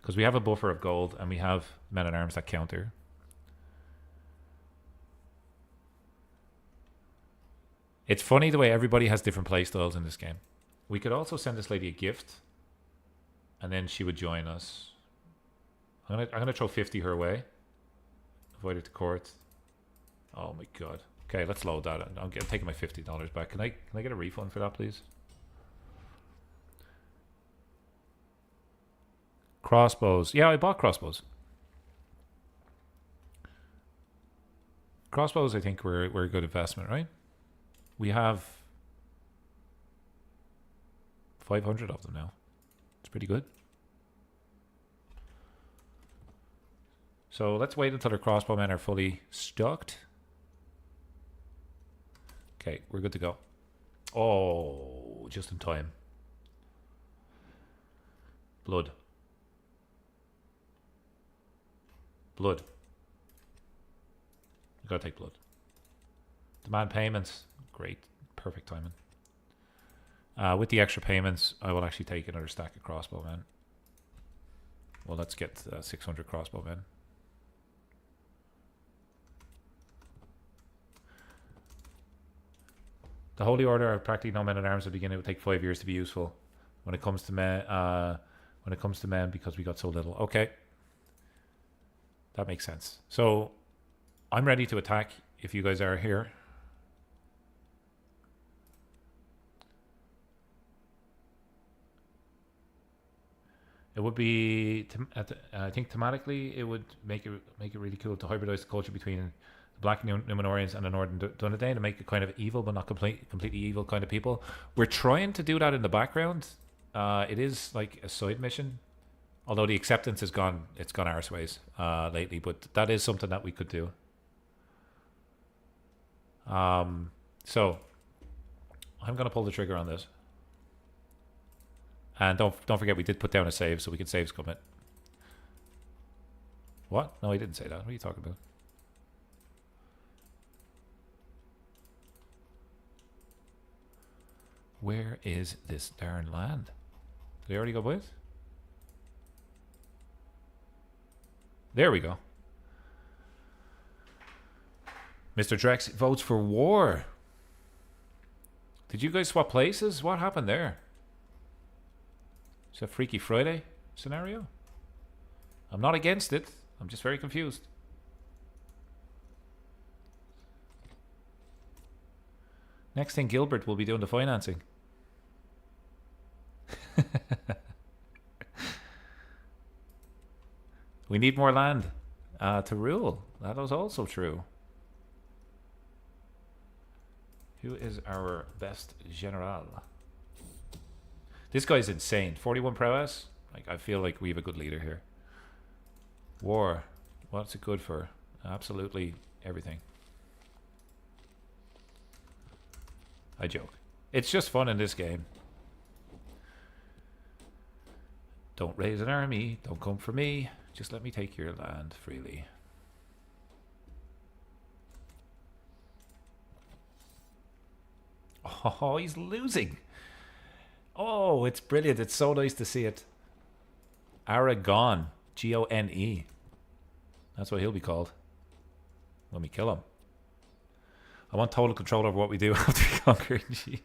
Because we have a buffer of gold and we have men at arms that counter. It's funny the way everybody has different play styles in this game. We could also send this lady a gift, and then she would join us. I'm gonna throw 50 her way. Avoid it to court. Oh my god. Okay, let's load that. I'm taking my $50 back. Can I get a refund for that, please? Crossbows. Yeah, I bought crossbows. Crossbows, I think, were a good investment, right? We have 500 of them now. It's pretty good. So let's wait until our crossbowmen are fully stocked. Okay, we're good to go. Oh, just in time. Blood. We gotta take blood. Demand payments. Great. Perfect timing. With the extra payments, I will actually take another stack of crossbowmen. Well, let's get 600 crossbowmen. The Holy Order are practically no men at arms at the beginning. It would take 5 years to be useful. When it comes to men, because we got so little. Okay, that makes sense. So I'm ready to attack if you guys are here. It would be, I think thematically, it would make it really cool to hybridize the culture between the Black Númenóreans and the Northern Dunedain to make it kind of evil, but not completely evil kind of people. We're trying to do that in the background. It is like a side mission, although the acceptance is gone. It's gone our ways lately, but that is something that we could do. So I'm gonna pull the trigger on this. And don't forget, we did put down a save, so we can save scum it. What? No, he didn't say that. What are you talking about? Where is this darn land? Did they already go by it? There we go. Mr. Drex votes for war. Did you guys swap places? What happened there? Is that Freaky Friday scenario? I'm not against it. I'm just very confused. Next thing, Gilbert will be doing the financing. We need more land to rule. That is also true. Who is our best general? This guy's insane. 41 prowess. Like, I feel like we have a good leader here. War. What's it good for? Absolutely everything. I joke. It's just fun in this game. Don't raise an army. Don't come for me. Just let me take your land freely. Oh, he's losing. Oh, it's brilliant. It's so nice to see it. Aragon. Gone. That's what he'll be called when we kill him. I want total control over what we do after we conquer. Jeez.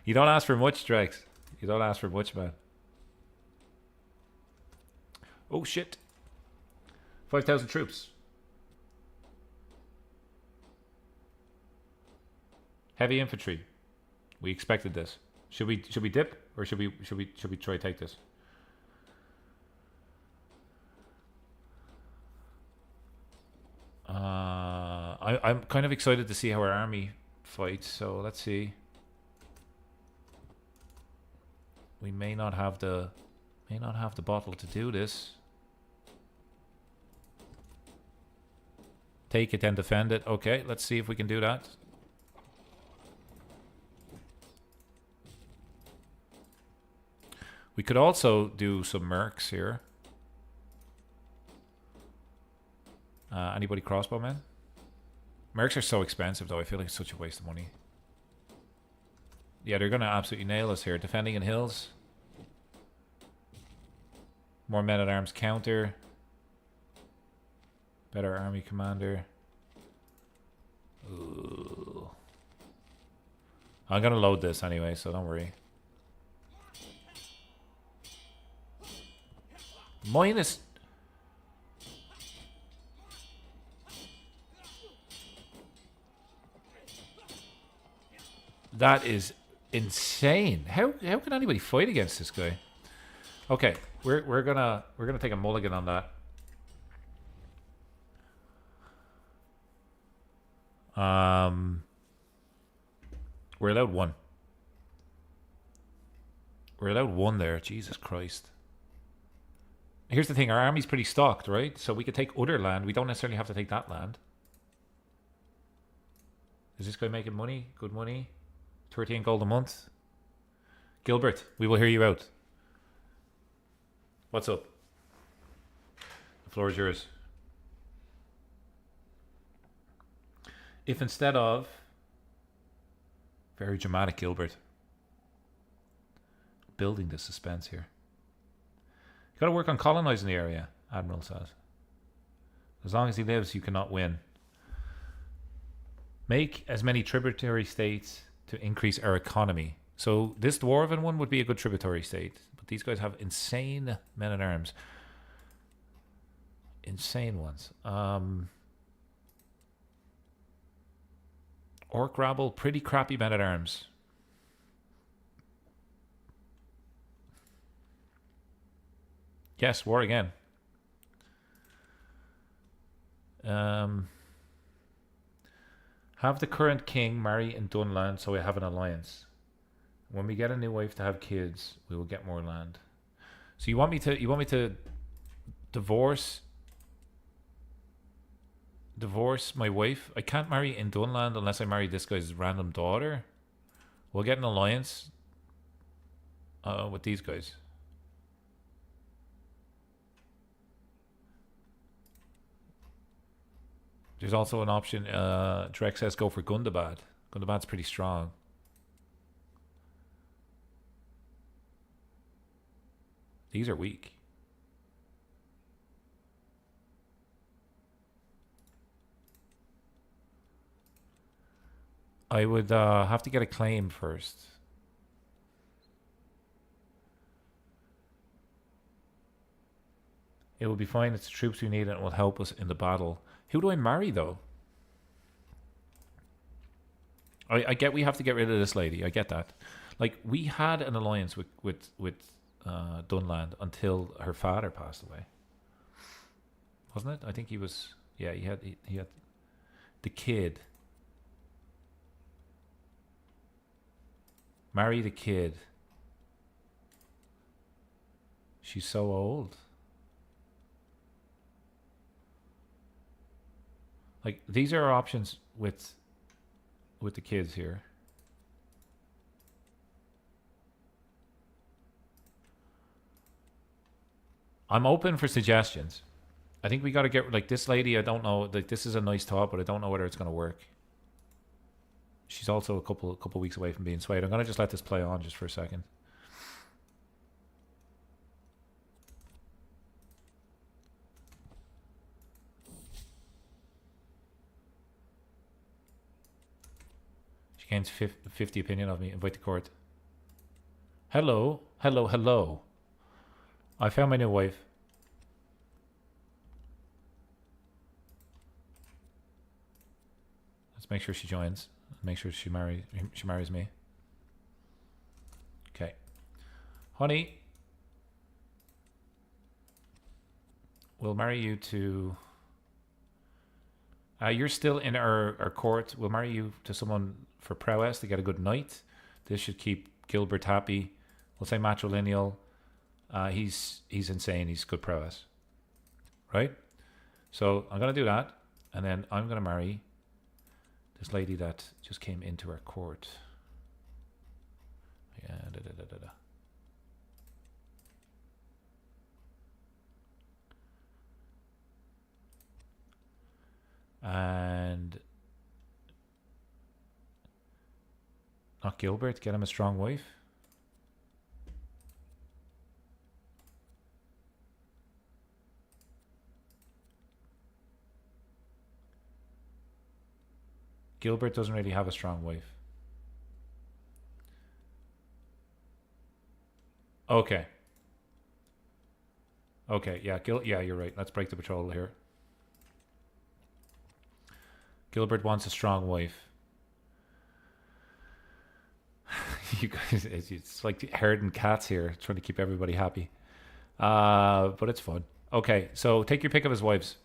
You don't ask for much, Drex. You don't ask for much, man. Oh, shit. 5,000 troops. Heavy infantry. We expected this. Should we dip, or should we try to take this? I'm kind of excited to see how our army fights. So let's see. We may not have the bottle to do this. Take it and defend it. Okay, let's see if we can do that. We could also do some mercs here. Anybody crossbowmen? Mercs are so expensive, though. I feel like it's such a waste of money. Yeah, they're going to absolutely nail us here. Defending in hills. More men-at-arms counter. Better army commander. Ooh. I'm going to load this anyway, so don't worry. Minus... That is insane. How can anybody fight against this guy? Okay, we're gonna take a mulligan on that. We're allowed one. We're allowed one there. Jesus Christ. Here's the thing, our army's pretty stocked, right? So we could take other land. We don't necessarily have to take that land. Is this guy making money? Good money? 13 gold a month. Gilbert, we will hear you out. What's up? The floor is yours. If instead of... Very dramatic, Gilbert. Building the suspense here. You gotta work on colonizing the area, Admiral says. As long as he lives, you cannot win. Make as many tributary states to increase our economy. So this dwarven one would be a good tributary state. But these guys have insane men-at-arms. Insane ones. Orc rabble, pretty crappy men-at-arms. Yes, war again. Have the current king marry in Dunland so we have an alliance. When we get a new wife to have kids, we will get more land. So you want me to divorce my wife? I can't marry in Dunland unless I marry this guy's random daughter. We'll get an alliance with these guys. There's also an option. Drek says go for Gundabad. Gundabad's pretty strong. These are weak. I would have to get a claim first. It will be fine. It's the troops we need and it will help us in the battle. Who do I marry, though? I get we have to get rid of this lady. I get that. Like, we had an alliance with Dunland until her father passed away. Wasn't it? I think he was... Yeah, he had the kid. Marry the kid. She's so old. Like, these are our options with the kids here. I'm open for suggestions. I think we got to get, like, this lady, I don't know, like, this is a nice thought, but I don't know whether it's going to work. She's also a couple weeks away from being swayed. I'm going to just let this play on just for a second. She gains 50 opinion of me. Invite to court. Hello. Hello, hello. I found my new wife. Let's make sure she joins. Make sure she marries me. Okay. Honey, we'll marry you to... you're still in our court. We'll marry you to someone for prowess to get a good knight. This should keep Gilbert happy. We'll say matrilineal. He's insane. He's good prowess. Right? So I'm going to do that. And then I'm going to marry this lady that just came into our court. Yeah, And not Gilbert, get him a strong wife. Gilbert doesn't really have a strong wife. Okay. Okay, yeah, yeah, you're right. Let's break the patrol here. Gilbert wants a strong wife. You guys, it's like herding cats here, trying to keep everybody happy. But it's fun. Okay, so take your pick of his wives.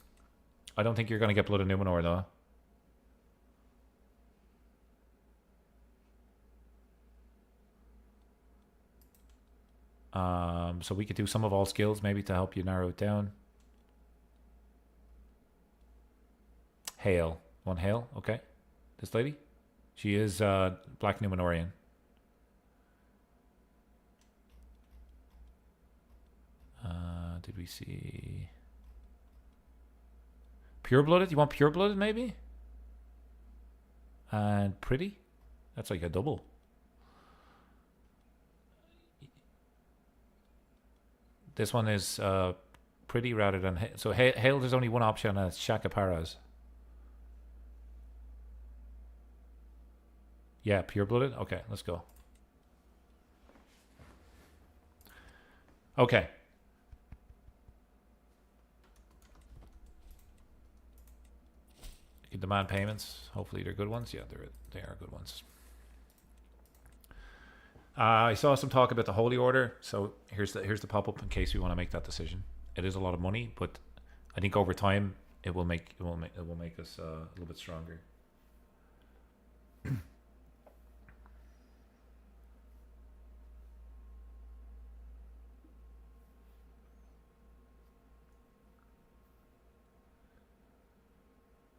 I don't think you're going to get Blood of Numenor, though. So we could do some of all skills maybe to help you narrow it down. Hail. One hail, okay. This lady? She is Black Númenórean. Did we see... Pure-blooded? You want pure-blooded maybe? And pretty? That's like a double. This one is pretty rather than... So hail, there's only one option, and it's Shaka Paras. Yeah, pure-blooded? Okay, let's go. Okay. You demand payments. Hopefully they're good ones. Yeah, they are good ones. I saw some talk about the Holy Order, so here's the pop-up in case we want to make that decision. It is a lot of money, but I think over time it will make us a little bit stronger.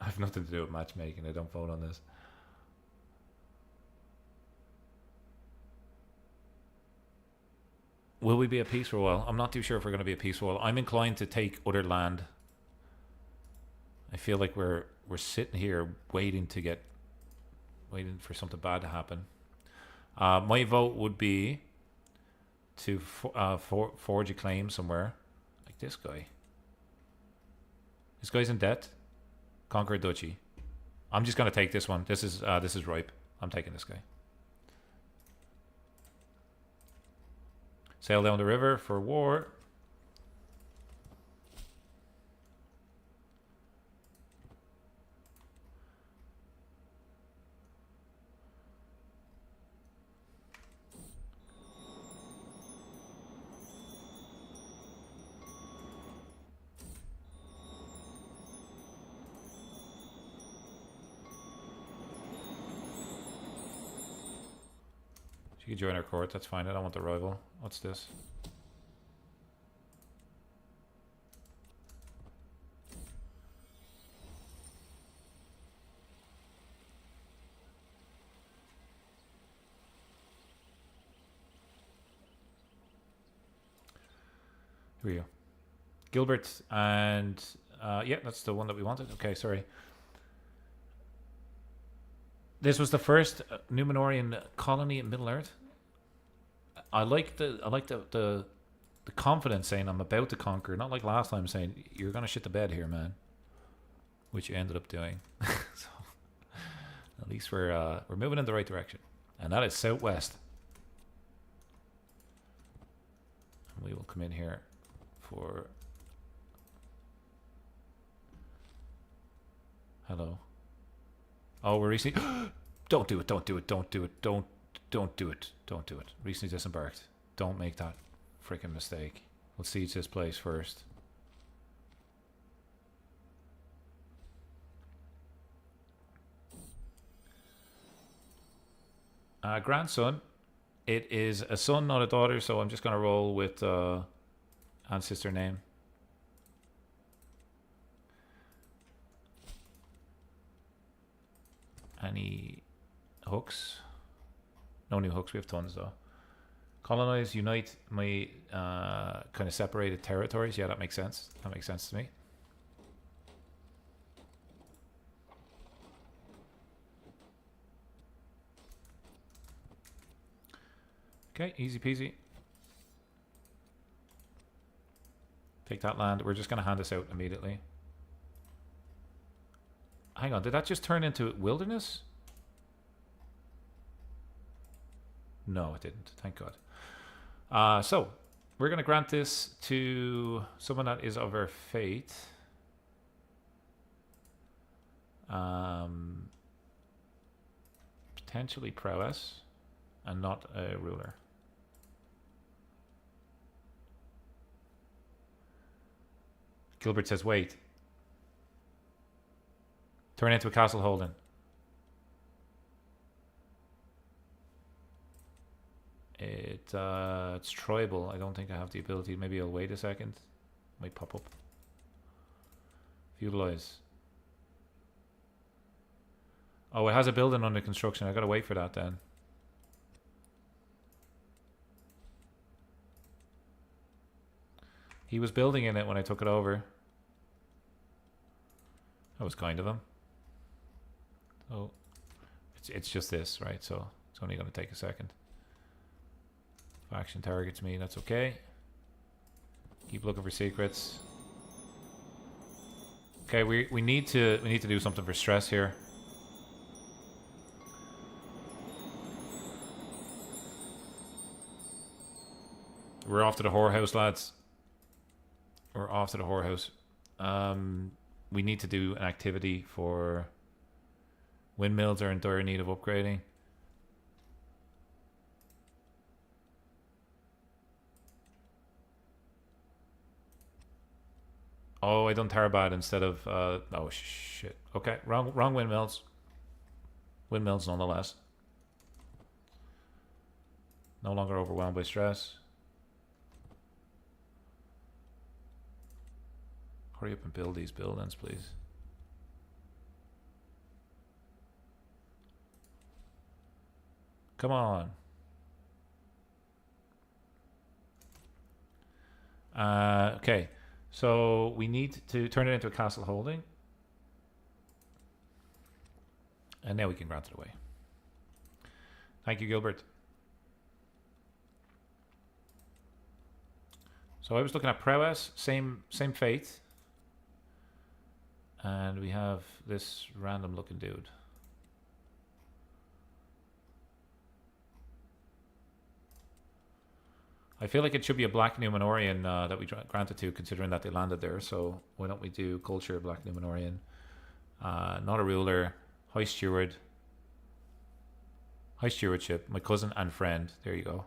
I have nothing to do with matchmaking. I don't vote on this. Will we be at peace for a while? I'm not too sure if we're going to be at peace for a while. I'm inclined to take other land. I feel like we're sitting here waiting for something bad to happen. My vote would be to forge a claim somewhere, like this guy. This guy's in debt. Conquer a duchy. I'm just gonna take this one. This is ripe. I'm taking this guy. Sail down the river for war. She can join our court, that's fine. I don't want the rival. What's this? Here we go. Gilbert and yeah, that's the one that we wanted. Okay, sorry. This was the first Númenórean colony in Middle Earth. I like the confidence saying I'm about to conquer, not like last time saying you're gonna shit the bed here, man. Which you ended up doing. So at least we're moving in the right direction, and that is southwest. And we will come in here for hello. Oh, we're recently. Don't do it. Don't do it. Don't do it. Don't do it. Don't do it. Recently disembarked. Don't make that freaking mistake. We'll siege this place first. Grandson. It is a son, not a daughter, so I'm just going to roll with ancestor name. Any hooks? No new hooks. We have tons though. Colonize, unite my kind of separated territories. Yeah, that makes sense. That makes sense to me. Okay, easy peasy. Take that land. We're just going to hand this out immediately. Hang on, did that just turn into wilderness? No, it didn't. Thank God. So, we're going to grant this to someone that is of our fate. Potentially prowess and not a ruler. Gilbert says, wait. Turn into a castle holding. It's tribal. I don't think I have the ability. Maybe I'll wait a second. Might pop up. Feudalize. Oh, it has a building under construction. I gotta wait for that then. He was building in it when I took it over. That was kind of him. Oh, it's just this, right? So it's only going to take a second. Faction targets me. That's okay. Keep looking for secrets. Okay, we need to do something for stress here. we're off to the whorehouse, lads. We're off to the whorehouse. We need to do an activity for windmills are in dire need of upgrading. Oh, I done Tarbad instead of oh shit. Okay, wrong windmills. Windmills nonetheless. No longer overwhelmed by stress. Hurry up and build these buildings, please. Come on. Okay, so we need to turn it into a castle holding. And now we can grant it away. Thank you, Gilbert. So I was looking at prowess, same fate. And we have this random looking dude. I feel like it should be a Black Númenórean that we granted to, considering that they landed there. So why don't we do culture Black Númenórean? Not a ruler. High steward. High stewardship. My cousin and friend. There you go.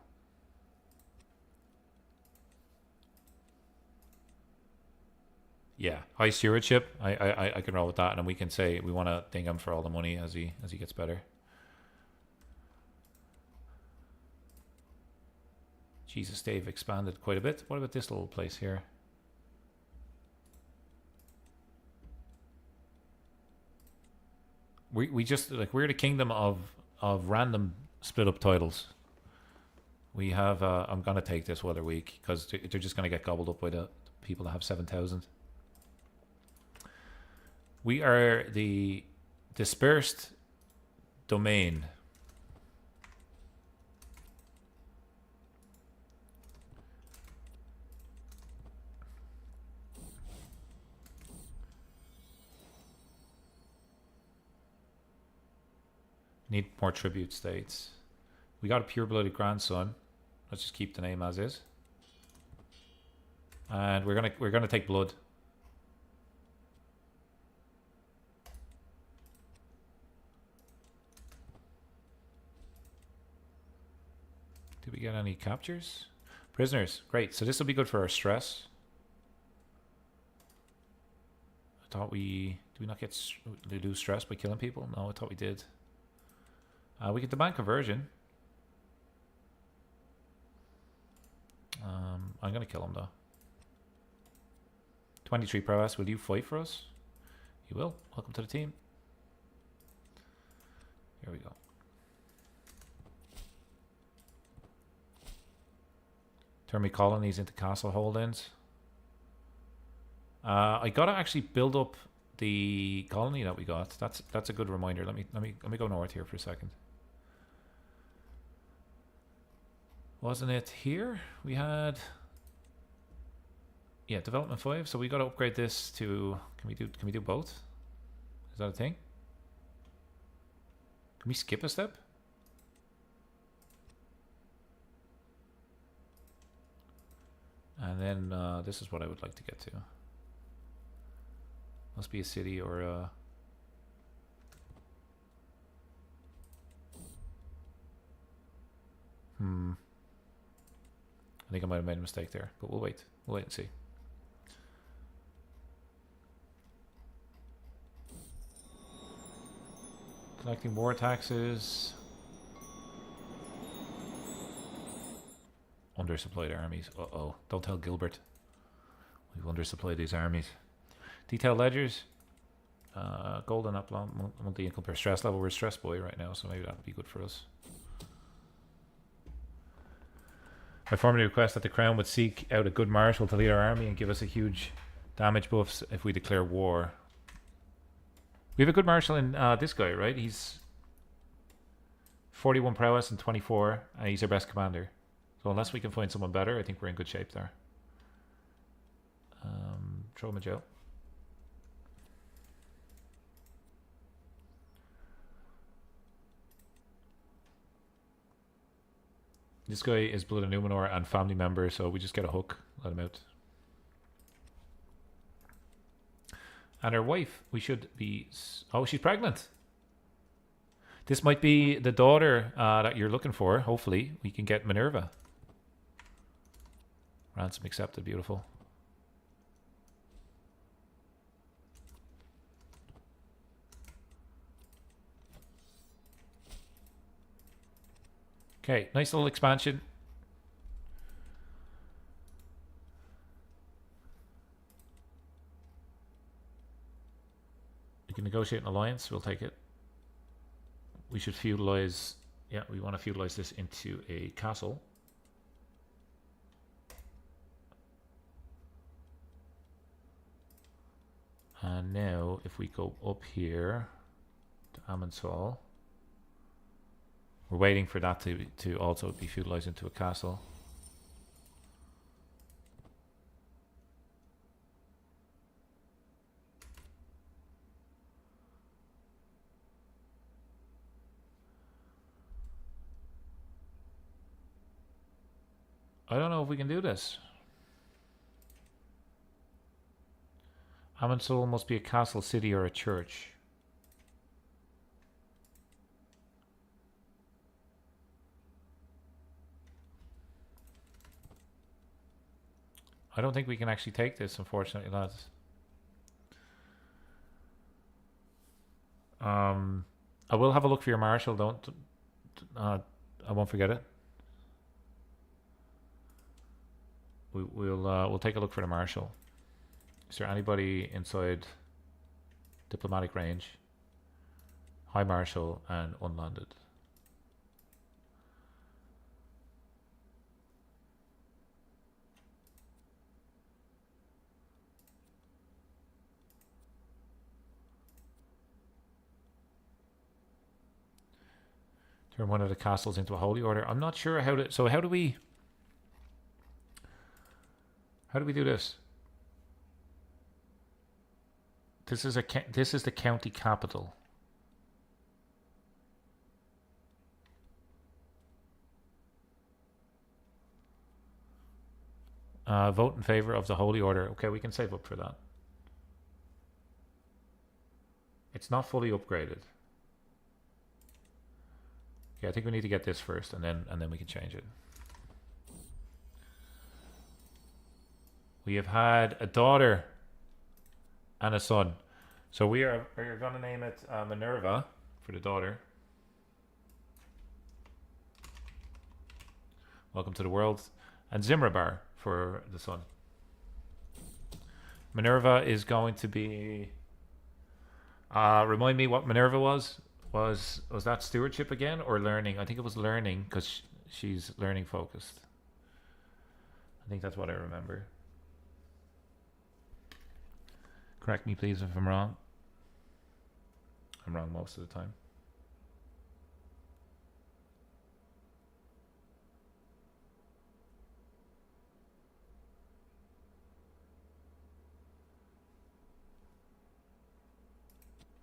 Yeah, high stewardship. I can roll with that, and we can say we want to thank him for all the money as he gets better. Jesus, they've expanded quite a bit. What about this little place here? We just like we're the kingdom of random split up titles. We have I'm gonna take this while they're weak because they're just gonna get gobbled up by the people that have 7,000. We are the dispersed domain. Need more tribute states. We got a pure-blooded grandson. Let's just keep the name as is. And we're gonna take blood. Did we get any captures? Prisoners. Great. So this will be good for our stress. I thought we... Did we not get... Did we lose stress by killing people? No, I thought we did. We get demand conversion. I'm going to kill him though. 23 prowess. Will you fight for us? You will. Welcome to the team. Here we go. Turn me colonies into castle holdings. I gotta actually build up the colony that we got. That's a good reminder. Let me go north here for a second. Wasn't it here? We had development 5. So we got to upgrade this to. Can we do both? Is that a thing? Can we skip a step? And then this is what I would like to get to. Must be a city or a. I think I might have made a mistake there, but we'll wait. We'll wait and see. Collecting war taxes. Undersupplied armies. Uh-oh. Don't tell Gilbert. We've undersupplied these armies. Detailed ledgers. Golden up monthly income per stress level. We're a stress boy right now, so maybe that would be good for us. I formally request that the Crown would seek out a good marshal to lead our army and give us a huge damage buffs if we declare war. We have a good marshal in this guy, right? He's 41 prowess and 24, and he's our best commander. So unless we can find someone better, I think we're in good shape there. Throw him in jail. This guy is Blood of Numenor and family member, so we just get a hook, let him out. And her wife, we should be... Oh, she's pregnant. This might be the daughter that you're looking for. Hopefully, we can get Minerva. Ransom accepted, beautiful. Okay, nice little expansion. You can negotiate an alliance, we'll take it. We should feudalize, yeah, we want to feudalize this into a castle. And now, if we go up here to Amundshall, we're waiting for that to also be feudalized into a castle. I don't know if we can do this. Amundshall must be a castle, city, or a church. I don't think we can actually take this, unfortunately, lads. I will have a look for your marshal. Don't. I won't forget it. We'll take a look for the marshal. Is there anybody inside diplomatic range? High marshal and unlanded. Turn one of the castles into a holy order. I'm not sure how to. So how do we do this? This is the county capital. Vote in favor of the holy order. Okay, we can save up for that. It's not fully upgraded. Yeah, I think we need to get this first, and then we can change it. We have had a daughter and a son. So we're going to name it Minerva for the daughter. Welcome to the world. And Zimrabar for the son. Minerva is going to be... remind me what Minerva was. Was that stewardship again or learning? I think it was learning because she's learning focused. I think that's what I remember. Correct me, please, if I'm wrong. I'm wrong most of the time.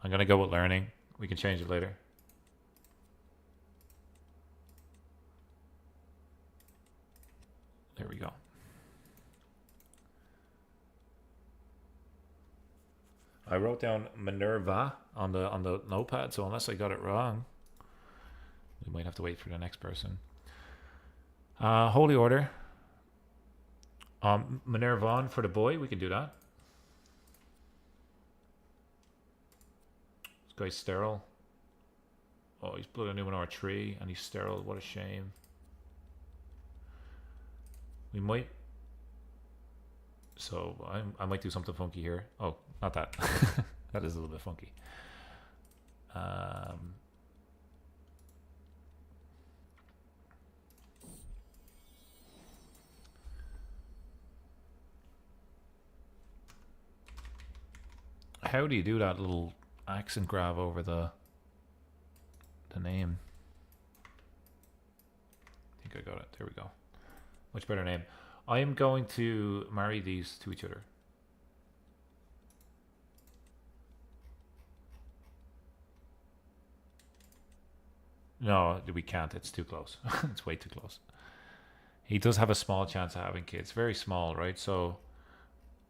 I'm going to go with learning. We can change it later. There we go. I wrote down Minerva on the notepad, so unless I got it wrong, we might have to wait for the next person. Holy Order. Minervan for the boy, we can do that. This guy's sterile. Oh, he's Blood of Numenor 3 and he's sterile. What a shame. We might... So, I might do something funky here. Oh, not that. That is a little bit funky. How do you do that little accent grab over the name? I think I got it. There we go. Much better name. I am going to marry these to each other. No, we can't. It's too close. It's way too close. He does have a small chance of having kids. Very small, right? So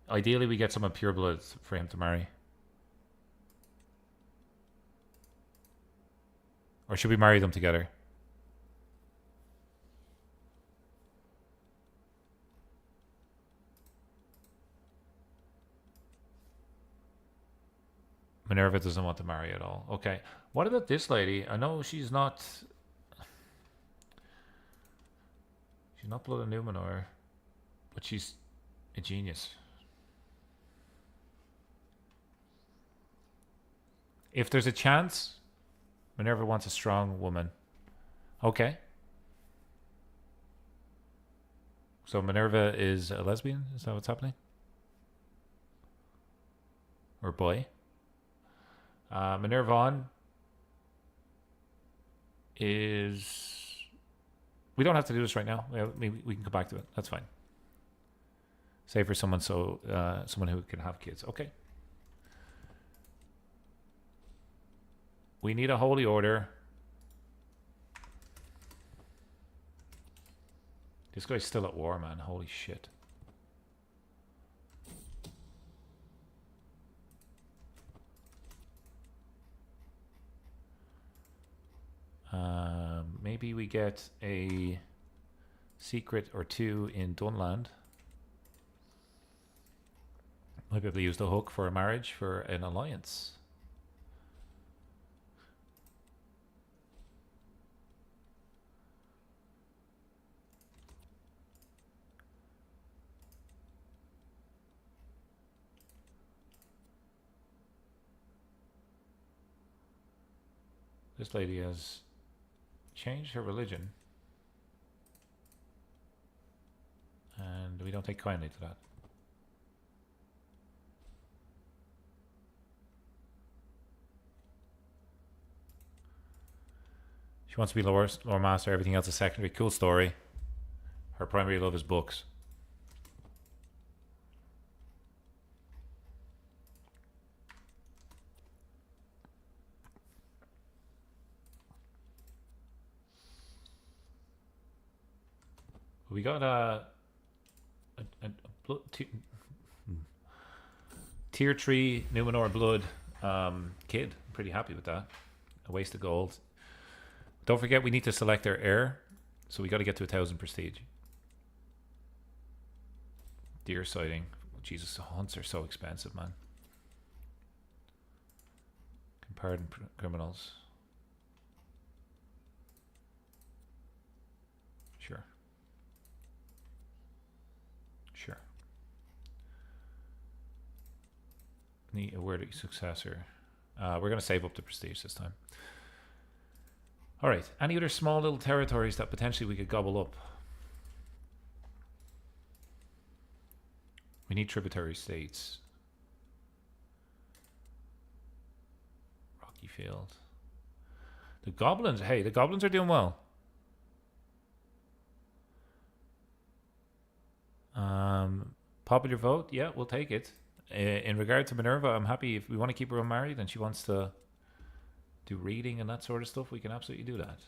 ideally we get someone pureblood for him to marry. Or should we marry them together? Minerva doesn't want to marry at all. Okay. What about this lady? I know she's not... She's not Blood of Numenor. But she's a genius. If there's a chance, Minerva wants a strong woman. Okay. So Minerva is a lesbian? Is that what's happening? Or boy? Minerva is... We don't have to do this right now. Maybe we can come back to it. That's fine. Say for someone someone who can have kids. Okay. We need a holy order. This guy's still at war, man. Holy shit. Maybe we get a secret or two in Dunland. Might be able to use the hook for a marriage for an alliance. This lady has changed her religion. And we don't take kindly to that. She wants to be lore master, everything else is secondary. Cool story. Her primary love is books. We got a tier 3 Numenor blood kid. I'm pretty happy with that. A waste of gold. Don't forget we need to select our heir. So we got to get to 1,000 prestige. Deer sighting. Jesus, hunts are so expensive, man. Can pardon criminals. Sure. Sure. Need a worthy successor. We're going to save up the prestige this time. All right. Any other small little territories that potentially we could gobble up? We need tributary states. Rocky Field. The goblins. Hey, the goblins are doing well. Popular vote. Yeah, we'll take it. In regard to Minerva, I'm happy if we want to keep her unmarried and she wants to do reading and that sort of stuff, we can absolutely do that.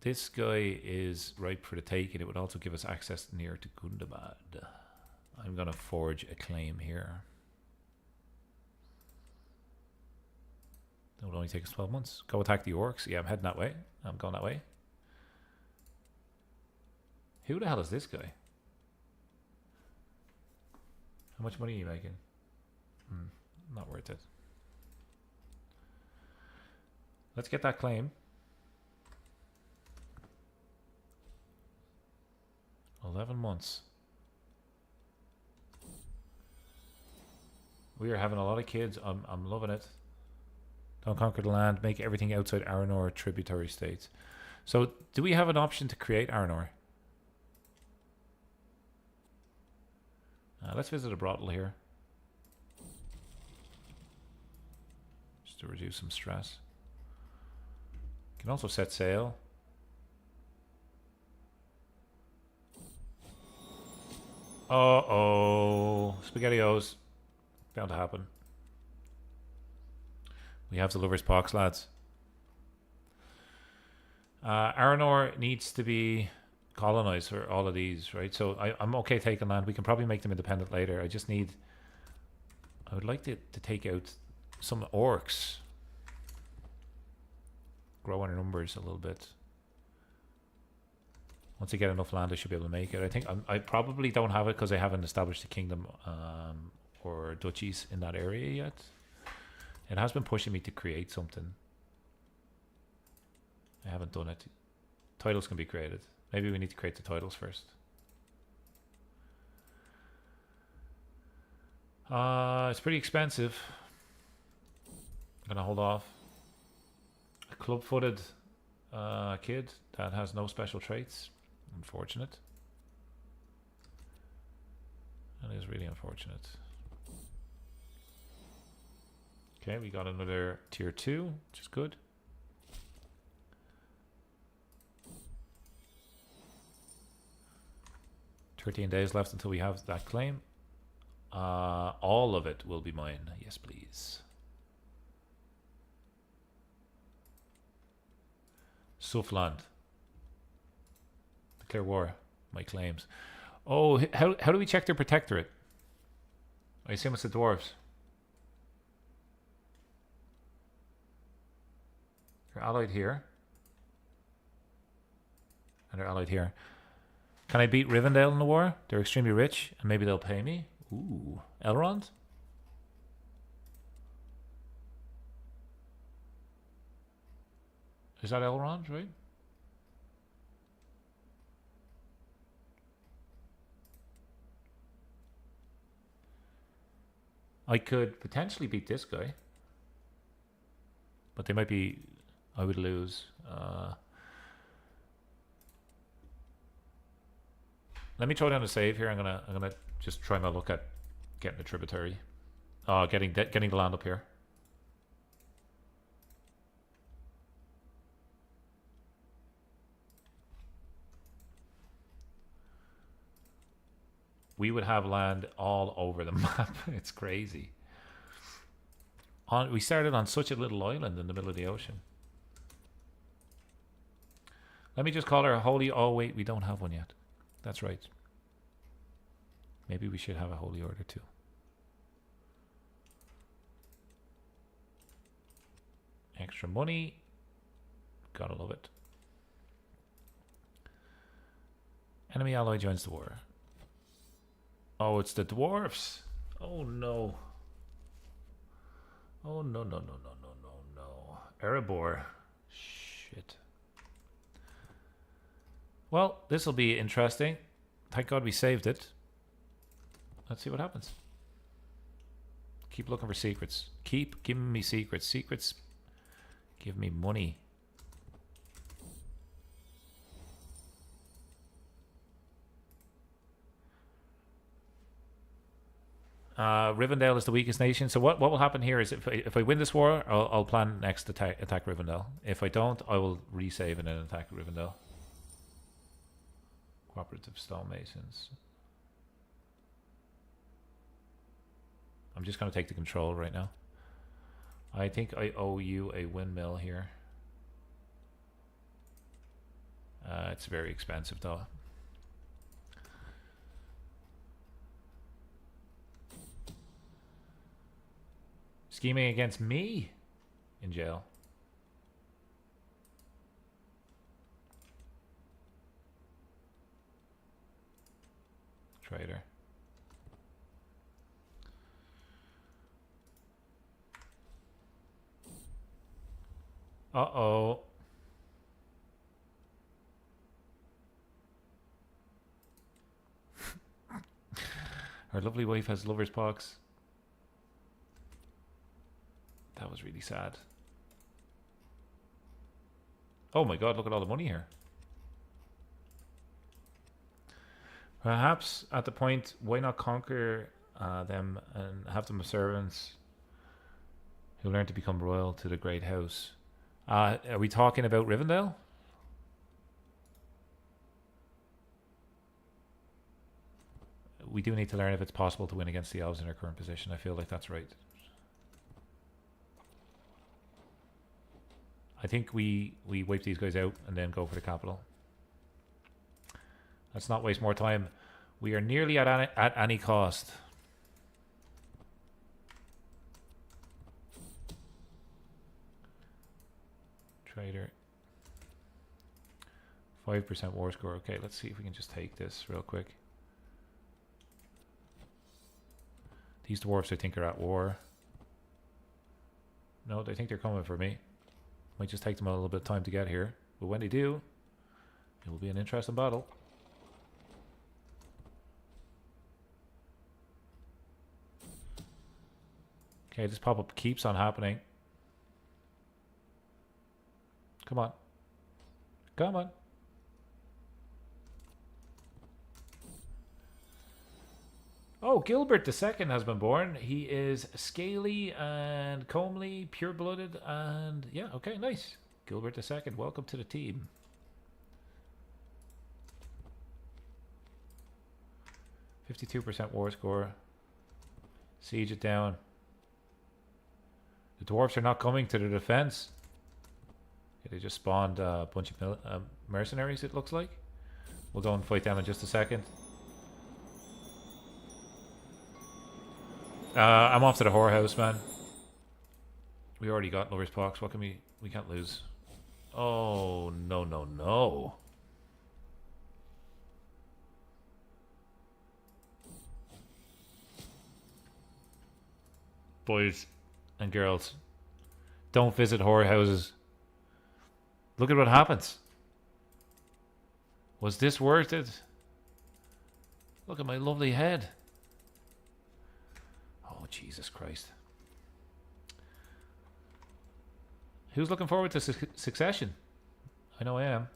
This guy is ripe for the take, and it would also give us access near to Gundabad. I'm going to forge a claim here. That would only take us 12 months. Go attack the orcs. Yeah, I'm heading that way. I'm going that way. Who the hell is this guy? How much money are you making? Not worth it. Let's get that claim. 11 months. We are having a lot of kids. I'm loving it. Don't conquer the land. Make everything outside Aranor tributary states. So, do we have an option to create Aranor? Let's visit a brothel here. Just to reduce some stress. Can also set sail. Uh-oh. SpaghettiOs. Bound to happen. We have the lover's pox, lads. Aranor needs to be colonize for all of these, right? So I'm okay taking land. We can probably make them independent later. I just need... I would like to take out some orcs. Grow our numbers a little bit. Once I get enough land, I should be able to make it. I think I probably don't have it because I haven't established a kingdom or duchies in that area yet. It has been pushing me to create something. I haven't done it. Titles can be created. Maybe we need to create the titles first. It's pretty expensive. I'm gonna hold off. A club-footed kid that has no special traits. Unfortunate. That is really unfortunate. Okay, we got another tier 2, which is good. $13 days left until we have that claim. All of it will be mine. Yes, please. Southland. Declare war. My claims. Oh, how do we check their protectorate? I assume it's the dwarves. They're allied here. And they're allied here. Can I beat Rivendell in the war? They're extremely rich, and maybe they'll pay me. Ooh, Elrond? Is that Elrond, right? I could potentially beat this guy. But they might be... I would lose. Let me throw down a save here. I'm gonna just try my luck at getting a tributary. Getting the land up here. We would have land all over the map. It's crazy. We started on such a little island in the middle of the ocean. Let me just call her a holy... Oh, wait, we don't have one yet. That's right. Maybe we should have a holy order too. Extra money. Gotta love it. Enemy ally joins the war. Oh, it's the dwarfs. Oh no. Oh no, no, no, no, no, no, no. Erebor. Shit. Well, this will be interesting. Thank God we saved it. Let's see what happens. Keep looking for secrets. Keep giving me secrets. Secrets give me money. Rivendell is the weakest nation. So what will happen here is if I win this war, I'll plan next attack Rivendell. If I don't, I will resave and then attack Rivendell. Cooperative stonemasons. I'm just going to take the control right now. I think I owe you a windmill here. It's very expensive though. Scheming against me in jail. Traitor. Uh-oh. Our lovely wife has lover's pox. That was really sad. Oh my god, look at all the money here. Perhaps at the point, why not conquer them and have them as servants who learn to become royal to the great house? Are we talking about Rivendell? We do need to learn if it's possible to win against the elves in our current position. I feel like that's right. I think we wipe these guys out and then go for the capital. Let's not waste more time. We are nearly at any cost. Trader. 5% war score. Okay, let's see if we can just take this real quick. These dwarves, I think, are at war. No, they think they're coming for me. Might just take them a little bit of time to get here. But when they do, it will be an interesting battle. Okay, this pop-up keeps on happening. Come on. Come on. Oh, Gilbert II has been born. He is scaly and comely, pure-blooded, and yeah, okay, nice. Gilbert II, welcome to the team. %52% war score. Siege it down. The dwarves are not coming to the defense. Yeah, they just spawned a bunch of mercenaries, it looks like. We'll go and fight them in just a second. I'm off to the whorehouse, man. We already got Lover's Pox. What can we can't lose. Oh, no, no, no. Boys and girls, don't visit whorehouses. Look at what happens. Was this worth it? Look at my lovely head. Oh, Jesus Christ. Who's looking forward to Succession? I know I am.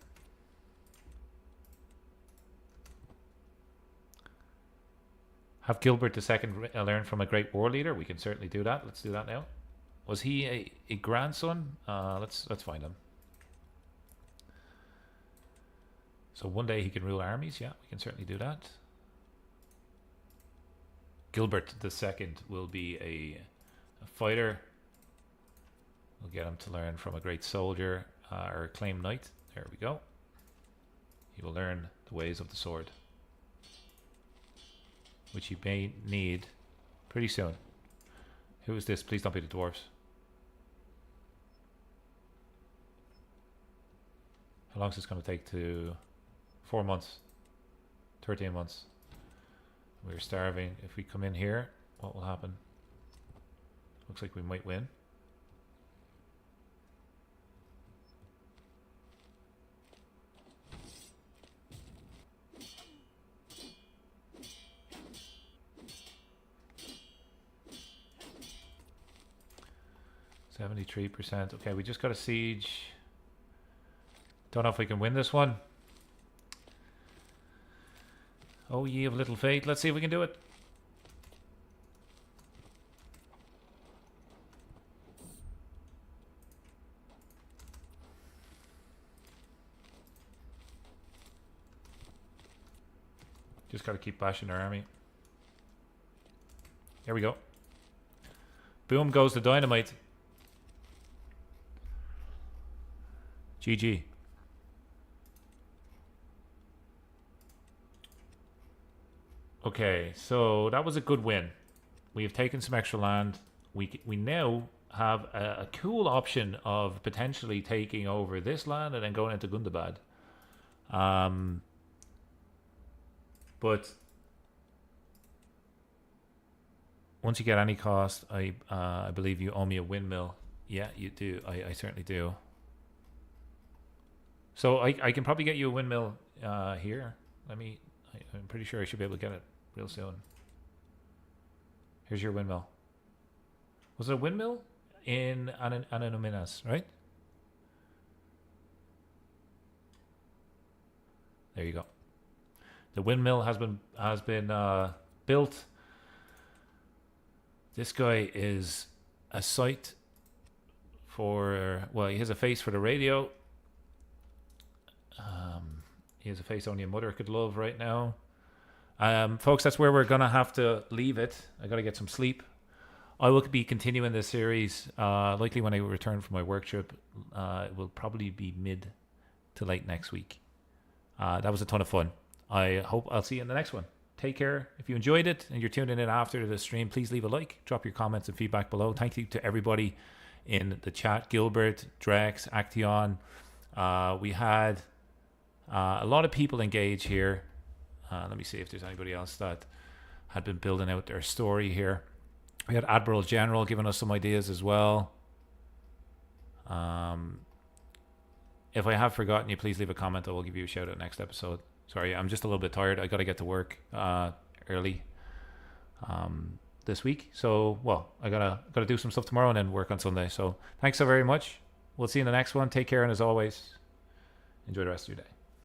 Have Gilbert II learn from a great war leader? We can certainly do that. Let's do that now. Was he a grandson? Let's find him. So one day he can rule armies. Yeah, we can certainly do that. Gilbert II will be a fighter. We'll get him to learn from a great soldier or acclaimed knight. There we go. He will learn the ways of the sword, which he may need pretty soon. Who is this? Please don't be the dwarves. How long is this going to take to... 4 months. 13 months. We're starving. If we come in here, what will happen? Looks like we might win. %73%. Okay, we just got a siege. Don't know if we can win this one. Oh, ye of little faith. Let's see if we can do it. Just got to keep bashing our army. There we go. Boom goes the dynamite. GG. Okay, so that was a good win. We have taken some extra land. We now have a cool option of potentially taking over this land and then going into Gundabad. But once you get any cost, I believe you owe me a windmill. Yeah, you do. I certainly do. So I can probably get you a windmill here. I'm pretty sure I should be able to get it real soon. Here's your windmill. Was it a windmill? In Anonymous, right? There you go. The windmill has been built. This guy is a sight for... Well, he has a face for the radio. He has a face only a mother could love right now. Folks, that's where we're going to have to leave it. I got to get some sleep. I will be continuing this series. Likely when I return from my work trip. It will probably be mid to late next week. That was a ton of fun. I hope I'll see you in the next one. Take care. If you enjoyed it and you're tuning in after the stream, please leave a like, drop your comments and feedback below. Thank you to everybody in the chat, Gilbert, Drex, Action. We had a lot of people engage here. Let me see if there's anybody else that had been building out their story here. We had Admiral General giving us some ideas as well. If I have forgotten you, please leave a comment. I will give you a shout out next episode. Sorry, I'm just a little bit tired. I got to get to work early this week. So, well, I gotta do some stuff tomorrow and then work on Sunday. So, thanks so very much. We'll see you in the next one. Take care, and as always, enjoy the rest of your day.